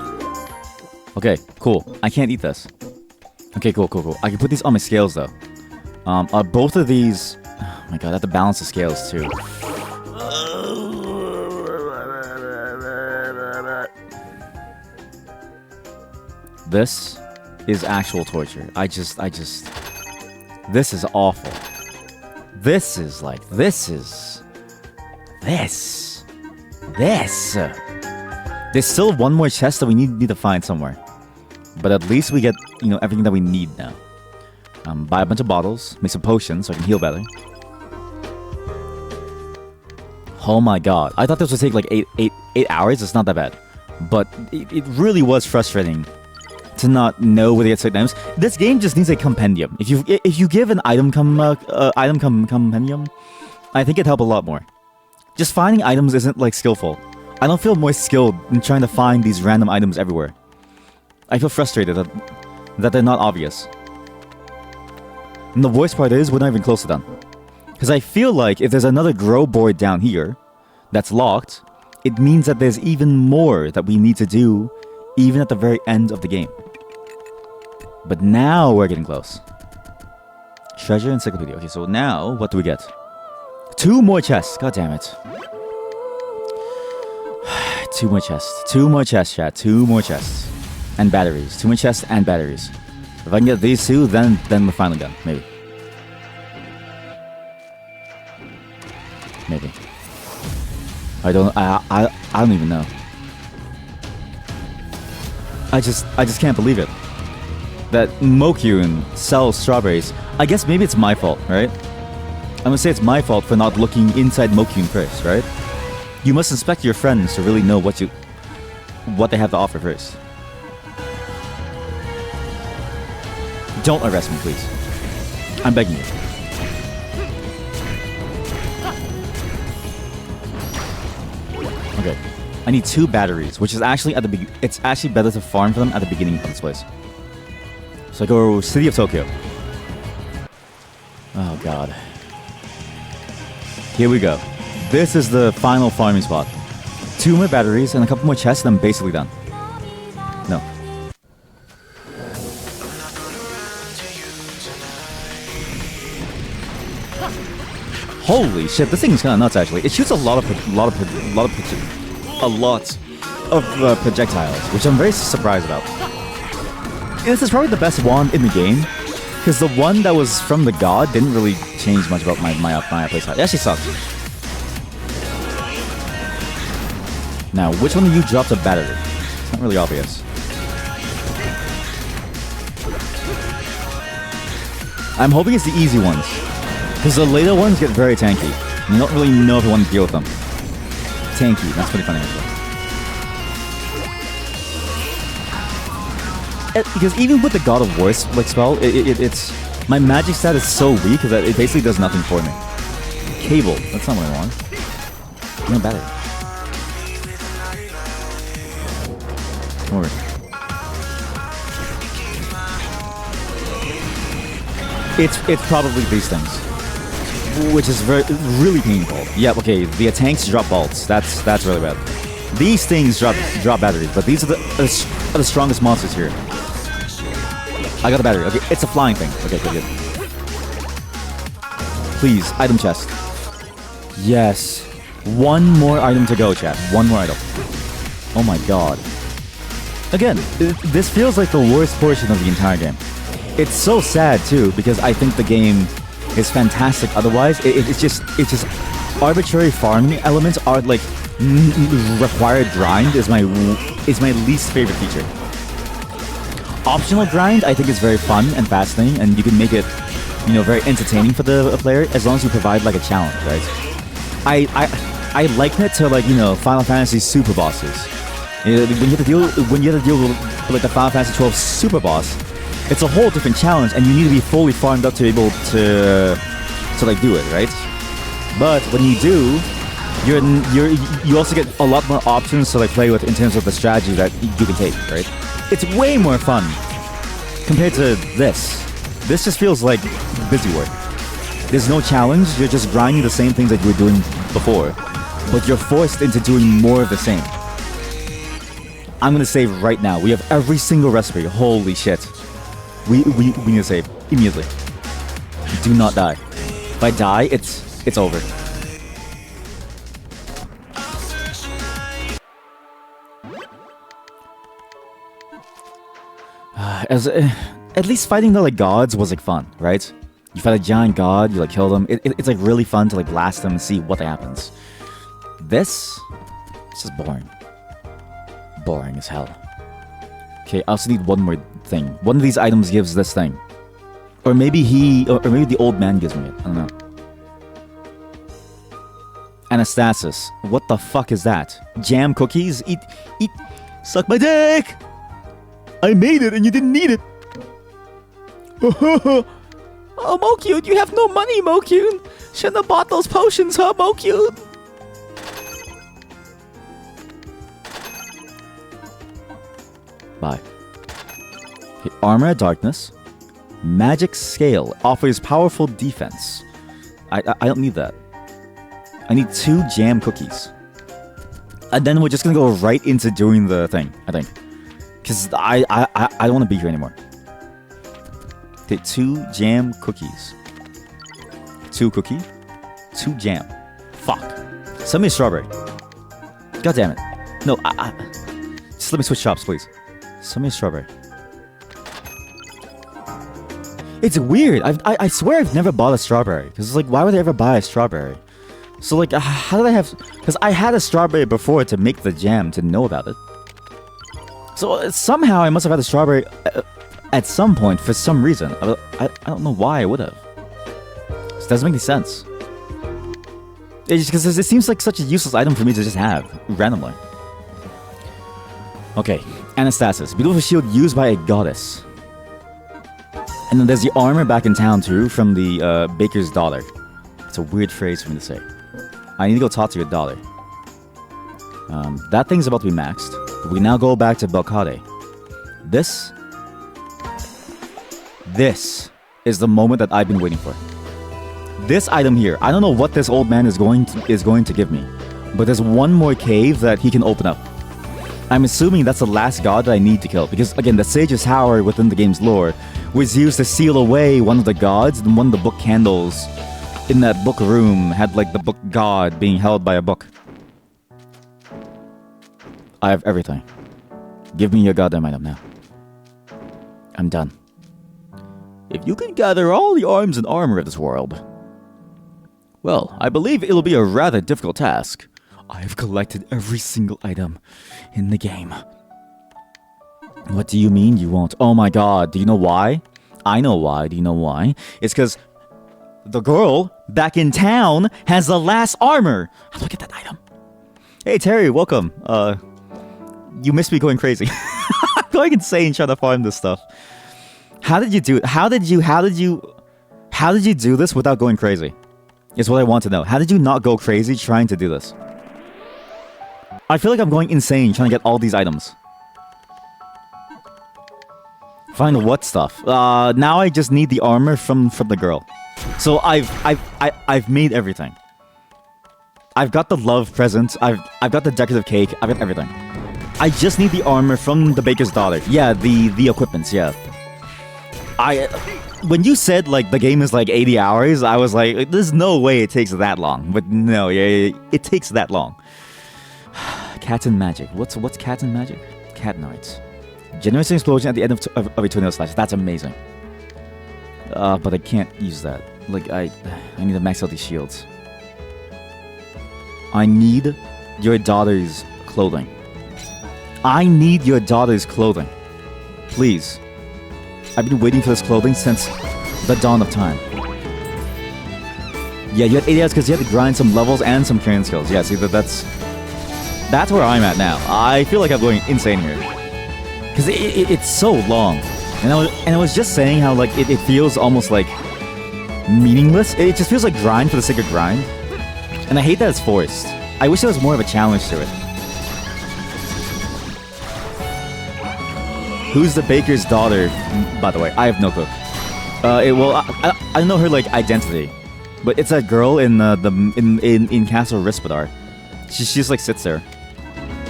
Okay, cool. I can't eat this. Okay, cool. I can put these on my scales though. Both of these... Oh my god, I have to balance the scales too. This is actual torture. I just... This is awful. This is like... This. There's still 1 more chest that we need to find somewhere. But at least we get, everything that we need now. Buy a bunch of bottles, make some potions so I can heal better. Oh my god. I thought this would take like 8 hours. It's not that bad. But it really was frustrating to not know where to get certain items. This game just needs a compendium. If you give an item compendium, I think it'd help a lot more. Just finding items isn't like skillful. I don't feel more skilled in trying to find these random items everywhere. I feel frustrated that they're not obvious. And the worst part is, we're not even close to done. Because I feel like if there's another grow board down here that's locked, it means that there's even more that we need to do even at the very end of the game. But now we're getting close. Treasure encyclopedia. Okay, so now what do we get? 2 more chests. God damn it. 2 more chests. 2 more chests, chat. 2 more chests. And batteries. 2 more chests and batteries. If I can get these 2, then we're finally done. Maybe. I don't even know. I just can't believe it. That Mokyun sells strawberries. I guess maybe it's my fault, right? I'm gonna say it's my fault for not looking inside Mokyun first, right? You must inspect your friends to really know what they have to offer first. Don't arrest me, please. I'm begging you. Okay. I need 2 batteries, which is actually it's actually better to farm for them at the beginning of this place. So I go City of Tokyo. Oh god. Here we go. This is the final farming spot. 2 more batteries and a couple more chests, and I'm basically done. No. Holy shit, this thing is kind of nuts actually. It shoots a lot of projectiles, which I'm very surprised about. And this is probably the best wand in the game, because the one that was from the god didn't really change much about my playstyle. It actually sucked. Now, which one of you drops a battery? It's not really obvious. I'm hoping it's the easy ones, because the later ones get very tanky. You don't really know if you want to deal with them. Tanky, that's pretty funny actually. because even with the God of War like spell, it's my magic stat is so weak that it basically does nothing for me. Cable, that's not what I want. No battery. Don't worry. It's probably these things, which is really painful. Yeah, okay. The tanks drop bolts. That's really bad. These things drop batteries, but these are the strongest monsters here. I got a battery. Okay, it's a flying thing. Okay, good. Please, item chest. Yes. One more item to go, chat. One more item. Oh my god. Again, this feels like the worst portion of the entire game. It's so sad too, because I think the game is fantastic otherwise. It's just arbitrary farming elements are like required grind is my least favorite feature. Optional grind I think is very fun and fascinating, and you can make it, very entertaining for the player as long as you provide like a challenge, right? I liken it to like Final Fantasy super bosses. When you have to deal with like the Final Fantasy 12 super boss, it's a whole different challenge, and you need to be fully farmed up to be able to like do it, right? But when you do, you also get a lot more options to like play with in terms of the strategy that you can take, right? It's way more fun compared to this. This just feels like busy work. There's no challenge. You're just grinding the same things that you were doing before, but you're forced into doing more of the same. I'm gonna save right now. We have every single recipe. Holy shit. We need to save immediately. Do not die. If I die, it's over. At least fighting the like gods was like fun, right? You fight a giant god, you like kill them. It's like really fun to like blast them and see what happens. It's just boring. Boring as hell. Okay, I also need one more thing. One of these items gives this thing. Or maybe or maybe the old man gives me it. I don't know. Anastasis. What the fuck is that? Jam cookies? Eat, suck my dick! I made it and you didn't need it. Oh, Mokyun, you have no money, Mokyun. Shouldn't have bought those potions, huh, Mokyun? Bye. Okay, Armor of Darkness. Magic Scale offers powerful defense. I don't need that. I need 2 jam cookies. And then we're just gonna go right into doing the thing, I think. Because I don't want to be here anymore. Okay, 2 jam cookies. 2 cookie. 2 jam. Fuck. Send me a strawberry. God damn it. No, just let me switch shops, please. Send me a strawberry. It's weird. I swear I've never bought a strawberry. Because it's like, why would I ever buy a strawberry? So like, how did I have... Because I had a strawberry before to make the jam, to know about it. So somehow I must have had a strawberry at some point for some reason. I don't know why I would have. This doesn't make any sense. It's just because it seems like such a useless item for me to just have randomly. Okay, Anastasis. Beautiful shield used by a goddess. And then there's the armor back in town too from the baker's daughter. It's a weird phrase for me to say. I need to go talk to your daughter. That thing's about to be maxed. We now go back to Belcade. This is the moment that I've been waiting for. This item here, I don't know what this old man is going to give me, but there's one more cave that he can open up. I'm assuming that's the last god that I need to kill, because again, the Sage's Tower within the game's lore was used to seal away one of the gods, and one of the book candles in that book room had like the book god being held by a book. I have everything. Give me your goddamn item now. I'm done. If you can gather all the arms and armor of this world, well, I believe it'll be a rather difficult task. I have collected every single item in the game. What do you mean you won't? Oh my god, do you know why? I know why. Do you know why? It's because the girl back in town has the last armor. Look at that item. Hey Terry, welcome. You missed me going crazy. going insane trying to farm this stuff. How did you do it? How did you do this without going crazy? Is what I want to know. How did you not go crazy trying to do this? I feel like I'm going insane trying to get all these items. Find what stuff? Now I just need the armor from the girl. So I've made everything. I've got the love present. I've got the decorative cake. I've got everything. I just need the armor from the baker's daughter. Yeah, the equipments. Yeah. When you said like the game is like 80 hours, I was like, there's no way it takes that long. But no, yeah, it takes that long. Cat and magic. What's cat and magic? Cat knights. Generates an explosion at the end of a tornado slash. That's amazing. But I can't use that. Like I need to max out these shields. I need your daughter's clothing. I need your daughter's clothing. Please. I've been waiting for this clothing since the dawn of time. Yeah, you had 80 hours because you had to grind some levels and some training skills. Yeah, see, that's where I'm at now. I feel like I'm going insane here. Because it's so long. And I was just saying how like it feels almost like meaningless. It just feels like grind for the sake of grind. And I hate that it's forced. I wish there was more of a challenge to it. Who's the baker's daughter, by the way? I have no clue. I don't know her like identity, but it's that girl in Castle Rispidar. She just like sits there.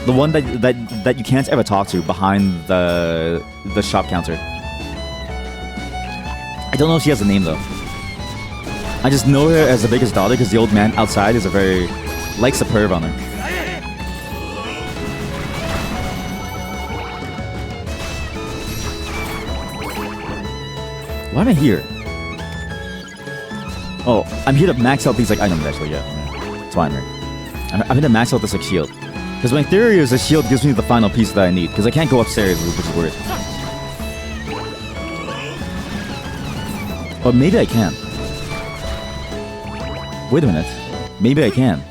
The one that you can't ever talk to behind the shop counter. I don't know if she has a name though. I just know her as the baker's daughter because the old man outside is a very likes a perv on her. Why am I here? Oh, I'm here to max out these like items actually, yeah. It's fine, right? I'm here to max out this like shield. Because my theory is the shield gives me the final piece that I need. Because I can't go upstairs, which is weird. But maybe I can. Wait a minute. Maybe I can.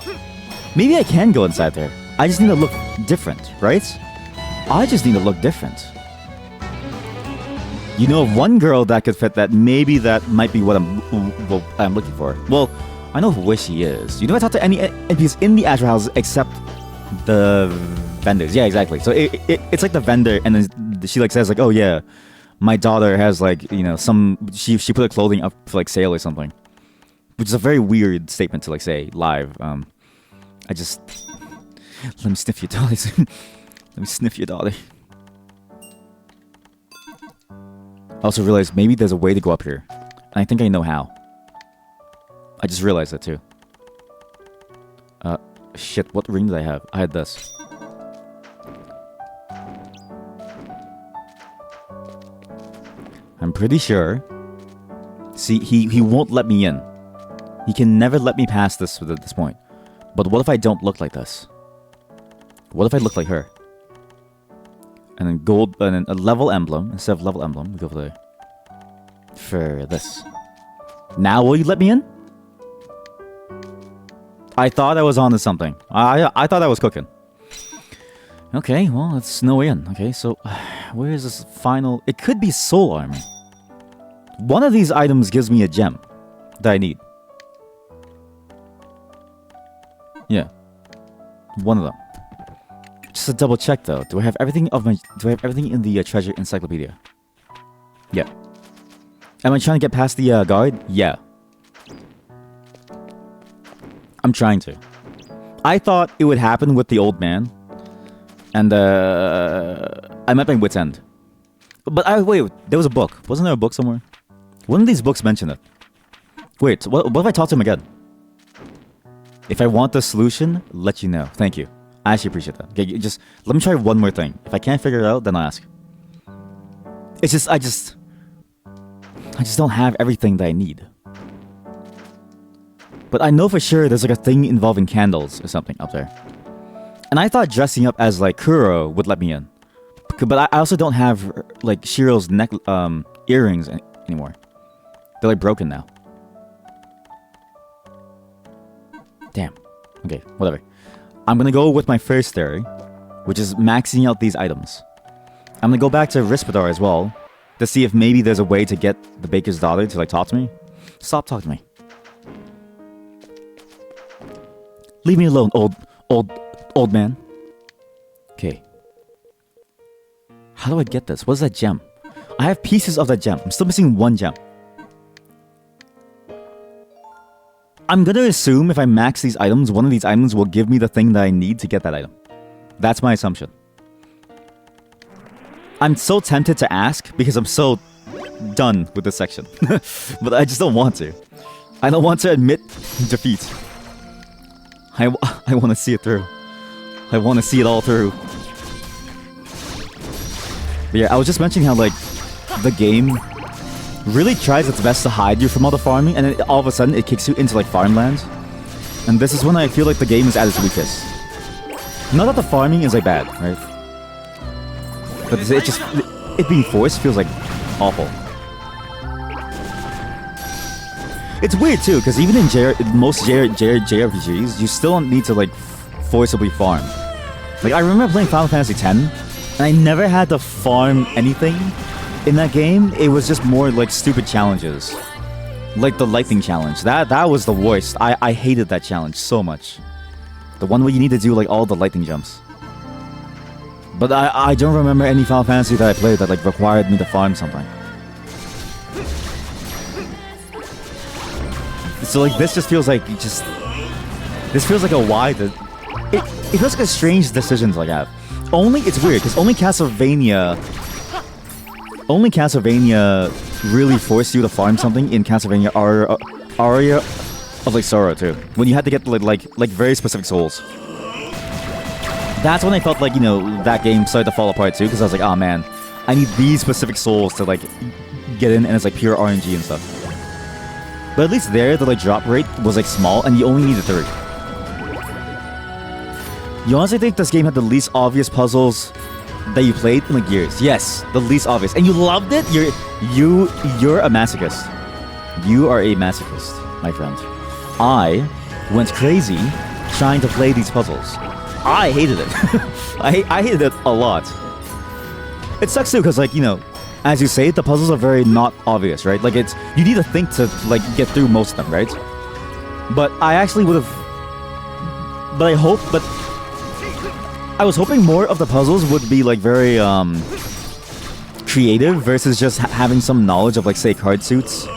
Maybe I can go inside there. I just need to look different, right? I just need to look different. You know of one girl that could fit that, maybe that might be what I'm looking for. Well, I know where she is. You know I talked to any NPCs in the Azure house except the vendors. Yeah, exactly. So it's like the vendor and then she like says like, oh yeah, my daughter has like, you know, she put her clothing up for like sale or something. Which is a very weird statement to like say live. I just let me sniff your daughter. Let me sniff your daughter. I also realized maybe there's a way to go up here. And I think I know how. I just realized that too. Shit, what ring did I have? I had this. I'm pretty sure. See, he won't let me in. He can never let me past this at this point. But what if I don't look like this? What if I look like her? And then gold, and then a level emblem. Instead of level emblem, we go for this. Now will you let me in? I thought I was onto something. I thought I was cooking. Okay, well, it's no way in. Okay, so where is this final? It could be soul armor. One of these items gives me a gem that I need. Yeah, one of them. Just to double check though, do I have everything in the treasure encyclopedia? Yeah. Am I trying to get past the guard? Yeah. I'm trying to. I thought it would happen with the old man, and I'm at my wit's end. But wait, there was a book. Wasn't there a book somewhere? One of these books mentioned it. Wait, what if I talk to him again? If I want the solution, let you know. Thank you. I actually appreciate that. Okay, just let me try one more thing. If I can't figure it out, then I'll ask. It's just I just don't have everything that I need. But I know for sure there's like a thing involving candles or something up there. And I thought dressing up as like Kuro would let me in. But I also don't have like Shiro's earrings anymore. They're like broken now. Damn. Okay, whatever. I'm gonna go with my first theory, which is maxing out these items. I'm gonna go back to Rispadar as well to see if maybe there's a way to get the baker's daughter to like talk to me. Stop talking to me. Leave me alone, old man. Okay. How do I get this? What is that gem? I have pieces of that gem. I'm still missing one gem. I'm gonna assume if I max these items, one of these items will give me the thing that I need to get that item. That's my assumption. I'm so tempted to ask because I'm so done with this section. But I just don't want to. I don't want to admit defeat. I want to see it through. I want to see it all through. But yeah, I was just mentioning how like the game really tries its best to hide you from all the farming, and then all of a sudden it kicks you into like farmland. And this is when I feel like the game is at its weakest. Not that the farming is like bad, right? But it being forced feels like awful. It's weird too, because even in most JRPGs, you still don't need to like forcibly farm. Like I remember playing Final Fantasy X, and I never had to farm anything in that game. It was just more like stupid challenges, like the lightning challenge. That was the worst. I hated that challenge so much. The one where you need to do like all the lightning jumps. But I don't remember any Final Fantasy that I played that like required me to farm something. So like this just feels like this feels like a why that it feels like a strange decision to like have. It's weird because only Castlevania really forced you to farm something in Castlevania Aria of like Sorrow too. When you had to get like very specific souls. That's when I felt like, you know, that game started to fall apart too, because I was like, oh man, I need these specific souls to like get in, and it's like pure RNG and stuff. But at least there, the like drop rate was like small, and you only needed 3. You honestly think this game had the least obvious puzzles that you played in like years? Yes, the least obvious, and you loved it. You're a masochist. You are a masochist, my friend. I went crazy trying to play these puzzles. I hated it. I hated it a lot. It sucks too, because like, you know, as you say, the puzzles are very not obvious, right? Like you need to think to like get through most of them, right? But I actually would have. But I was hoping more of the puzzles would be like very creative versus just having some knowledge of like say card suits,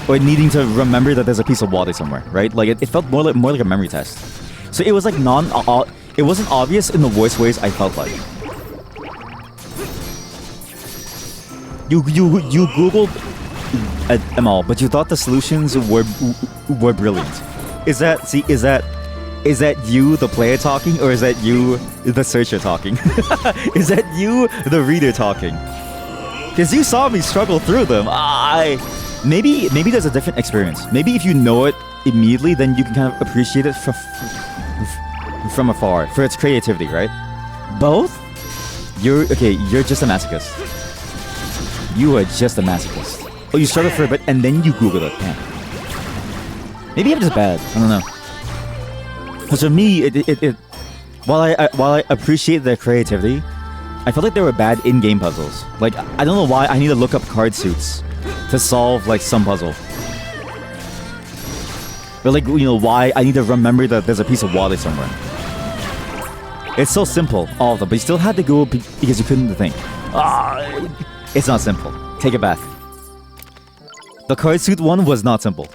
or needing to remember that there's a piece of water somewhere, right? Like it felt more like a memory test. So it was like it wasn't obvious in the worst ways I felt like. You googled them all, but you thought the solutions were brilliant. Is that you, the player, talking, or is that you, the searcher, talking? Is that you, the reader, talking? Because you saw me struggle through them. Maybe there's a different experience. Maybe if you know it immediately, then you can kind of appreciate it from afar for its creativity, right? Both? You're just a masochist. You are just a masochist. Oh, you struggled for a bit and then you Googled it. Man. Maybe I'm just bad. I don't know. Because for me, while I appreciate their creativity, I felt like they were bad in-game puzzles. Like, I don't know why I need to look up card suits to solve like some puzzle. Or like, you know, why I need to remember that there's a piece of water somewhere. It's so simple, all of them, but you still had to go because you couldn't think. It's not simple. Take it back. The card suit one was not simple.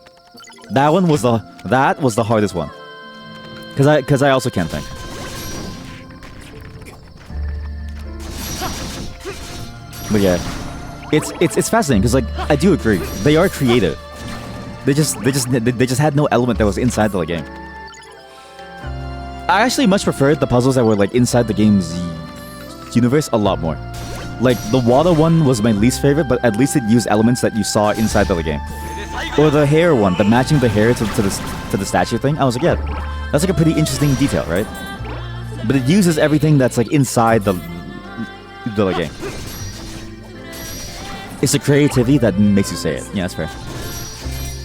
That was the hardest one. Cause I also can't think. But yeah, it's fascinating because like I do agree they are creative. They just had no element that was inside the game. I actually much preferred the puzzles that were like inside the game's universe a lot more. Like the water one was my least favorite, but at least it used elements that you saw inside the game. Or the hair one, the matching the hair to the statue thing. I was like, yeah, that's like a pretty interesting detail, right? But it uses everything that's like inside the game. It's the creativity that makes you say it. Yeah, that's fair.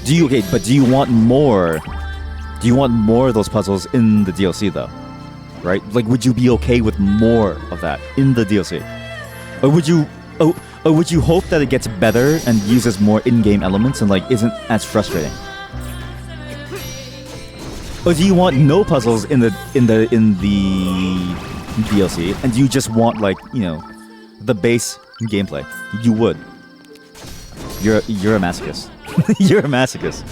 Do you want more? Do you want more of those puzzles in the DLC though? Right? Like, would you be okay with more of that in the DLC? Or would you hope that it gets better and uses more in-game elements and like isn't as frustrating? Or do you want no puzzles in the DLC and you just want like, you know, the base gameplay? You would. You're a masochist. You're a masochist.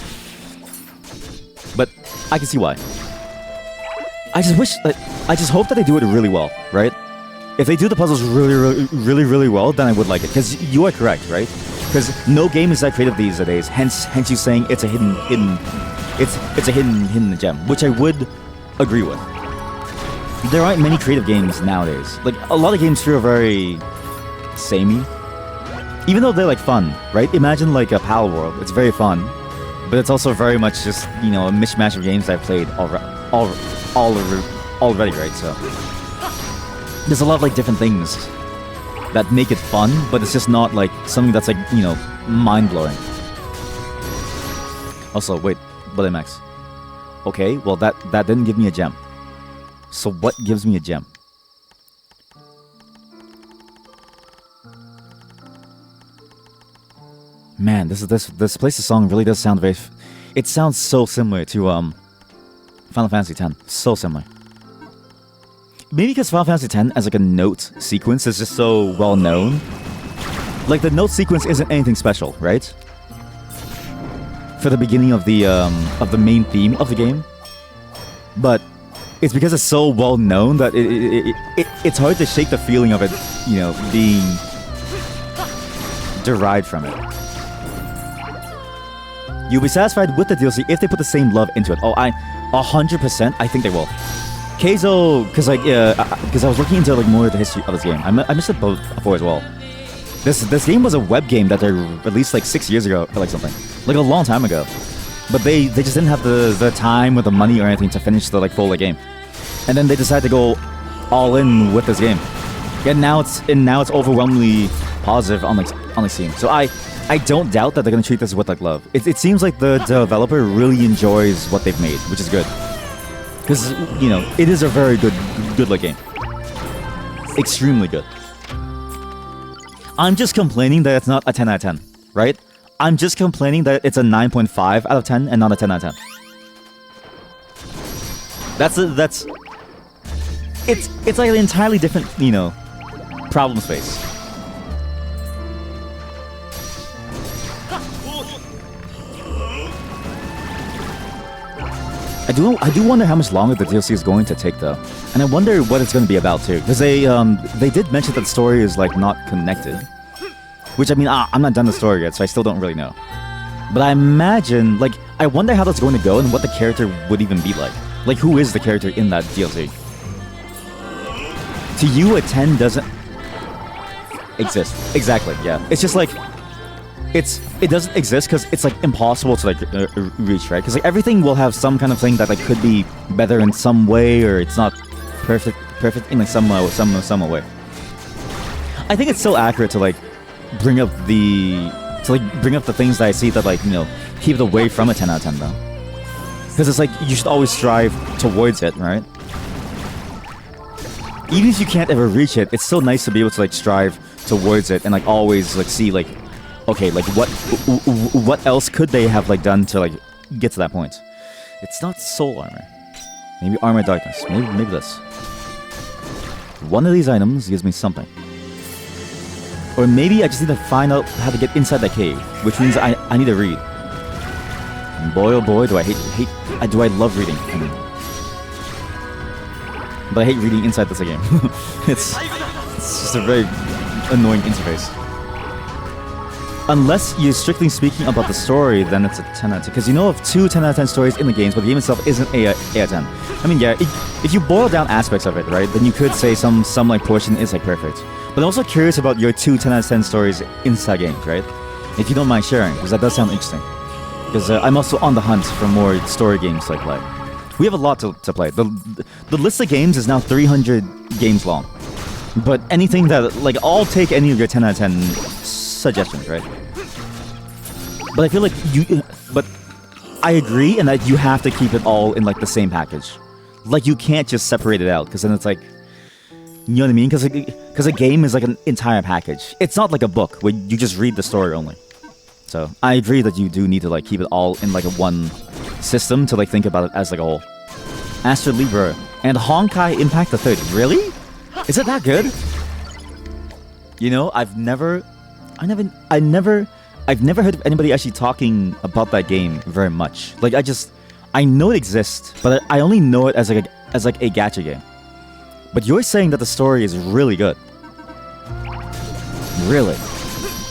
But I can see why. I just hope that they do it really well, right? If they do the puzzles really well, then I would like it. Because you are correct, right? Because no game is that creative these days. Hence you saying it's a hidden gem, which I would agree with. There aren't many creative games nowadays. Like a lot of games feel very samey, even though they're like fun, right? Imagine like a Pal World. It's very fun, but it's also very much just, you know, a mishmash of games I've played already, right? So there's a lot of like different things that make it fun, but it's just not like something that's like, you know, mind-blowing. Also, wait, but MX. Okay, well that didn't give me a gem. So what gives me a gem? Man, this Place's song really does sound very. It sounds so similar to Final Fantasy X. So similar. Maybe because Final Fantasy X as like a note sequence is just so well known. Like the note sequence isn't anything special, right? For the beginning of the main theme of the game, but it's because it's so well known that it's hard to shake the feeling of it, you know, being derived from it. You'll be satisfied with the DLC if they put the same love into it. Oh, 100%, I think they will. Keizo, because I was looking into like more of the history of this game. I missed it before as well. This game was a web game that they released like 6 years ago or like something, like a long time ago. But they just didn't have the time or the money or anything to finish the like full game, and then they decided to go all in with this game. And now it's overwhelmingly positive on like Steam. So I don't doubt that they're gonna treat this with like love. It seems like the developer really enjoys what they've made, which is good. Because, you know, it is a very good like game. Extremely good. I'm just complaining that it's not a 10 out of 10, right? I'm just complaining that it's a 9.5 out of 10 and not a 10 out of 10. It's like an entirely different, you know, problem space. I do wonder how much longer the DLC is going to take though, and I wonder what it's going to be about too, because they did mention that the story is like not connected, which I mean I'm not done the story yet, so I still don't really know. But I imagine, like, I wonder how that's going to go and what the character would even be like. Like, who is the character in that DLC? To you, a 10 doesn't exist. Exactly. Yeah. It's just like it doesn't exist because it's like impossible to like reach, right? Because like everything will have some kind of thing that like could be better in some way, or it's not perfect in like some way. I think it's still accurate to like bring up the things that I see that like, you know, keep it away from a 10 out of 10 though, because it's like you should always strive towards it, right? Even if you can't ever reach it, it's still nice to be able to like strive towards it and like always like see like, okay, like what else could they have like done to like get to that point? It's not soul armor. Maybe armor darkness. Maybe this. One of these items gives me something. Or maybe I just need to find out how to get inside that cave, which means I need to read. And boy oh boy, do I love reading. I mean, but I hate reading inside this game. It's just a very annoying interface. Unless you're strictly speaking about the story, then it's a 10 out of 10. Because you know of 2 10 out of 10 stories in the games, but the game itself isn't a out of 10. I mean, yeah, if you boil down aspects of it, right, then you could say some like portion is like perfect. But I'm also curious about your 2 10 out of 10 stories inside games, right? If you don't mind sharing, because that does sound interesting. Because I'm also on the hunt for more story games to like play. We have a lot to play. The list of games is now 300 games long. But anything that, like, I'll take any of your 10 out of 10 suggestions, right? But I feel like but I agree in that you have to keep it all in like the same package. Like, you can't just separate it out, because then it's like, You know what I mean? Because a game is like an entire package. It's not like a book where you just read the story only. So I agree that you do need to like keep it all in like a one system to like think about it as like a whole. ASTLIBRA and Honkai Impact the Third. Really? Is it that good? You know, I've never heard of anybody actually talking about that game very much. Like I know it exists, but I only know it as like a gacha game. But you're saying that the story is really good. Really?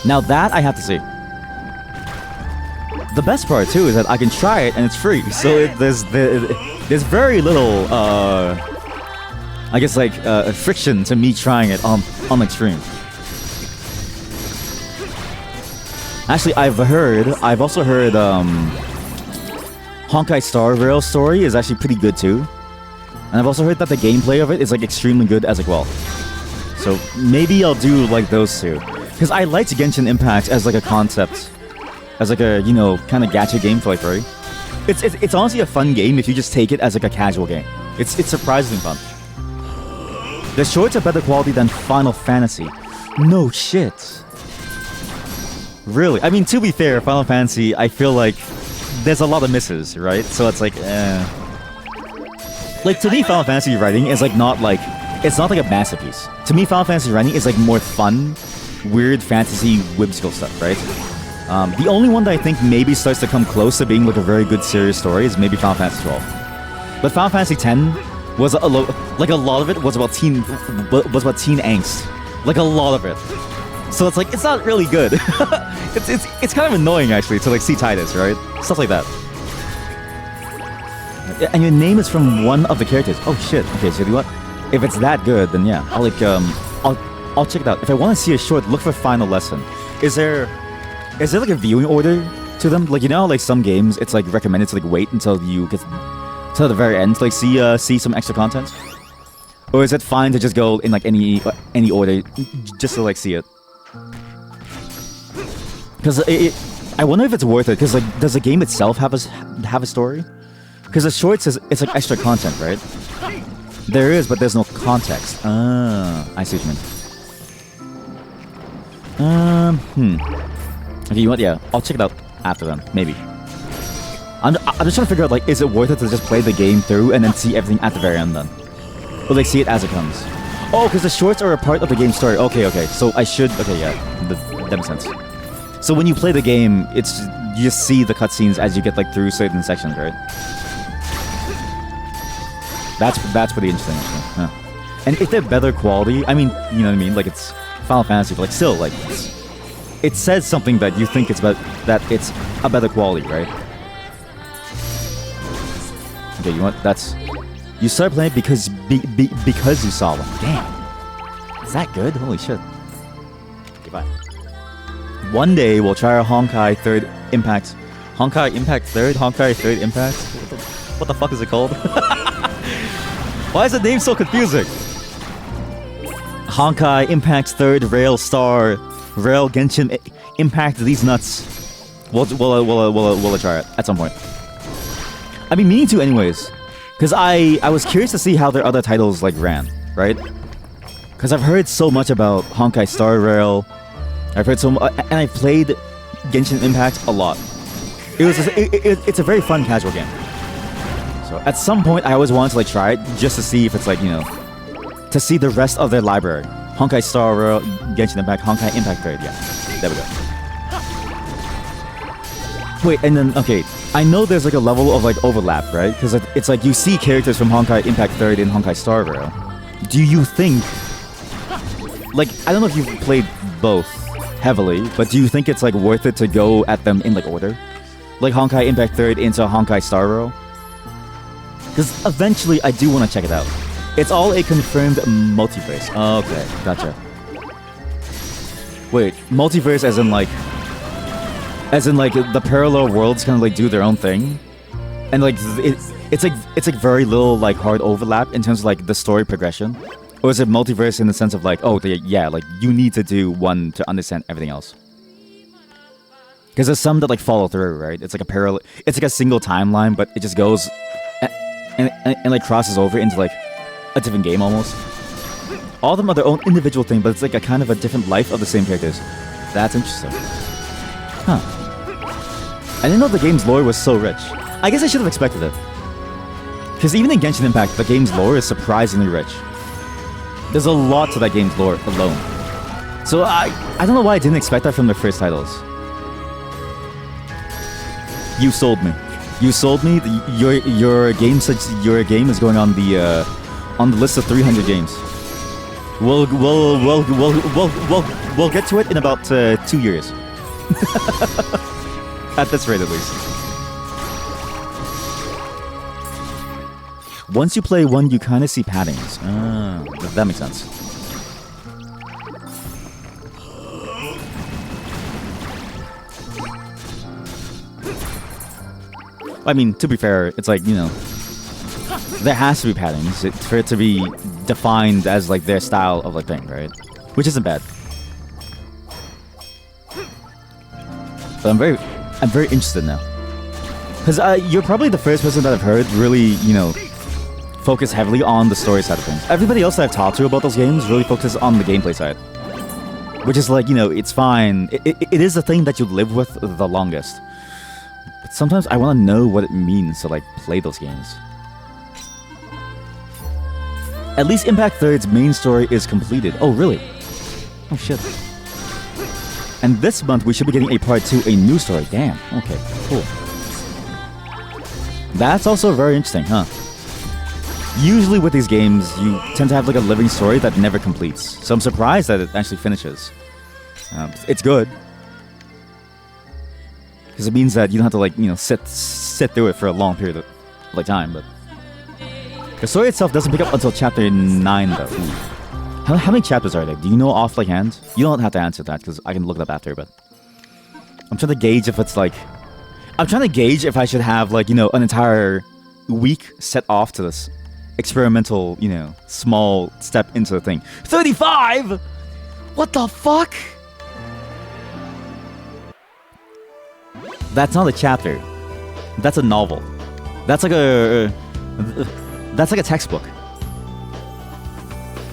Now that I have to see. The best part too is that I can try it and it's free, so there's very little, I guess like friction to me trying it on my stream. Actually, I've also heard Honkai Star Rail story is actually pretty good too, and I've also heard that the gameplay of it is like extremely good as well. So maybe I'll do like those two, because I liked Genshin Impact as like a concept. As like a, you know, kind of gacha game for like free. It's honestly a fun game if you just take it as like a casual game. It's surprisingly fun. The shorts are better quality than Final Fantasy. No shit. Really? I mean, to be fair, Final Fantasy, I feel like there's a lot of misses, right? So it's like, Like, to me, Final Fantasy writing is like not like, it's not like a masterpiece. To me, Final Fantasy writing is like more fun, weird fantasy, whimsical stuff, right? The only one that I think maybe starts to come close to being like a very good serious story is maybe Final Fantasy 12. But Final Fantasy 10 was like a lot of it was about teen angst, like a lot of it. So it's like it's not really good. it's kind of annoying actually to like see Titus, right? Stuff like that. And your name is from one of the characters. Oh shit. Okay, so you know what? If it's that good, then yeah, I'll like I'll check it out. If I want to see a short, look for Final Lesson. Is there like a viewing order to them? Like, you know, like some games, it's like recommended to like wait until you get to the very end to like see some extra content, or is it fine to just go in like any order just to like see it? Because I wonder if it's worth it. Because like, does the game itself have a story? Because the shorts it's like extra content, right? There is, but there's no context. I see what you mean. Okay, you know what? Yeah, I'll check it out after then, maybe. I'm just trying to figure out, like, is it worth it to just play the game through and then see everything at the very end then? Or, like, see it as it comes? Oh, because the shorts are a part of the game story. Okay, so I should... Okay, yeah, that makes sense. So when you play the game, you just see the cutscenes as you get, like, through certain sections, right? That's pretty interesting, actually. Huh. And if they're better quality, I mean, you know what I mean? Like, it's Final Fantasy, but, like, still, like... It says something that you think it's that it's a better quality, right? Okay, you know what? That's you started playing it because you saw one. Damn, is that good? Holy shit. Okay, bye. One day we'll try our Honkai Third Impact. Honkai Impact Third? Honkai Third Impact? What the fuck is it called? Why is the name so confusing? Honkai Impact Third Rail Star. Rail Genshin Impact these nuts. We'll try it at some point. I've been meaning to anyways, because I was curious to see how their other titles like ran, right? Because I've heard so much about Honkai Star Rail. I've heard so much, and I've played Genshin Impact a lot. It's a very fun casual game. So at some point I always wanted to like try it just to see if it's like, you know, to see the rest of their library. Honkai Star Rail, Genshin Impact, Honkai Impact 3rd, yeah. There we go. Wait, and then, okay, I know there's like a level of like overlap, right? Because it's like you see characters from Honkai Impact 3rd in Honkai Star Rail. Do you think, like, I don't know if you've played both heavily, but do you think it's like worth it to go at them in like order? Like Honkai Impact 3rd into Honkai Star Rail? Because eventually I do want to check it out. It's all a confirmed multiverse. Okay, gotcha. Wait, multiverse as in like the parallel worlds kind of like do their own thing, and like it's like very little like hard overlap in terms of like the story progression, or is it multiverse in the sense of like, oh yeah, like you need to do one to understand everything else? Because there's some that like follow through, right? It's like a parallel, it's like a single timeline, but it just goes and like crosses over into like a different game almost. All of them are their own individual thing, but it's like a kind of a different life of the same characters. That's interesting. Huh. I didn't know the game's lore was so rich. I guess I should have expected it. Because even in Genshin Impact, the game's lore is surprisingly rich. There's a lot to that game's lore alone. So I don't know why I didn't expect that from their first titles. You sold me. You sold me. Your game is going on the list of 300 games. We'll get to it in about 2 years. At this rate, at least. Once you play one, you kind of see patterns. That makes sense. I mean, to be fair, it's like, you know, there has to be patterns for it to be defined as like their style of like thing, right? Which isn't bad. But I'm very interested now. Because you're probably the first person that I've heard really, you know, focus heavily on the story side of things. Everybody else that I've talked to about those games really focuses on the gameplay side. Which is like, you know, it's fine. It is the thing that you live with the longest. But sometimes I want to know what it means to like play those games. At least Impact 3's main story is completed. Oh, really? Oh, shit. And this month we should be getting a part 2, a new story. Damn. Okay, cool. That's also very interesting, huh? Usually with these games, you tend to have like a living story that never completes. So I'm surprised that it actually finishes. It's good. Because it means that you don't have to like, you know, sit through it for a long period of like time, but... The story itself doesn't pick up until chapter 9, though. How many chapters are there? Do you know off like hand? You don't have to answer that, because I can look it up after, but... I'm trying to gauge if it's like... I'm trying to gauge if I should have, like, you know, an entire week set off to this experimental, you know, small step into the thing. 35?! What the fuck?! That's not a chapter. That's a novel. That's like a textbook.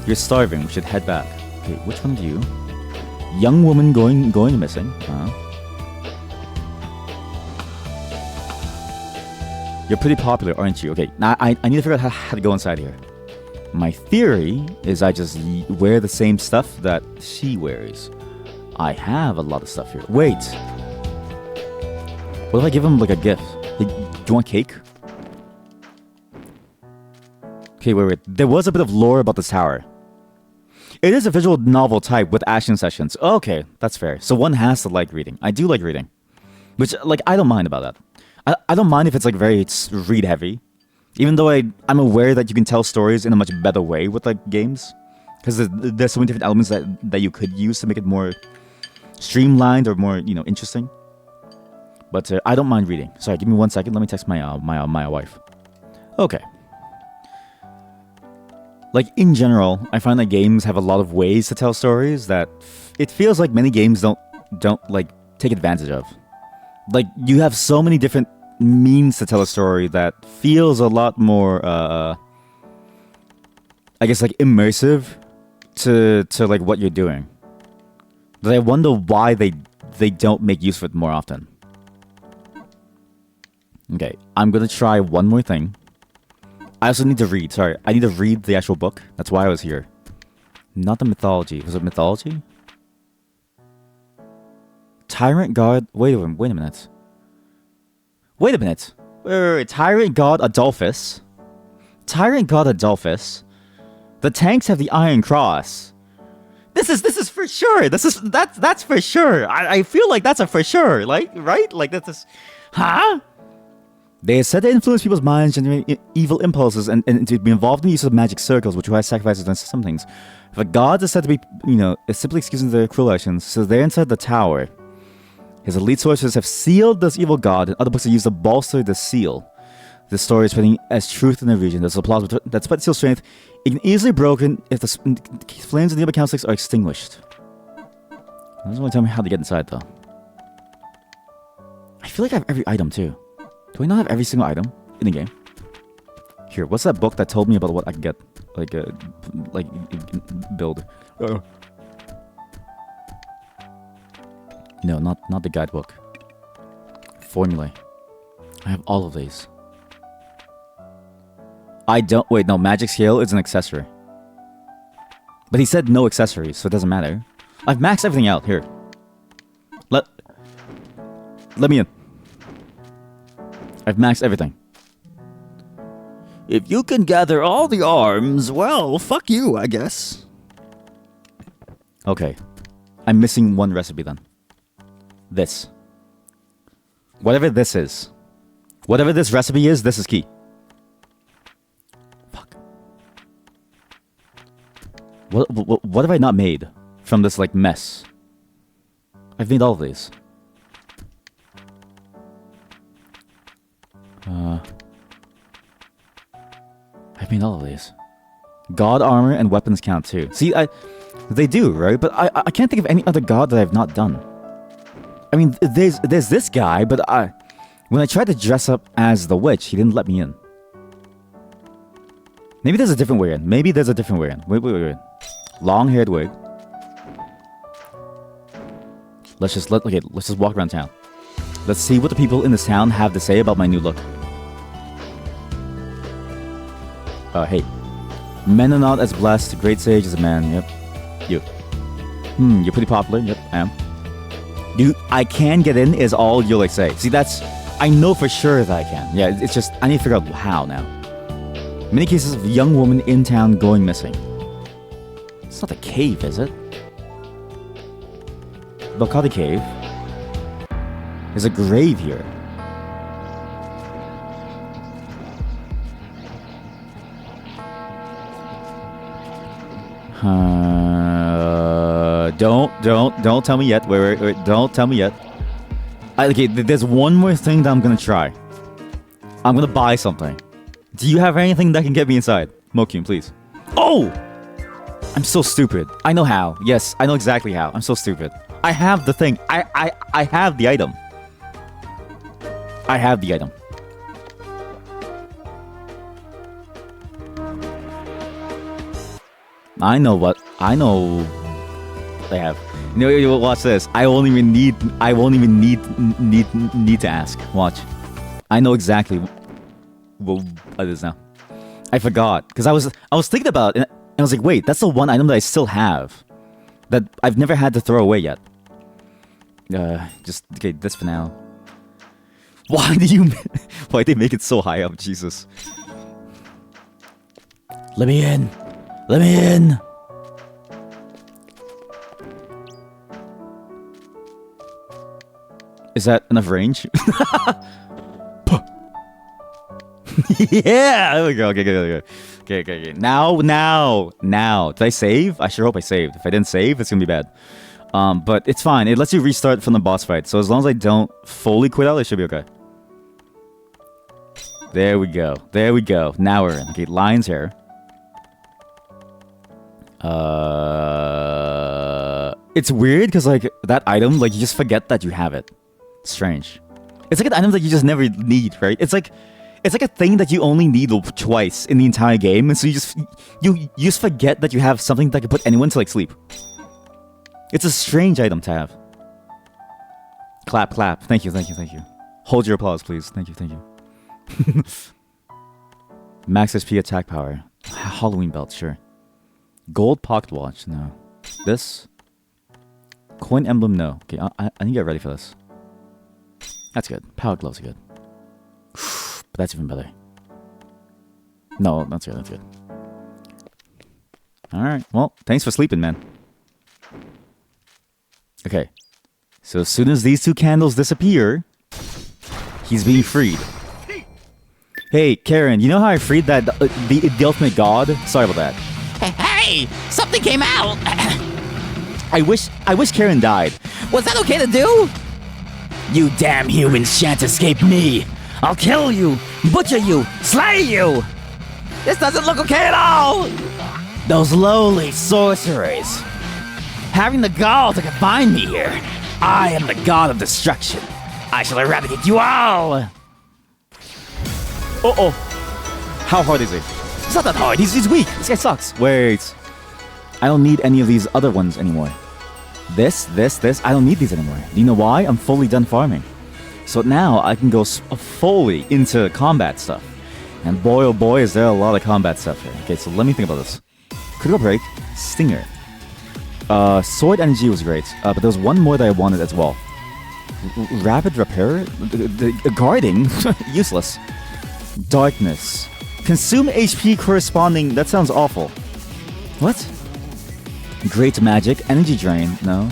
You're starving. We should head back. Okay, which one are you? Young woman going missing. You're pretty popular, aren't you? Okay, now I need to figure out how to go inside here. My theory is I just wear the same stuff that she wears. I have a lot of stuff here. Wait. What if I give him like a gift? Like, do you want cake? Okay, wait. There was a bit of lore about this tower. It is a visual novel type with action sessions. Okay, that's fair. So one has to like reading. I do like reading. Which, like, I don't mind about that. I don't mind if it's like very read heavy. Even though I'm aware that you can tell stories in a much better way with like games. Because there's so many different elements that you could use to make it more streamlined or more, you know, interesting. But I don't mind reading. Sorry, give me 1 second. Let me text my wife. Okay. Like, in general, I find that games have a lot of ways to tell stories that it feels like many games don't like take advantage of. Like, you have so many different means to tell a story that feels a lot more, I guess, like, immersive to like what you're doing. But I wonder why they don't make use of it more often. Okay, I'm gonna try one more thing. I also need to read. Sorry, I need to read the actual book. That's why I was here. Not the mythology. Was it mythology? Tyrant God... Wait a minute. Wait. Tyrant God Adolphus. Tyrant God Adolphus. The tanks have the Iron Cross. This is for sure. That's for sure. I feel like that's a for sure. Like, right? Like, that's just... Huh? They are said to influence people's minds, generate evil impulses, and to be involved in the use of magic circles, which requires sacrifices and some things. The gods are said to be, you know, simply excusing their cruel actions, so they're inside the tower. His elite sources have sealed this evil god, and other books are used to bolster the seal. The story is spreading as truth in the region. There's applause that despite seal strength, it can easily be broken if the flames of the nearby candlesticks are extinguished. It doesn't really tell me how to get inside, though. I feel like I have every item, too. Do I not have every single item in the game? Here, what's that book that told me about what I can get? Like build. No, not the guidebook. Formulae. I have all of these. I don't... Wait, no, magic scale is an accessory. But he said no accessories, so it doesn't matter. I've maxed everything out. Here. Let me in. I've maxed everything. If you can gather all the arms, well, fuck you, I guess. Okay. I'm missing one recipe then. This. Whatever this is. Whatever this recipe is, this is key. Fuck. What have I not made from this, like, mess? I've made all of these. I've made all of these. God armor and weapons count too. See, they do, right? But I can't think of any other god that I've not done. I mean, there's this guy, but when I tried to dress up as the witch, he didn't let me in. Maybe there's a different way in. Maybe there's a different way in. Wait. Long-haired wig. Let's just walk around town. Let's see what the people in this town have to say about my new look. Hey. Men are not as blessed. Great sage is a man. Yep. You. You're pretty popular. Yep, I am. I can get in is all you'll like say. See, that's... I know for sure that I can. Yeah, it's just... I need to figure out how now. Many cases of young woman in town going missing. It's not a cave, is it? Belkadi Cave. There's a grave here. Don't tell me yet. Wait, don't tell me yet. Okay, there's one more thing that I'm gonna try. I'm gonna buy something. Do you have anything that can get me inside? Mokyun, please. Oh! I'm so stupid. I know how. Yes, I know exactly how. I'm so stupid. I have the thing. I have the item. I have the item. I know what I have. You watch this. I won't even need to ask. Watch. I know exactly what it is now. I forgot because I was thinking about it and I was like, wait, that's the one item that I still have that I've never had to throw away yet. Just okay, this for now. Why they make it so high up, Jesus? Let me in. Let me in. Is that enough range? Yeah. There we go. Okay. Now. Did I save? I sure hope I saved. If I didn't save, it's gonna be bad. But it's fine. It lets you restart from the boss fight. So as long as I don't fully quit out, it should be okay. There we go. Now we're in. Okay, lion's hair. It's weird because like that item, like you just forget that you have it. Strange. It's like an item that you just never need, right? It's like a thing that you only need twice in the entire game, and so you just forget that you have something that can put anyone to like sleep. It's a strange item to have. Clap. Thank you. Hold your applause, please. Thank you. Max SP attack power. Halloween belt, sure. Gold pocket watch, no. This? Coin emblem, no. Okay, I need to get ready for this. That's good. Power gloves are good. But that's even better. No, that's good. Alright, well, thanks for sleeping, man. Okay. So as soon as these two candles disappear, he's being freed. Hey, Karen, you know how I freed that the ultimate god? Sorry about that. Hey, something came out. I wish Karen died. Was that okay to do? You damn humans shan't escape me. I'll kill you, butcher you, slay you. This doesn't look okay at all. Those lowly sorcerers. Having the gall to confine me here. I am the god of destruction. I shall eradicate you all. Uh-oh. How hard is he? It's not that hard. He's weak. This guy sucks. Wait. I don't need any of these other ones anymore. This. I don't need these anymore. Do you know why? I'm fully done farming. So now I can go fully into combat stuff. And boy, oh boy, is there a lot of combat stuff here. Okay, so let me think about this. Critical Break, Stinger. Sword Energy was great, but there was one more that I wanted as well. Rapid Repair? Guarding? Useless. Darkness. Consume HP corresponding... That sounds awful. What? Great Magic. Energy Drain. No.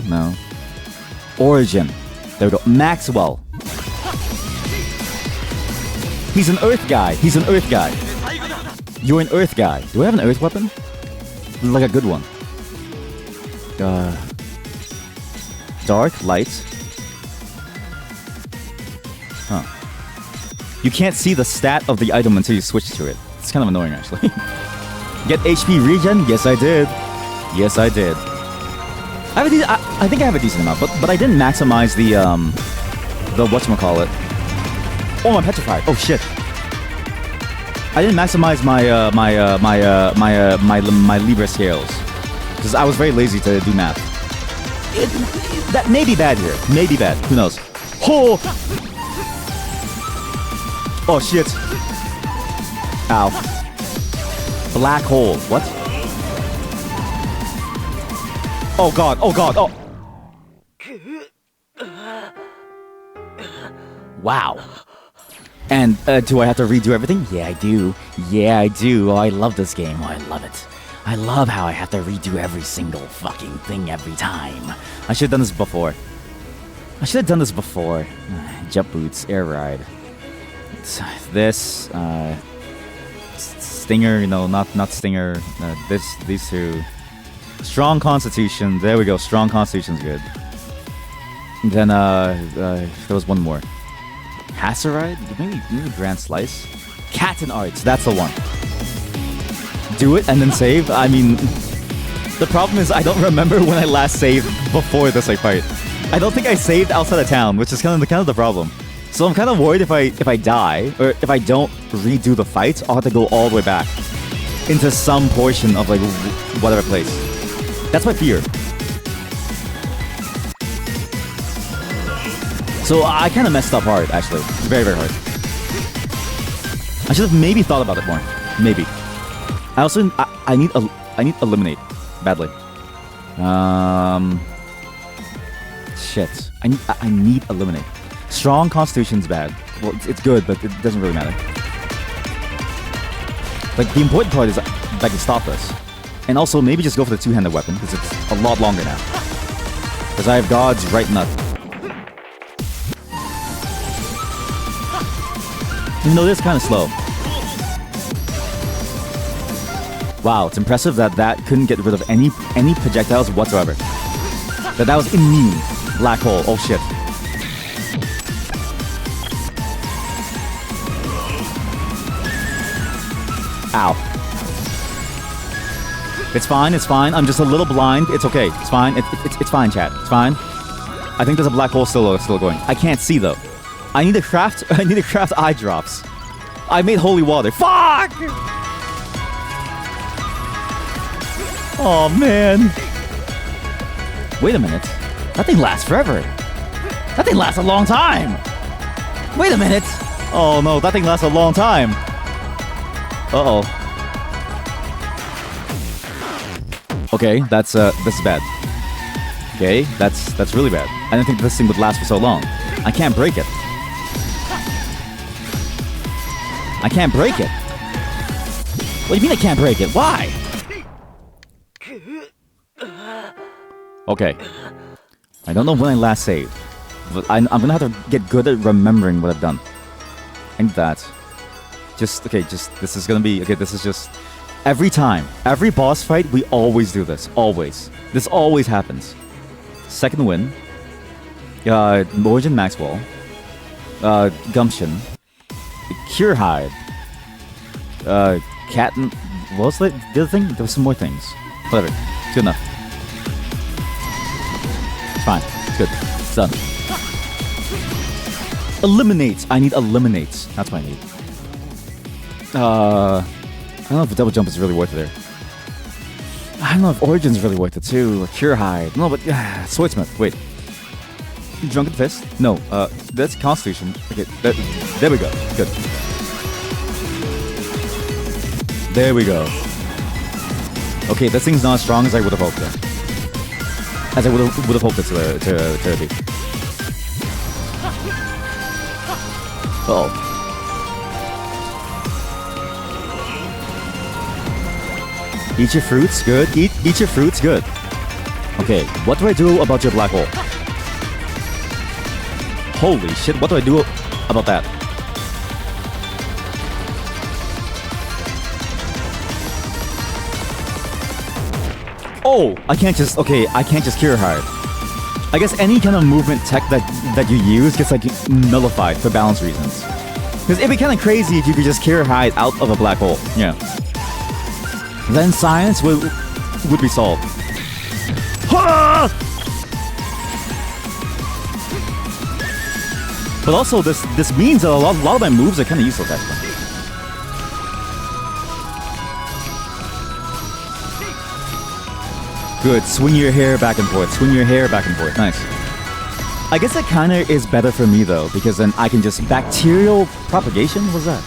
Origin. There we go. Maxwell. He's an Earth guy. You're an Earth guy. Do I have an Earth weapon? Like a good one. Dark, light. Huh. You can't see the stat of the item until you switch to it. It's kind of annoying, actually. Get HP regen? Yes, I did. I think I have a decent amount, but I didn't maximize the whatchamacallit. Oh, I'm petrified. Oh shit. I didn't maximize my Libra scales because I was very lazy to do math. That may be bad here. Maybe bad. Who knows? Oh! Oh shit. Ow. Black hole. What? Oh god. Oh. Wow. And do I have to redo everything? Yeah, I do. Oh, I love this game. Oh, I love it. I love how I have to redo every single fucking thing every time. I should have done this before. Jump boots, air ride. This, Stinger, no, not Stinger. These two. Strong Constitution. There we go. Strong Constitution's good. And then there was one more. Hasseride? Maybe Grand Slice? Cat and Arts, that's the one. Do it and then save? I mean, the problem is I don't remember when I last saved before this fight. I don't think I saved outside of town, which is kind of the problem. So I'm kind of worried if I die, or if I don't redo the fight, I'll have to go all the way back into some portion of like whatever place. That's my fear. So I kind of messed up hard, actually. Very, very hard. I should have maybe thought about it more. Maybe. I also I need eliminate badly. Shit. I need eliminate. Strong Constitution's bad. Well, it's good, but it doesn't really matter. Like the important part is that I can stop this, and also maybe just go for the two-handed weapon because it's a lot longer now. Because I have God's right nut. Even though this is kind of slow. Wow, it's impressive that couldn't get rid of any projectiles whatsoever. That was immune. Black hole. Oh shit. Ow. It's fine. I'm just a little blind. It's okay. It's fine. It's fine, chat. It's fine. I think there's a black hole still going. I can't see though. I need to craft eye drops. I made holy water. Fuck! Oh man. Wait a minute. That thing lasts forever. That thing lasts a long time. Wait a minute. Oh no, that thing lasts a long time. Uh-oh. Okay, this is bad. Okay, that's really bad. I didn't think this thing would last for so long. I can't break it. I can't break it. What do you mean I can't break it? Why? Okay. I don't know when I last saved, but I'm gonna have to get good at remembering what I've done. And that. This is just every time, every boss fight, we always do this. Always. This always happens. Second win. Origin Maxwell. Gumption. Cure Hide. Cat and... What was the other thing? There was some more things. Whatever. It's good enough. It's fine. It's good. It's done. Eliminate. I need eliminates. That's what I need. I don't know if double jump is really worth it there. I don't know if Origin's really worth it too. Cure Hide. No, but Swordsmith. Wait. Drunken Fist? No. That's Constitution. Okay. There we go. Good. There we go. Okay, this thing's not as strong as I would have hoped. As I would have hoped it to be. Uh-oh. Eat your fruits, good. Eat your fruits, good. Okay, what do I do about your black hole? Holy shit, what do I do about that? Oh, I can't just cure hide. I guess any kind of movement tech that you use gets like nullified for balance reasons. Because it'd be kind of crazy if you could just cure hide out of a black hole. Yeah. Then science would be solved. Ha! But also, this means that a lot of my moves are kind of useless actually. Good. Swing your hair back and forth. Swing your hair back and forth. Nice. I guess that kind of is better for me though, because then I can just bacterial propagation. What's that?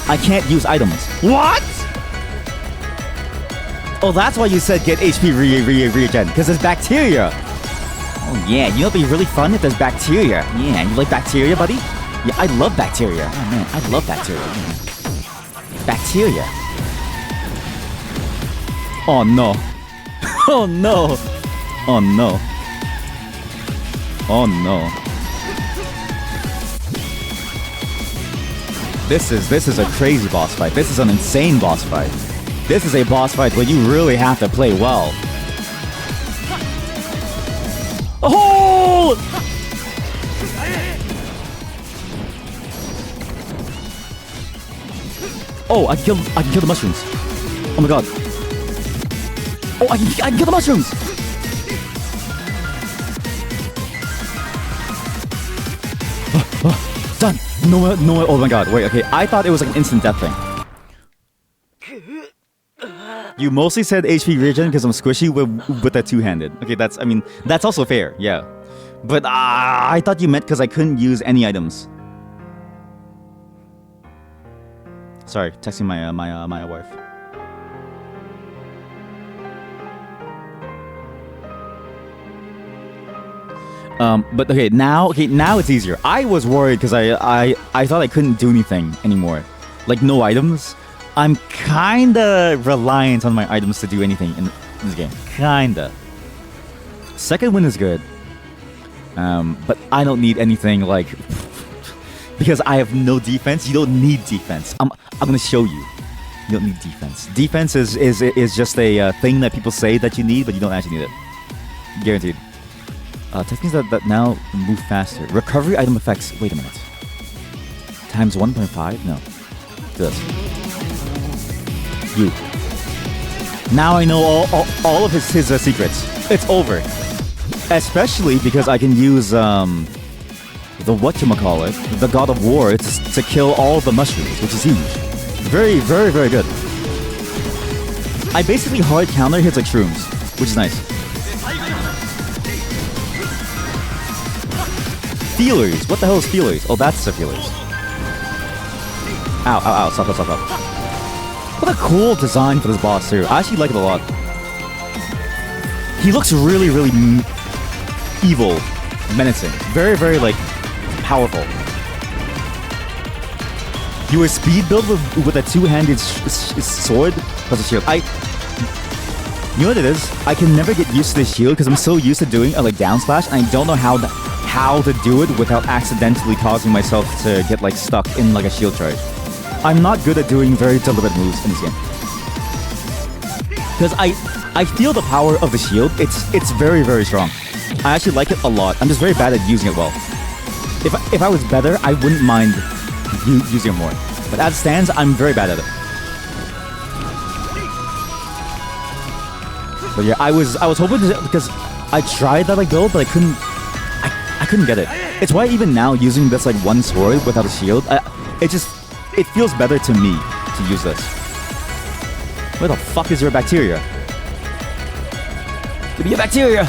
I can't use items. What? Oh, that's why you said get HP regen, because there's bacteria. Oh yeah, you know what'd be really fun if there's bacteria. Yeah, you like bacteria, buddy? Yeah, I love bacteria. Oh man, I love bacteria. Yeah. Bacteria. Oh no. Oh no. Oh no. Oh no. This is a crazy boss fight. This is an insane boss fight. This is a boss fight where you really have to play well. Oh! Oh, I can kill the mushrooms. Oh my god. Oh, I can kill the mushrooms. Done. No, oh my god. Wait, okay. I thought it was like an instant death thing. You mostly said HP regen because I'm squishy with that two-handed. Okay, that's also fair, yeah. But I thought you meant because I couldn't use any items. Sorry, texting my wife. But okay, now it's easier. I was worried because I thought I couldn't do anything anymore, like no items. I'm kinda reliant on my items to do anything in this game. Kinda. Second win is good. But I don't need anything like because I have no defense. You don't need defense. I'm gonna show you. You don't need defense. Defense is just a thing that people say that you need, but you don't actually need it. Guaranteed. Techniques that now move faster. Recovery item effects. Wait a minute. Times 1.5? No. Do this. You. Now I know all of his secrets. It's over. Especially because I can use the whatchamacallit, the God of War, to kill all the mushrooms, which is huge. Very, very, very good. I basically hard counter hits like shrooms, which is nice. Feelers. What the hell is feelers? Oh, that's the feelers. Ow, ow, ow. Stop. What a cool design for this boss too. I actually like it a lot. He looks really, really evil, menacing. Very, very like powerful. You were speed build with a two-handed sword plus a shield. You know what it is? I can never get used to the shield because I'm so used to doing a like down slash, and I don't know how to do it without accidentally causing myself to get like stuck in like a shield charge. I'm not good at doing very deliberate moves in this game. Because I feel the power of the shield. It's very, very strong. I actually like it a lot. I'm just very bad at using it well. If I was better, I wouldn't mind using it more. But as it stands, I'm very bad at it. But yeah, I was hoping to, because I tried that like build, but I couldn't get it. It's why even now using this like one sword without a shield, it feels better to me to use this. Where the fuck is your bacteria? Give me your bacteria.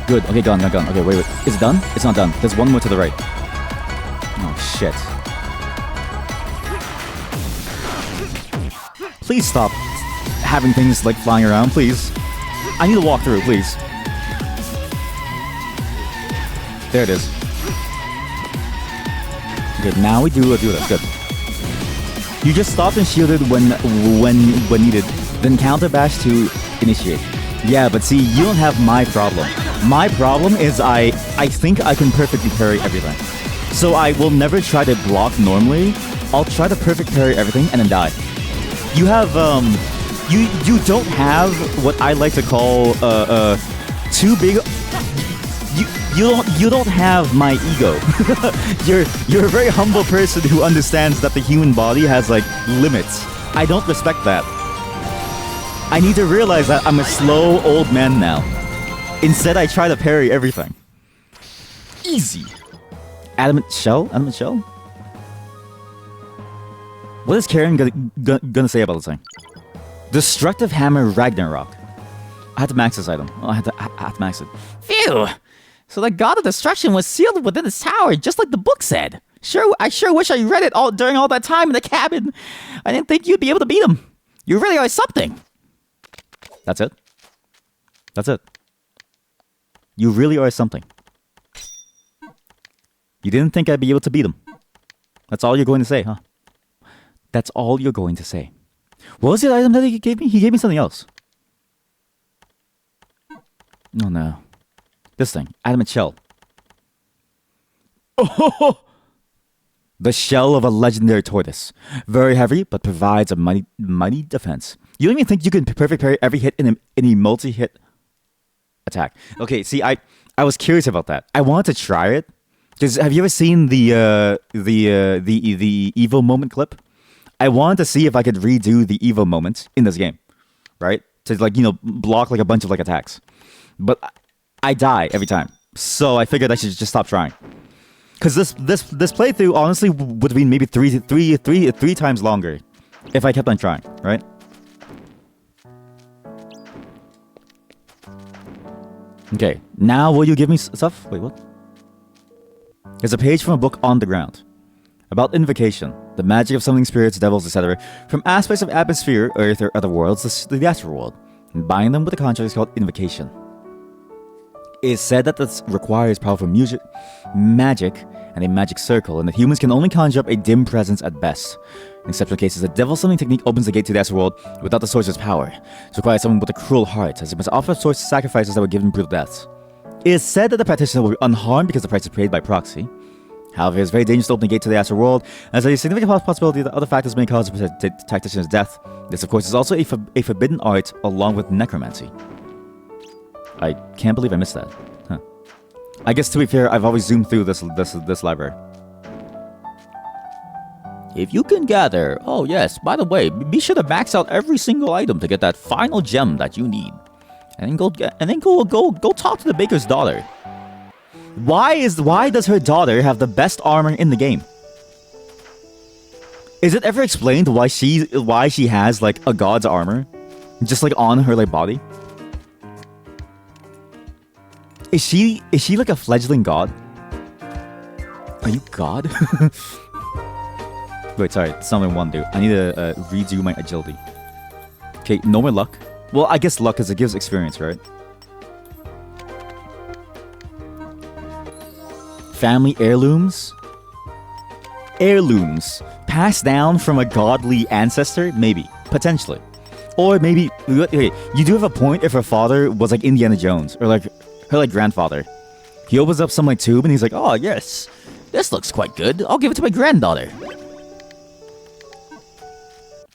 Good. Okay, gone. Okay, wait. Is it done? It's not done. There's one more to the right. Oh, shit. Please stop having things like flying around, please. I need to walk through, please. There it is. Okay, now we do this. Good. You just stopped and shielded when needed, then counter bash to initiate. Yeah, but see, you don't have my problem. My problem is I think I can perfectly parry everything. So I will never try to block normally. I'll try to perfect parry everything and then die. You have you don't have what I like to call too big. You don't have my ego. You're a very humble person who understands that the human body has like limits. I don't respect that. I need to realize that I'm a slow old man now. Instead, I try to parry everything. Easy. Adamant shell? Adamant shell? What is Karen gonna say about this thing? Destructive Hammer Ragnarok. I had to max this item. Oh, I had to max it. Phew. So the god of destruction was sealed within this tower, just like the book said. I sure wish I read it all during all that time in the cabin. I didn't think you'd be able to beat him. You really are something. That's it? That's it. You really are something. You didn't think I'd be able to beat him. That's all you're going to say, huh? That's all you're going to say. What was the item that he gave me? He gave me something else. Oh no. This thing. Adamant shell. Oh! The shell of a legendary tortoise. Very heavy, but provides a mighty defense. You don't even think you can perfect parry every hit in a multi-hit attack. Okay, see, I was curious about that. I wanted to try it. Because have you ever seen the Evo moment clip? I wanted to see if I could redo the Evo moment in this game, right? To like, you know, block like a bunch of like attacks. But I die every time. So I figured I should just stop trying. Because this playthrough honestly would have been maybe three times longer if I kept on trying, right? Okay, now will you give me stuff? Wait, what? There's a page from a book on the ground about invocation, the magic of summoning spirits, devils, etc., from aspects of atmosphere, earth, or other worlds to the astral world, and binding them with a contract is called invocation. It is said that this requires powerful magic, and a magic circle, and that humans can only conjure up a dim presence at best. In exceptional cases, the devil summoning technique opens the gate to the astral world without the sorcerer's power. It requires someone with a cruel heart, as it must offer sorcerers sacrifices that would give them brutal deaths. It is said that the practitioner will be unharmed because the price is paid by proxy. However, it is very dangerous to open the gate to the astral world, as there is a significant possibility that other factors may cause the tactician's death. This, of course, is also a forbidden art along with necromancy. I can't believe I missed that. Huh. I guess to be fair, I've always zoomed through this library. If you can gather... Oh yes, by the way, be sure to max out every single item to get that final gem that you need. And then go talk to the baker's daughter. Why does her daughter have the best armor in the game? Is it ever explained why she has like a god's armor just like on her like body? Is she like a fledgling god? Are you god? Wait, sorry, it's not what I want to do. I need to redo my agility. Okay, no more luck. Well, I guess luck because it gives experience, right? Family heirlooms? Heirlooms. Passed down from a godly ancestor? Maybe. Potentially. Or maybe... Okay, you do have a point if her father was like Indiana Jones. Or like her like grandfather. He opens up some like tube and he's like, oh yes, this looks quite good. I'll give it to my granddaughter.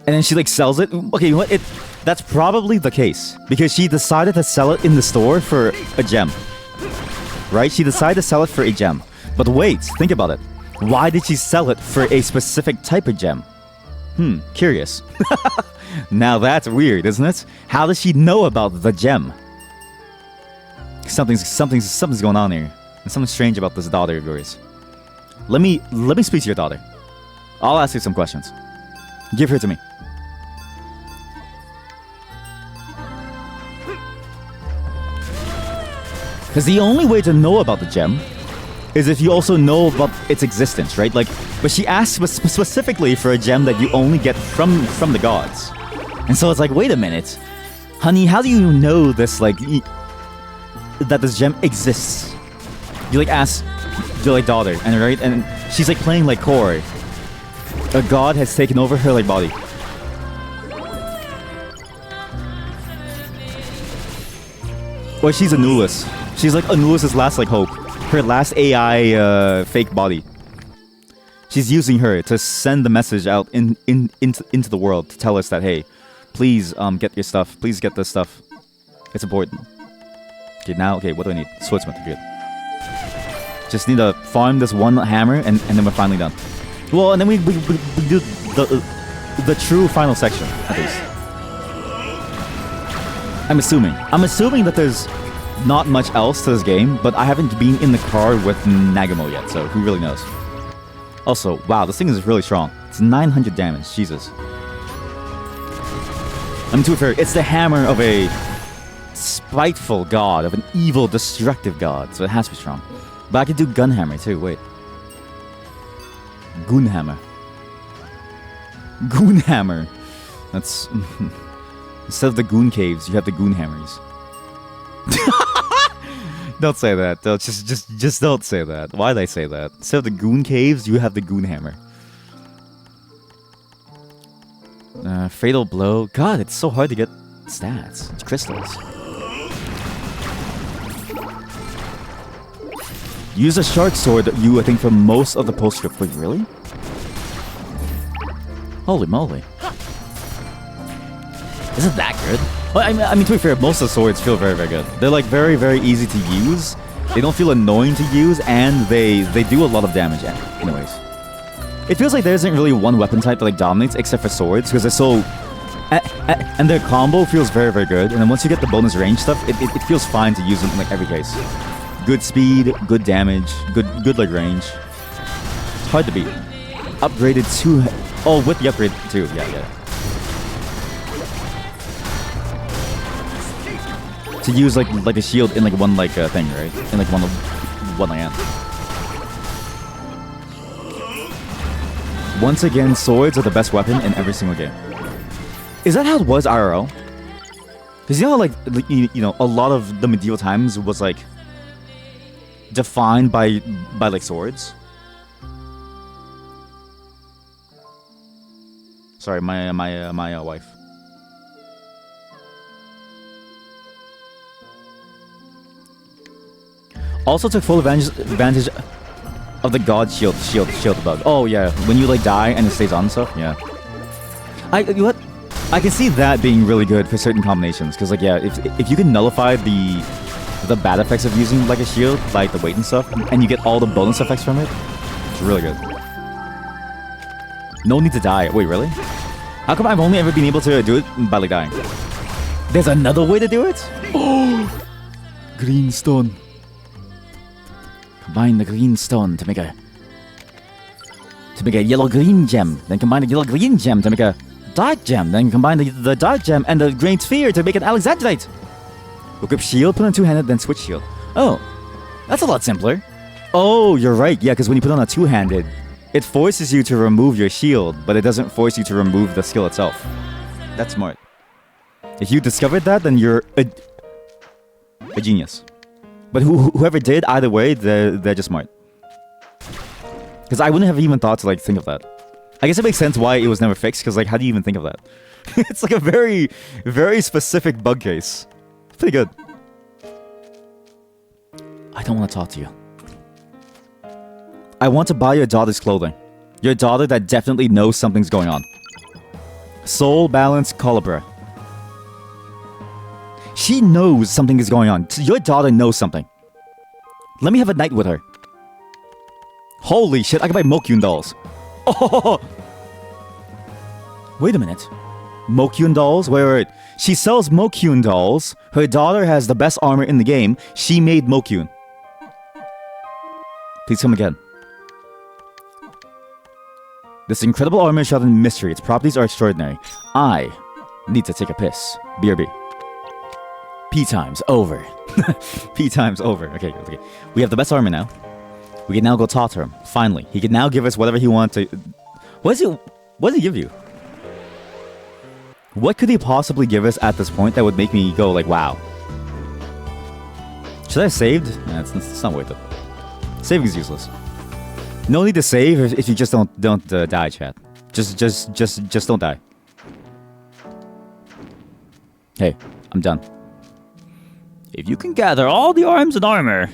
And then she like sells it. Okay, you know what? That's probably the case. Because she decided to sell it in the store for a gem. Right? She decided to sell it for a gem. But wait, think about it. Why did she sell it for a specific type of gem? Curious. Now that's weird, isn't it? How does she know about the gem? Something's going on here. There's something strange about this daughter of yours. Let me speak to your daughter. I'll ask you some questions. Give her to me. Because the only way to know about the gem is if you also know about its existence, right? Like, but she asks specifically for a gem that you only get from the gods. And so it's like, wait a minute. Honey, how do you know this, like, that this gem exists? You, like, ask your, like, daughter, and right? And she's, like, playing, like, Koi. A god has taken over her, like, body. Or she's Anubis. She's like Anubis' last like hope. Her last AI fake body. She's using her to send the message out into the world to tell us that, hey, please get your stuff. Please get this stuff. It's important. Okay, now, okay, what do I need? Swordsmith, good. Just need to farm this one hammer and then we're finally done. Well, and then we do the true final section, at least. I'm assuming that there's not much else to this game, but I haven't been in the car with Nagamo yet, so who really knows? Also, wow, this thing is really strong. It's 900 damage, Jesus. I'm too fair. It's the hammer of a spiteful god, of an evil, destructive god, so it has to be strong. But I could do Gunhammer too, wait. Goonhammer. Goonhammer. That's... Instead of the goon caves, you have the goon hammers. Don't say that. Don't, just don't say that. Why'd I say that? Instead of the goon caves, you have the goon hammer. Fatal blow. God, it's so hard to get stats. It's crystals. Use a shark sword that you, I think, for most of the postscript. Wait, really? Holy moly. Is it that good? Well, I mean, to be fair, most of the swords feel very, very good. They're like very, very easy to use. They don't feel annoying to use, and they do a lot of damage anyways. It feels like there isn't really one weapon type that like dominates except for swords, because they're so... and their combo feels very, very good. And then once you get the bonus range stuff, it feels fine to use them in like every case. Good speed, good damage, good like range. It's hard to beat. Upgraded to... Oh, with the upgrade too. Yeah. To use like a shield in like one like thing, right? In like one hand. Once again, swords are the best weapon in every single game. Is that how it was IRL? Because you know, like you know, a lot of the medieval times was like defined by like swords. Sorry, my wife. Also took full advantage of the god shield bug. Oh yeah, when you like die and it stays on and stuff. Yeah. I can see that being really good for certain combinations, because like yeah, if you can nullify the bad effects of using like a shield, like the weight and stuff, and you get all the bonus effects from it, it's really good. No need to die. Wait, really? How come I've only ever been able to do it by like dying? There's another way to do it? Oh, green stone. Combine the green stone to make a yellow-green gem. Then combine the yellow-green gem to make a dark gem. Then combine the dark gem and the green sphere to make an Alexandrite. Equip shield, put on two-handed, then switch shield. Oh, that's a lot simpler. Oh, you're right. Yeah, because when you put on a two-handed, it forces you to remove your shield, but it doesn't force you to remove the skill itself. That's smart. If you discovered that, then you're a genius. But whoever did, either way, they're just smart. Because I wouldn't have even thought to like think of that. I guess it makes sense why it was never fixed, because like how do you even think of that? It's like a very, very specific bug case. It's pretty good. I don't want to talk to you. I want to buy your daughter's clothing. Your daughter that definitely knows something's going on. Soul Balance ASTLIBRA. She knows something is going on. Your daughter knows something. Let me have a night with her. Holy shit, I can buy Mokyun dolls. Oh! Wait a minute. Mokyun dolls? Wait. She sells Mokyun dolls. Her daughter has the best armor in the game. She made Mokyun. Please come again. This incredible armor is shrouded in mystery. Its properties are extraordinary. I need to take a piss. BRB. P times over. P times over. Okay. We have the best armor now. We can now go talk to him. Finally. He can now give us whatever he wants to... What does he give you? What could he possibly give us at this point that would make me go like, wow? Should I have saved? Nah, it's not worth it. Saving is useless. No need to save if you just don't die, chat. Just don't die. Hey, I'm done. If you can gather all the arms and armor.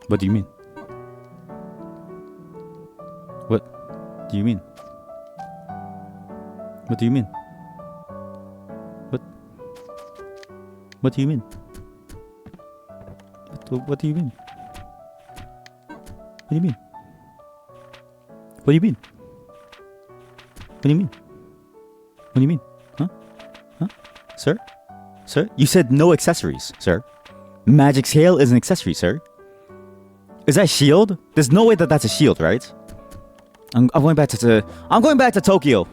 What do you mean? What do you mean? What do you mean? What do you mean? What do you mean? What do you mean? What do you mean? What do you mean? What do you mean? Huh? Sir? Sir? You said no accessories, sir. Magic scale is an accessory, sir. Is that shield? There's no way that that's a shield, right? I'm going back to Tokyo.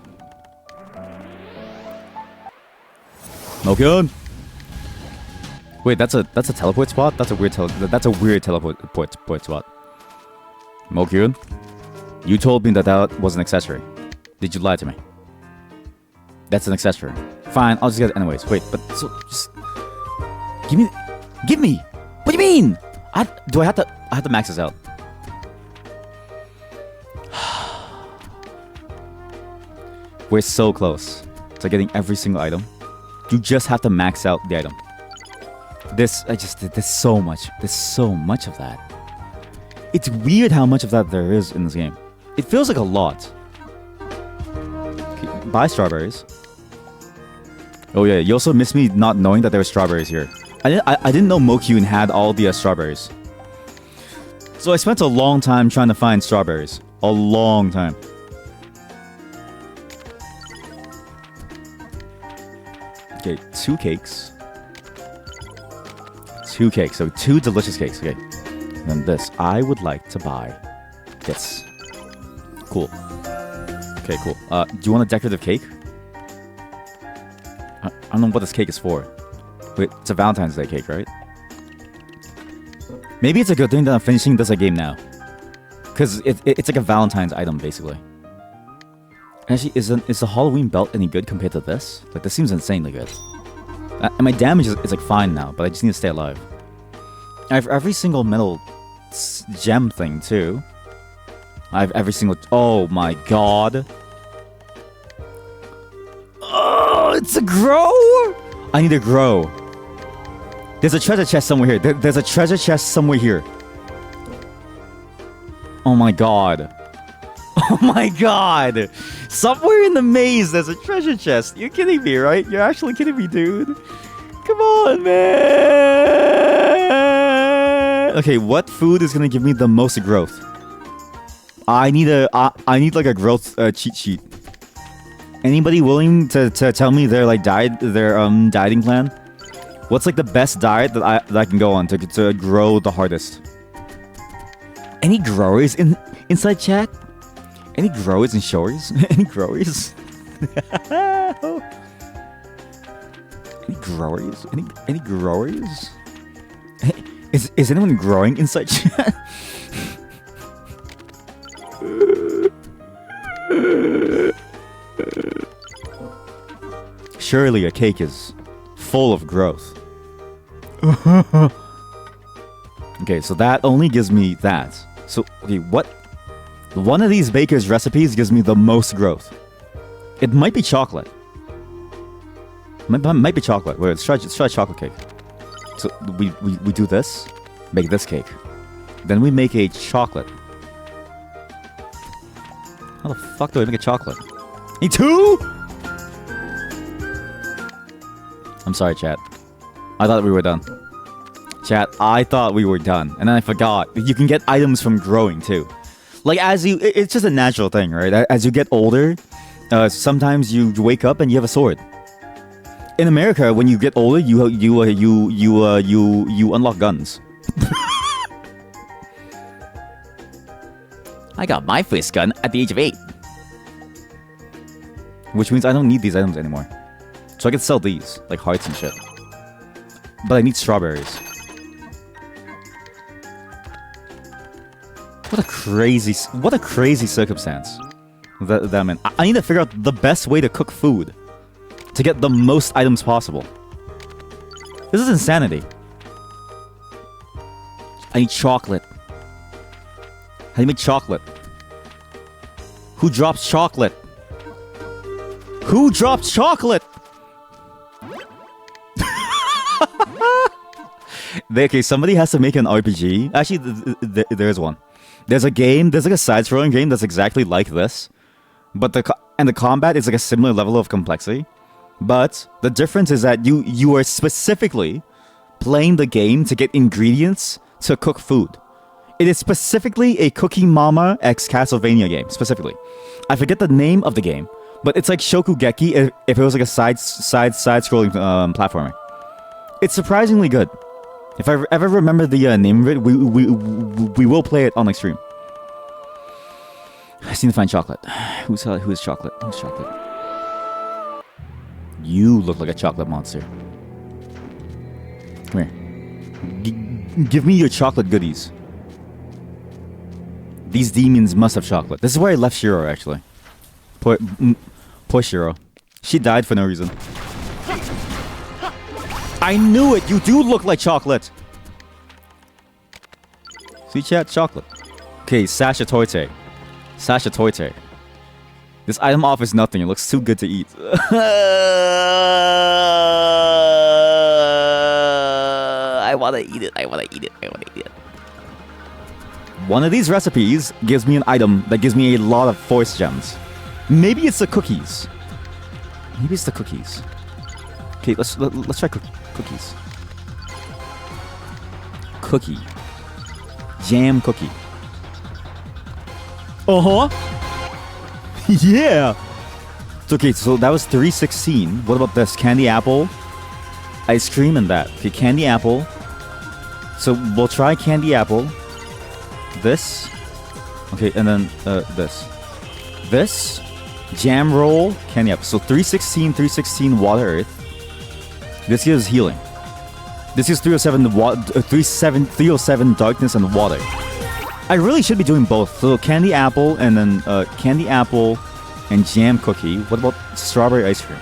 Mokyun. Wait, that's a teleport spot? That's a weird teleport spot. Mokyun, you told me that was an accessory. Did you lie to me? That's an accessory. Fine, I'll just get it anyways. Wait, but so just give me. What do you mean? I have to max this out. We're so close to getting every single item. You just have to max out the item. There's so much of that. It's weird how much of that there is in this game. It feels like a lot. Okay, buy strawberries. Oh yeah, you also missed me not knowing that there were strawberries here. I didn't know Mokyun had all the strawberries. So I spent a long time trying to find strawberries. A long time. Okay, 2 cakes. 2 cakes, so 2 delicious cakes, okay. And then this, I would like to buy this. Cool. Okay, cool. Do you want a decorative cake? I don't know what this cake is for. Wait, it's a Valentine's Day cake, right? Maybe it's a good thing that I'm finishing this game now. Because it's like a Valentine's item, basically. Actually, is the Halloween belt any good compared to this? Like, this seems insanely good. And my damage is like fine now, but I just need to stay alive. I have every single metal gem thing, too. I have every single... Oh my god. Oh, it's a grow? I need to grow. There's a treasure chest somewhere here. There's a treasure chest somewhere here. Oh my god. Oh my god. Somewhere in the maze there's a treasure chest. You're kidding me, right? You're actually kidding me, dude. Come on, man. Okay, what food is gonna give me the most growth? I need like a growth cheat sheet. Anybody willing to tell me their dieting plan? What's like the best diet that I can go on to grow the hardest? Any growers inside chat? Any growers and showers? Any growers? Any growers? Any growers? Is anyone growing inside chat? Surely a cake is full of growth. Okay, so that only gives me that. So, okay, what? One of these baker's recipes gives me the most growth. It might be chocolate. Might be chocolate. Wait, let's try chocolate cake. So we do this, make this cake. Then we make a chocolate. How the fuck do I make a chocolate? Need 2? I'm sorry, chat. I thought we were done. Chat, I thought we were done. And then I forgot. You can get items from growing, too. Like, it's just a natural thing, right? As you get older, sometimes you wake up and you have a sword. In America, when you get older, you unlock guns. I got my first gun at the age of 8. Which means I don't need these items anymore. So I can sell these, like hearts and shit. But I need strawberries. What a crazy circumstance that I'm in. I need to figure out the best way to cook food to get the most items possible. This is insanity. I need chocolate. How do you make chocolate? Who drops chocolate? Who drops chocolate? Okay, somebody has to make an RPG. Actually, there's one. There's a game, there's like a side-scrolling game that's exactly like this. But the combat is like a similar level of complexity. But the difference is that you are specifically playing the game to get ingredients to cook food. It is specifically a Cooking Mama x Castlevania game, specifically. I forget the name of the game, but it's like Shokugeki if it was like a side-scrolling platformer. It's surprisingly good. If I ever remember the name of it, we will play it on like stream. I just need to find chocolate. Who's chocolate? Who's chocolate? You look like a chocolate monster. Come here. Give me your chocolate goodies. These demons must have chocolate. This is where I left Shiro, actually. Poor Shiro. She died for no reason. I knew it! You do look like chocolate! See chat? Chocolate. Okay, Sasha Toite. Sasha Toite. This item offers nothing. It looks too good to eat. I wanna eat it. I wanna eat it. I wanna eat it. One of these recipes gives me an item that gives me a lot of force gems. Maybe it's the cookies. Maybe it's the cookies. Okay, let's try cookies. Cookie. Jam cookie. Uh-huh. Yeah. Okay, so that was 316. What about this? Candy apple, ice cream, and that. Okay, candy apple. So we'll try candy apple. This. Okay, and then this. This. Jam roll, candy apple. So 316, water, earth. This gives healing. This is 307 darkness and water. I really should be doing both. So candy apple and then candy apple and jam cookie. What about strawberry ice cream?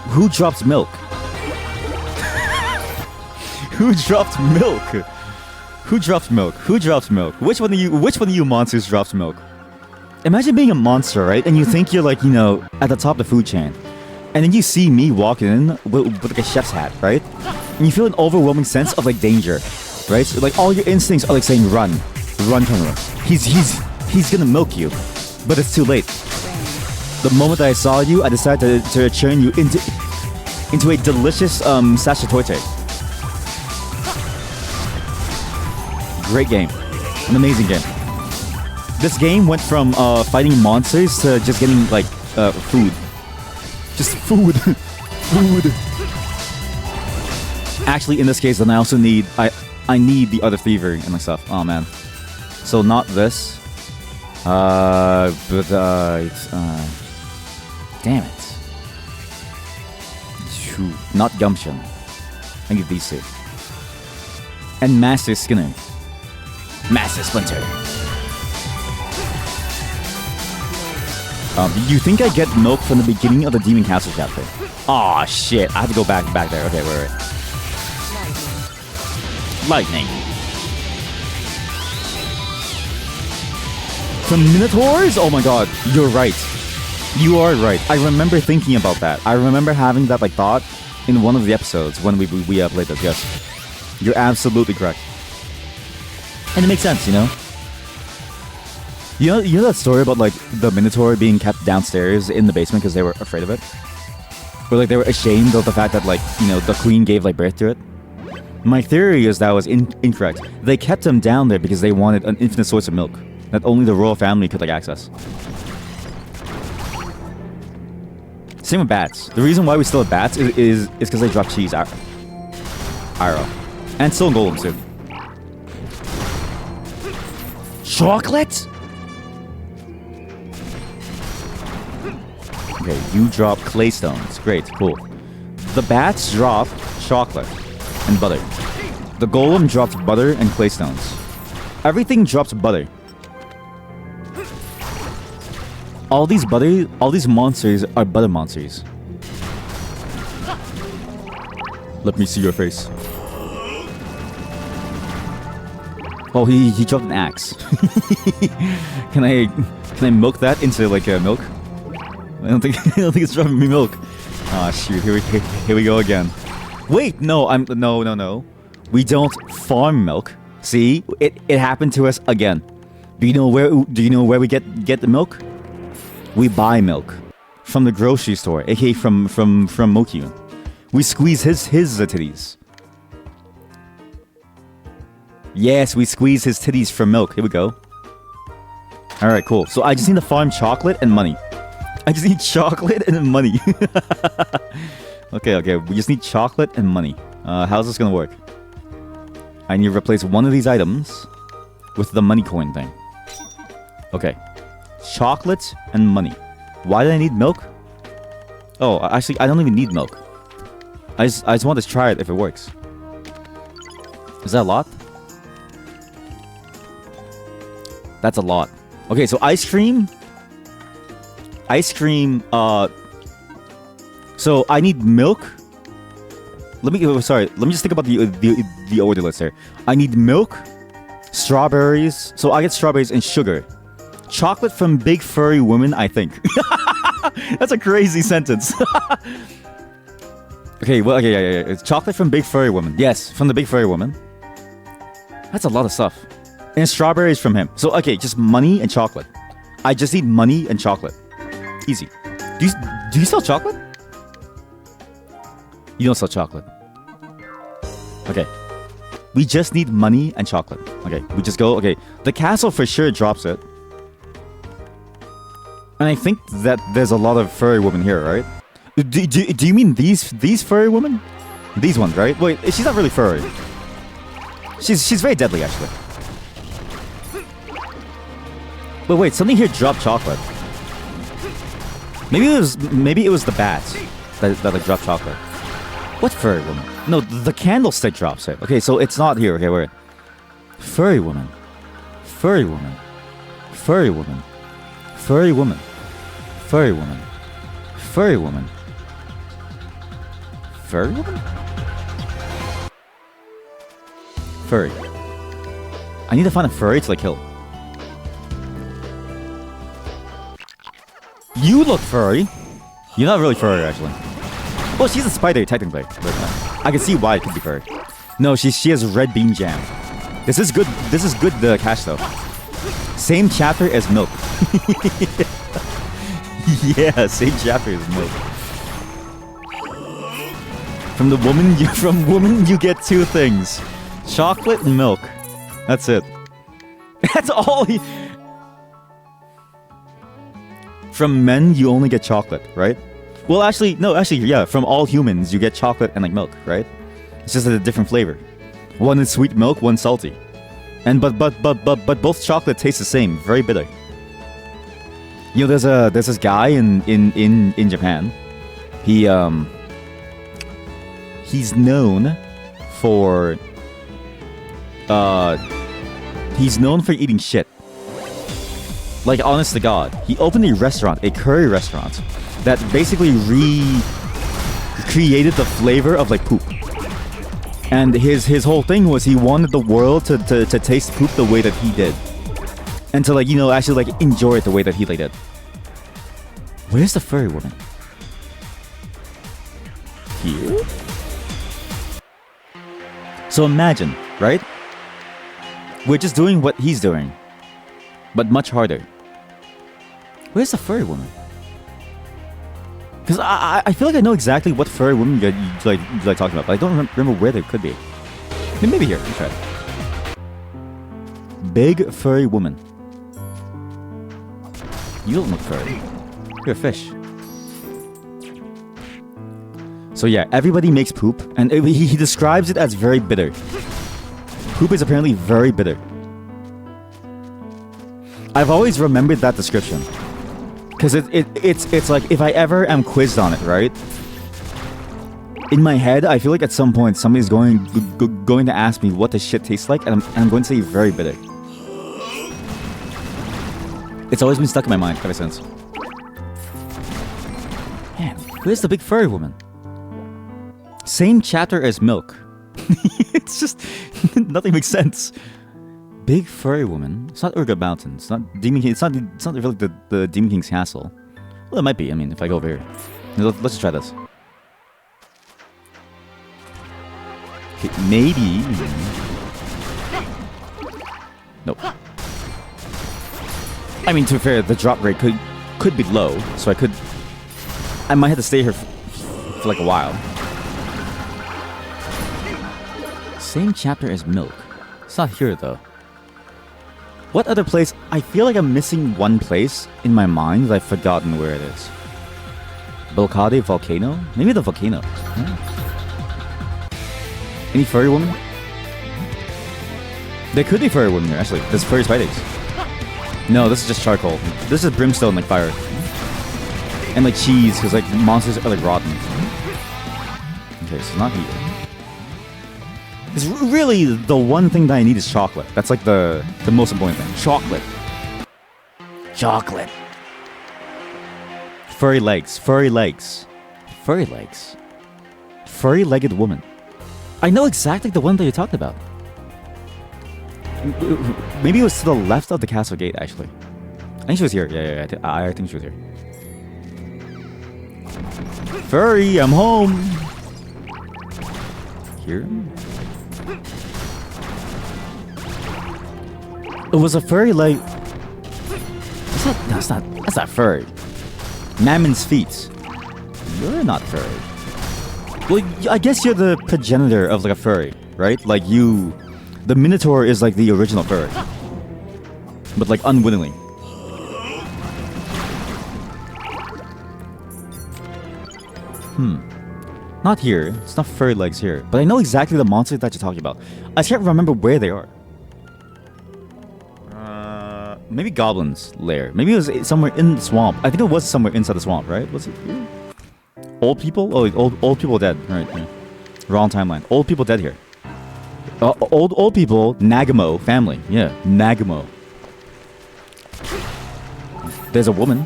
Who drops milk? Who dropped milk? Who drops milk? Who drops milk? Which one of you monsters drops milk? Imagine being a monster, right? And you think you're like, you know, at the top of the food chain. And then you see me walking in with like a chef's hat, right? And you feel an overwhelming sense of like danger, right? So, like all your instincts are like saying run from him. He's gonna milk you, but it's too late. The moment that I saw you, I decided to turn you into a delicious Sasha Toite. Great game, an amazing game. This game went from fighting monsters to just getting like food. Just food. Food. Actually, in this case, then I also need I need the other thievery and my stuff. Oh man. So not this. Damn it. Phew, not gumption. I need these two. And Master Skinner. Master Splinter. You think I get milk from the beginning of the Demon Castle chapter? Aw, shit. I have to go back there. Okay, wait. Lightning. From Minotaurs? Oh my god, you're right. You are right. I remember thinking about that. I remember having that like thought in one of the episodes when we played this. Yes. You're absolutely correct. And it makes sense, you know? You know that story about like the Minotaur being kept downstairs in the basement because they were afraid of it? Or like they were ashamed of the fact that like, you know, the queen gave like birth to it? My theory is that was incorrect. They kept him down there because they wanted an infinite source of milk that only the royal family could like access. Same with bats. The reason why we still have bats is because they drop cheese arrow. And still golems too. Chocolate? Okay, you drop clay stones. Great, cool. The bats drop chocolate and butter. The golem drops butter and clay stones. Everything drops butter. All these monsters are butter monsters. Let me see your face. Oh, he dropped an axe. Can I milk that into like milk? I don't think it's dropping me milk. Ah, shoot! Here we go again. Wait, no, no. We don't farm milk. See, it happened to us again. Do you know where we get the milk? We buy milk from the grocery store, aka from Mokyun. We squeeze his titties. Yes, we squeeze his titties for milk. Here we go. All right, cool. So I just need to farm chocolate and money. I just need chocolate and money. Okay. We just need chocolate and money. How's this gonna work? I need to replace one of these items with the money coin thing. Okay. Chocolate and money. Why do I need milk? Oh, actually, I don't even need milk. I just want to try it if it works. Is that a lot? That's a lot. Okay, so ice cream. So I need milk. Let me just think about the order list here. I need milk, strawberries. So I get strawberries and sugar. Chocolate from big furry woman, I think. That's a crazy sentence. Okay, yeah. It's chocolate from big furry woman. Yes, from the big furry woman. That's a lot of stuff. And strawberries from him. So, okay, just money and chocolate. I just need money and chocolate. Easy. Do you sell chocolate? You don't sell chocolate. Okay. We just need money and chocolate. Okay, we just go. Okay, the castle for sure drops it. And I think that there's a lot of furry women here, right? Do you mean these furry women? These ones, right? Wait, she's not really furry. She's very deadly, actually. But wait, something here dropped chocolate. Maybe it was the bats that like dropped chocolate. What furry woman? No, the candlestick drops it. Okay, so it's not here. Okay, wait. Furry woman. Furry woman. Furry woman. Furry woman. Furry woman. Furry woman. Furry woman? Furry. I need to find a furry to like kill. You look furry. You're not really furry, actually. Well, she's a spider, technically. But I can see why it could be furry. No, she has red bean jam. This is good. This is good cash, though. Same chapter as milk. Yeah, same chapter as milk. From woman you get two things. Chocolate and milk. That's it. That's all From men, you only get chocolate, right? Well, actually, yeah. From all humans, you get chocolate and like milk, right? It's just a different flavor. One is sweet milk, one salty. And but both chocolate taste the same, very bitter. You know, there's this guy in Japan. He's known for eating shit. Like, honest to God, he opened a curry restaurant, that basically recreated the flavor of like poop. And his whole thing was he wanted the world to taste poop the way that he did, and to like, you know, actually like enjoy it the way that he like did. Where's the furry woman? Here? So imagine, right? We're just doing what he's doing, but much harder. Where's the furry woman? Because I feel like I know exactly what furry woman you like talking about, but I don't remember where they could be. Maybe here. Let's try it. Big furry woman. You don't look furry. You're a fish. So yeah, everybody makes poop, and he describes it as very bitter. Poop is apparently very bitter. I've always remembered that description. Because it's like, if I ever am quizzed on it, right? In my head, I feel like at some point somebody's going to ask me what the shit tastes like, and I'm going to say very bitter. It's always been stuck in my mind ever since. Man, where's the big furry woman? Same chapter as Milk. It's just nothing makes sense. Big furry woman. It's not Urga Mountain. It's not Demon King. It's not really the Demon King's castle. Well, it might be. I mean, if I go over here, let's just try this. Okay, maybe. Nope. I mean, to be fair, the drop rate could be low, so I might have to stay here for like a while. Same chapter as Milk. It's not here though. What other place? I feel like I'm missing one place in my mind that I've forgotten where it is. Bulkade Volcano? Maybe the volcano. Yeah. Any furry woman? There could be furry women here, actually. There's furry spiders. No, this is just charcoal. This is brimstone, like fire. And like cheese, because like monsters are like rotten. Okay, so not here. It's really the one thing that I need is chocolate. That's like the most important thing. Chocolate. Chocolate. Furry legs. Furry legs. Furry legs. Furry-legged woman. I know exactly the one that you're talking about. Maybe it was to the left of the castle gate, actually. I think she was here. Yeah. I think she was here. Furry, I'm home. Here? It was a furry like... That's not furry. Mammon's feet. You're not furry. Well, I guess you're the progenitor of like a furry, right? Like you... The Minotaur is like the original furry. But like unwittingly. Not here. It's not furry legs here. But I know exactly the monster that you're talking about. I can't remember where they are. Maybe Goblin's lair. Maybe it was somewhere in the swamp. I think it was somewhere inside the swamp, right? Was it here? Old people? Oh, old people dead. Right, yeah. Wrong timeline. Old people dead here. Old people, Nagamo family. Yeah, Nagamo. There's a woman.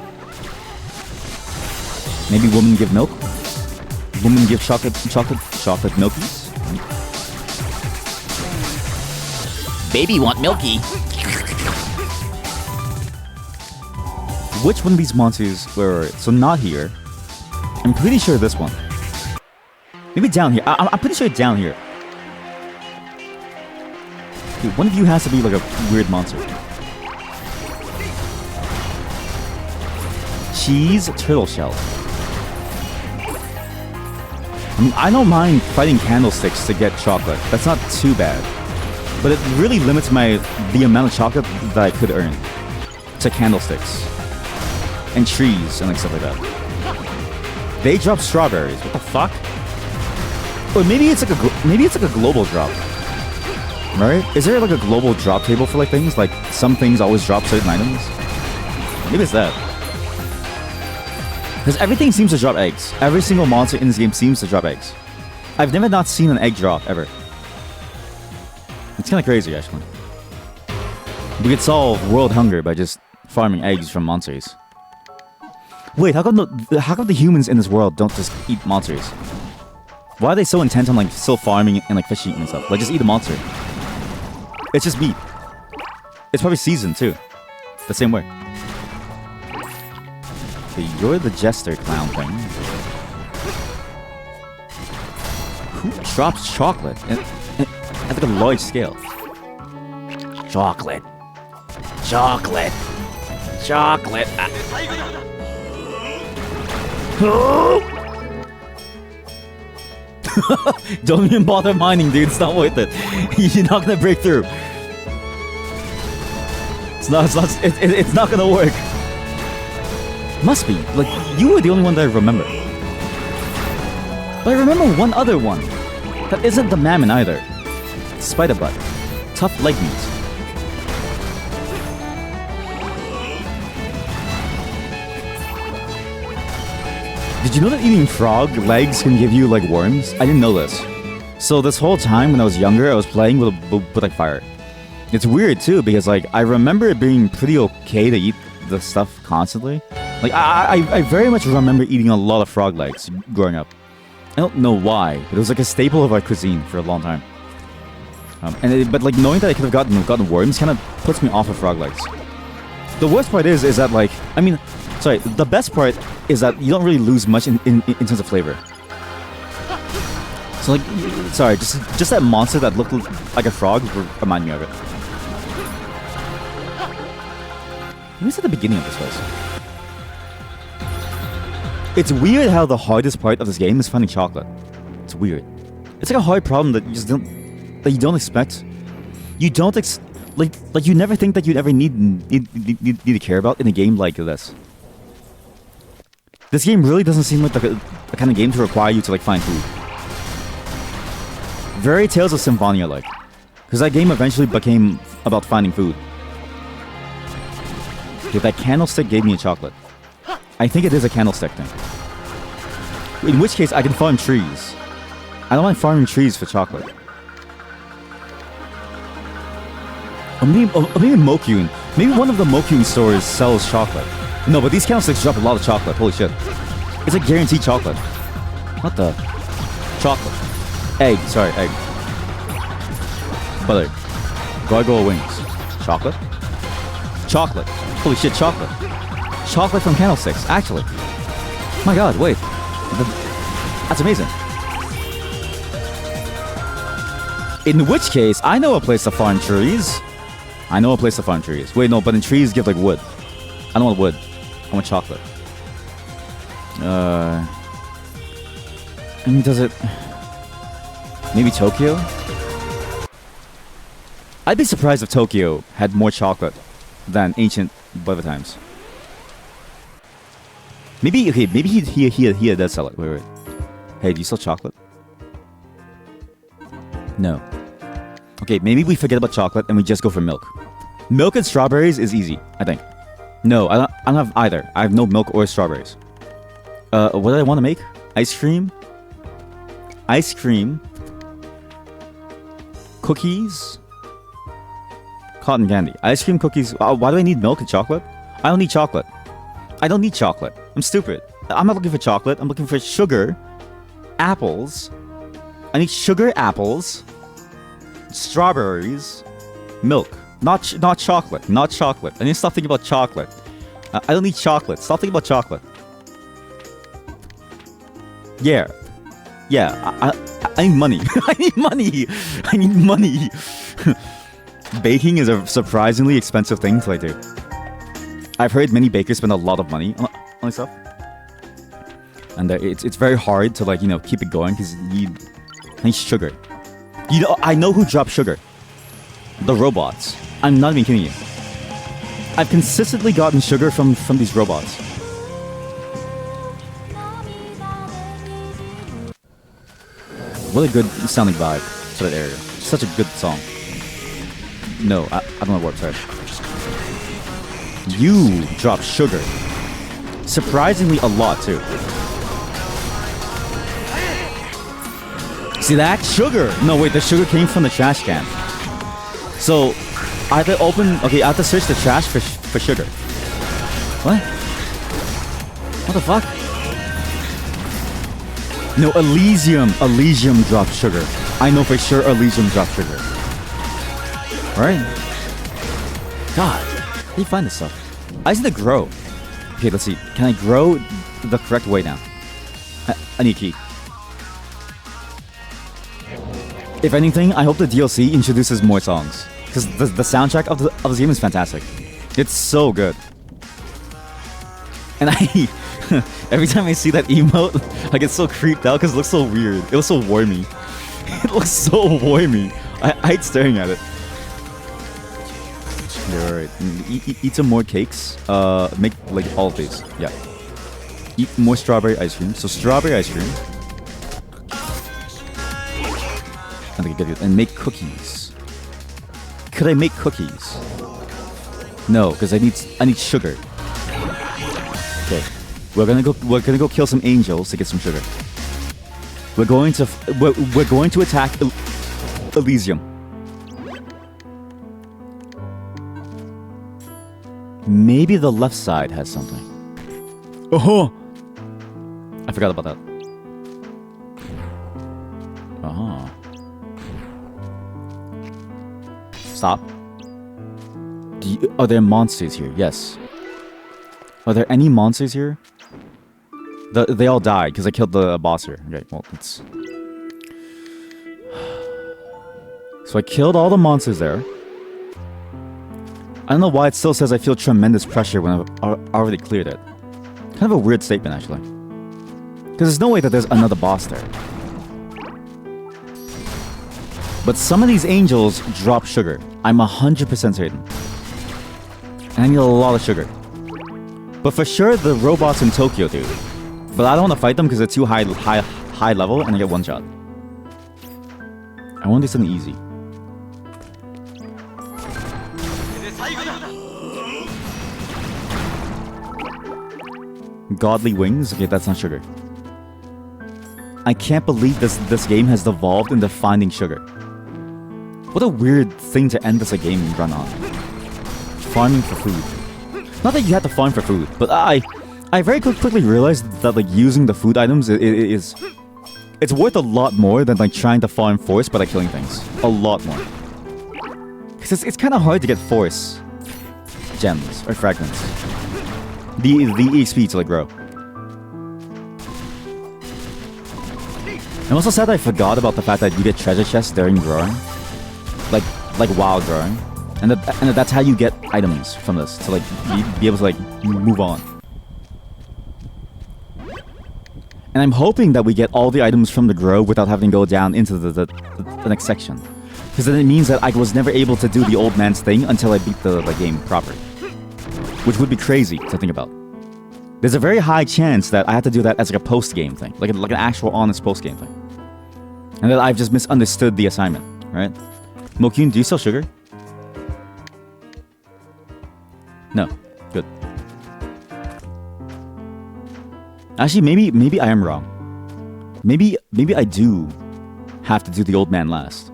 Maybe women give milk. Women give chocolate milkies. Baby want milky. Which one of these monsters were it? So not here. I'm pretty sure this one. Maybe down here. I'm pretty sure down here. Dude, one of you has to be like a weird monster. Cheese turtle shell. I don't mind fighting candlesticks to get chocolate. That's not too bad. But it really limits the amount of chocolate that I could earn to candlesticks. And trees and like stuff like that. They drop strawberries. What the fuck? Or maybe it's like a global drop. Right? Is there like a global drop table for like things? Like some things always drop certain items? Maybe it's that. Because everything seems to drop eggs. Every single monster in this game seems to drop eggs. I've never not seen an egg drop, ever. It's kind of crazy, actually. We could solve world hunger by just farming eggs from monsters. Wait, how come the humans in this world don't just eat monsters? Why are they so intent on like still farming and like fish eating and stuff? Like just eat a monster. It's just meat. It's probably seasoned too. The same way. Okay, you're the jester clown thing. Who drops chocolate at like a large scale? Chocolate. Chocolate. Chocolate. Don't even bother mining, dude. It's not worth it. You're not gonna break through. It's not gonna work. Must be. Like, you were the only one that I remember. But I remember one other one. That isn't the mammon either. Spider butt. Tough leg meat. Did you know that eating frog legs can give you like worms? I didn't know this. So this whole time when I was younger, I was playing with like fire. It's weird too because like I remember it being pretty okay to eat the stuff constantly. Like I very much remember eating a lot of frog legs growing up. I don't know why, but it was like a staple of our cuisine for a long time. But like knowing that I could have gotten worms kind of puts me off of frog legs. The worst part is that like the best part is that you don't really lose much in terms of flavor. So like, just that monster that looked like a frog remind me of it. Maybe it's at the beginning of this place. It's weird how the hardest part of this game is finding chocolate. It's weird. It's like a hard problem that you don't expect. You don't like you never think that you'd ever need to care about in a game like this. This game really doesn't seem like the kind of game to require you to like find food. Very Tales of Symphonia like, because that game eventually became about finding food. Okay, that candlestick gave me a chocolate. I think it is a candlestick thing. In which case, I can farm trees. I don't mind farming trees for chocolate. Or maybe Mokyun. Maybe one of the Mokyun stores sells chocolate. No, but these candlesticks drop a lot of chocolate. Holy shit. It's like guaranteed chocolate. What the? Chocolate. Egg. Sorry, egg. Butter. Gargoyle wings. Chocolate? Chocolate. Holy shit, chocolate. Chocolate from candlesticks, actually. My god, wait. That's amazing. In which case, I know a place to farm trees. Wait, no, but in trees give like wood. I don't want wood. I want chocolate. I mean, does it... Maybe Tokyo? I'd be surprised if Tokyo had more chocolate than ancient Buddha times. Maybe, okay, maybe he does sell it. Wait. Hey, do you sell chocolate? No. Okay, maybe we forget about chocolate and we just go for milk. Milk and strawberries is easy, I think. No, I don't have either. I have no milk or strawberries. What do I want to make? Ice cream? Ice cream. Cookies. Cotton candy. Ice cream, cookies. Why do I need milk and chocolate? I don't need chocolate. I don't need chocolate. I'm stupid. I'm not looking for chocolate. I'm looking for sugar. Apples. I need sugar, apples. Strawberries. Milk. Not chocolate. Not chocolate. I need to stop thinking about chocolate. I don't need chocolate. Stop thinking about chocolate. Yeah. I need money. I need money. I need money. Baking is a surprisingly expensive thing to like do. I've heard many bakers spend a lot of money on stuff. And it's very hard to like, keep it going because you need sugar. I know who dropped sugar. The robots. I'm not even kidding you. I've consistently gotten sugar from these robots. What a good sounding vibe to that area. Such a good song. No, I don't know what sorry. You dropped sugar. Surprisingly a lot too. See that? Sugar! No wait, the sugar came from the trash can. So I have to search the trash for sugar. What? What the fuck? No, Elysium dropped sugar. I know for sure Elysium dropped sugar. Alright. God, how do you find this stuff? I just need to grow. Okay, let's see. Can I grow the correct way now? I need a key. If anything, I hope the DLC introduces more songs. Because the soundtrack of the game is fantastic. It's so good. And every time I see that emote, I get so creeped out because it looks so weird. It looks so wormy. It looks so wormy. I hate staring at it. Yeah, alright. Eat some more cakes. Make like all of these. Yeah. Eat more strawberry ice cream. So strawberry ice cream. And make cookies. Could I make cookies? No, because I need sugar. Okay, we're gonna go kill some angels to get some sugar. We're going to attack Elysium. Maybe the left side has something. Oh, I forgot about that. Stop. Are there monsters here? Yes. Are there any monsters here? They all died because I killed the boss here. Okay, well, it's... So I killed all the monsters there. I don't know why it still says I feel tremendous pressure when I've already cleared it. Kind of a weird statement, actually. Because there's no way that there's another boss there. But some of these angels drop sugar. I'm 100% certain. And I need a lot of sugar. But for sure, the robots in Tokyo do. But I don't want to fight them because they're too high level and I get one shot. I want to do something easy. Godly wings? Okay, that's not sugar. I can't believe this game has devolved into finding sugar. What a weird thing to end this game run on. Farming for food. Not that you have to farm for food, but I very quickly realized that like using the food items is it's worth a lot more than like trying to farm force by like killing things. A lot more. Because it's kind of hard to get force gems or fragments. The EXP to like grow. I'm also sad that I forgot about the fact that you get treasure chests during growing. Like while growing. And that's how you get items from this. To like be able to like move on. And I'm hoping that we get all the items from the grow without having to go down into the next section. Because then it means that I was never able to do the old man's thing until I beat the game proper. Which would be crazy to think about. There's a very high chance that I have to do that as like a post-game thing. Like an actual honest post-game thing. And that I've just misunderstood the assignment, right? Mokyun, do you sell sugar? No. Good. Actually, maybe I am wrong. Maybe I do have to do the old man last.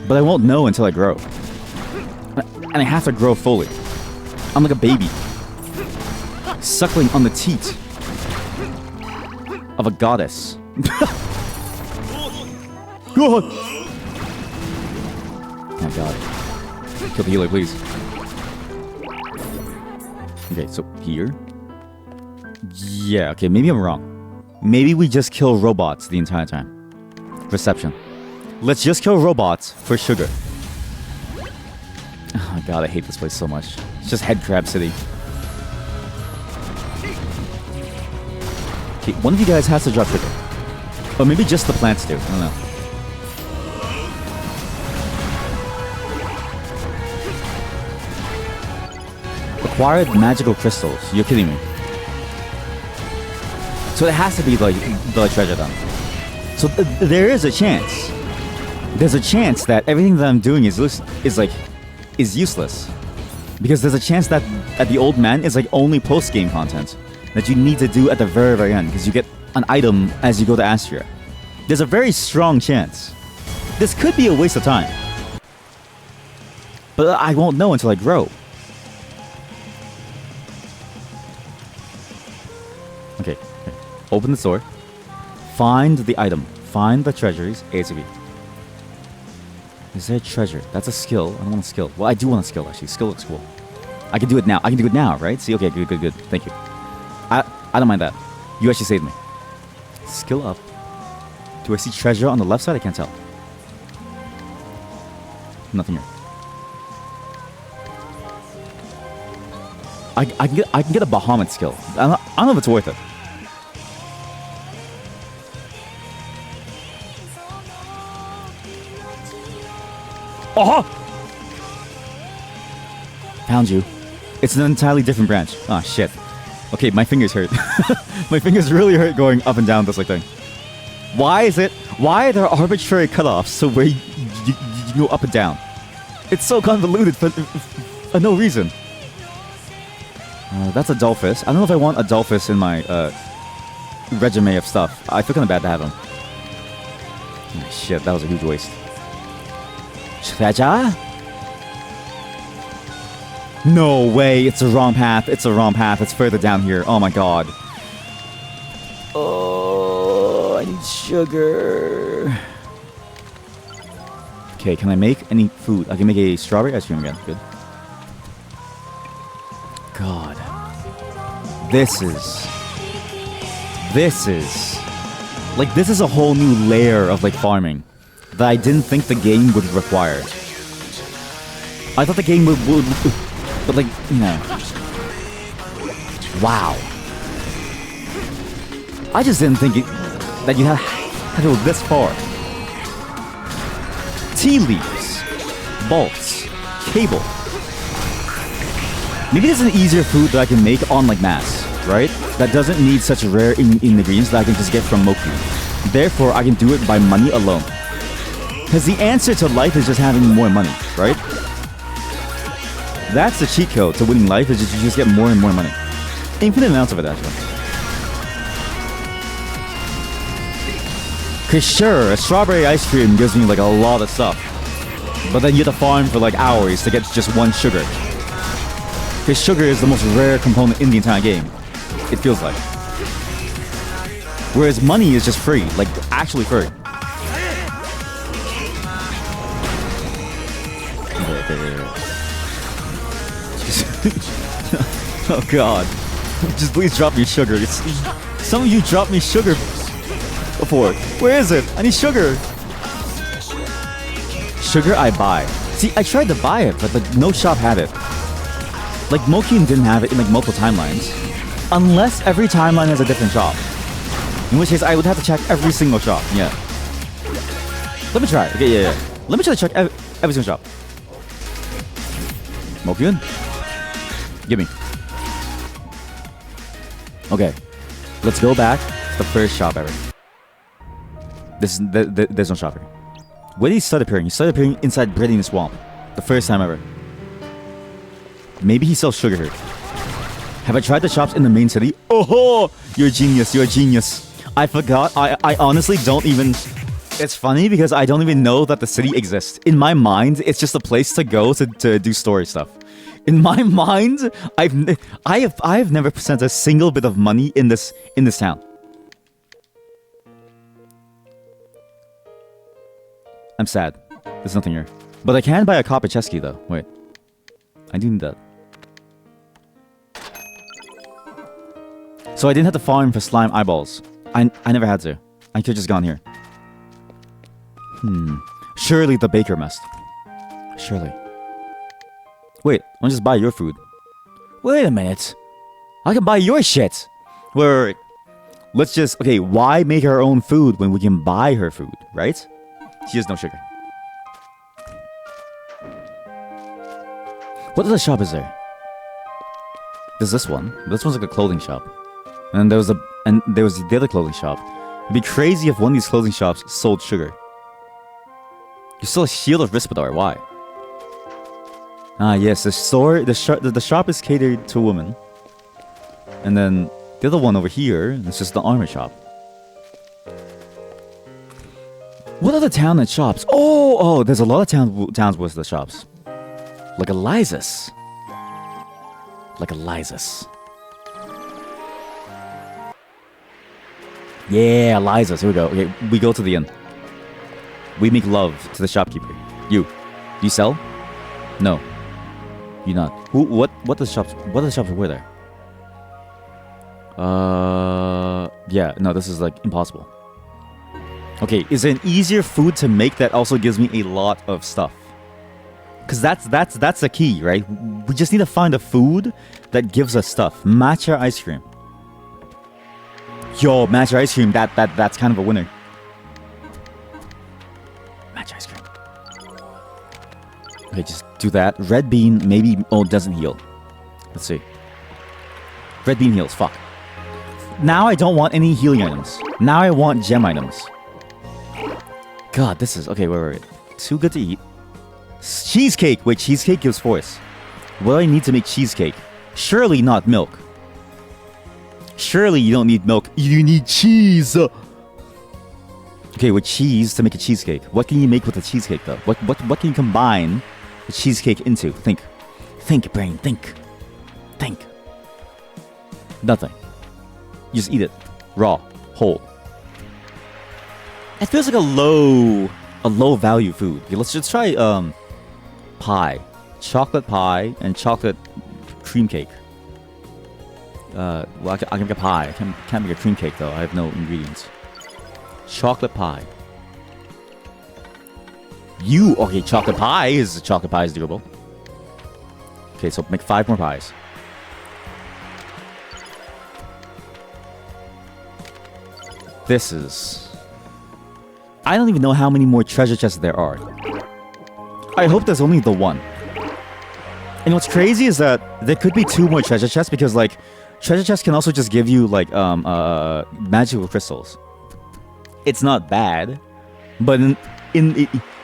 But I won't know until I grow. And I have to grow fully. I'm like a baby. Suckling on the teat of a goddess. God! Oh god. Kill the healer, please. Okay, so here. Yeah, okay, maybe I'm wrong. Maybe we just kill robots the entire time. Reception. Let's just kill robots for sugar. Oh my god, I hate this place so much. It's just Headcrab City. Okay, one of you guys has to drop sugar. Or maybe just the plants do. I don't know. Acquired magical crystals. You're kidding me. So it has to be like the treasure then. So there is a chance. There's a chance that everything that I'm doing is useless. Because there's a chance that the old man is like only post-game content that you need to do at the very, very end because you get an item as you go to Astria. There's a very strong chance. This could be a waste of time. But I won't know until I grow. Okay. Open the store. Find the item. Find the treasuries. ASAP. Is there a treasure? That's a skill. I don't want a skill. Well, I do want a skill, actually. Skill looks cool. I can do it now. I can do it now, right? See? Okay, good. Thank you. I don't mind that. You actually saved me. Skill up. Do I see treasure on the left side? I can't tell. Nothing here. I can get a Bahamut skill. I don't know if it's worth it. Oh! Found you. It's an entirely different branch. Oh shit. Okay, my fingers hurt. My fingers really hurt going up and down this like thing. Why is it Why are there arbitrary cutoffs so where you go up and down? It's so convoluted for no reason. That's a Dolphus. I don't know if I want a Dolphus in my resume of stuff. I feel kind of bad to have him. Oh, shit, that was a huge waste. No way, it's the wrong path. It's the wrong path. It's further down here. Oh my god. Oh, I need sugar. Okay, can I make any food? I can make a strawberry ice cream again. Good. God. This is... Like, this is a whole new layer of, like, farming that I didn't think the game would require. I thought the game would but, like, you know... Wow. I just didn't think that you had to go this far. Tea leaves. Bolts. Cable. Maybe there's an easier food that I can make on, like, mass, right? That doesn't need such rare ingredients that I can just get from Moku. Therefore, I can do it by money alone. Because the answer to life is just having more money, right? That's the cheat code to winning life, is just you just get more and more money. Infinite amounts of it, actually. Cause sure, a strawberry ice cream gives me like a lot of stuff. But then you have to farm for like hours to get just one sugar. Cause sugar is the most rare component in the entire game. It feels like. Whereas money is just free, like actually free. Oh god. Just please drop me sugar. Some of you dropped me sugar before. Where is it? I need sugar. Sugar I buy. See, I tried to buy it, but like, no shop had it. Like Mokin didn't have it in like multiple timelines. Unless every timeline has a different shop. In which case I would have to check every single shop. Yeah. Let me try. Okay, yeah. Let me try to check every single shop. Mokyun? Give me. Okay. Let's go back to the first shop ever. There's no shop here. Where did he start appearing? He started appearing inside Bread in the Swamp. The first time ever. Maybe he sells sugar here. Have I tried the shops in the main city? Oh, you're a genius. You're a genius. I forgot. I honestly don't even... It's funny because I don't even know that the city exists. In my mind, it's just a place to go to do story stuff. In my mind, I have never spent a single bit of money in this town. I'm sad. There's nothing here. But I can buy a copper chess key though. Wait. I do need that. So I didn't have to farm for slime eyeballs. I never had to. I could have just gone here. Surely the baker must. Surely. Wait, I'll just buy your food. Wait a minute. I can buy your shit. Wait. Let's just... Okay, why make our own food when we can buy her food, right? She has no sugar. What other shop is there? There's this one. This one's like a clothing shop. And there was the other clothing shop. It'd be crazy if one of these clothing shops sold sugar. You still a Shield of Rispidar. Why? Ah, yes. The shop is catered to a woman. And then the other one over here is just the armor shop. What other town and shops? Oh, there's a lot of towns with the shops. Like Eliza's. Yeah, Eliza's. Here we go. Okay, we go to the inn. We make love to the shopkeeper. You. Do you sell? No. You not. Who? What the shops were there? Yeah. No, this is like impossible. Okay, is there an easier food to make that also gives me a lot of stuff? Because that's the key, right? We just need to find a food that gives us stuff. Matcha ice cream. Yo, matcha ice cream. That's kind of a winner. Matcha ice cream. Okay, just do that. Red bean, maybe... Oh, doesn't heal. Let's see. Red bean heals. Fuck. Now I don't want any healing items. Now I want gem items. God, this is... Okay, wait. Too good to eat. Cheesecake! Wait, cheesecake gives force. What do I need to make cheesecake? Surely not milk. Surely you don't need milk. You need cheese! Okay, with cheese to make a cheesecake. What can you make with a cheesecake, though? What can you combine the cheesecake into? Think. Think, brain, think. Think. Nothing. You just eat it. Raw. Whole. It feels like a low value food. Okay, let's just try pie. Chocolate pie and chocolate cream cake. Well, I can make a pie. I can't make a cream cake though. I have no ingredients. Chocolate pie. Okay, chocolate pie is doable. Okay, so make 5 more pies. This is... I don't even know how many more treasure chests there are. I hope there's only the one. And what's crazy is that there could be 2 more treasure chests because, like, treasure chests can also just give you, like, magical crystals. It's not bad, but in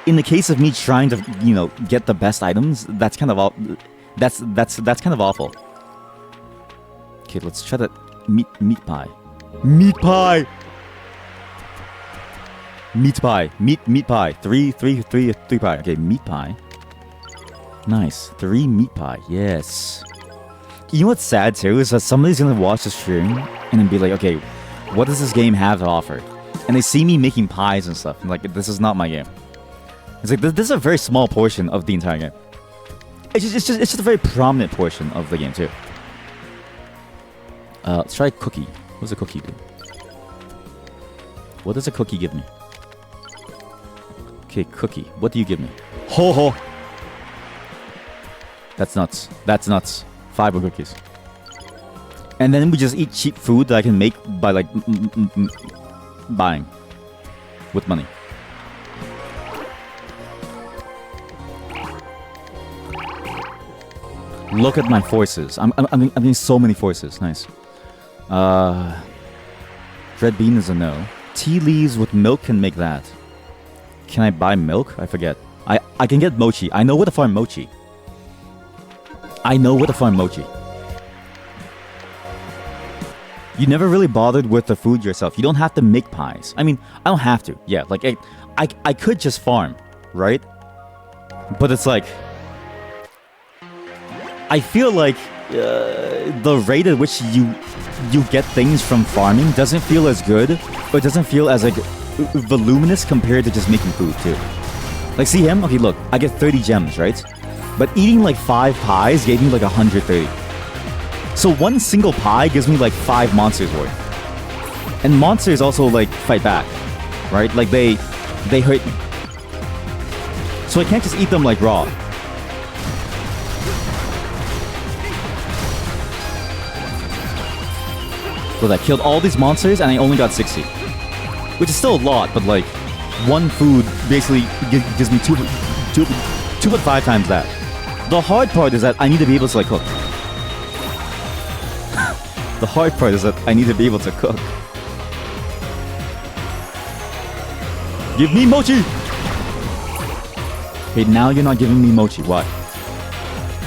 the case of me trying to, you know, get the best items, that's kind of that's kind of awful. Okay, let's try the meat pie. Meat pie. Meat pie. Meat pie. 3 pie. Okay, meat pie. Nice. 3 meat pie. Yes. You know what's sad too is that somebody's gonna watch the stream and then be like, okay, what does this game have to offer? And they see me making pies and stuff. And like, this is not my game. It's like this is a very small portion of the entire game. It's just a very prominent portion of the game too. Let's try cookie. What does a cookie do? What does a cookie give me? Okay, cookie. What do you give me? Ho ho. That's nuts. That's nuts. 5 more cookies. And then we just eat cheap food that I can make by like buying with money. Look at my forces. I'm getting so many forces. Nice. Red bean is a no. Tea leaves with milk can make that. Can I buy milk? I forget. I can get mochi. I know where to farm mochi. You never really bothered with the food yourself. You don't have to make pies. I mean, I don't have to. Yeah, like I could just farm, right? But it's like I feel like the rate at which you get things from farming doesn't feel as good, or it doesn't feel as like voluminous compared to just making food too. Like, see him? Okay, look, I get 30 gems, right? But eating like 5 pies gave me like 130. So one single pie gives me like 5 monsters worth. And monsters also like fight back, right? Like they hurt me. So I can't just eat them like raw. So I killed all these monsters and I only got 60. Which is still a lot, but like, one food basically gives me 2.5 times that. The hard part is that I need to be able to like cook. The hard part is that I need to be able to cook. Give me mochi! Okay, now you're not giving me mochi. Why?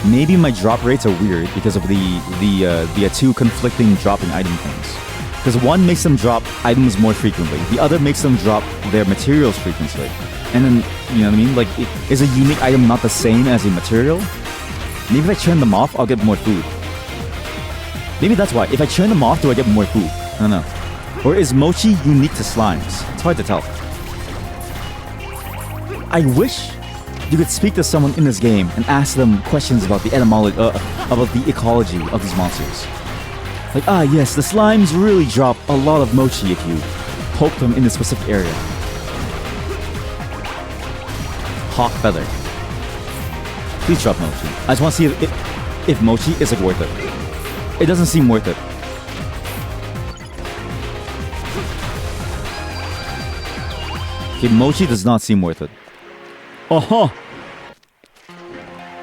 Maybe my drop rates are weird because of the 2 conflicting dropping item things. Because one makes them drop items more frequently. The other makes them drop their materials frequently. And then, you know what I mean? Like, is a unique item not the same as a material? Maybe if I turn them off, I'll get more food. Maybe that's why. If I turn them off, do I get more food? I don't know. Or is mochi unique to slimes? It's hard to tell. I wish you could speak to someone in this game and ask them questions about the etymology, about the ecology of these monsters. Like, yes, the slimes really drop a lot of mochi if you poke them in a specific area. Hawk feather. Please drop mochi. I just want to see if mochi is like worth it. It doesn't seem worth it. Okay, mochi does not seem worth it. Oh-huh!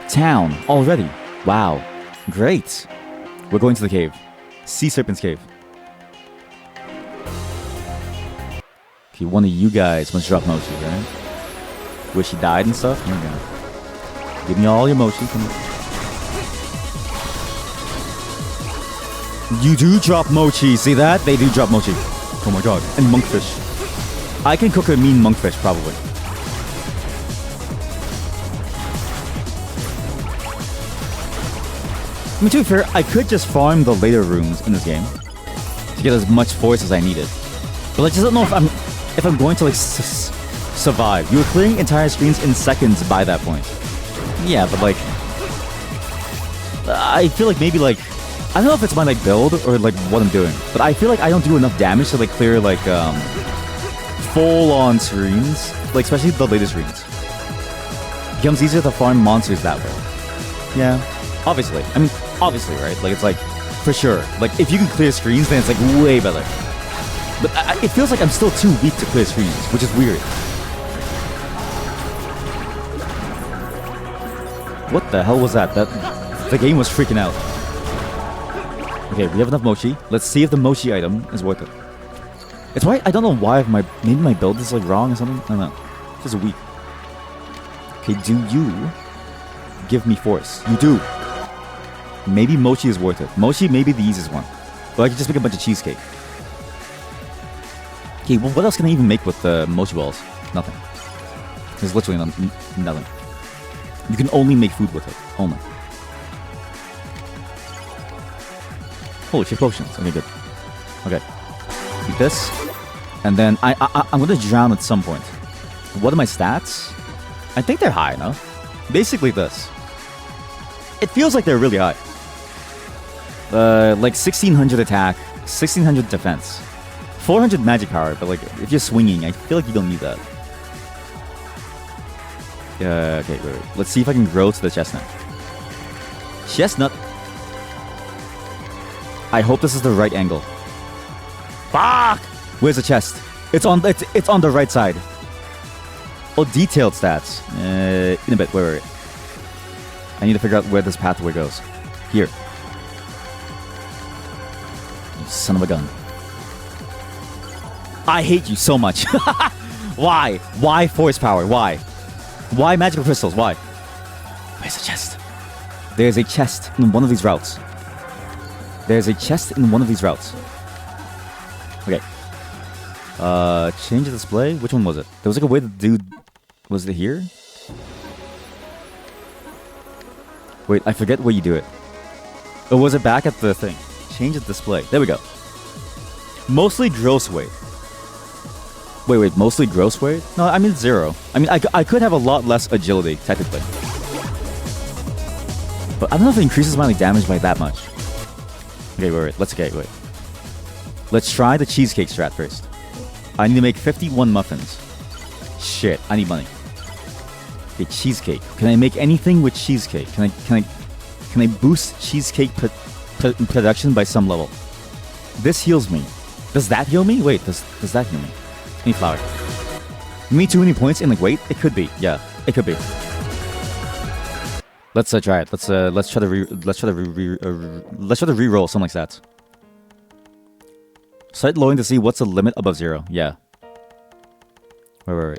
Town, already. Wow. Great. We're going to the cave. Sea Serpent's Cave. Okay, one of you guys must drop mochi, right? Wish he died and stuff? Here we go. Give me all your mochi. Come on. You do drop mochi. See that? They do drop mochi. Oh my god. And monkfish. I can cook a mean monkfish, probably. I mean, to be fair, I could just farm the later rooms in this game to get as much force as I needed. But I just don't know if I'm going to like survive. You were clearing entire screens in seconds by that point. Yeah, but like, I feel like maybe like, I don't know if it's my like build or like what I'm doing, but I feel like I don't do enough damage to like clear like full-on screens, like especially the later screens. It becomes easier to farm monsters that way. Yeah, obviously. I mean, obviously, right? Like it's like for sure. Like if you can clear screens, then it's like way better. But it feels like I'm still too weak to clear screens, which is weird. What the hell was that? The game was freaking out. Okay, we have enough mochi. Let's see if the mochi item is worth it. It's why I don't know why maybe my build is like wrong or something. I don't know. It's just weak. Okay, do you give me force? You do. Maybe mochi is worth it. Mochi may be the easiest one. But I can just make a bunch of cheesecake. Okay, well, what else can I even make with the mochi balls? Nothing. There's literally nothing. You can only make food with it. Only. Holy shit, potions. Okay, good. Okay. Eat this. And then I'm gonna drown at some point. What are my stats? I think they're high enough. Basically this. It feels like they're really high. Like 1600 attack, 1600 defense. 400 magic power, but like if you're swinging, I feel like you don't need that. Okay, wait. Let's see if I can grow to the chestnut. Chestnut. I hope this is the right angle. Fuck! Where's the chest? It's on the right side. Oh, detailed stats. In a bit. Wait. I need to figure out where this pathway goes. Here. You son of a gun. I hate you so much. Why? Why force power? Why? Why magical crystals? Why? Where's the chest? There's a chest in one of these routes. There's a chest in one of these routes. Okay. Change the display? Which one was it? There was like a way to do... Was it here? Wait, I forget where you do it. Or was it back at the thing? Change the display. There we go. Mostly gross weight. Wait, mostly gross weight? No, I mean 0. I mean, I could have a lot less agility, technically. But I don't know if it increases my damage by that much. Okay, wait. Let's try the cheesecake strat first. I need to make 51 muffins. Shit, I need money. Okay, cheesecake. Can I make anything with cheesecake? Can I boost cheesecake production by some level? This heals me. Does that heal me? Wait, does that heal me? Any flour. Me too many points in like weight? It could be. Yeah, it could be. Let's try it. Let's try to re-roll something like that. Start lowering to see what's the limit above 0. Yeah. Wait.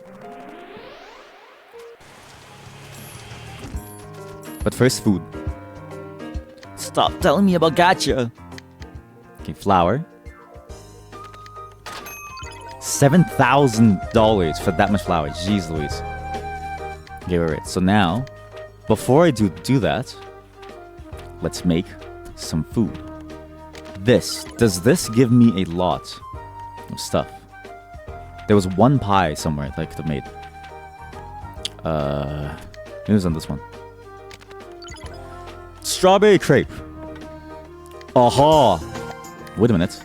But first, food. Stop telling me about gacha. Okay, flour. $7,000 for that much flour. Jeez Louise. Okay, wait. So now, before I do that, let's make some food. Does this give me a lot of stuff? There was one pie somewhere that I could have made. It was on this one. Strawberry crepe. Aha! Wait a minute.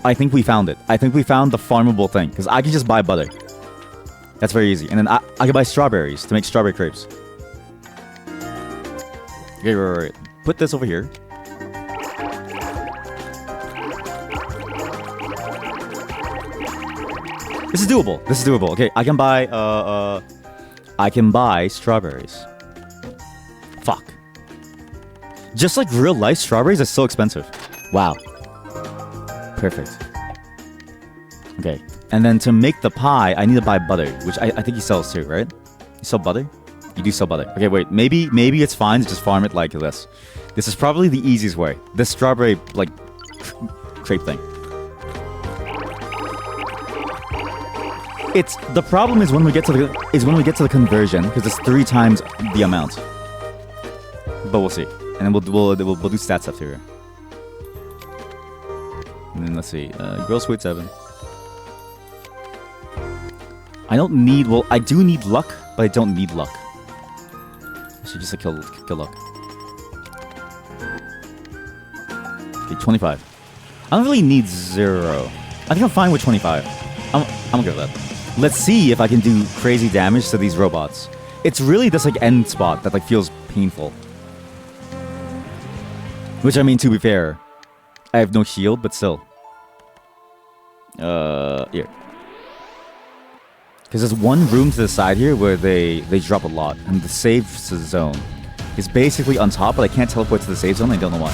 I think we found it. I think we found the farmable thing. Because I can just buy butter. That's very easy. And then I can buy strawberries to make strawberry crepes. Okay, right. Put this over here. This is doable. Okay, I can buy strawberries. Fuck. Just like real life strawberries are so expensive. Wow. Perfect. Okay, and then to make the pie, I need to buy butter, which I think he sells too, right? You sell butter? You do sell butter. Okay, wait, maybe it's fine to just farm it like this. This is probably the easiest way. This strawberry, like, crepe thing. It's the problem is when we get to the conversion, because it's 3 times the amount. But we'll see, and then we'll do stat stuff here. And then let's see, girl sweet 7. I don't need, well, I do need luck, but I don't need luck. I should just kill luck. Okay, 25. I don't really need 0. I think I'm fine with 25. I'm good with that. Let's see if I can do crazy damage to these robots. It's really this like end spot that like feels painful. Which I mean, to be fair, I have no shield, but still. Here. Because there's one room to the side here where they drop a lot, and the save zone is basically on top, but I can't teleport to the save zone. I don't know why.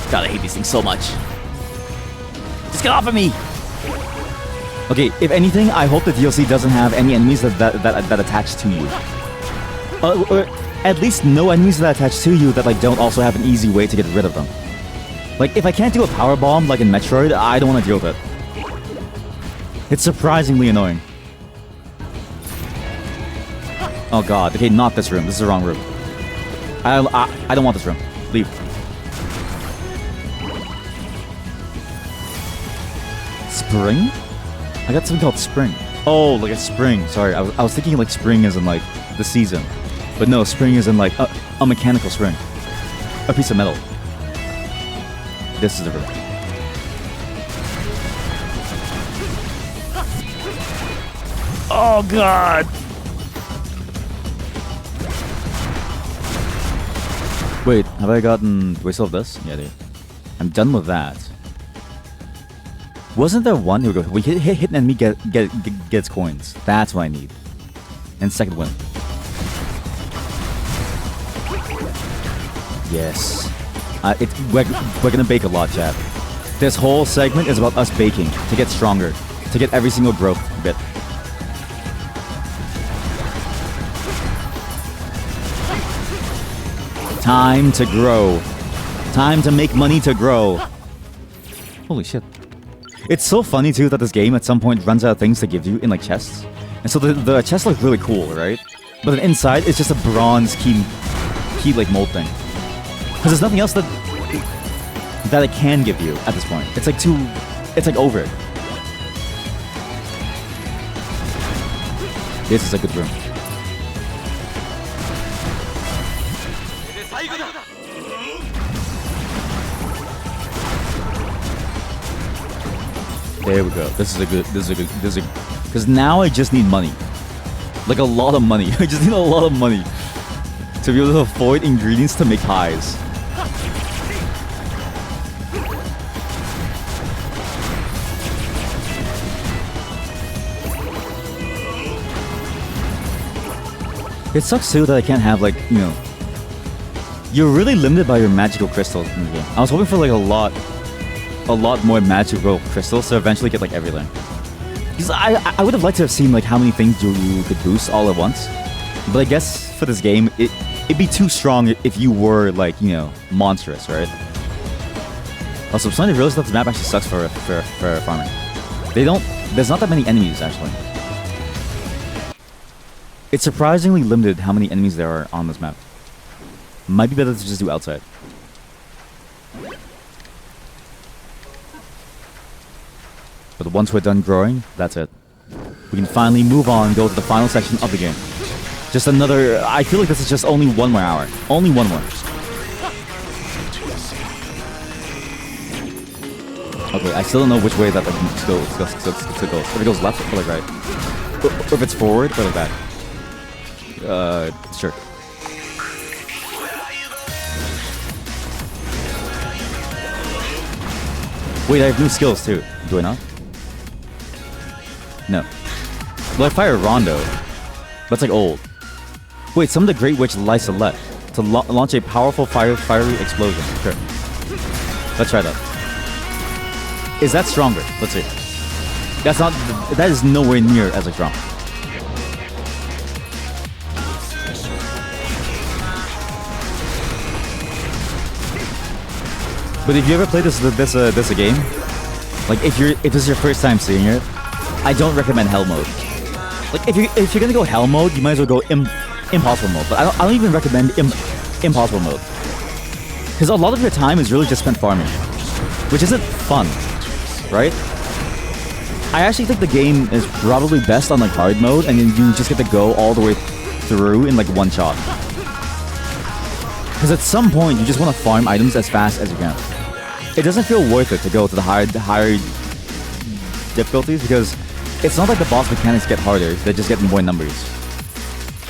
God, I hate these things so much. Just get off of me! Okay, if anything, I hope the DLC doesn't have any enemies that attach to you. Or at least no enemies that attach to you that like don't also have an easy way to get rid of them. Like, if I can't do a power bomb like in Metroid, I don't want to deal with it. It's surprisingly annoying. Oh god, okay, not this room. This is the wrong room. I don't want this room. Leave. Spring? I got something called spring. Oh, like a spring. Sorry, I was thinking like spring as in like the season. But no, spring is in like a mechanical spring. A piece of metal. This is the room. Oh god! Wait, have I gotten... Do I still have this? Yeah, dude. I'm done with that. Wasn't there one... Here we go. We hit an enemy, gets coins. That's what I need. And second win. Yes. We're gonna bake a lot, chat. This whole segment is about us baking to get stronger, to get every single growth bit. Time to grow. Time to make money to grow. Holy shit. It's so funny too that this game at some point runs out of things to give you in like chests. And so the chests look really cool, right? But then inside it's just a bronze key like mold thing. Because there's nothing else that it can give you at this point. It's like over it. This is a good room. There we go. This is a good, because now I just need money. Like a lot of money. I just need a lot of money to be able to afford ingredients to make pies. It sucks too that I can't have like, you know, you're really limited by your magical crystals in the game. I was hoping for like a lot more magical crystals to eventually get like everything. Because I would have liked to have seen like how many things you could boost all at once. But I guess for this game, it'd be too strong if you were like, you know, monstrous, right? Also, I'm starting to realize that this map actually sucks for farming. There's not that many enemies actually. It's surprisingly limited how many enemies there are on this map. Might be better to just do outside. But once we're done growing, that's it. We can finally move on and go to the final section of the game. Just another... I feel like this is just only one more hour. Only one more. Okay, I still don't know which way that goes. If it goes left or like right. Or if it's forward or like back. Sure. Wait, I have new skills too. Do I not? No. Well, I fire Rondo. That's like old. Wait, summon the Great Witch Lysolette to launch a powerful fiery explosion. Sure. Let's try that. Is that stronger? Let's see. That's not. That is nowhere near as strong. But if you ever play this a game, like if this is your first time seeing it, I don't recommend hell mode. Like if you're gonna go hell mode, you might as well go impossible mode. But I don't even recommend impossible mode, because a lot of your time is really just spent farming, which isn't fun, right? I actually think the game is probably best on like hard mode, and then you just get to go all the way through in like one shot. Because at some point you just want to farm items as fast as you can. It doesn't feel worth it to go to the higher difficulties, because it's not like the boss mechanics get harder, they just get more numbers.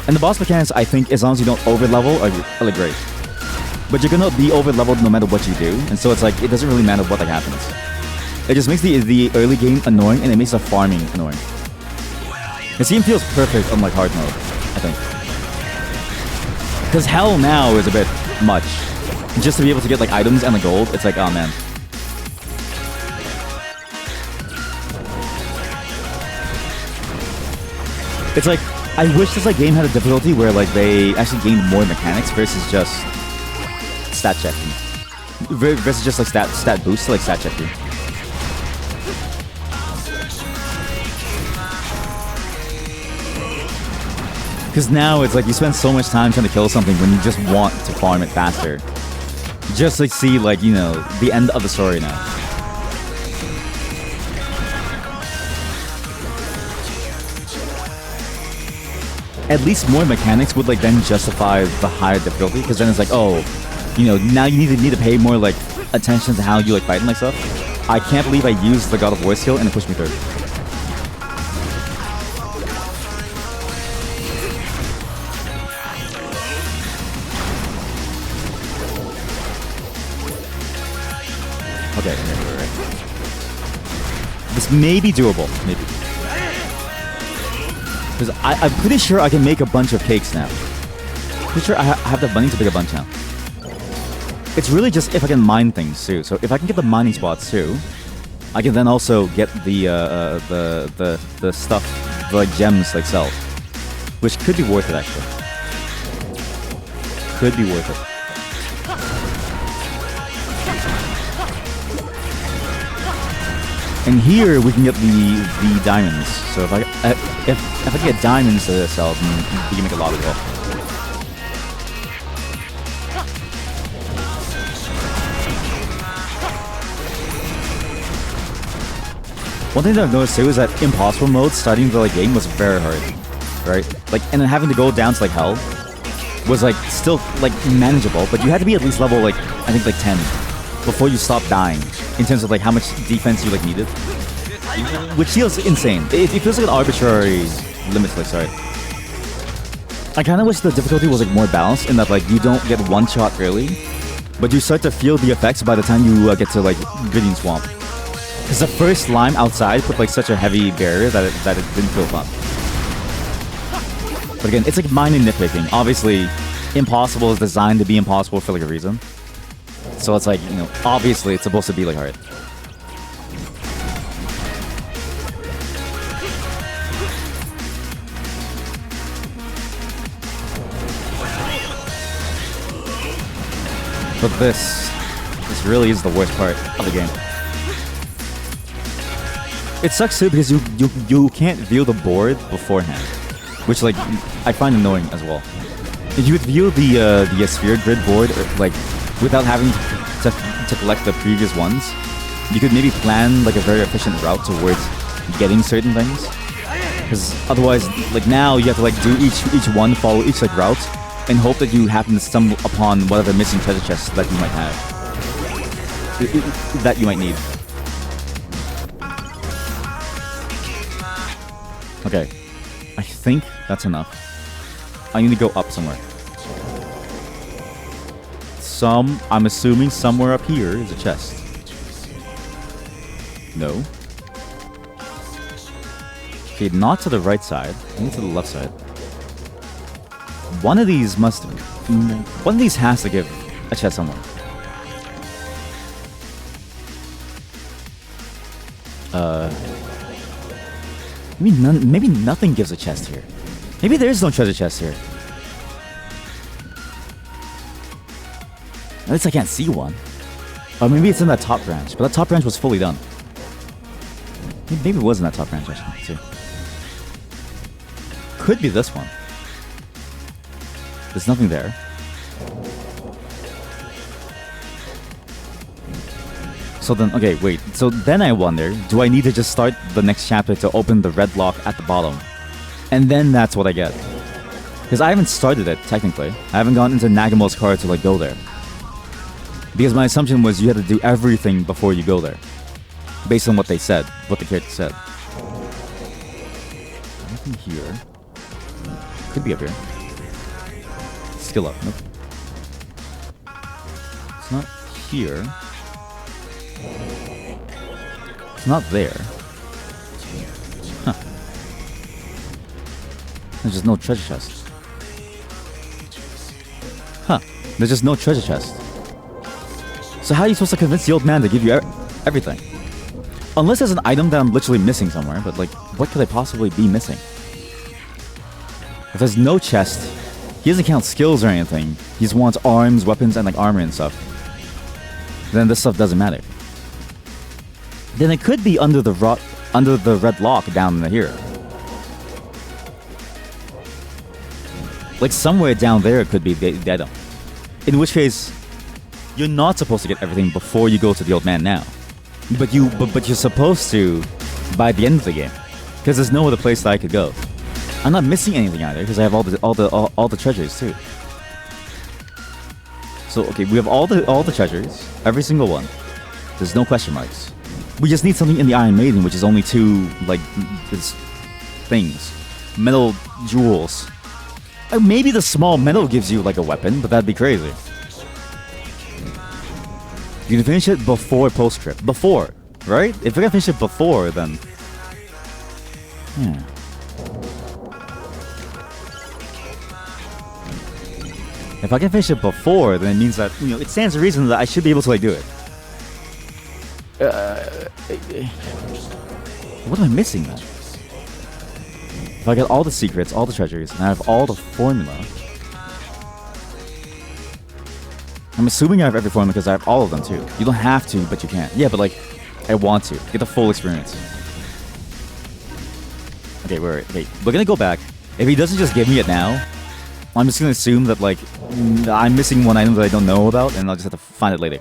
And the boss mechanics, I think, as long as you don't over-level, are like great. But you're gonna be over-leveled no matter what you do, and so it's like, it doesn't really matter what like happens. It just makes the early game annoying, and it makes the farming annoying. This game feels perfect on like hard mode, I think. Because hell now is a bit much. Just to be able to get like items and the gold, it's like, oh man. It's like, I wish this like game had a difficulty where like they actually gained more mechanics versus just stat checking. Versus just like stat boosts, like stat checking. Because now it's like you spend so much time trying to kill something when you just want to farm it faster. Just to see, like, you know, the end of the story now. At least more mechanics would like then justify the higher difficulty, because then it's like, oh, you know, now you need to pay more like attention to how you like fight and like stuff. I can't believe I used the God of War skill and it pushed me through. Okay, right. This may be doable, maybe. Because I'm pretty sure I can make a bunch of cakes now. Pretty sure I have the money to make a bunch now. It's really just if I can mine things too. So if I can get the mining spots too, I can then also get the stuff, the like gems like sell, which could be worth it actually. Could be worth it. And here we can get the diamonds. So if I can get diamonds to sell, then we can make a lot as well. One thing that I've noticed too is that impossible mode starting the like game was very hard, right? Like, and then having to go down to like hell was like still like manageable, but you had to be at least level like I think like 10 before you stop dying in terms of like how much defense you like needed, which feels insane. It feels like an arbitrary limit. Like, sorry, I kind of wish the difficulty was like more balanced in that like you don't get one shot early, but you start to feel the effects by the time you get to like Griding Swamp. Because the first slime outside put like such a heavy barrier that it didn't feel fun. But again, it's like minor nitpicking. Obviously, impossible is designed to be impossible for like a reason. So it's like, you know, obviously it's supposed to be like hard. But this really is the worst part of the game. It sucks too because you can't view the board beforehand, which like I find annoying as well. If you would view the sphere grid board like without having to collect the previous ones, you could maybe plan like a very efficient route towards getting certain things. Because otherwise, like now you have to like do each one, follow each like route, and hope that you happen to stumble upon whatever missing treasure chests that you might have, that you might need. Okay, I think that's enough. I need to go up somewhere. I'm assuming somewhere up here is a chest. No. Okay, not to the right side, only to the left side. One of these has to give a chest somewhere. Maybe nothing gives a chest here. Maybe there is no treasure chest here. At least I can't see one. Or maybe it's in that top branch, but that top branch was fully done. Maybe it was in that top branch, actually, too. Could be this one. There's nothing there. So then, okay, wait. So then I wonder, do I need to just start the next chapter to open the red lock at the bottom? And then that's what I get. Because I haven't started it, technically. I haven't gone into Nagamo's card to, like, go there. Because my assumption was you had to do everything before you go there. Based on what they said, what the character said. Nothing here. Could be up here. Skill up, nope. It's not here. It's not there. Huh. There's just no treasure chest. Huh. There's just no treasure chest. So how are you supposed to convince the old man to give you everything? Unless there's an item that I'm literally missing somewhere, but like, what could I possibly be missing? If there's no chest, he doesn't count skills or anything. He just wants arms, weapons, and like armor and stuff. Then this stuff doesn't matter. Then it could be under the red lock down here. Like somewhere down there it could be the item. In which case, you're not supposed to get everything before you go to the old man now. But you're supposed to by the end of the game. Because there's no other place that I could go. I'm not missing anything either, because I have all the treasures too. So okay, we have all the treasures, every single one. There's no question marks. We just need something in the Iron Maiden, which is only 2 like things, metal jewels. Maybe the small metal gives you like a weapon, but that'd be crazy. You can finish it before post-trip. Before, right? If we're gonna finish it before, then yeah. If I can finish it before, then it means that, you know, it stands to reason that I should be able to, like, do it. What am I missing, then? If I get all the secrets, all the treasures, and I have all the formula... I'm assuming I have every formula because I have all of them, too. You don't have to, but you can. Yeah, but, like, I want to. Get the full experience. Okay, wait. We're gonna go back. If he doesn't just give me it now... I'm just gonna assume that, like, I'm missing one item that I don't know about, and I'll just have to find it later.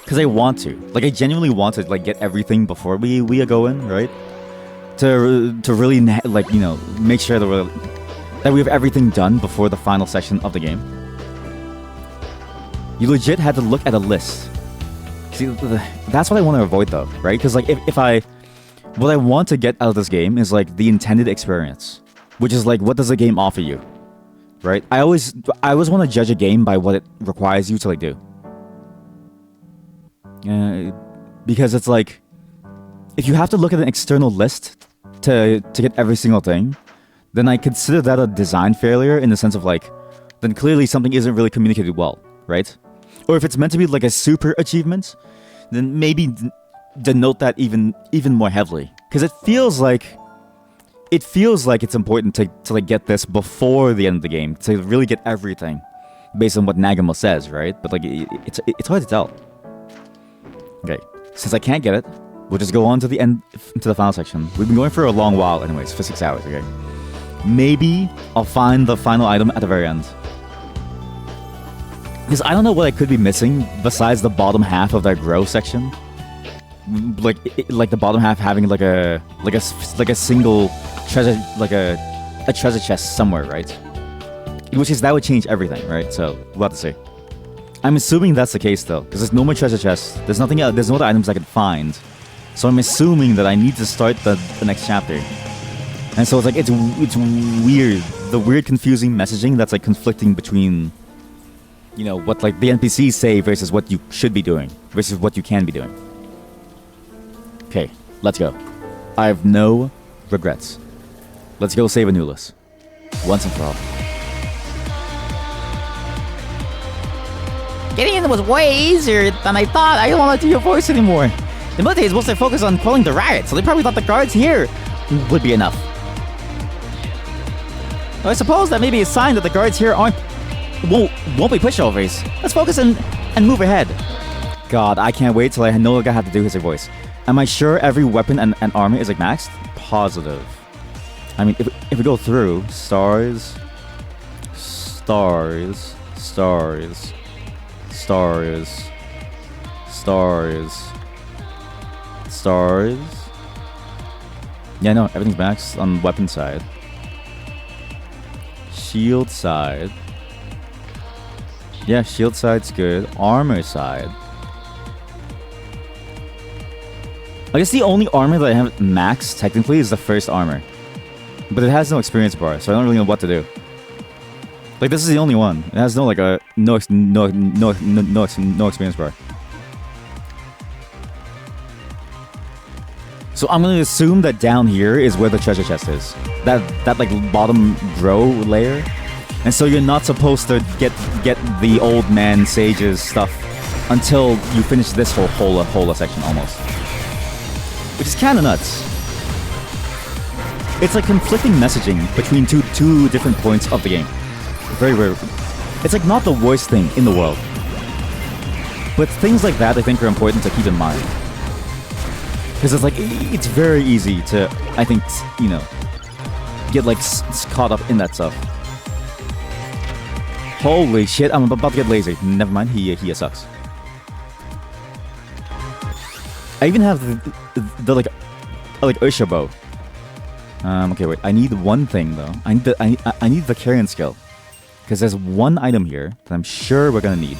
Because I want to. Like, I genuinely want to, like, get everything before we go in, right? To really, like, you know, make sure that we have everything done before the final section of the game. You legit had to look at a list. See, that's what I want to avoid, though, right? Because, like, what I want to get out of this game is, like, the intended experience. Which is like, what does the game offer you, right? I always want to judge a game by what it requires you to like do. Because it's like, if you have to look at an external list to get every single thing, then I consider that a design failure in the sense of like, then clearly something isn't really communicated well, right? Or if it's meant to be like a super achievement, then maybe denote that even more heavily, because it feels like it's important to like get this before the end of the game to really get everything based on what Nagamo says, right? But like it's hard to tell. Okay, since I can't get it, we'll just go on to the end, to the final section. We've been going for a long while anyways, for 6 hours, okay? Maybe I'll find the final item at the very end. Because I don't know what I could be missing besides the bottom half of that grow section. Like the bottom half having like a single treasure, like a treasure chest somewhere, right? In which case that would change everything, right? So we'll have to see. I'm assuming that's the case though, because there's no more treasure chests. There's nothing else. There's no other items I can find. So I'm assuming that I need to start the next chapter. And so it's like it's weird, the weird confusing messaging that's like conflicting between, you know, what like the NPCs say versus what you should be doing versus what you can be doing. Okay, let's go. I have no regrets. Let's go save Anulus. Once and for all. Getting in was way easier than I thought. I don't want to do your voice anymore. The military is mostly focused on quelling the riot, so they probably thought the guards here would be enough. I suppose that may be a sign that the guards here won't be pushovers. Let's focus and move ahead. God, I can't wait till I know I have to do his voice. Am I sure every weapon and armor is like maxed? Positive. I mean, if we go through stars, stars, stars, stars, stars, stars. Yeah, no, everything's maxed on weapon side. Shield side. Yeah, shield side's good. Armor side. I guess the only armor that I have maxed technically is the first armor. But it has no experience bar, so I don't really know what to do. Like, this is the only one. It has no like a no experience bar. So I'm gonna assume that down here is where the treasure chest is. That like bottom row layer. And so you're not supposed to get the old man sage's stuff until you finish this whole section almost. Which is kinda nuts. It's like conflicting messaging between two different points of the game. Very rare. It's like not the worst thing in the world. But things like that I think are important to keep in mind. Because it's like, it's very easy to, I think, you know, get like caught up in that stuff. Holy shit, I'm about to get lazy. Never mind, he sucks. I even have the like Usha bow. Okay, wait. I need one thing though. I need the carrion skill, because there's one item here that I'm sure we're gonna need.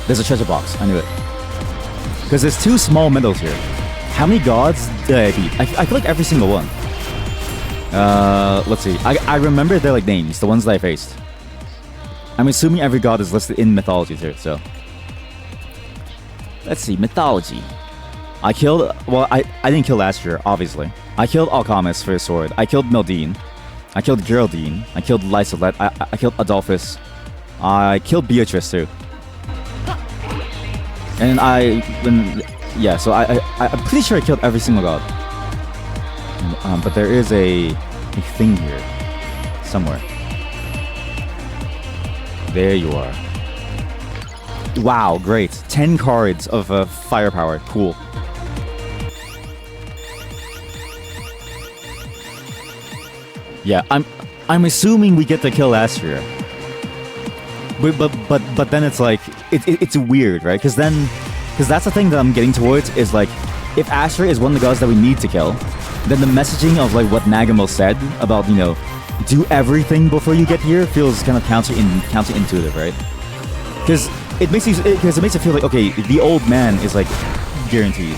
There's a treasure box. I knew it. Because there's 2 small medals here. How many gods did I beat? I feel like every single one. Let's see. I remember their like names, the ones that I faced. I'm assuming every god is listed in mythology too. So let's see, mythology. I killed, well, I didn't kill last year, obviously. I killed Alchemist for his sword. I killed Mildine. I killed Geraldine. I killed Lysolette. I killed Adolphus. I killed Beatrice too. And yeah, so I'm pretty sure I killed every single god. But there is a thing here. Somewhere. There you are. Wow, great. 10 cards of firepower. Cool. Yeah, I'm assuming we get to kill Astria. But then it's like it's weird, right? Because that's the thing that I'm getting towards is like, if Astria is one of the gods that we need to kill, then the messaging of like what Nagamo said about, you know, do everything before you get here feels kind of counterintuitive, right? Because it makes it feel like, okay, the old man is like guaranteed.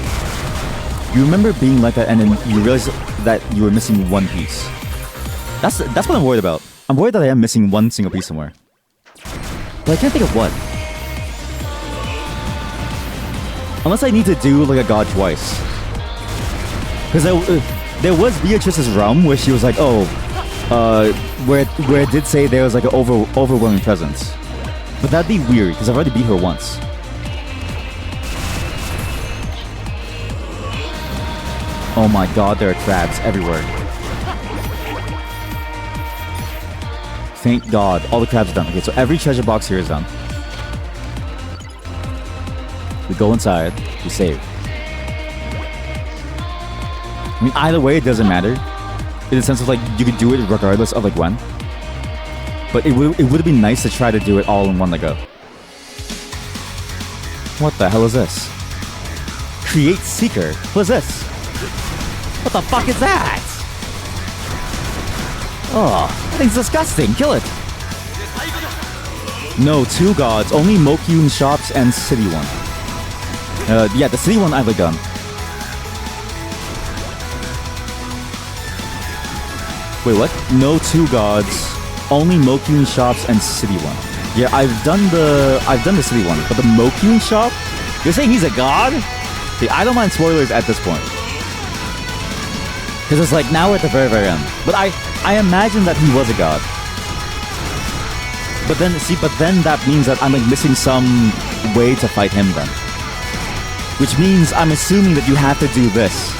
You remember being like that, and then you realize that you were missing one piece. That's what I'm worried about. I'm worried that I am missing one single piece somewhere. But I can't think of what. Unless I need to do like a god twice. Because there was Beatrice's realm where she was like, oh, where it did say there was like an overwhelming presence. But that'd be weird because I've already beat her once. Oh my god, there are crabs everywhere. Thank god, all the crabs are done. Okay, so every treasure box here is done. We go inside, we save. I mean, either way, it doesn't matter. In the sense of like, you could do it regardless of like when. But it would be nice to try to do it all in one go. What the hell is this? Create Seeker. What is this? What the fuck is that? Oh, that thing's disgusting. Kill it. No, 2 gods. Only Mokyun shops and city one. Yeah, the city one I've like done. Wait, what? No 2 gods. Only Mokyun shops and city one. Yeah, I've done the city one, but the Mokyun shop? You're saying he's a god? See, I don't mind spoilers at this point. Because it's like, now we're at the very, very end. But I imagine that he was a god. But then that means that I'm like missing some way to fight him then. Which means I'm assuming that you have to do this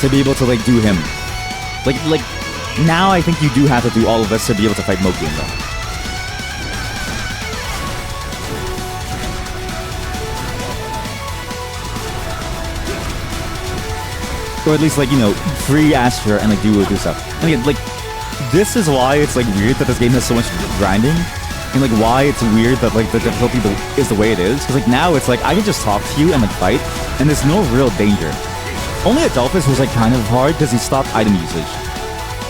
to be able to like do him. Like now I think you do have to do all of this to be able to fight Mokian though. Or at least like, you know, free Astra and like do stuff. And again, like this is why it's like weird that this game has so much grinding. And like why it's weird that like the difficulty is the way it is. Because like now it's like I can just talk to you and like fight and there's no real danger. Only Adolphus was like kind of hard because he stopped item usage.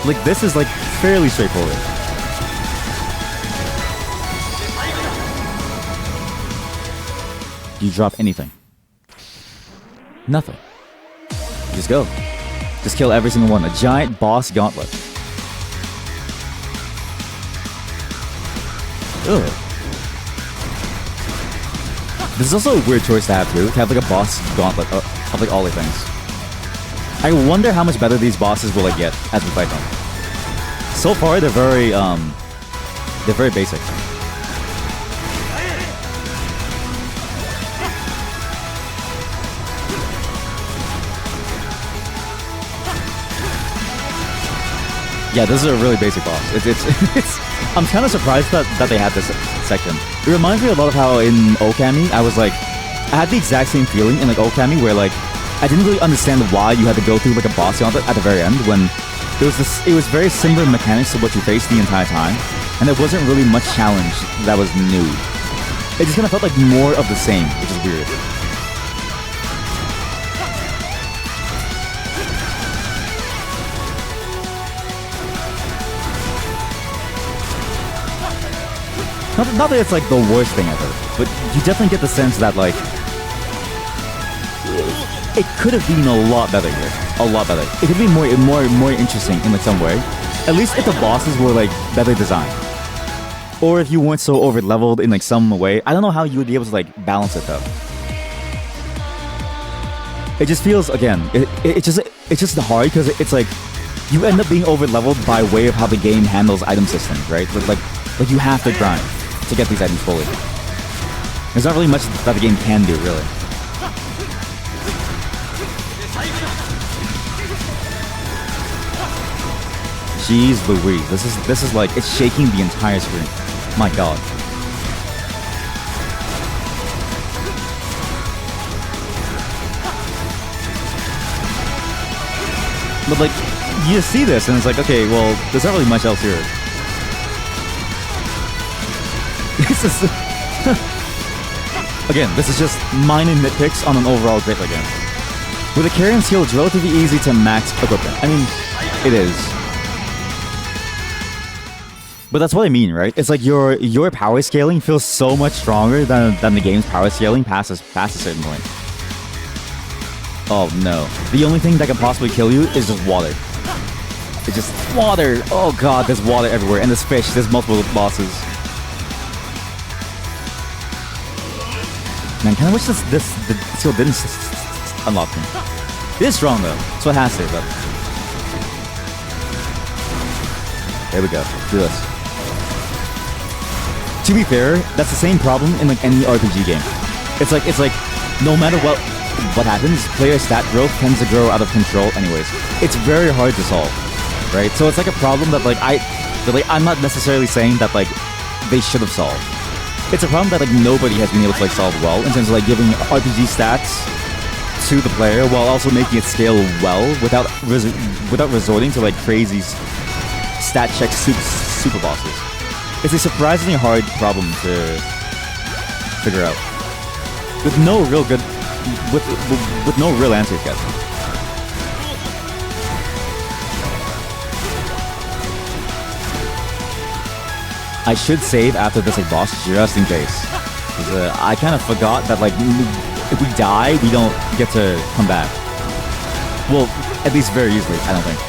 Like this is like fairly straightforward. You drop anything. Nothing. You just go. Just kill every single one. A giant boss gauntlet. Ugh. This is also a weird choice to have too, to have like a boss gauntlet of like all the things. I wonder how much better these bosses will like get as we fight them. So far they're very basic. Yeah, this is a really basic boss. It's I'm kind of surprised that they had this section. It reminds me a lot of how in Okami, I had the exact same feeling in like Okami where like I didn't really understand why you had to go through like a boss gauntlet at the very end when it was very similar mechanics to what you faced the entire time, and there wasn't really much challenge that was new. It just kind of felt like more of the same, which is weird. Not that it's like the worst thing ever, but you definitely get the sense that like it could have been a lot better here. A lot better. It could be more interesting in like some way. At least if the bosses were like better designed. Or if you weren't so over leveled in like some way. I don't know how you would be able to like balance it though. It just feels, again, it's just hard because it's like you end up being over leveled by way of how the game handles item systems, right? Like you have to grind to get these items fully. There's not really much that the game can do, really. Jeez Louise, this is like, it's shaking the entire screen. My god. But like, you see this and it's like, okay, well, there's not really much else here. This is... Again, this is just minor nitpicks on an overall great game. With a carrying skill, it's relatively easy to max equipment. I mean, it is. But that's what I mean, right? It's like your power scaling feels so much stronger than the game's power scaling past a certain point. Oh no. The only thing that can possibly kill you is just water. It's just water! Oh god, there's water everywhere. And there's fish, there's multiple bosses. Man, kind of wish the skill didn't unlock me. It is strong though, so it has to, but... There we go, do this. To be fair, that's the same problem in like any RPG game. It's like no matter what happens, player stat growth tends to grow out of control anyways. It's very hard to solve, right? So it's like a problem that I'm not necessarily saying that like they should have solved. It's a problem that like nobody has been able to like solve well in terms of like giving RPG stats to the player while also making it scale well without resorting to like crazy stat check super bosses. It's a surprisingly hard problem to figure out with no real good with no real answers yet. I should save after this like boss just in case. I kind of forgot that like if we die, we don't get to come back. Well, at least very easily, I don't think.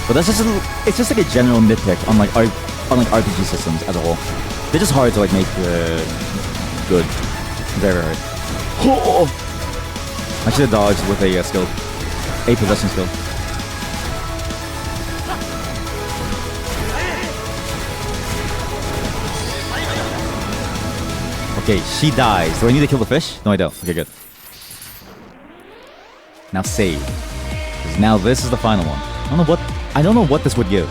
But that's it's just like a general nitpick on like RPG systems as a whole. They're just hard to like make good. Very hard. I should have dodged with a skill. A possession skill. Okay, she dies. Do I need to kill the fish? No, I don't. Okay, good. Now save. 'Cause now this is the final one. I don't know what this would give.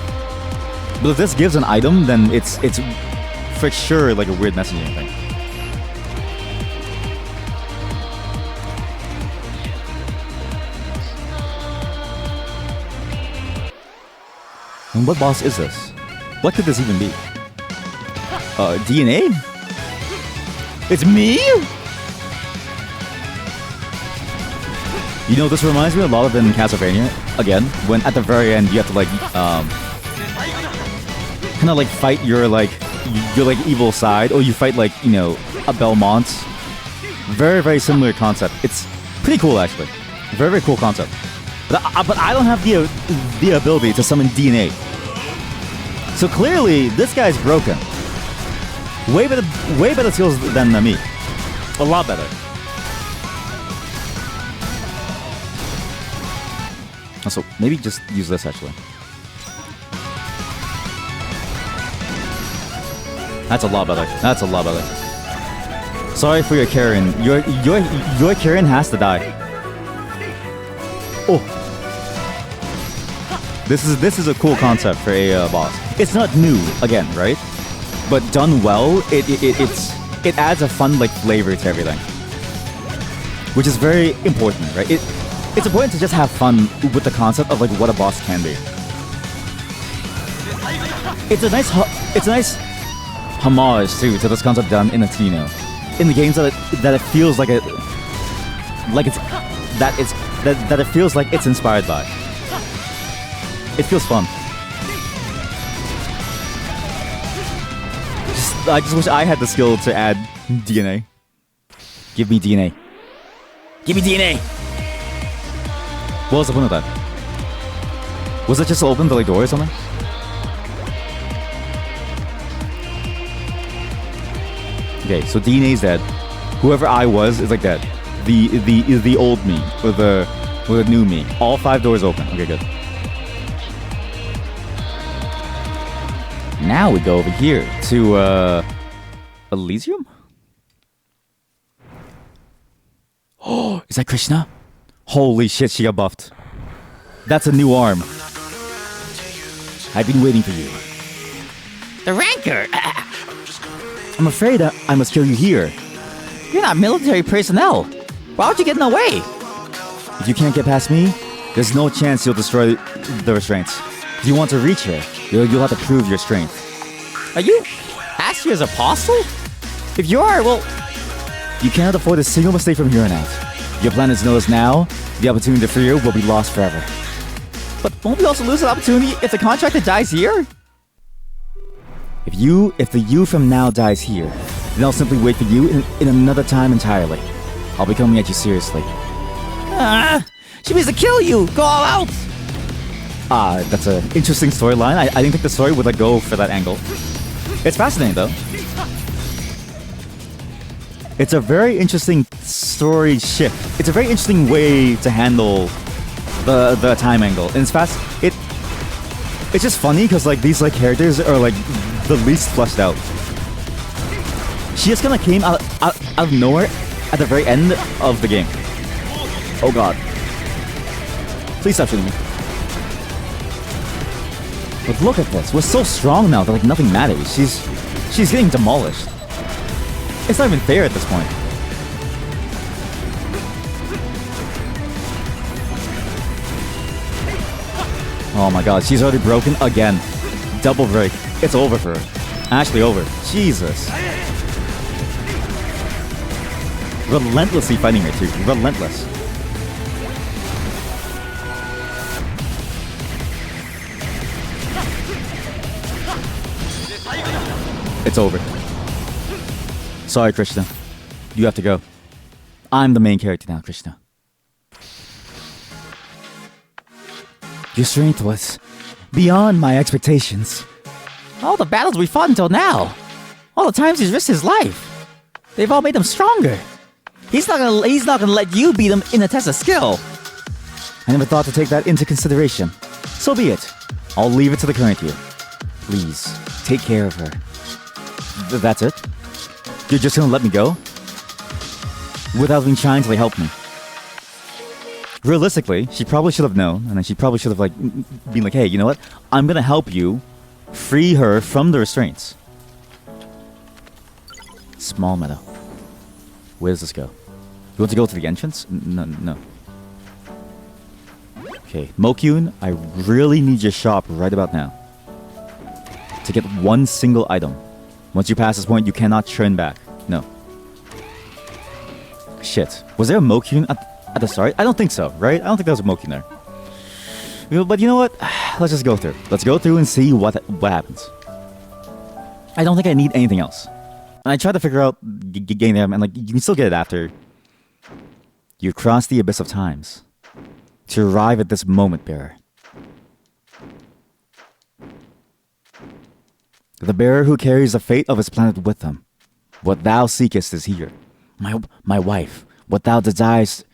But if this gives an item, then it's for sure like a weird messaging thing. And what boss is this? What could this even be? DNA? It's me? You know, this reminds me a lot of in Castlevania. Again, when at the very end you have to like, kind of like fight your like evil side, or you fight like, you know, a Belmont. Very, very similar concept. It's pretty cool actually. Very, very cool concept. But I don't have the ability to summon DNA. So clearly, this guy's broken. Way better skills than me. A lot better. Also, maybe just use this actually. That's a lot better. That's a lot better. Sorry for your Karen. Your Karen has to die. Oh. This is a cool concept for a boss. It's not new again, right? But done well, it adds a fun like flavor to everything, which is very important, right? It's important to just have fun with the concept of like what a boss can be. It's a nice homage too to this concept done in Latino, in the games that it feels like it feels like it's inspired by. It feels fun. I just wish I had the skill to add DNA. Give me DNA. Give me DNA. What was the point of that? Was it just to open the like door or something? Okay, so DNA's dead. Whoever I was is like dead. The old me or the new me. All 5 doors open. Okay, good. Now we go over here to Elysium? Oh, is that Krishna? Holy shit, she got buffed. That's a new arm. I've been waiting for you. The rancor. I'm afraid I must kill you here. You're not military personnel. Why would you get in the way? If you can't get past me, there's no chance you'll destroy the restraints. If you want to reach her, you'll have to prove your strength. Are you Astria's apostle? If you are, well... You cannot afford a single mistake from here on out. Your plan is to know this now, the opportunity to free her will be lost forever. But won't we also lose the opportunity if the contractor dies here? If the you from now dies here, then I'll simply wait for you in another time entirely. I'll be coming at you seriously. She means to kill you! Go all out! That's an interesting storyline. I didn't think the story would like go for that angle. It's fascinating though. It's a very interesting story shift. It's a very interesting way to handle the time angle. And it's fast. It's just funny because like these like characters are like the least fleshed out. She just kind of came out of nowhere at the very end of the game. Oh god. Please stop shooting me. But look at this. We're so strong now that like nothing matters. She's getting demolished. It's not even fair at this point. Oh my god, she's already broken again. Double break. It's over for her. Actually over. Jesus. Relentlessly fighting her too. Relentless. It's over. Sorry, Krishna. You have to go. I'm the main character now, Krishna. Your strength was beyond my expectations. All the battles we fought until now. All the times he's risked his life. They've all made him stronger. He's not gonna let you beat him in a test of skill. I never thought to take that into consideration. So be it. I'll leave it to the current you. Please, take care of her. That's it? You're just gonna let me go? Without even trying to help me. Realistically, she probably should have known, and then she probably should have been like, hey, you know what? I'm gonna help you free her from the restraints. Small meadow. Where does this go? You want to go to the entrance? No. Okay, Mokyun, I really need your shop right about now. To get one single item. Once you pass this point, you cannot turn back. No. Shit. Was there a Mokyun at the start? I don't think so, right? I don't think there was a Mokyun there. But you know what? Let's just go through. Let's go through and see what happens. I don't think I need anything else. And I tried to figure out getting them, and you can still get it after you cross the abyss of times to arrive at this moment, bearer. The bearer who carries the fate of his planet with them. What thou seekest is here. My wife. What thou desirest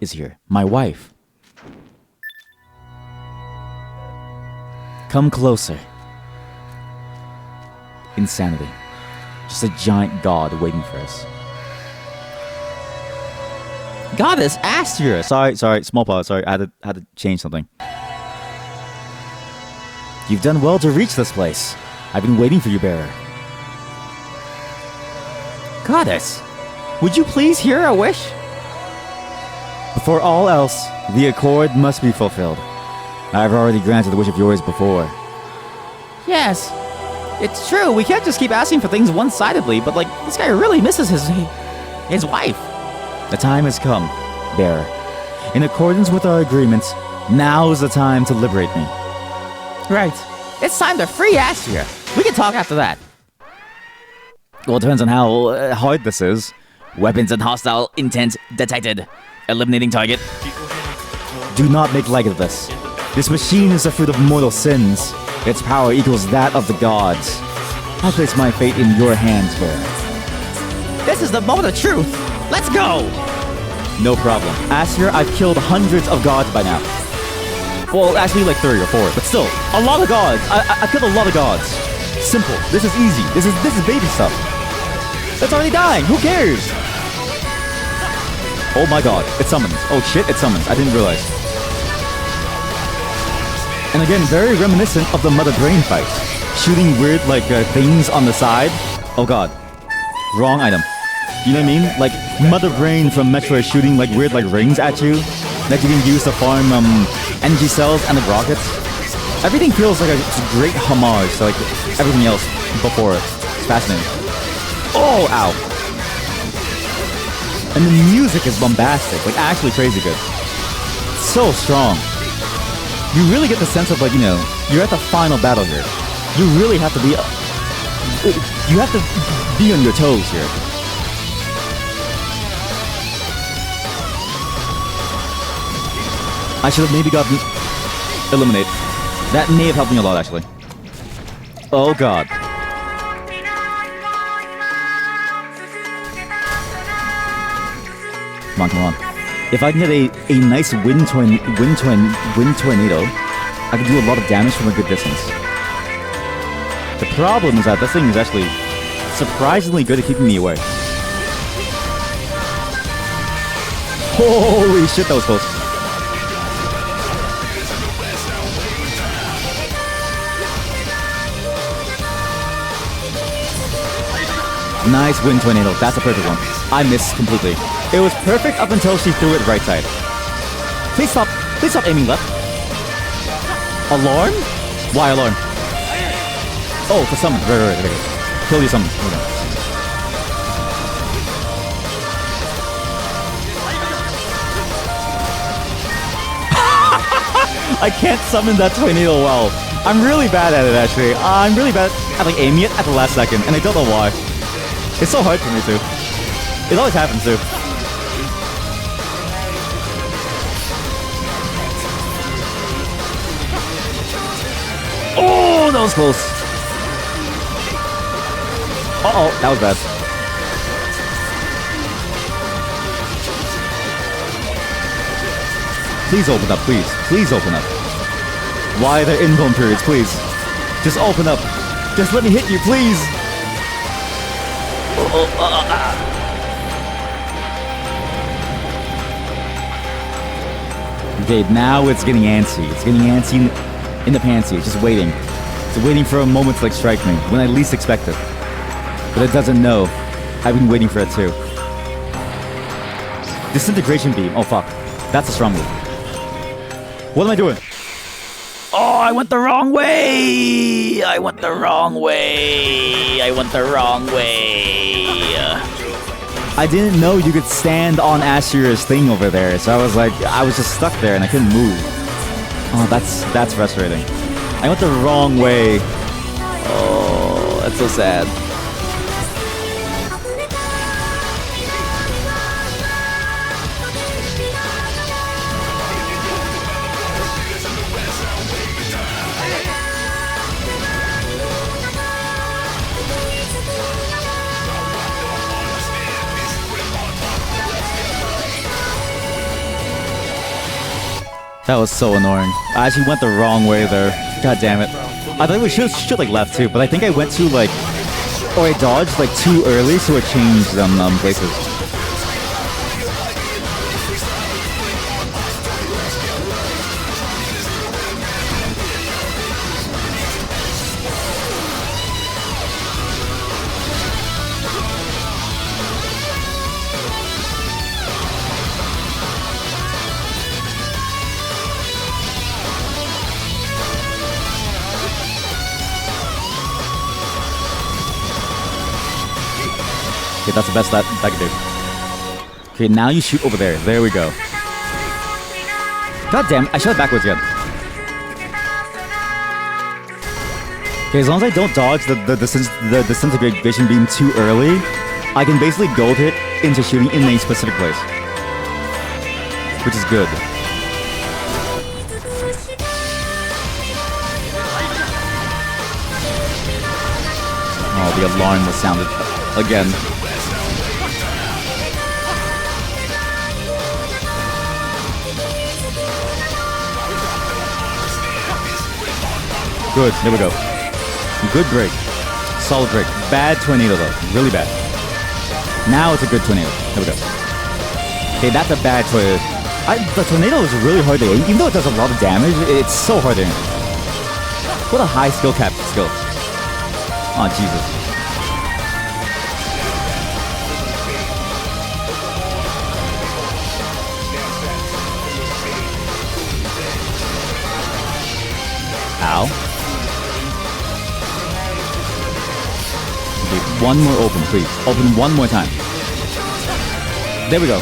is here. My wife. Come closer. Insanity. Just a giant god waiting for us. Goddess Astra! Sorry, small pause. Sorry, I had to change something. You've done well to reach this place. I've been waiting for you, bearer. Goddess, would you please hear our wish? Before all else, the accord must be fulfilled. I've already granted the wish of yours before. Yes, it's true. We can't just keep asking for things one-sidedly, but this guy really misses his wife. The time has come, bearer. In accordance with our agreements, now is the time to liberate me. Right. It's time to free Astra. We can talk after that. Well, it depends on how hard this is. Weapons and hostile intent detected. Eliminating target. Do not make light of this. This machine is the fruit of mortal sins. Its power equals that of the gods. I place my fate in your hands, bearer. This is the moment of truth. Let's go! No problem. Astra, I've killed hundreds of gods by now. Well, actually 3 or 4, but still, a lot of gods. I killed a lot of gods. Simple. This is easy. This is baby stuff. It's already dying. Who cares? Oh my god. It summons. Oh shit, it summons. I didn't realize. And again, very reminiscent of the Mother Brain fight. Shooting weird, things on the side. Oh god. Wrong item. You know what I mean? Mother Brain from Metroid shooting weird rings at you that you can use to farm energy cells and the rockets. Everything feels like a great homage to everything else before it. It's fascinating. Oh, ow. And the music is bombastic, actually crazy good. So strong. You really get the sense of you're at the final battle here. You really have to be on your toes here. I should have maybe gotten eliminate. That may have helped me a lot, actually. Oh god. Come on. If I can get a nice wind tornado, I can do a lot of damage from a good distance. The problem is that this thing is actually surprisingly good at keeping me away. Holy shit, that was close. Nice wind tornado. That's a perfect one. I missed completely. It was perfect up until she threw it right side. Please stop aiming left. Alarm? Why alarm? Oh, for summon. Right. Kill your summons. Okay. I can't summon that tornado well. I'm really bad at it, actually. I'm really bad at aiming it at the last second, and I don't know why. It's so hard for me too. It always happens too. Oh, that was close. Uh-oh, that was bad. Please open up, please. Please open up. Why are there invuln periods, please? Just open up. Just let me hit you, please. Okay, now it's getting antsy. It's getting antsy in the pantsy. It's just waiting. It's waiting for a moment to like strike me when I least expect it. But it doesn't know. I've been waiting for it too. Disintegration beam. Oh fuck. That's a strong move. What am I doing? Oh, I went the wrong way! I went the wrong way! I went the wrong way! I didn't know you could stand on Ashira's thing over there, so I was just stuck there and I couldn't move. Oh, that's frustrating. I went the wrong way. Oh, that's so sad. That was so annoying. I actually went the wrong way there. God damn it. I thought we should like left too, but I think I went too like, or I dodged like too early, so it changed places. Okay, that's the best that I can do. Okay, now you shoot over there. There we go. God damn, I shot it backwards again. Okay, as long as I don't dodge the disintegration beam too early, I can basically gold hit into shooting in a specific place. Which is good. Oh, the alarm was sounded again. Good, there we go. Good break. Solid break. Bad tornado though. Really bad. Now it's a good tornado. There we go. Okay, that's a bad tornado. The tornado is really hard to aim. Even though it does a lot of damage, it's so hard to aim. What a high skill cap skill. Oh, Jesus. Ow. Okay, one more open, please. Open one more time. There we go.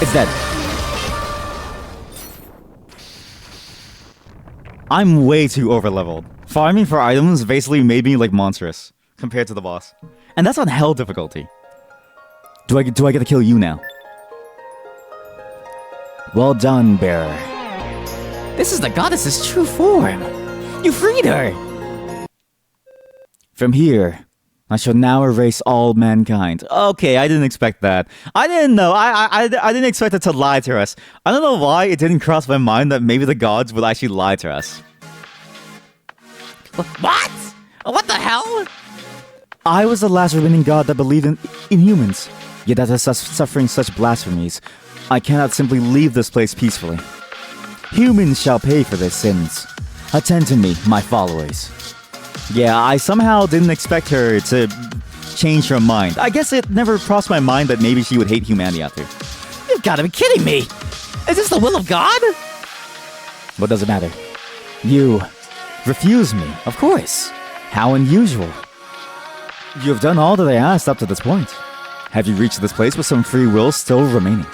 It's dead. I'm way too overleveled. Farming for items basically made me like monstrous compared to the boss. And that's on hell difficulty. Do I get to kill you now? Well done, bearer. This is the goddess's true form. You freed her. From here, I shall now erase all mankind. Okay, I didn't expect that. I didn't know. I didn't expect it to lie to us. I don't know why it didn't cross my mind that maybe the gods would actually lie to us. What? What the hell? I was the last remaining god that believed in humans. Yet after suffering such blasphemies, I cannot simply leave this place peacefully. Humans shall pay for their sins. Attend to me, my followers. Yeah, I somehow didn't expect her to change her mind. I guess it never crossed my mind that maybe she would hate humanity after. You've got to be kidding me. Is this the will of God? What does it matter? You refuse me, of course. How unusual. You have done all that I asked up to this point. Have you reached this place with some free will still remaining?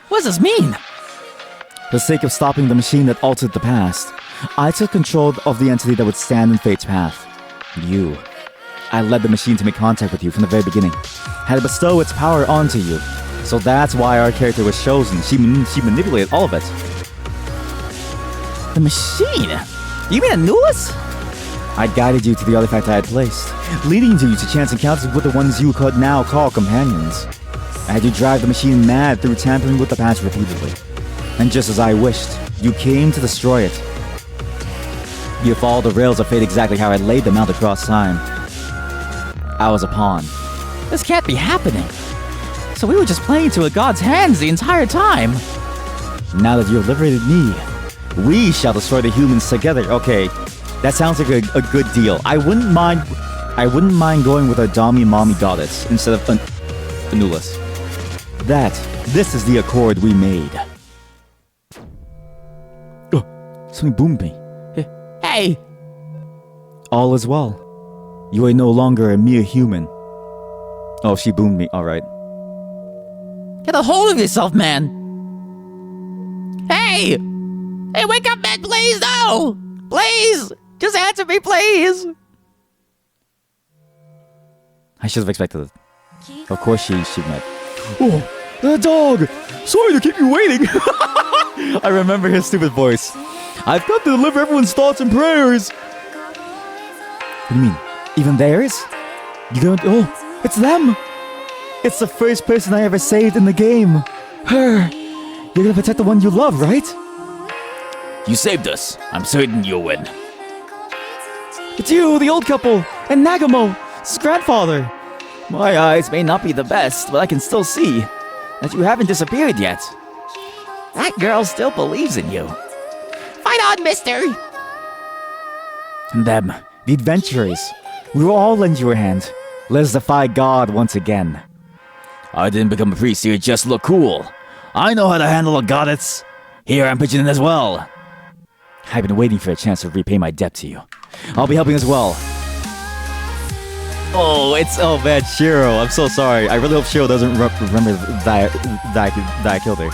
What does this mean? For the sake of stopping the machine that altered the past, I took control of the entity that would stand in fate's path. You. I led the machine to make contact with you from the very beginning. Had to bestow its power onto you. So that's why our character was chosen. She manipulated all of it. The machine? You mean a newest? I guided you to the artifact I had placed, leading you to chance encounters with the ones you could now call companions. I had you drive the machine mad through tampering with the patch repeatedly. And just as I wished, you came to destroy it. You followed the rails of fate exactly how I laid them out across time. I was a pawn. This can't be happening. So we were just playing to a god's hands the entire time. Now that you have liberated me, we shall destroy the humans together. Okay, that sounds like a good deal. I wouldn't mind going with a Dami Mommy goddess instead of Anulus. This is the accord we made. Oh, something boomed me. Hey! All is well. You are no longer a mere human. Oh, she boomed me. Alright. Get a hold of yourself, man! Hey! Hey, wake up, man, please, no! Please! Just answer me, please! I should have expected it. Of course she met. Oh, that dog! Sorry to keep you waiting! I remember his stupid voice. I've come to deliver everyone's thoughts and prayers! What do you mean? Even theirs? You don't... Oh, it's them! It's the first person I ever saved in the game. Her. You're gonna protect the one you love, right? You saved us. I'm certain you'll win. It's you, the old couple, and Nagamo, his grandfather. My eyes may not be the best, but I can still see that you haven't disappeared yet. That girl still believes in you. Fight on, mister! And them, the adventurers. We will all lend you a hand. Let us defy God once again. I didn't become a priest here just to look cool. I know how to handle a goddess. Here I'm pitching in as well. I've been waiting for a chance to repay my debt to you. I'll be helping as well. Oh man, Shiro. I'm so sorry. I really hope Shiro doesn't remember that I killed her.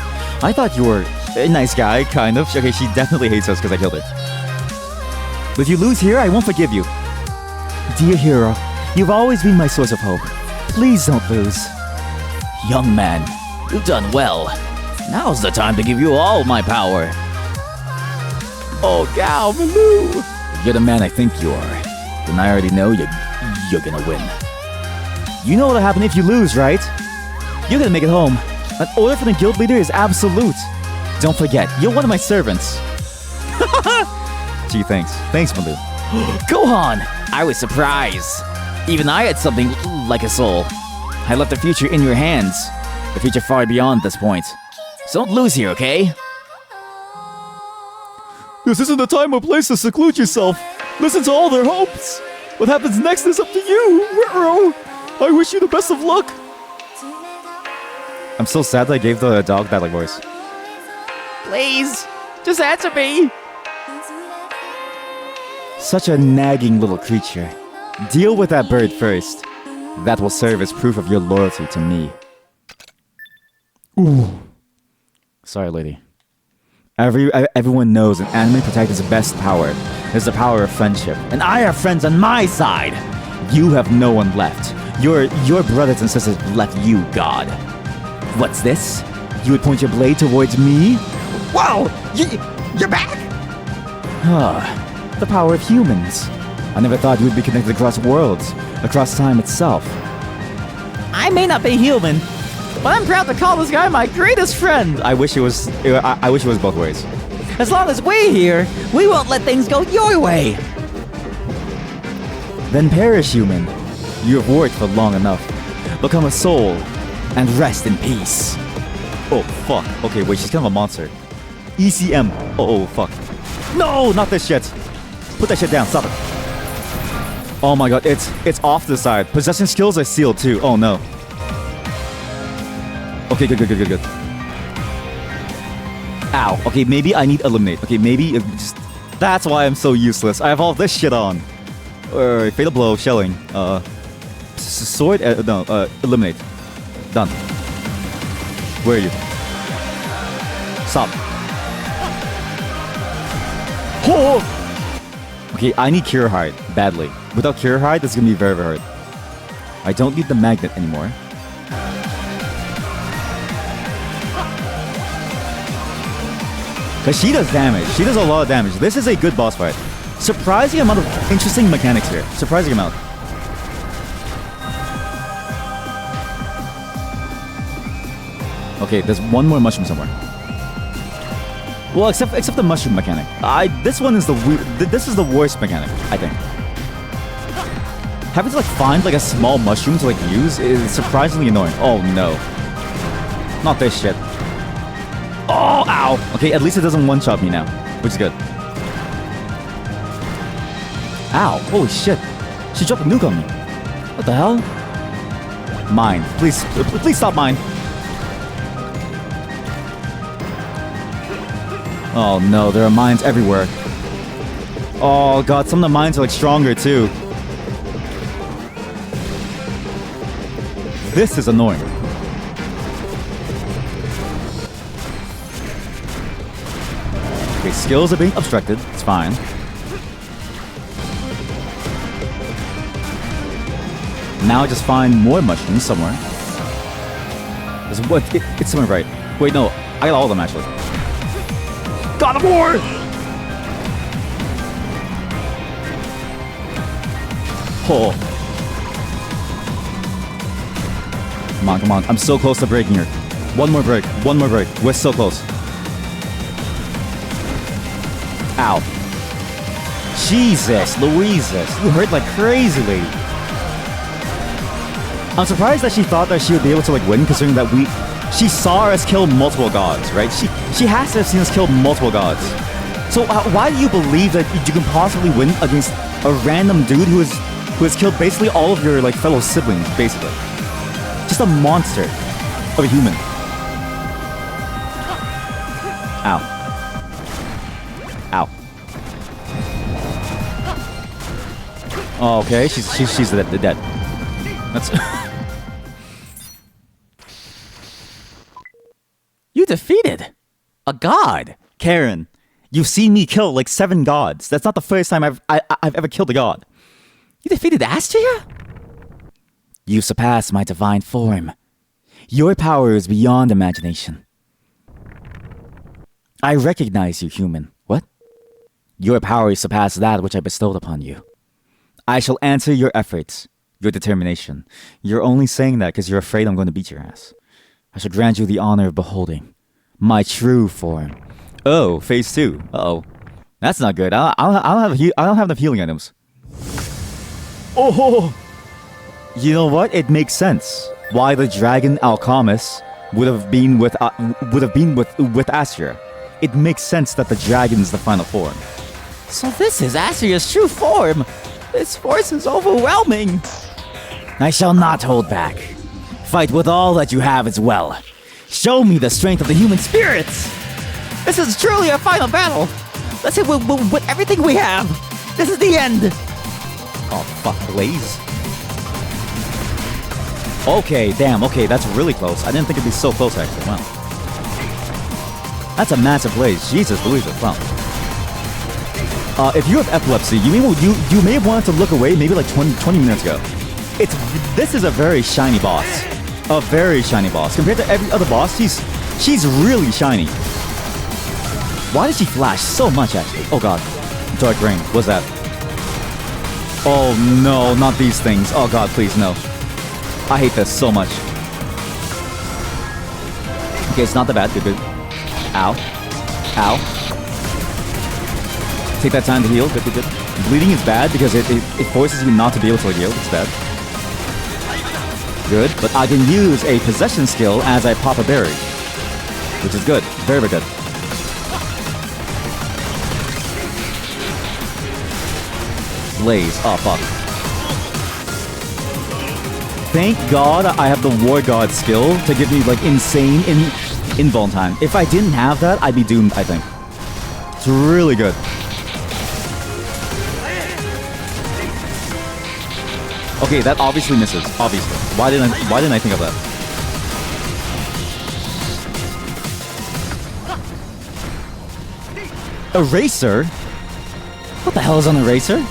I thought you were a nice guy, kind of. Okay, she definitely hates us because I killed her. But if you lose here, I won't forgive you. Dear hero, you've always been my source of hope. Please don't lose. Young man, you've done well. Now's the time to give you all my power. Oh, Gao, Maloo! You're the man I think you are. Then I already know you're gonna win. You know what'll happen if you lose, right? You're gonna make it home. An order from the guild leader is absolute. Don't forget, you're one of my servants. Gee, thanks. Thanks, Maloo. Gohan! I was surprised. Even I had something like a soul. I left the future in your hands. The future far beyond this point. So don't lose here, okay? This isn't the time or place to seclude yourself. Listen to all their hopes. What happens next is up to you, Roro. I wish you the best of luck. I'm so sad that I gave the dog that voice. Please, just answer me. Such a nagging little creature. Deal with that bird first. That will serve as proof of your loyalty to me. Ooh. Sorry, lady. Everyone knows an anime protagonist's best power is the power of friendship. And I have friends on my side. You have no one left. Your brothers and sisters left you, God. What's this? You would point your blade towards me? Whoa! You're back? The power of humans. I never thought you would be connected across worlds, across time itself. I may not be human, but I'm proud to call this guy my greatest friend. I wish it was both ways. As long as we're here, we won't let things go your way. Then perish, human. You have worked for long enough. Become a soul and rest in peace. Oh, fuck. Okay, wait, she's kind of a monster. ECM. Oh, fuck. No, not this shit. Put that shit down. Stop it. Oh my god, it's off to the side. Possession skills are sealed too. Oh no. Okay, good. Ow. Okay, maybe I need eliminate. Okay, maybe just... That's why I'm so useless. I have all this shit on. Fatal blow, shelling. Sword? Eliminate. Done. Where are you? Stop. Oh! Okay, I need Cure Hide badly. Without Cure Hide, this is gonna be very, very hard. I don't need the magnet anymore. Because she does damage. She does a lot of damage. This is a good boss fight. Surprising amount of interesting mechanics here. Surprising amount. Okay, there's one more mushroom somewhere. Well, except the mushroom mechanic. This one is this is the worst mechanic, I think. Having to like find like a small mushroom to like use is surprisingly annoying. Oh no. Not this shit. Oh, ow. Okay, at least it doesn't one-shot me now, which is good. Ow, holy shit. She dropped a nuke on me. What the hell? Mine. Please stop mine. Oh no, there are mines everywhere. Oh god, some of the mines are like stronger too. This is annoying. Okay, skills are being obstructed. It's fine. Now I just find more mushrooms somewhere. There's what? It's somewhere right. Wait, no. I got all of them actually. God of War! Oh. Come on, come on. I'm so close to breaking here. One more break. One more break. We're so close. Ow. Jesus, Louises. You hurt like crazy, lady. I'm surprised that she thought that she would be able to like win, considering that she saw us kill multiple gods, right? She has to have seen us kill multiple gods. So why do you believe that you can possibly win against a random dude who has killed basically all of your like fellow siblings, basically? Just a monster of a human. Ow. Ow. Oh, okay, she's dead. That's. You defeated a god, Karen. You've seen me kill like 7 gods. That's not the first time I've ever killed a god. You defeated Astria? You surpassed my divine form. Your power is beyond imagination. I recognize you, human. What? Your power surpassed that which I bestowed upon you. I shall answer your efforts, your determination. You're only saying that because you're afraid I'm going to beat your ass. I shall grant you the honor of beholding my true form. Oh, phase 2. Uh-oh. That's not good. I don't have enough healing items. Oh! You know what? It makes sense why the dragon Alchemist would have been with Astria. It makes sense that the dragon's the final form. So this is Astria's true form. This force is overwhelming. I shall not hold back. Fight with all that you have as well. Show me the strength of the human spirits. This is truly our final battle. Let's hit with everything we have. This is the end. Oh, fuck, Blaze. Okay, damn, okay, that's really close. I didn't think it'd be so close, actually. Wow. That's a massive Blaze. Jesus, Louisa, wow. If you have epilepsy, you may have wanted to look away maybe like 20 minutes ago. This is a very shiny boss. A very shiny boss. Compared to every other boss, she's really shiny. Why did she flash so much, actually? Oh god. Dark Rain. What's that? Oh no, not these things. Oh god, please, no. I hate this so much. Okay, it's not that bad. Good, good. Ow. Ow. Take that time to heal. Good, good, good. Bleeding is bad because it forces you not to be able to heal. It's bad. Good, but I can use a possession skill as I pop a berry. Which is good. Very, very good. Blaze. Oh, fuck. Thank God I have the War God skill to give me, like, insane invuln time. If I didn't have that, I'd be doomed, I think. It's really good. Okay, that obviously misses. Obviously. Why didn't I think of that? Eraser? What the hell is an eraser?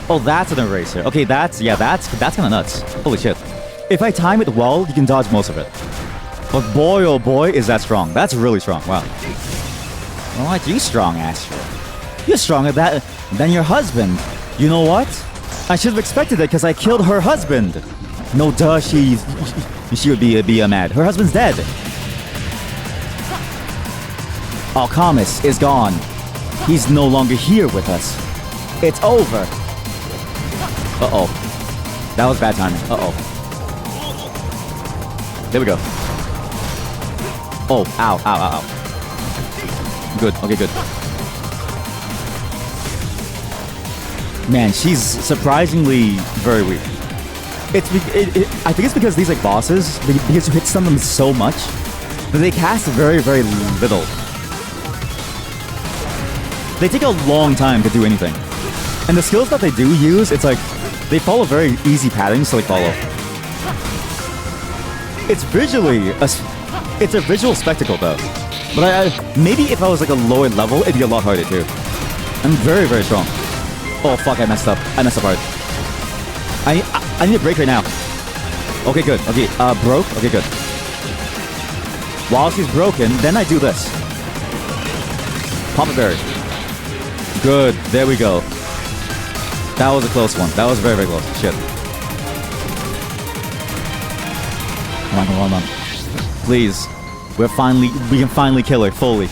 Oh, that's an eraser. Okay, that's kind of nuts. Holy shit. If I time it well, you can dodge most of it. But boy, oh boy, is that strong. That's really strong. Wow. I don't like you strong, Astro. You're stronger than your husband. You know what? I should have expected it because I killed her husband. No, duh, she would be mad. Her husband's dead. Alchemist is gone. He's no longer here with us. It's over. Uh-oh. That was bad timing. Uh-oh. There we go. Oh, ow, ow, ow, ow. Good, okay, good. Man, she's surprisingly very weak. I think it's because these like bosses, because you hit some of them so much, that they cast very, very little. They take a long time to do anything. And the skills that they do use, it's like, they follow very easy patterns to like follow. It's it's a visual spectacle though. But maybe if I was like a lower level, it'd be a lot harder too. I'm very, very strong. Oh fuck, I messed up. I messed up hard. I need a break right now. Okay, good. Okay, broke? Okay, good. While she's broken, then I do this. Pop a berry. Good, there we go. That was a close one. That was very, very close. Shit. Come on, come on, come on. Please. We can finally kill her fully.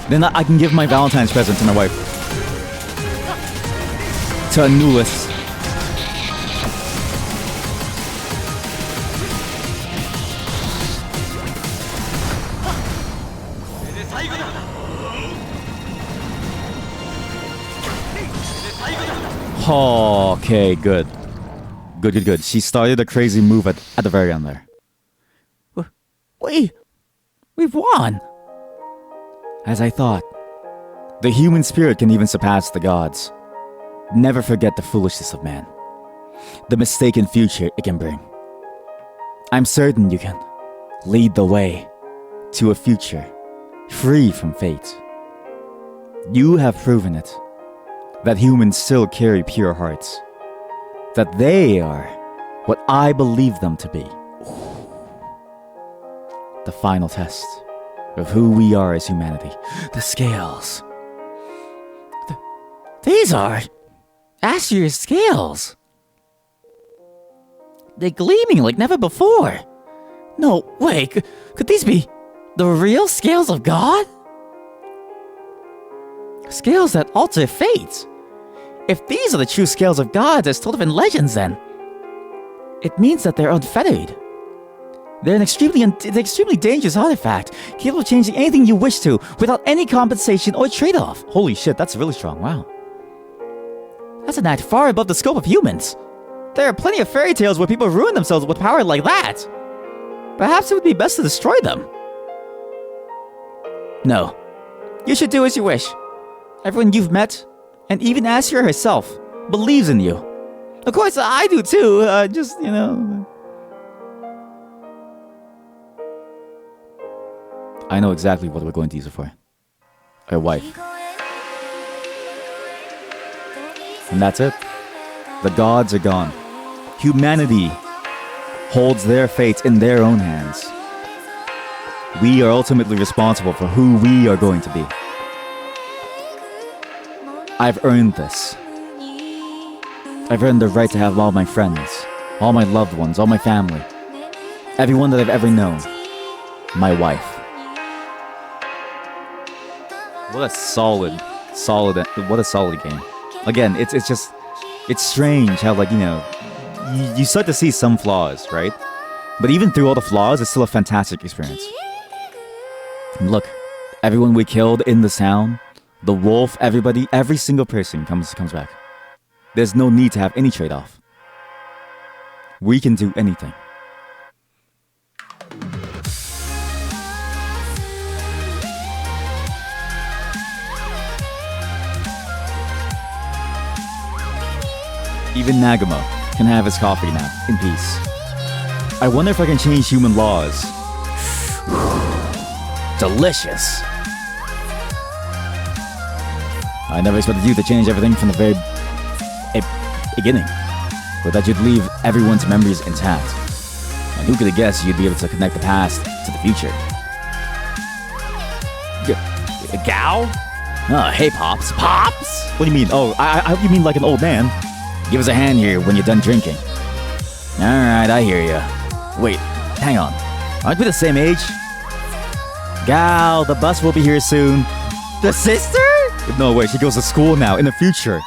Then I can give my Valentine's present to my wife. To Anubis. Oh, okay, good. Good, good, good. She started a crazy move at the very end there. We've won. As I thought. The human spirit can even surpass the gods. Never forget the foolishness of man. The mistaken future it can bring. I'm certain you can lead the way to a future free from fate. You have proven it. That humans still carry pure hearts. That they are what I believe them to be. The final test of who we are as humanity. The scales. These are Asher's scales. They're gleaming like never before. No, wait, could these be the real scales of God? Scales that alter fate. If these are the true scales of gods as told of in legends, then it means that they're unfettered. They're an extremely dangerous artifact, capable of changing anything you wish to without any compensation or trade-off. Holy shit, that's really strong. Wow. That's an act far above the scope of humans. There are plenty of fairy tales where people ruin themselves with power like that. Perhaps it would be best to destroy them. No. You should do as you wish. Everyone you've met, and even Asher herself, believes in you. Of course, I do too, just, you know... I know exactly what we're going to use it for. Our wife. And that's it. The gods are gone. Humanity holds their fate in their own hands. We are ultimately responsible for who we are going to be. I've earned this. I've earned the right to have all my friends, all my loved ones, all my family, everyone that I've ever known. My wife. What a solid game. Again, it's strange how, like, you know, you start to see some flaws, right? But even through all the flaws, it's still a fantastic experience. And look, everyone we killed in the town, the wolf, everybody, every single person comes back. There's no need to have any trade-off. We can do anything. Even Nagamo can have his coffee now, in peace. I wonder if I can change human laws. Delicious. I never expected you to change everything from the very beginning. But that you'd leave everyone's memories intact. And who could have guessed you'd be able to connect the past to the future? Gao? Oh, hey, Pops. Pops? What do you mean? Oh, you mean like an old man? Give us a hand here when you're done drinking. Alright, I hear ya. Wait, hang on. Aren't we the same age? Gal, the bus will be here soon. The sister? No, wait, she goes to school now, in the future.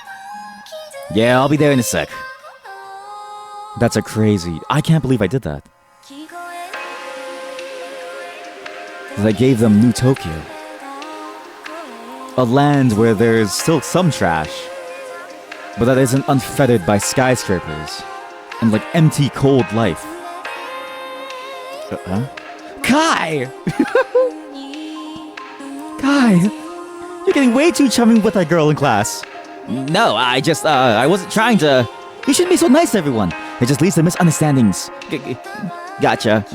Yeah, I'll be there in a sec. That's a crazy. I can't believe I did that. I gave them New Tokyo. A land where there's still some trash, but that isn't unfettered by skyscrapers and like empty, cold life. Kai! Kai, you're getting way too chummy with that girl in class. No, I wasn't trying to. You shouldn't be so nice to everyone. It just leads to misunderstandings. Gotcha.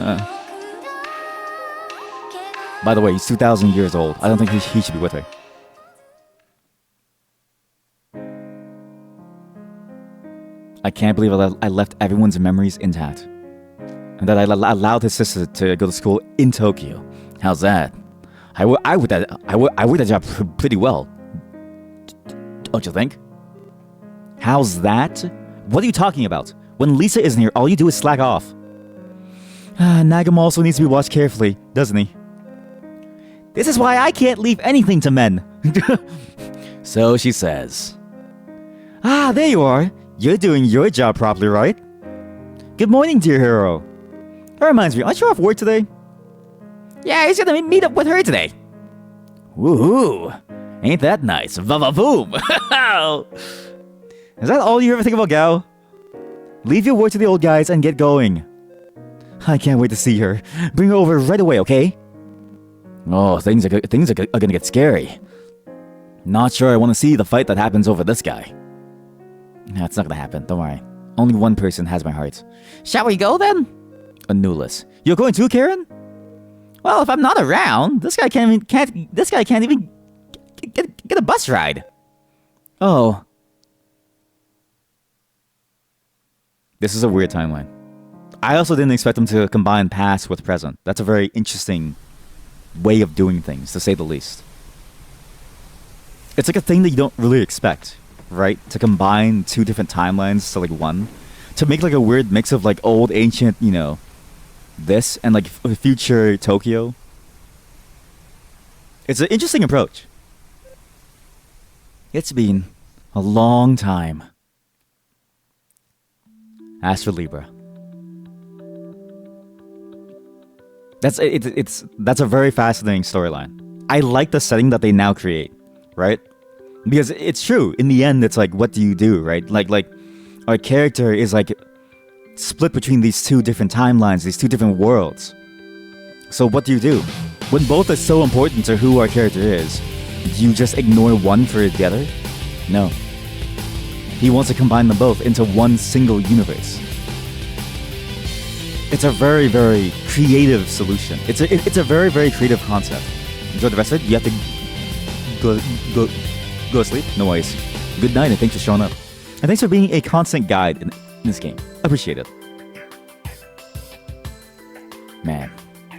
By the way, he's 2,000 years old. I don't think he should be with her. I can't believe I left everyone's memories intact. And that I allowed his sister to go to school in Tokyo. How's that? I worked that job pretty well. Don't you think? How's that? What are you talking about? When Lisa isn't here, all you do is slack off. Nagam also needs to be watched carefully, doesn't he? This is why I can't leave anything to men. So she says. Ah, there you are. You're doing your job properly, right? Good morning, dear hero. That reminds me, aren't you off work today? Yeah, he's gonna meet up with her today. Woohoo! Ain't that nice? Va-va-boom! Is that all you ever think about, Gao? Leave your work to the old guys and get going. I can't wait to see her. Bring her over right away, okay? Oh, things are gonna get scary. Not sure I want to see the fight that happens over this guy. That's not gonna happen, don't worry. Only one person has my heart. Shall we go then? Anulis. You're going too, Karen? Well, if I'm not around, this guy can't even get a bus ride. Oh. This is a weird timeline. I also didn't expect them to combine past with present. That's a very interesting way of doing things, to say the least. It's like a thing that you don't really expect, right? To combine two different timelines to like one. To make like a weird mix of like old, ancient, you know, this and like future Tokyo. It's an interesting approach. It's been a long time. ASTLIBRA. That's a very fascinating storyline. I like the setting that they now create, right? Because it's true. In the end, it's like, what do you do, right? Like our character is like split between these two different timelines, these two different worlds. So what do you do? When both are so important to who our character is, do you just ignore one for the other? No. He wants to combine them both into one single universe. It's a very, very creative solution. It's a very, very creative concept. Enjoy the rest of it. You have to go to sleep. No worries. Good night and thanks for showing up. And thanks for being a constant guide in this game. Appreciate it. Man,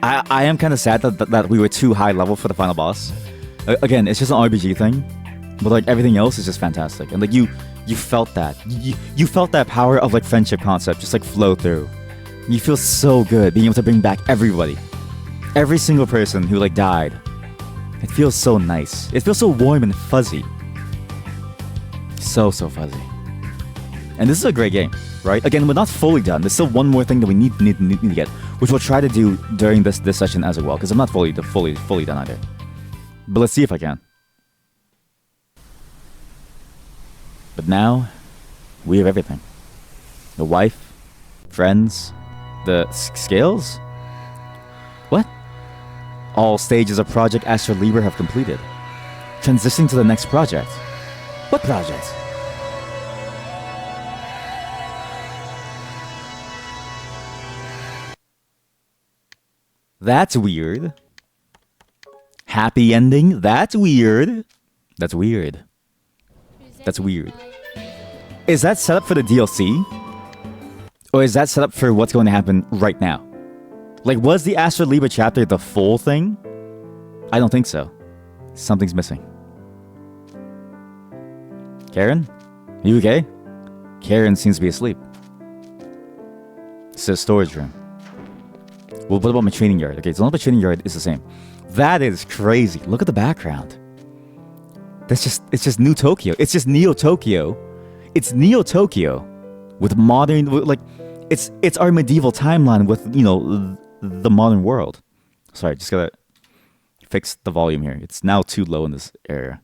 I am kind of sad that we were too high level for the final boss. Again, it's just an RPG thing, but like everything else is just fantastic. And like you felt that. You felt that power of like friendship concept just like flow through. You feel so good being able to bring back everybody. Every single person who like died. It feels so nice. It feels so warm and fuzzy. So fuzzy. And this is a great game, right? Again, we're not fully done. There's still one more thing that we need to get, which we'll try to do during this session as well, because I'm not fully done either. But let's see if I can. But now, we have everything. The wife, friends, the scales? What? All stages of Project ASTLIBRA have completed. Transitioning to the next project. What project? That's weird. Happy ending? That's weird. That's weird. That's weird. Is that set up for the DLC? Or is that set up for what's going to happen right now? Like, was the ASTLIBRA chapter the full thing? I don't think so. Something's missing. Karen? Are you okay? Karen seems to be asleep. It says storage room. Well, what about my training yard? Okay, so the training yard is the same. That is crazy. Look at the background. It's just New Tokyo. It's just Neo Tokyo. It's Neo Tokyo with modern, like, it's our medieval timeline with, you know, the modern world. Sorry, just gotta fix the volume here. It's now too low in this area.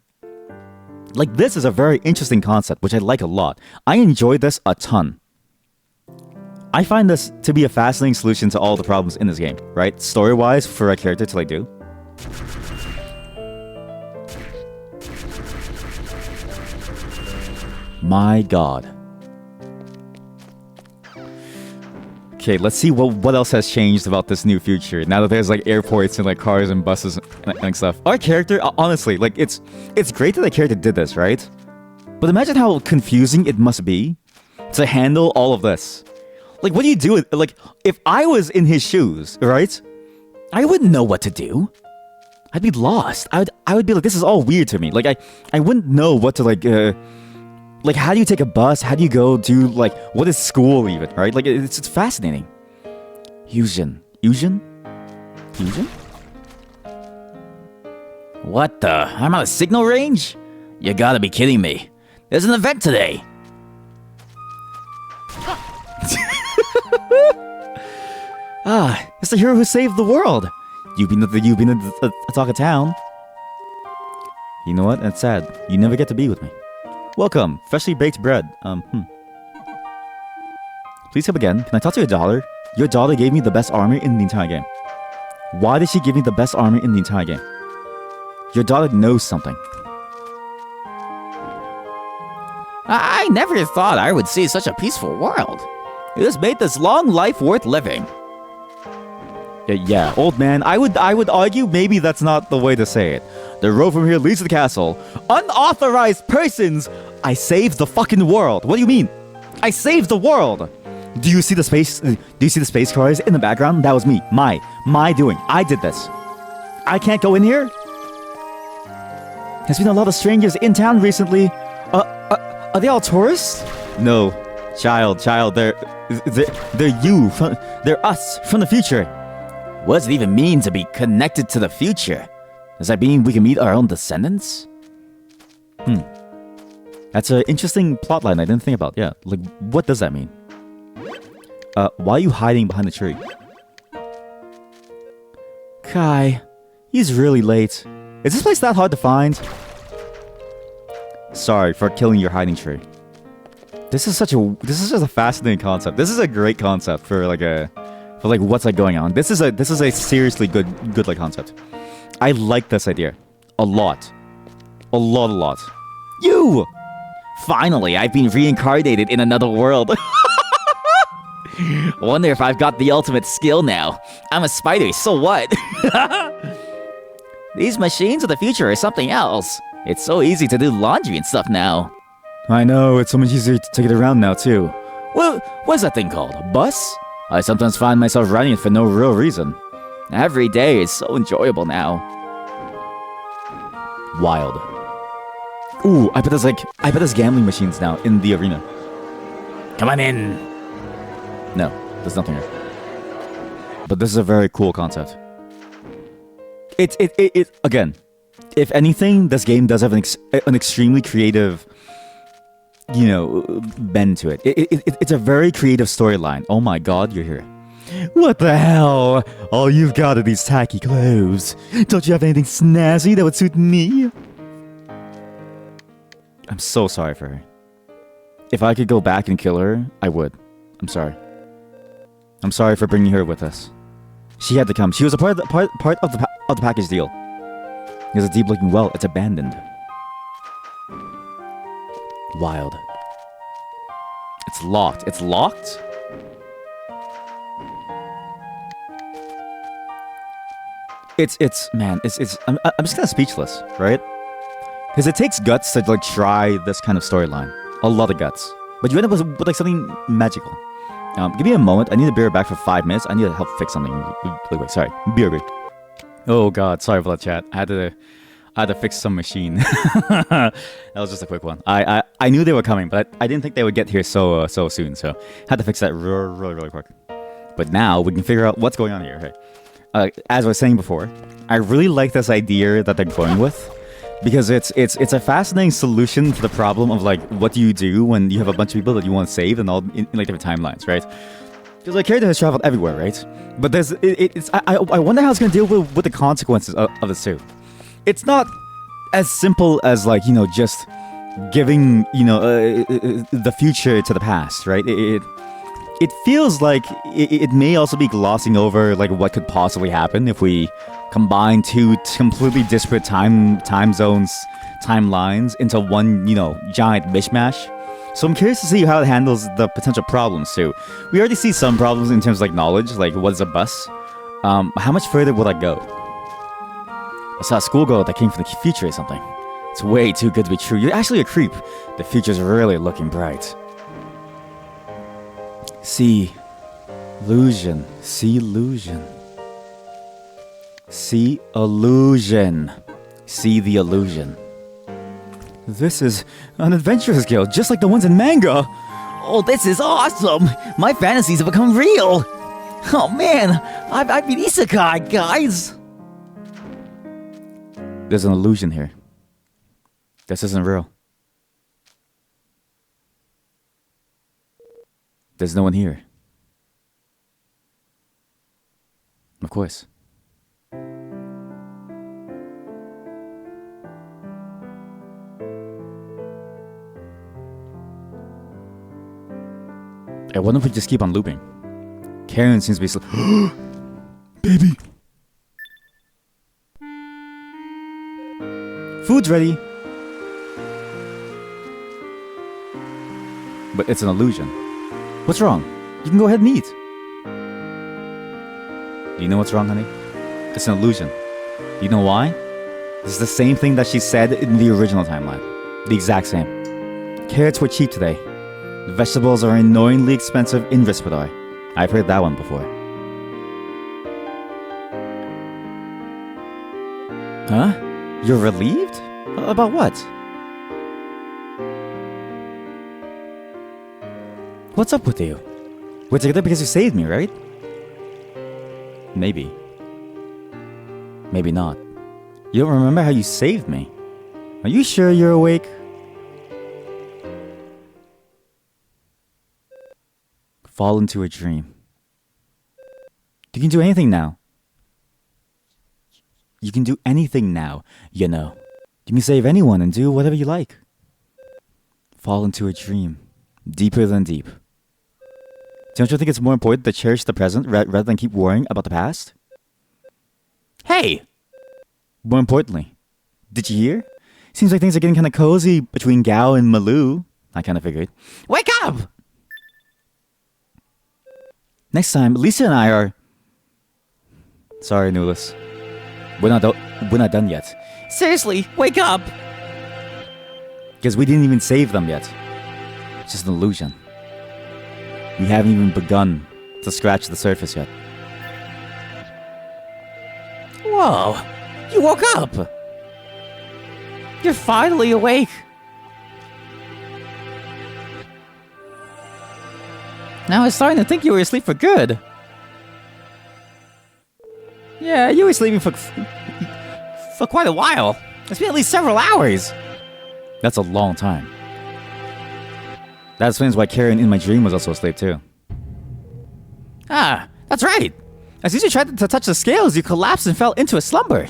Like, this is a very interesting concept, which I like a lot. I enjoy this a ton. I find this to be a fascinating solution to all the problems in this game, right? Story-wise, for a character to, like, do. My god. Okay, let's see what else has changed about this new future now that there's like airports and like cars and buses and stuff. Our character, honestly, like it's great that the character did this, right? But imagine how confusing it must be to handle all of this. Like, what do you do? Like, if I was in his shoes, right? I wouldn't know what to do. I'd be lost. I would be like, this is all weird to me. Like, I wouldn't know what to like, how do you take a bus? How do you go do, like, what is school even, right? Like, it's fascinating. Fusion. What the? I'm on a signal range? You gotta be kidding me. There's an event today. It's the hero who saved the world. You've been to the talk of town. You know what? That's sad. You never get to be with me. Welcome, freshly baked bread. Please come again. Can I talk to your daughter? Your daughter gave me the best armor in the entire game. Why did she give me the best armor in the entire game? Your daughter knows something. I never thought I would see such a peaceful world. It has made this long life worth living. Yeah, old man. I would argue maybe that's not the way to say it. The road from here leads to the castle. Unauthorized persons! I saved the fucking world. What do you mean? I saved the world. Do you see the space? Do you see the space cars in the background? That was me. My doing. I did this. I can't go in here. There's been a lot of strangers in town recently. Are they all tourists? No, child. They're you. They're us from the future. What does it even mean to be connected to the future? Does that mean we can meet our own descendants? That's an interesting plotline I didn't think about. Yeah, like, what does that mean? Why are you hiding behind the tree? Kai, he's really late. Is this place that hard to find? Sorry for killing your hiding tree. This is just a fascinating concept. This is a great concept for what's like going on. This is a seriously good like concept. I like this idea a lot. A lot. You! Finally, I've been reincarnated in another world. Wonder if I've got the ultimate skill now. I'm a spider, so what? These machines of the future are something else. It's so easy to do laundry and stuff now. I know, it's so much easier to get around now too. What's that thing called? A bus? I sometimes find myself riding it for no real reason. Every day is so enjoyable now. Wild. Ooh, I bet there's gambling machines now in the arena. Come on in. No, there's nothing here. But this is a very cool concept. It again, if anything, this game does have an extremely creative, you know, bend to it. It's a very creative storyline. Oh my god, you're here. What the hell? All you've got are these tacky clothes. Don't you have anything snazzy that would suit me? I'm so sorry for her. If I could go back and kill her, I would. I'm sorry. I'm sorry for bringing her with us. She had to come. She was a part of the package deal. There's a deep-looking well. It's abandoned. Wild. It's locked. It's locked? Man, I'm just kind of speechless, right? Because it takes guts to like try this kind of storyline. A lot of guts. But you end up with like something magical. Give me a moment. I need to be right back for 5 minutes. I need to help fix something. Wait, sorry. Be right back. Oh god, sorry for that chat. I had to fix some machine. That was just a quick one. I knew they were coming, but I didn't think they would get here so soon. So had to fix that really quick. But now we can figure out what's going on here. Okay. As I was saying before, I really like this idea that they're going with, because it's a fascinating solution to the problem of like, what do you do when you have a bunch of people that you want to save and all in like different timelines, right? Because like character has traveled everywhere, right? But there's I wonder how it's gonna deal with the consequences of this too. It's not as simple as like, you know, just giving, you know, the future to the past, right? It feels like it may also be glossing over like what could possibly happen if we combine two completely disparate time zones, timelines into one, you know, giant mishmash. So I'm curious to see how it handles the potential problems too. We already see some problems in terms of like knowledge, like what is a bus? How much further will I go? I saw a schoolgirl that came from the future or something. It's way too good to be true. You're actually a creep. The future's really looking bright. See illusion. See illusion. See illusion. See the illusion. This is an adventurous guild, just like the ones in manga. Oh, this is awesome! My fantasies have become real! Oh man, I've been isekai, guys! There's an illusion here. This isn't real. There's no one here. Of course. I wonder if we just keep on looping. Karen seems to be Baby! Food's ready! But it's an illusion. What's wrong? You can go ahead and eat. Do you know what's wrong, honey? It's an illusion. Do you know why? This is the same thing that she said in the original timeline. The exact same. Carrots were cheap today. The vegetables are annoyingly expensive in Risperdar. I've heard that one before. Huh? You're relieved? About what? What's up with you? We're together because you saved me, right? Maybe. Maybe not. You don't remember how you saved me? Are you sure you're awake? Fall into a dream. You can do anything now. You can do anything now, you know. You can save anyone and do whatever you like. Fall into a dream. Deeper than deep. Don't you think it's more important to cherish the present rather than keep worrying about the past? Hey! More importantly, did you hear? Seems like things are getting kind of cozy between Gao and Malou. I kind of figured. Wake up! Next time, Lisa and I are... Sorry, Nulis. We're not done yet. Seriously, wake up! Because we didn't even save them yet. It's just an illusion. We haven't even begun to scratch the surface yet. Whoa! You woke up! You're finally awake! Now I was starting to think you were asleep for good. Yeah, you were sleeping for quite a while. It's been at least several hours. That's a long time. That explains why Karen in my dream was also asleep too. Ah, that's right. As soon as you tried to touch the scales, you collapsed and fell into a slumber.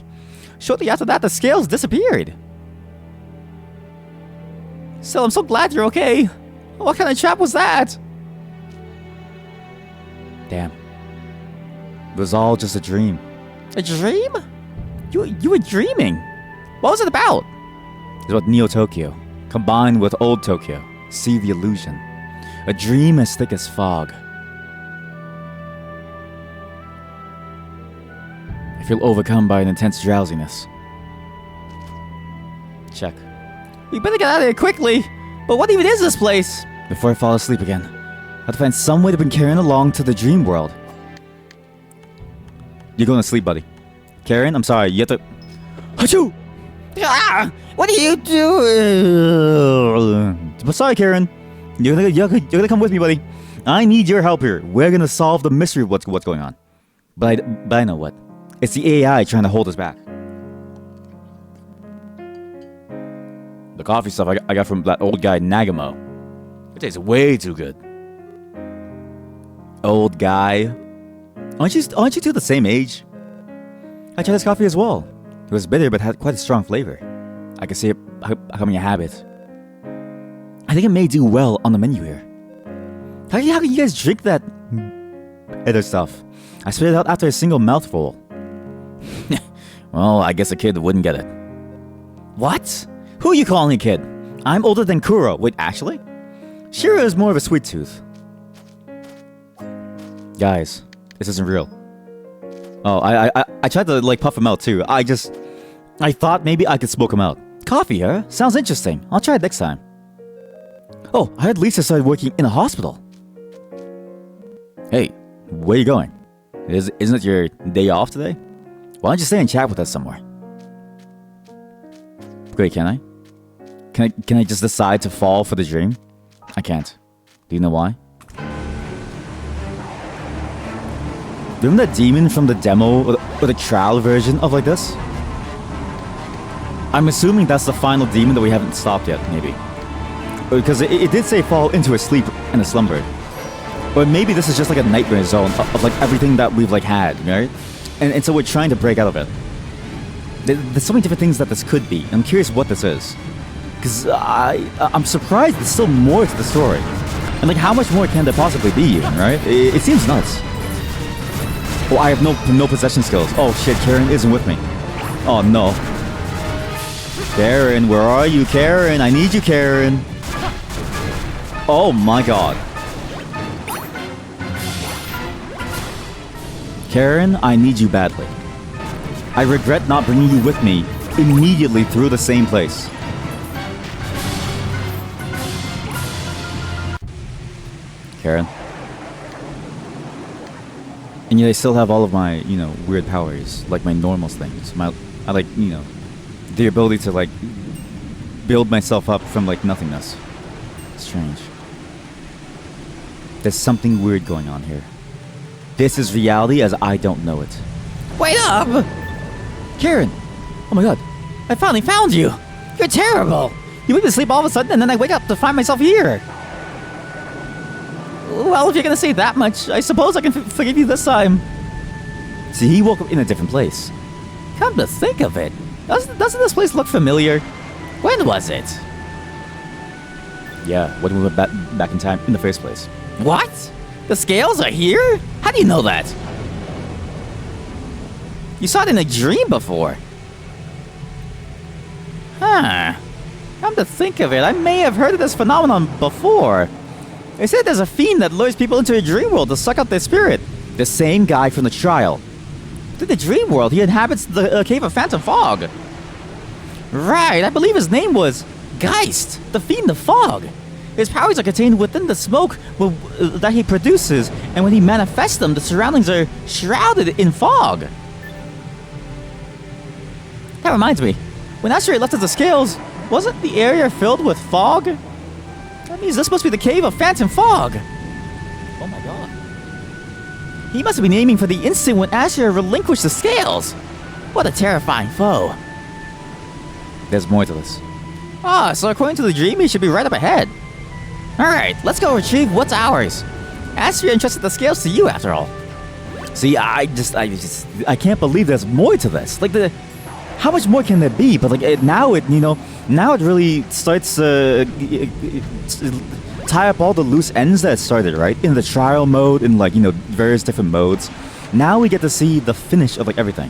Shortly after that, the scales disappeared. Still, I'm so glad you're okay. What kind of trap was that? Damn. It was all just a dream. A dream? You were dreaming. What was it about? It's about Neo Tokyo, combined with Old Tokyo. See the illusion. A dream as thick as fog. I feel overcome by an intense drowsiness. Check. We better get out of here quickly. But what even is this place? Before I fall asleep again, I have to find some way to bring Karen along to the dream world. You're going to sleep, buddy. Karen, I'm sorry, you have to... Achoo! Ah, what are you doing? But sorry, Karen. You're gonna come with me, buddy. I need your help here. We're gonna solve the mystery of what's going on. But I know what. It's the AI trying to hold us back. The coffee stuff I got from that old guy Nagamo. It tastes way too good. Old guy. Aren't you two the same age? I tried this coffee as well. It was bitter but had quite a strong flavor. I can see it becoming a habit. I think it may do well on the menu here. How can you guys drink that other stuff? I spit it out after a single mouthful. Well, I guess a kid wouldn't get it. What? Who are you calling a kid? I'm older than Kuro. Wait, actually? Shiro is more of a sweet tooth. Guys, this isn't real. Oh, I tried to like puff him out too. I thought maybe I could smoke him out. Coffee, huh? Sounds interesting. I'll try it next time. Oh, I heard Lisa started working in a hospital. Hey, where are you going? Isn't it your day off today? Why don't you stay and chat with us somewhere? Wait, can I? Can I just decide to fall for the dream? I can't. Do you know why? Remember that demon from the demo or the trial version of like this? I'm assuming that's the final demon that we haven't stopped yet, maybe. Because it did say fall into a sleep and a slumber. Or maybe this is just like a nightmare zone of like everything that we've like had, right? And so we're trying to break out of it. There's so many different things that this could be. I'm curious what this is. Because I'm surprised there's still more to the story. And like how much more can there possibly be even, right? It seems nuts. Oh, I have no possession skills. Oh shit, Karen isn't with me. Oh no. Karen, where are you, Karen? I need you, Karen. Oh my god. Karen, I need you badly. I regret not bringing you with me immediately through the same place. Karen. And yet I still have all of my, weird powers, like my normal things. I like, the ability to like build myself up from like nothingness. Strange. There's something weird going on here. This is reality as I don't know it. Wait up! Karen! Oh my god. I finally found you! You're terrible! You make me sleep all of a sudden and then I wake up to find myself here. Well, if you're gonna say that much, I suppose I can forgive you this time. See, he woke up in a different place. Come to think of it, doesn't this place look familiar? When was it? Yeah, when we went back in time in the first place. What? The scales are here? How do you know that? You saw it in a dream before. Huh. Come to think of it, I may have heard of this phenomenon before. They said there's a fiend that lures people into a dream world to suck out their spirit. The same guy from the trial. Through the dream world, he inhabits the cave of Phantom Fog. Right, I believe his name was Geist, the fiend of fog. His powers are contained within the smoke that he produces, and when he manifests them, the surroundings are shrouded in fog. That reminds me, when Asteroid left us the scales, wasn't the area filled with fog? That means this must be the cave of Phantom Fog. Oh my god. He must have been aiming for the instant when Asteroid relinquished the scales. What a terrifying foe. There's more to this. So according to the dream, he should be right up ahead. Alright, let's go retrieve what's ours. Asteria entrusted the scales to you after all. See, I can't believe there's more to this. Like how much more can there be? But like now it really starts tie up all the loose ends that started, right? In the trial mode, in like, various different modes. Now we get to see the finish of like everything.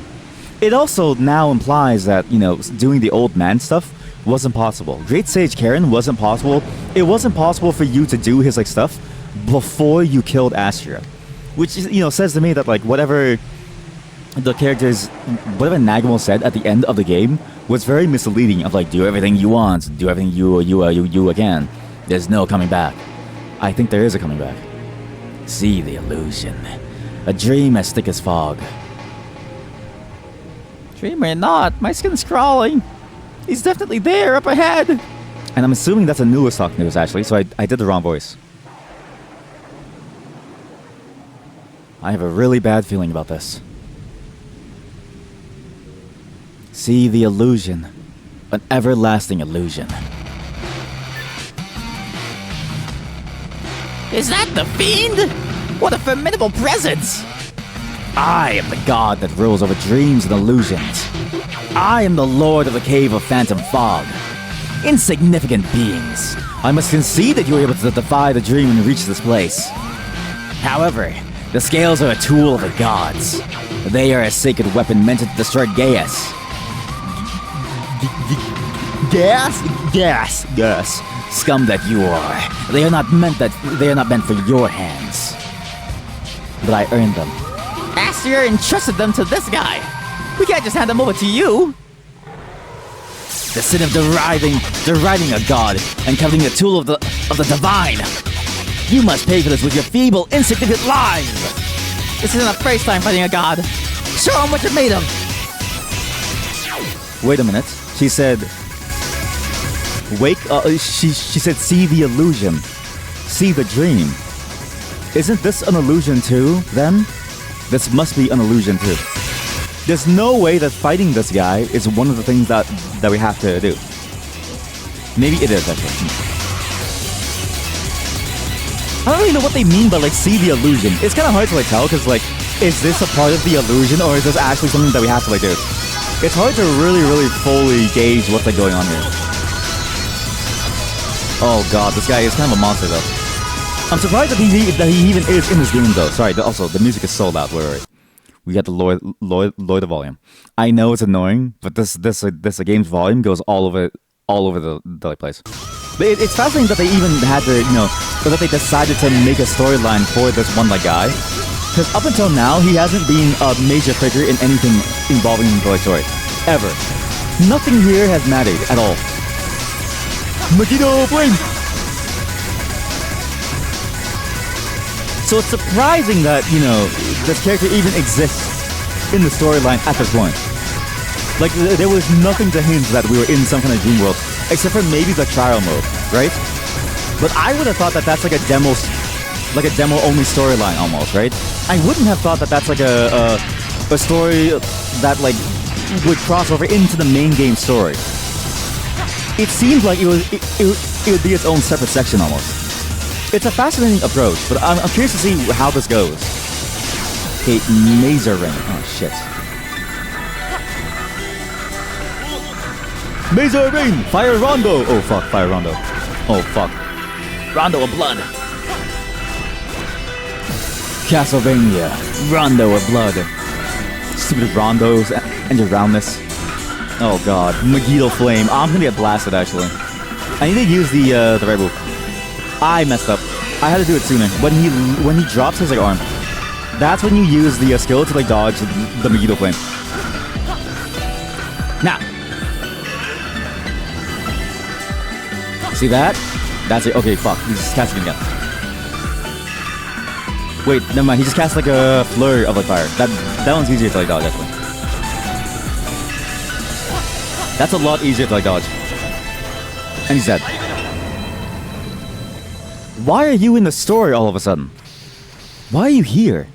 It also now implies that, doing the old man stuff wasn't possible. Great Sage Karen wasn't possible. It wasn't possible for you to do his like stuff before you killed Astria. Which, says to me that like whatever Nagamo said at the end of the game was very misleading of like, do everything you want, do everything you again. There's no coming back. I think there is a coming back. See the illusion. A dream as thick as fog. Dream or not, my skin's crawling. He's definitely there, up ahead! And I'm assuming that's a newest talk news, actually, so I did the wrong voice. I have a really bad feeling about this. See the illusion. An everlasting illusion. Is that the fiend? What a formidable presence! I am the god that rules over dreams and illusions. I am the lord of the cave of phantom fog. Insignificant beings, I must concede that you were able to defy the dream and reach this place. However, the scales are a tool of the gods. They are a sacred weapon meant to destroy Gaius. Gas. Scum that you are. They are not meant for your hands. But I earned them. Aster entrusted them to this guy. We can't just hand them over to you. The sin of deriding a god and coveting a tool of the divine. You must pay for this with your feeble, insignificant lives. This isn't the first time fighting a god. Show them what you're made of. Wait a minute. She said, she said, see the illusion. See the dream. Isn't this an illusion too, then? This must be an illusion too. There's no way that fighting this guy is one of the things that we have to do. Maybe it is, actually. I don't really know what they mean by, like, see the illusion. It's kind of hard to, like, tell, because, like, is this a part of the illusion, or is this actually something that we have to, like, do? It's hard to really fully gauge what's, like, going on here. Oh, God, this guy is kind of a monster, though. I'm surprised that he even is in this game, though. Sorry, also, the music is so loud. Wait. We got to lower the volume. I know it's annoying, but this game's volume goes all over the place. But it's fascinating that they even had to, or that they decided to make a storyline for this one guy. Because up until now, he hasn't been a major figure in anything involving the story. Ever. Nothing here has mattered at all. Magneto Flame! So it's surprising that, this character even exists in the storyline at this point. Like, there was nothing to hint that we were in some kind of dream world, except for maybe the trial mode, right? But I would have thought that that's like a demo-only storyline almost, right? I wouldn't have thought that that's like a story that, like, would cross over into the main game story. It seems like it would be its own separate section almost. It's a fascinating approach, but I'm curious to see how this goes. Okay, Mazer Ring. Oh, shit. Mazer Ring! Fire Rondo! Oh, fuck, Fire Rondo. Oh, fuck. Rondo of blood. Castlevania. Rondo of blood. Stupid Rondos and your roundness. Oh, God. Megiddo Flame. I'm gonna get blasted, actually. I need to use the right move. I messed up. I had to do it sooner. When he drops his arm, that's when you use the skill to dodge the Megiddo Flame. Now, see that? That's it. Okay, fuck. He's just casting it again. Wait, never mind. He just cast a flurry of fire. That one's easier to dodge actually. That's a lot easier to dodge. And he's dead. Why are you in the story all of a sudden? Why are you here?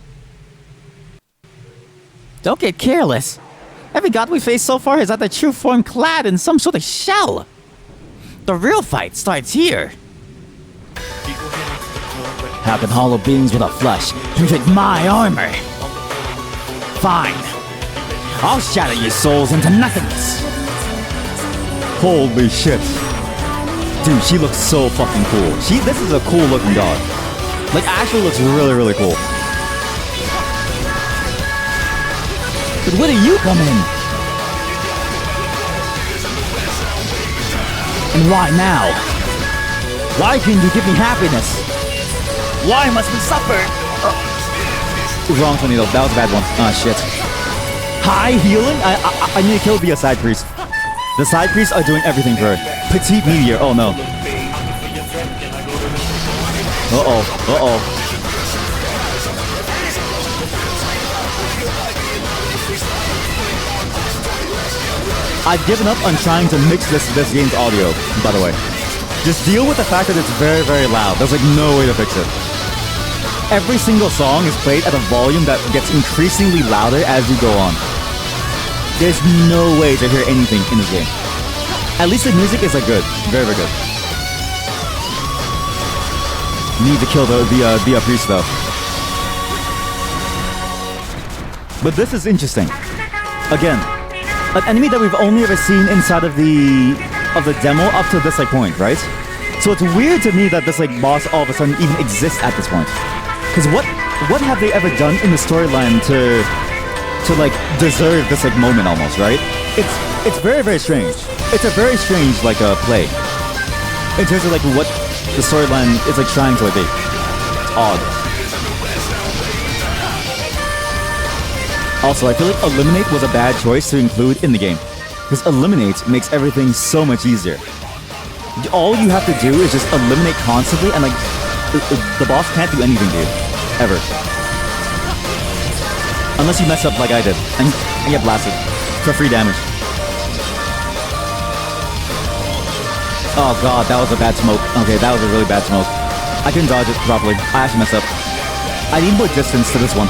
Don't get careless. Every god we faced so far has had their true form clad in some sort of shell. The real fight starts here. How can hollow beings without flesh penetrate my armor? Fine. I'll shatter your souls into nothingness. Holy shit. Dude, she looks so fucking cool. This is a cool looking god. Like, actually looks really cool. But where do you come in? And why now? Why can't you give me happiness? Why must we suffer? Wrong tornado. That was a bad one. Ah, shit. High healing? I need to kill the side priest. The side priests are doing everything for her. Petite meteor. Oh no. Uh-oh. I've given up on trying to mix this game's audio, by the way. Just deal with the fact that it's very, very loud. There's like no way to fix it. Every single song is played at a volume that gets increasingly louder as you go on. There's no way to hear anything in this game. At least the music is like good. Very, very good. Need to kill the priest though. But this is interesting. Again, an enemy that we've only ever seen inside of the demo up to this like point, right? So it's weird to me that this like boss all of a sudden even exists at this point. Because what have they ever done in the storyline to like deserve this like moment almost, right? It's very, very strange. It's a very strange like play in terms of like what the storyline is like trying to like be. It's odd. Also, I feel like Eliminate was a bad choice to include in the game. Because Eliminate makes everything so much easier. All you have to do is just eliminate constantly and like the boss can't do anything to you. Ever. Unless you mess up like I did and get blasted for free damage. Oh god, that was a bad smoke. Okay, that was a really bad smoke. I couldn't dodge it properly. I actually messed up. I need more distance to this one.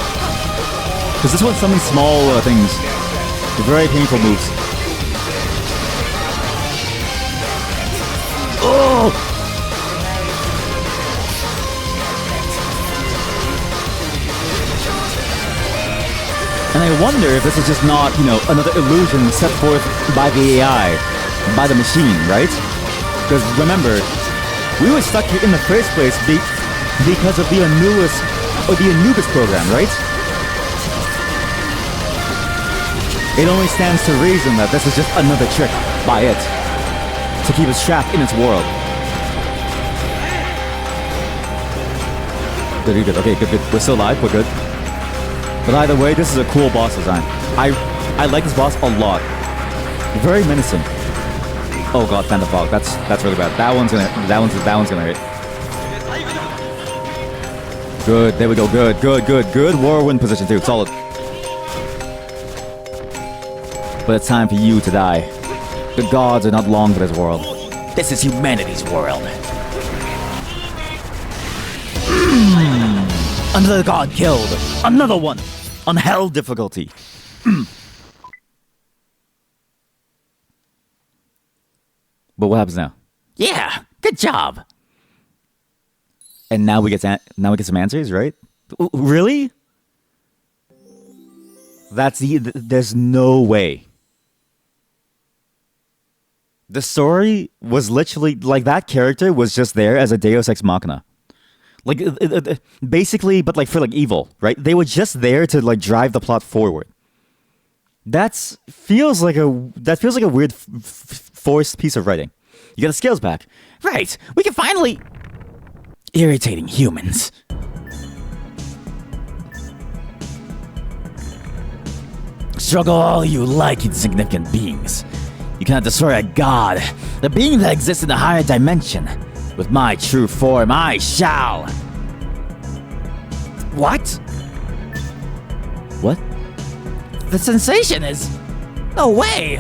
Because this one's summons small things. Very painful moves. Oh! And I wonder if this is just not, you know, another illusion set forth by the AI, by the machine, right? Because remember, we were stuck here in the first place because of the Anubis program, right? It only stands to reason that this is just another trick by it to keep us trapped in its world. Good, good. Okay, good, good. We're still alive. We're good. But either way, this is a cool boss design. I like this boss a lot. Very menacing. Oh god, Phantom Fog. That's really bad. That one's gonna hit. Good. There we go. Good. Good. Whirlwind position too. Solid. But it's time for you to die. The gods are not long for this world. This is humanity's world. Another god killed. Another one. On hell difficulty. But what happens now? Yeah, good job. And now we get some answers, right? Really? There's no way. The story was literally like that character was just there as a Deus Ex Machina. Like basically, but like for like evil, right? They were just there to like drive the plot forward. That feels like a weird forced piece of writing. You got the scales back. Right, we can finally... Irritating humans. Struggle all you like, insignificant beings. You cannot destroy a god, the being that exists in a higher dimension. With my true form, I shall. What? What? The sensation is... No way!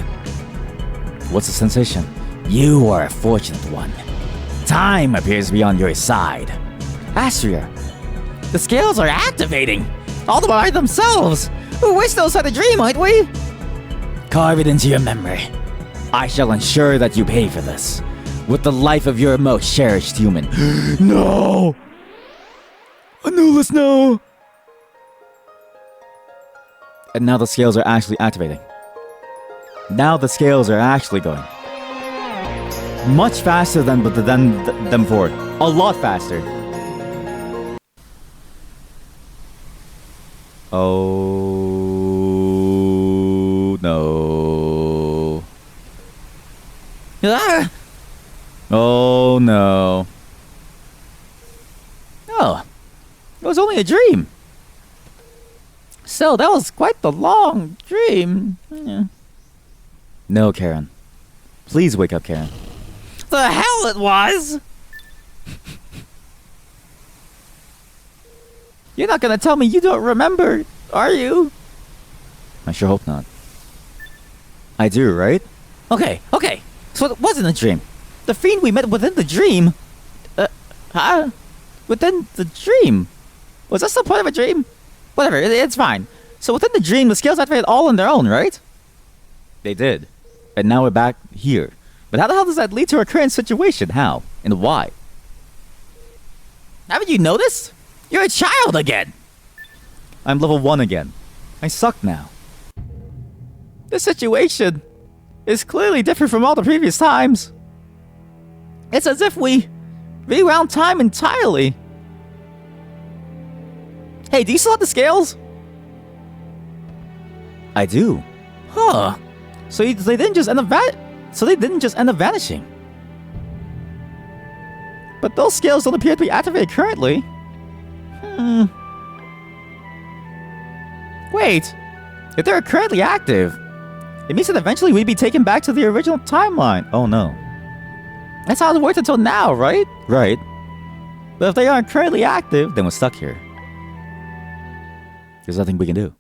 What's the sensation? You are a fortunate one. Time appears to be on your side. Astria. The scales are activating. All by themselves. We're still inside a dream, aren't we? Carve it into your memory. I shall ensure that you pay for this. With the life of your most cherished human. No! Anubis, no! And now the scales are actually activating. Now the scales are actually going. Much faster than before. A lot faster. Oh no. Ah! Oh no. Oh, it was only a dream. So that was quite the long dream. Yeah. No, Karen. Please wake up, Karen. The hell it was! You're not gonna tell me you don't remember, are you? I sure hope not. I do, right? Okay. So it wasn't a dream. The fiend we met within the dream... Huh? Within the dream? Was that still part of a dream? Whatever, it's fine. So within the dream, the scales activated all on their own, right? They did. And now we're back here. But how the hell does that lead to our current situation? How? And why? Haven't you noticed? You're a child again. I'm level 1 again. I suck now. This situation is clearly different from all the previous times. It's as if we rewound time entirely. Hey, do you still have the scales? I do. Huh. So they didn't just end up vanishing. But those scales don't appear to be activated currently. Wait. If they're currently active, it means that eventually we'd be taken back to the original timeline. Oh no. That's how it worked until now, right? Right. But if they aren't currently active, Then we're stuck here. There's nothing we can do.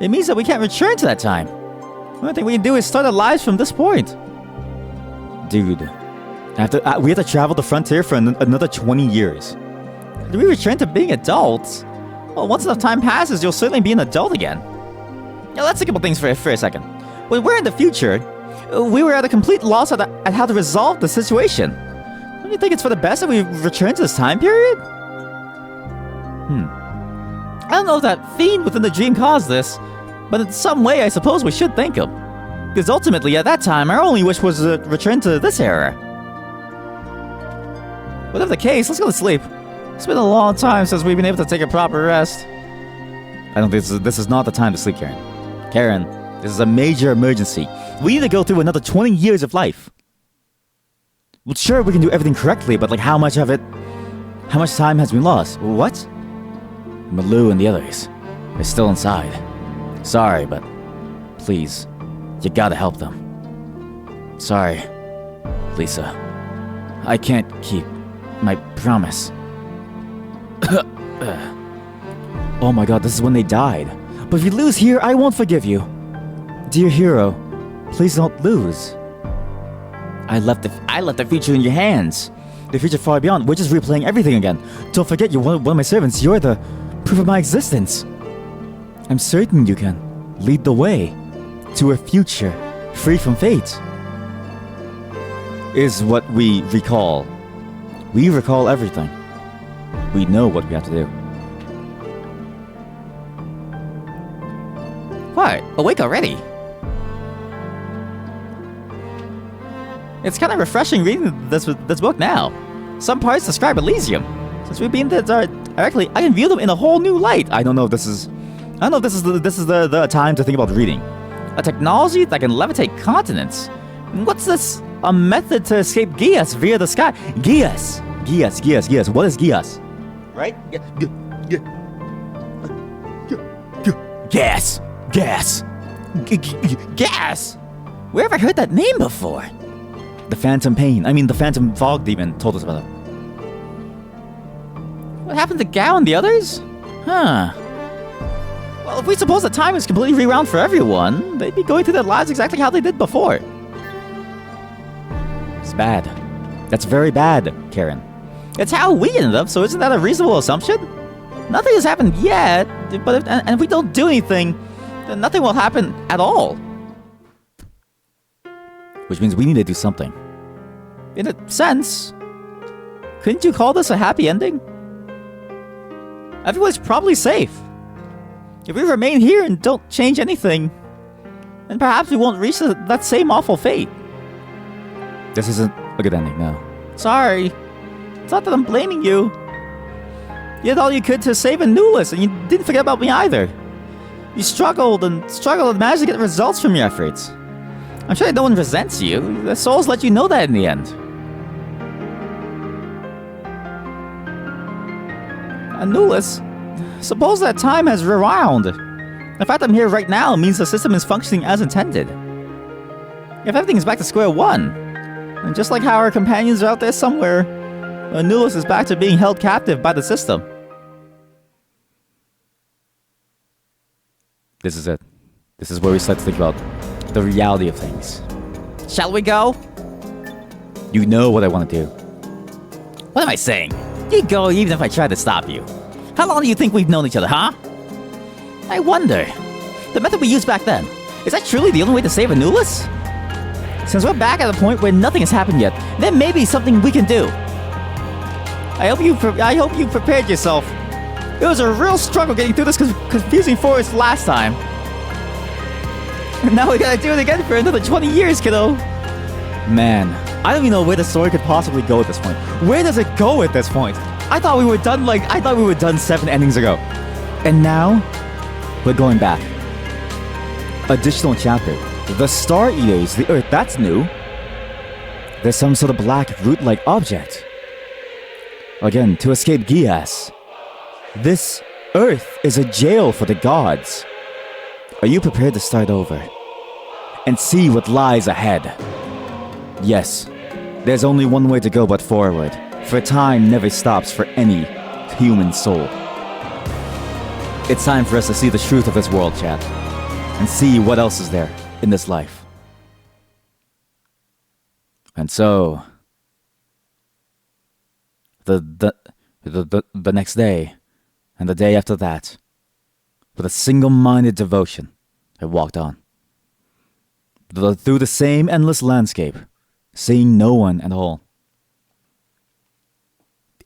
it means that we can't return to that time. The only thing we can do is start our lives from this point. Dude. We have to travel the frontier for another 20 years. Do we return to being adults? Well, once enough time passes, you'll certainly be an adult again. Now, let's think about things for a second. When we're in the future, we were at a complete loss at how to resolve the situation. Don't you think it's for the best that we return to this time period? I don't know if that fiend within the dream caused this, but in some way I suppose we should thank him. Because ultimately, at that time, our only wish was to return to this era. Whatever the case, let's go to sleep. It's been a long time since we've been able to take a proper rest. I don't think this is not the time to sleep, Karen. Karen, this is a major emergency. We need to go through another 20 years of life. Well, sure, we can do everything correctly, but like how much time has been lost? What? Malou and the others, they're still inside. Sorry, but please, you gotta help them. Sorry, Lisa. I can't keep my promise. Oh my god, this is when they died. But if you lose here, I won't forgive you. Dear hero, please don't lose. I left the future in your hands. The future far beyond. We're just replaying everything again. Don't forget, you're one of my servants. You're the proof of my existence. I'm certain you can lead the way to a future free from fate. Is what we recall. We recall everything. We know what we have to do. What? Awake already? It's kind of refreshing reading this book now. Some parts describe Elysium. Since we've been there directly, I can view them in a whole new light. I don't know if this is the time to think about reading. A technology that can levitate continents. What's this? A method to escape Gias via the sky. Gias. What is Gias? Right? Gas. Gas. Where have I heard that name before? The Phantom Fog Demon told us about it. What happened to Gao and the others? Huh. Well, if we suppose that time is completely rewound for everyone, they'd be going through their lives exactly how they did before. It's bad. That's very bad, Karen. It's how we ended up, so isn't that a reasonable assumption? Nothing has happened yet, but if we don't do anything, then nothing will happen at all. Which means we need to do something. In a sense, couldn't you call this a happy ending? Everyone's probably safe. If we remain here and don't change anything, then perhaps we won't reach that same awful fate. This isn't a good ending, no. Sorry. It's not that I'm blaming you. You did all you could to save Anulis, and you didn't forget about me either. You struggled and managed to get results from your efforts. I'm sure no one resents you. The souls let you know that in the end. Anulis, suppose that time has rewound. The fact I'm here right now means the system is functioning as intended. If everything is back to square one, and just like how our companions are out there somewhere, Anulis is back to being held captive by the system. This is it. This is where we start to think about the reality of things. Shall we go? You know what I want to do. What am I saying? You go even if I try to stop you. How long do you think we've known each other, huh? I wonder, the method we used back then, is that truly the only way to save Anubis? Since we're back at a point where nothing has happened yet, there may be something we can do. I hope you prepared yourself. It was a real struggle getting through this confusing forest last time. And now we gotta do it again for another 20 years, kiddo. Man, I don't even know where the story could possibly go at this point. Where does it go at this point? I thought we were done 7 endings ago. And now, we're going back. Additional chapter. The Star Eaters, the Earth, that's new. There's some sort of black root-like object. Again, to escape Gias. This Earth is a jail for the gods. Are you prepared to start over? And see what lies ahead? Yes, there's only one way to go but forward, for time never stops for any human soul. It's time for us to see the truth of this world, chat, and see what else is there in this life. And so, the next day, and the day after that, with a single-minded devotion, I walked on. Through the same endless landscape, seeing no one at all.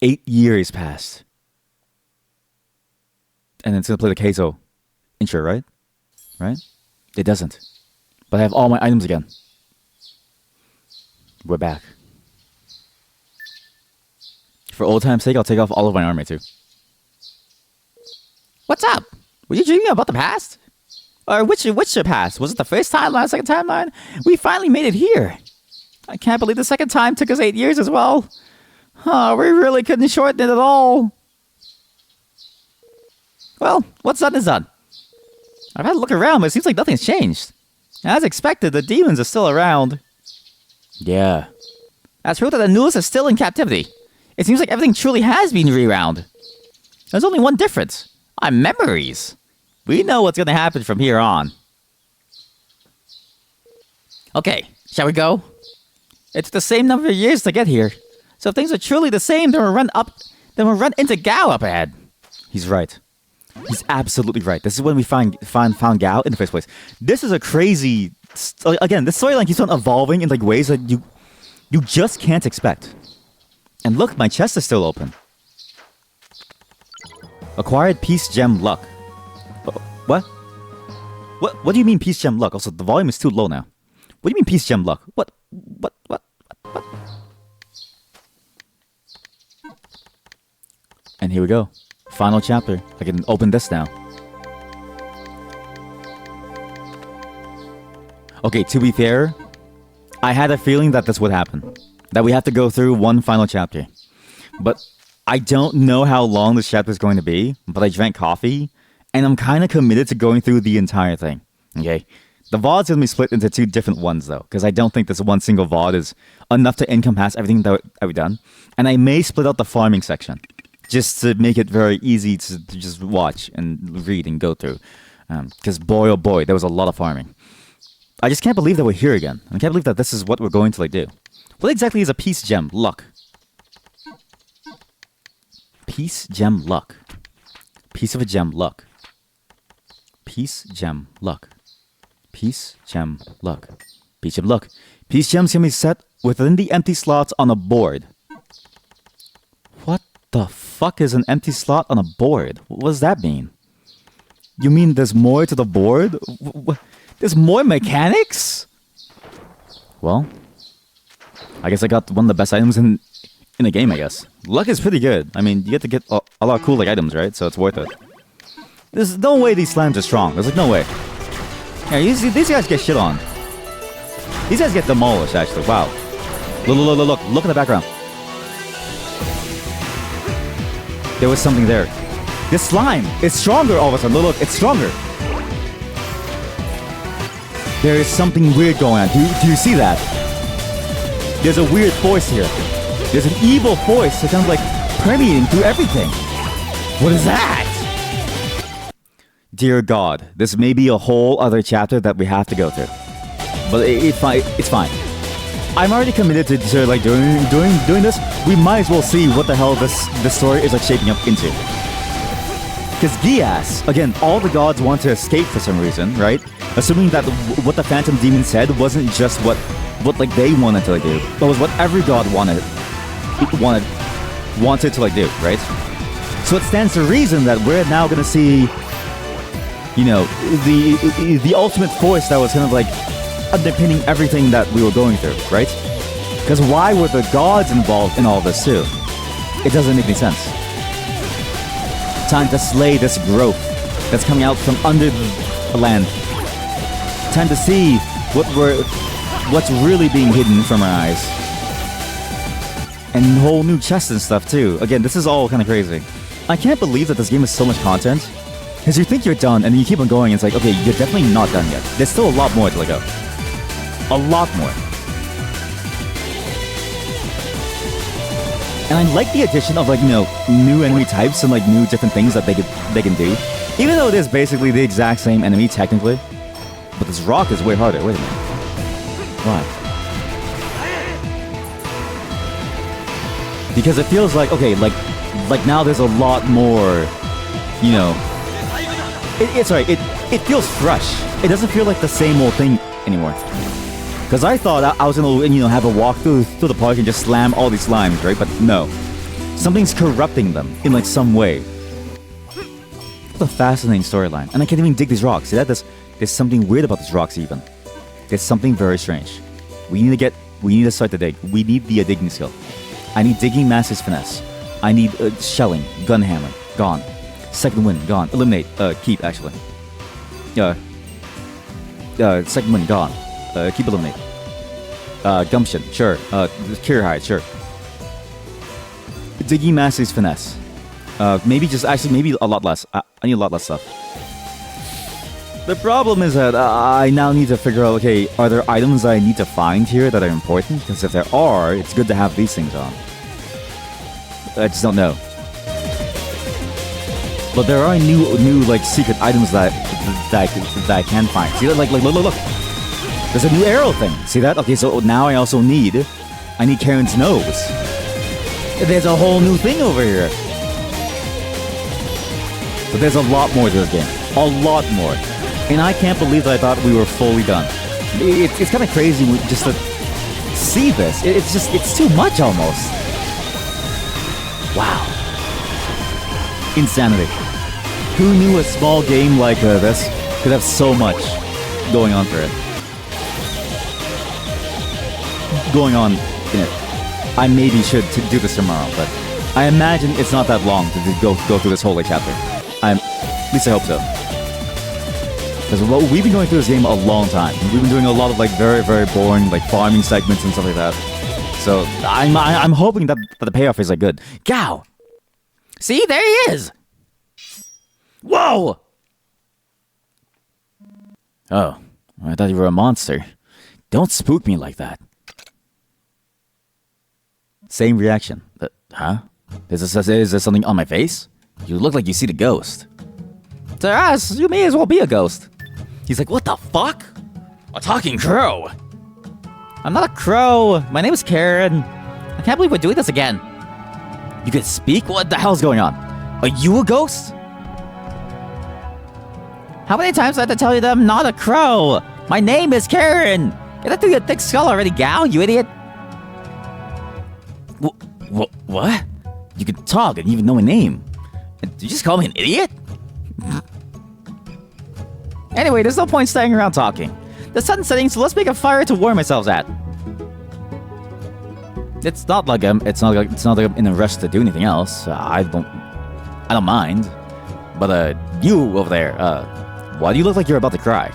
8 years passed. And it's gonna play the Keizo intro, right? Right? It doesn't. But I have all my items again. We're back. For old time's sake, I'll take off all of my armor too. What's up? Were you dreaming about the past? Or which past? Was it the first timeline, second timeline? We finally made it here. I can't believe the second time took us 8 years as well. Oh, we really couldn't shorten it at all. Well, what's done is done. I've had a look around, but it seems like nothing's changed. As expected, the demons are still around. Yeah. That's true that Anubis is still in captivity. It seems like everything truly has been rewound. There's only one difference. Our memories. We know what's going to happen from here on. Okay, shall we go? It took the same number of years to get here. So if things are truly the same, then we'll run into Gao up ahead. He's right. He's absolutely right. This is when we found Gao in the first place. This is a crazy... Again, this storyline keeps on evolving in like ways that you just can't expect. And look, my chest is still open. Acquired Peace Gem Luck. What? What do you mean Peace Gem Luck? Also, the volume is too low now. What do you mean Peace Gem Luck? What? And here we go. Final chapter. I can open this now. Okay, to be fair, I had a feeling that this would happen. That we have to go through one final chapter. But I don't know how long this chapter is going to be, but I drank coffee, and I'm kind of committed to going through the entire thing. Okay? The VOD's going to be split into 2 different ones, though, because I don't think this one single VOD is enough to encompass everything that we've done. And I may split out the farming section, just to make it very easy to just watch and read and go through. Because boy, oh boy, there was a lot of farming. I just can't believe that we're here again. I can't believe that this is what we're going to like do. What exactly is a Peace Gem Luck? Peace Gem Luck. Piece of a gem luck. Peace Gem Luck. Peace Gem Luck. Peace Gem Luck. Peace Gems can be set within the empty slots on a board. What the fuck is an empty slot on a board? What does that mean? You mean there's more to the board? There's more mechanics? Well, I guess I got one of the best items in the game, I guess. Luck is pretty good. I mean, you get to get a lot of cool like items, right? So it's worth it. There's no way these slimes are strong. There's like no way. Yeah, these guys get shit on. These guys get demolished, actually. Wow. Look in the background. There was something there. This slime is stronger all of a sudden. Look, it's stronger. There is something weird going on. Do you see that? There's a weird force here. There's an evil force that sounds like permeating through everything. What is that? Dear God, this may be a whole other chapter that we have to go through. but it's fine. I'm already committed to like doing this. We might as well see what the hell this story is like shaping up into. Because Gias, again, all the gods want to escape for some reason, right? Assuming that what the Phantom Demon said wasn't just what like they wanted to like do, but was what every god wanted to like do, right? So it stands to reason that we're now gonna see, you know, the ultimate force that was kind of like underpinning everything that we were going through, right? Because why were the gods involved in all this too? It doesn't make any sense. Time to slay this growth that's coming out from under the land. Time to see what's really being hidden from our eyes. And whole new chests and stuff too. Again, this is all kind of crazy. I can't believe that this game has so much content. Because you think you're done, and then you keep on going, and it's like, okay, you're definitely not done yet. There's still a lot more to let go. A lot more. And I like the addition of, like, you know, new enemy types and, like, new different things that they can do. Even though it is basically the exact same enemy, technically. But this rock is way harder. Wait a minute. Why? Because it feels like, okay, like now there's a lot more, you know... It feels fresh. It doesn't feel like the same old thing anymore. Because I thought I was gonna, you know, have a walk through the park and just slam all these slimes, right? But no. Something's corrupting them in, like, some way. What a fascinating storyline. And I can't even dig these rocks. See that? There's something weird about these rocks, even. There's something very strange. We need to start to dig. We need the digging skill. I need digging master's finesse. I need shelling, gun hammer, gone. Second wind, gone. Eliminate, keep, actually. Second wind, gone. Keep eliminate. Gumption, sure. Cure hide, sure. Digging master's finesse. Maybe a lot less. I need a lot less stuff. The problem is that I now need to figure out, okay, are there items I need to find here that are important? Because if there are, it's good to have these things on. I just don't know. But there are new like secret items that I can find. See that? Like look. There's a new arrow thing. See that? Okay, so now I need Karen's nose. There's a whole new thing over here. But there's a lot more to this game. A lot more. And I can't believe that I thought we were fully done. It's kind of crazy just to see this. It's too much almost. Wow. Insanity. Who knew a small game like this could have so much going on for it? Going on in it. I maybe should do this tomorrow, but I imagine it's not that long to go through this whole like, chapter. At least I hope so. Because we've been going through this game a long time. We've been doing a lot of like very, very boring like farming segments and stuff like that. So I'm hoping that the payoff is like good. Gao! See, there he is! Whoa! Oh, I thought you were a monster. Don't spook me like that. Same reaction. Huh? Is there something on my face? You look like you see the ghost. To us, you may as well be a ghost. He's like, what the fuck? A talking crow. I'm not a crow. My name is Karen. I can't believe we're doing this again. You can speak? What the hell's going on? Are you a ghost? How many times do I have to tell you that I'm not a crow? My name is Karen. Get that through your thick skull already, Gao, you idiot. What? You can talk and even know my name. Did you just call me an idiot? Anyway, there's no point staying around talking. The sun's setting, so let's make a fire to warm ourselves at. It's not like I'm in a rush to do anything else. I don't mind. But you over there, why do you look like you're about to cry?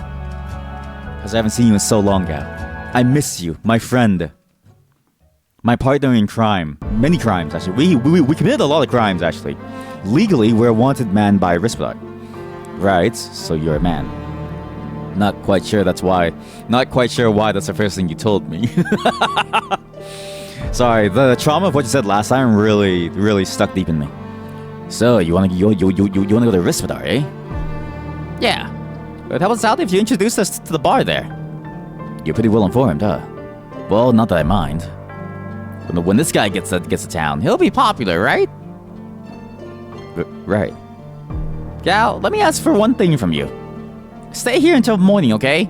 Because I haven't seen you in so long, Gao. I miss you, my friend. My partner in crime. Many crimes, actually. We committed a lot of crimes, actually. Legally, we're a wanted man by Risperdar. Right, so you're a man. Not quite sure why that's the first thing you told me. Sorry, the trauma of what you said last time really, really stuck deep in me. So, you wanna go to Risperdar, eh? Yeah. But how would it sound if you introduced us to the bar there? You're pretty well informed, huh? Well, not that I mind. When this guy gets to town, he'll be popular, right? Right. Gal, let me ask for one thing from you. Stay here until morning, okay?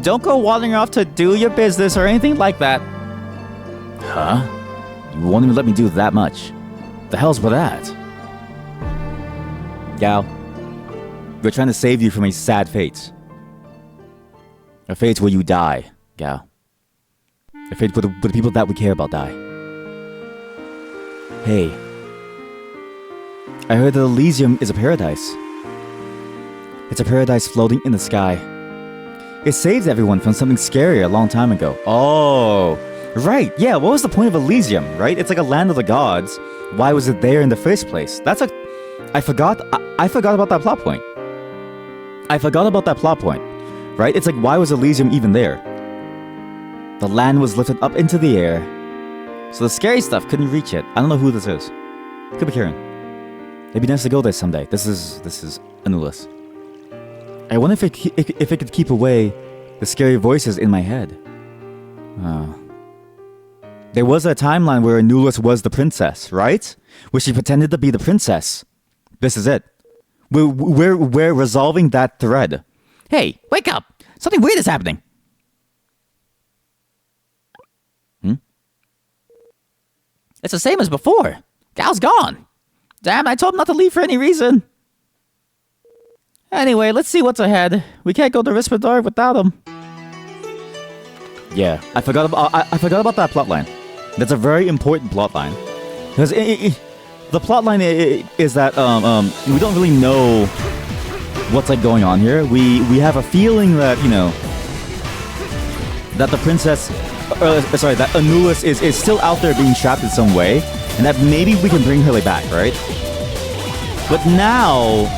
Don't go wandering off to do your business or anything like that. Huh? You won't even let me do that much. The hell's with that? Gal, we're trying to save you from a sad fate. A fate where you die, Gal. A fate where the people that we care about die. Hey, I heard that Elysium is a paradise. It's a paradise floating in the sky. It saved everyone from something scary a long time ago. Oh, right. Yeah, what was the point of Elysium, right? It's like a land of the gods. Why was it there in the first place? I forgot about that plot point. Right? It's like, why was Elysium even there? The land was lifted up into the air, so the scary stuff couldn't reach it. I don't know who this is. Could be Karen. It'd be nice to go there someday. This is Anulus. I wonder if it could keep away the scary voices in my head. There was a timeline where Anulus was the princess, right? Where she pretended to be the princess. This is it. We're resolving that thread. Hey, wake up! Something weird is happening. It's the same as before. Gal's gone. Damn, I told him not to leave for any reason. Anyway, let's see what's ahead. We can't go to Risperdar without him. Yeah, I forgot about that plotline. That's a very important plotline. Because the plotline is that we don't really know what's like going on here. We have a feeling that, you know, that the princess, that Anulus is still out there being trapped in some way, and that maybe we can bring her like back, right? But now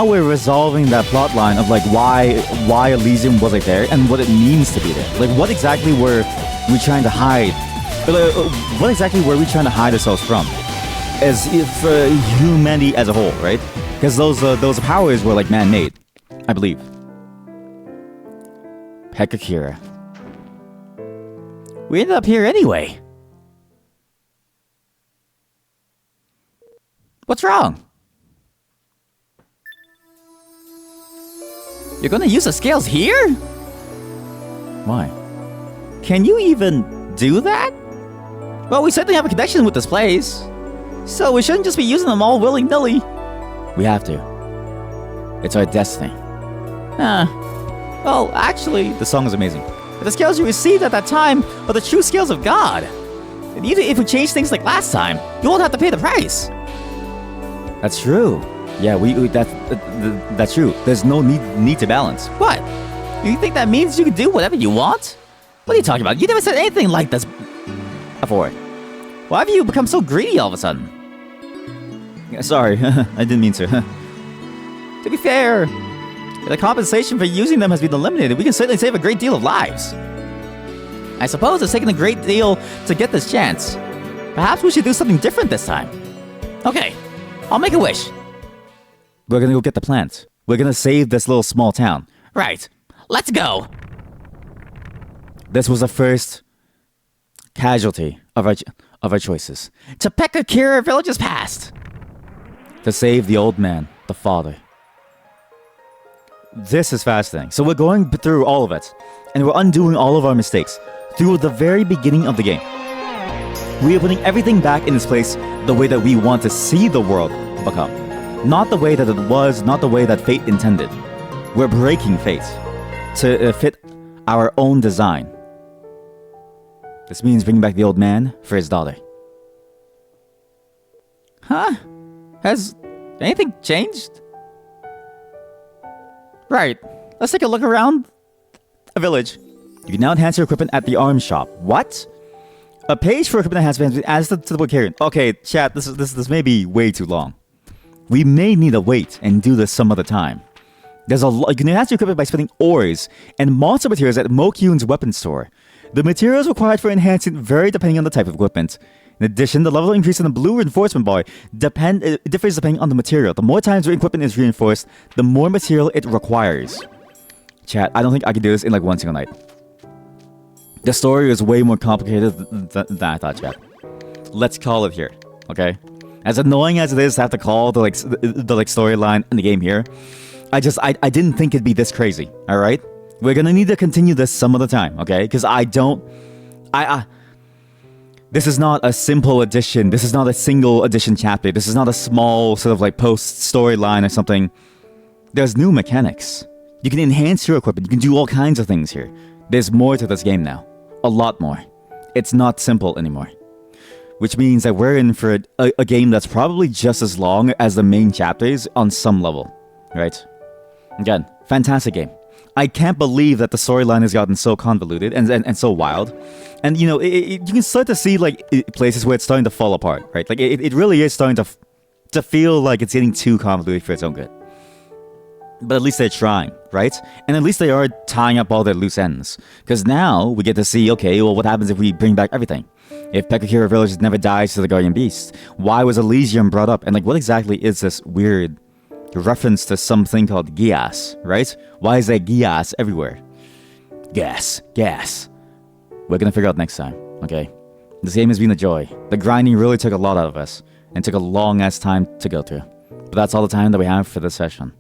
we're resolving that plot line of like why Elysium was like there and what it means to be there. Like, what exactly were we trying to hide? What exactly were we trying to hide ourselves from? As if humanity as a whole, right? Because those powers were like man-made, I believe. Hekakira. We ended up here anyway. What's wrong? You're gonna use the scales here? Why? Can you even do that? Well, we certainly have a connection with this place, so we shouldn't just be using them all willy-nilly. We have to. It's our destiny. Well, actually, The song is amazing. the scales you received at that time are the true scales of God. And even if we change things like last time, you won't have to pay the price. That's true. Yeah, that's true. There's no need to balance. What? You think that means you can do whatever you want? What are you talking about? You never said anything like this before. Why have you become so greedy all of a sudden? Sorry, I didn't mean to. To be fair, the compensation for using them has been eliminated. We can certainly save a great deal of lives. I suppose it's taken a great deal to get this chance. Perhaps we should do something different this time. Okay, I'll make a wish. We're gonna go get the plants. We're gonna save this little small town. Right, let's go. This was the first casualty of our choices. Topeka-Kira village is past. To save the old man, the father. This is fascinating. So we're going through all of it, and we're undoing all of our mistakes through the very beginning of the game. We are putting everything back in its place the way that we want to see the world become. Not the way that it was, not the way that fate intended. We're breaking fate to fit our own design. This means bringing back the old man for his daughter. Huh? Has anything changed? Right. Let's take a look around A village. You can now enhance your equipment at the arms shop. What? A page for equipment enhancement adds to the book here. Okay, chat, this may be way too long. We may need to wait and do this some other time. There's a lot. You can enhance your equipment by spending ores and monster materials at Mokyun's weapon store. The materials required for enhancement vary depending on the type of equipment. In addition, the level increase in the blue reinforcement bar differs depending on the material. The more times your equipment is reinforced, the more material it requires. Chat, I don't think I could do this in like one single night. The story is way more complicated than I thought, chat. Let's call it here, okay? As annoying as it is to have to call the storyline in the game here, I didn't think it'd be this crazy, alright? We're gonna need to continue this some other time, okay? Because this is not a simple edition. This is not a single edition chapter. This is not a small sort of like post storyline or something. There's new mechanics. You can enhance your equipment. You can do all kinds of things here. There's more to this game now. A lot more. It's not simple anymore. Which means that we're in for a game that's probably just as long as the main chapters on some level. Right? Again, fantastic game. I can't believe that the storyline has gotten so convoluted and so wild. And, you know, you can start to see, like, places where it's starting to fall apart, right? Like, it really is starting to feel like it's getting too convoluted for its own good. But at least they're trying, right? And at least they are tying up all their loose ends. Because now we get to see, okay, well, what happens if we bring back everything? If Pekakira Village never dies to the Guardian Beast? Why was Elysium brought up? And, like, what exactly is this weird reference to something called gas, right? Why is there gas everywhere? Gas. We're gonna figure out next time, okay? This game has been a joy. The grinding really took a lot out of us, and took a long-ass time to go through. But that's all the time that we have for this session.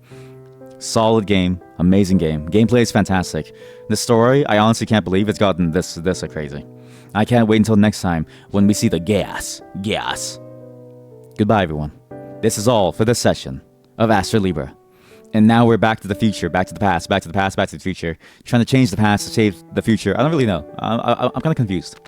Solid game, amazing game. Gameplay is fantastic. The story, I honestly can't believe it's gotten this crazy. I can't wait until next time when we see the gas. Goodbye, everyone. This is all for this session of ASTLIBRA. And now we're back to the future, back to the past, back to the past, back to the future. Trying to change the past to save the future. I don't really know. I'm kind of confused.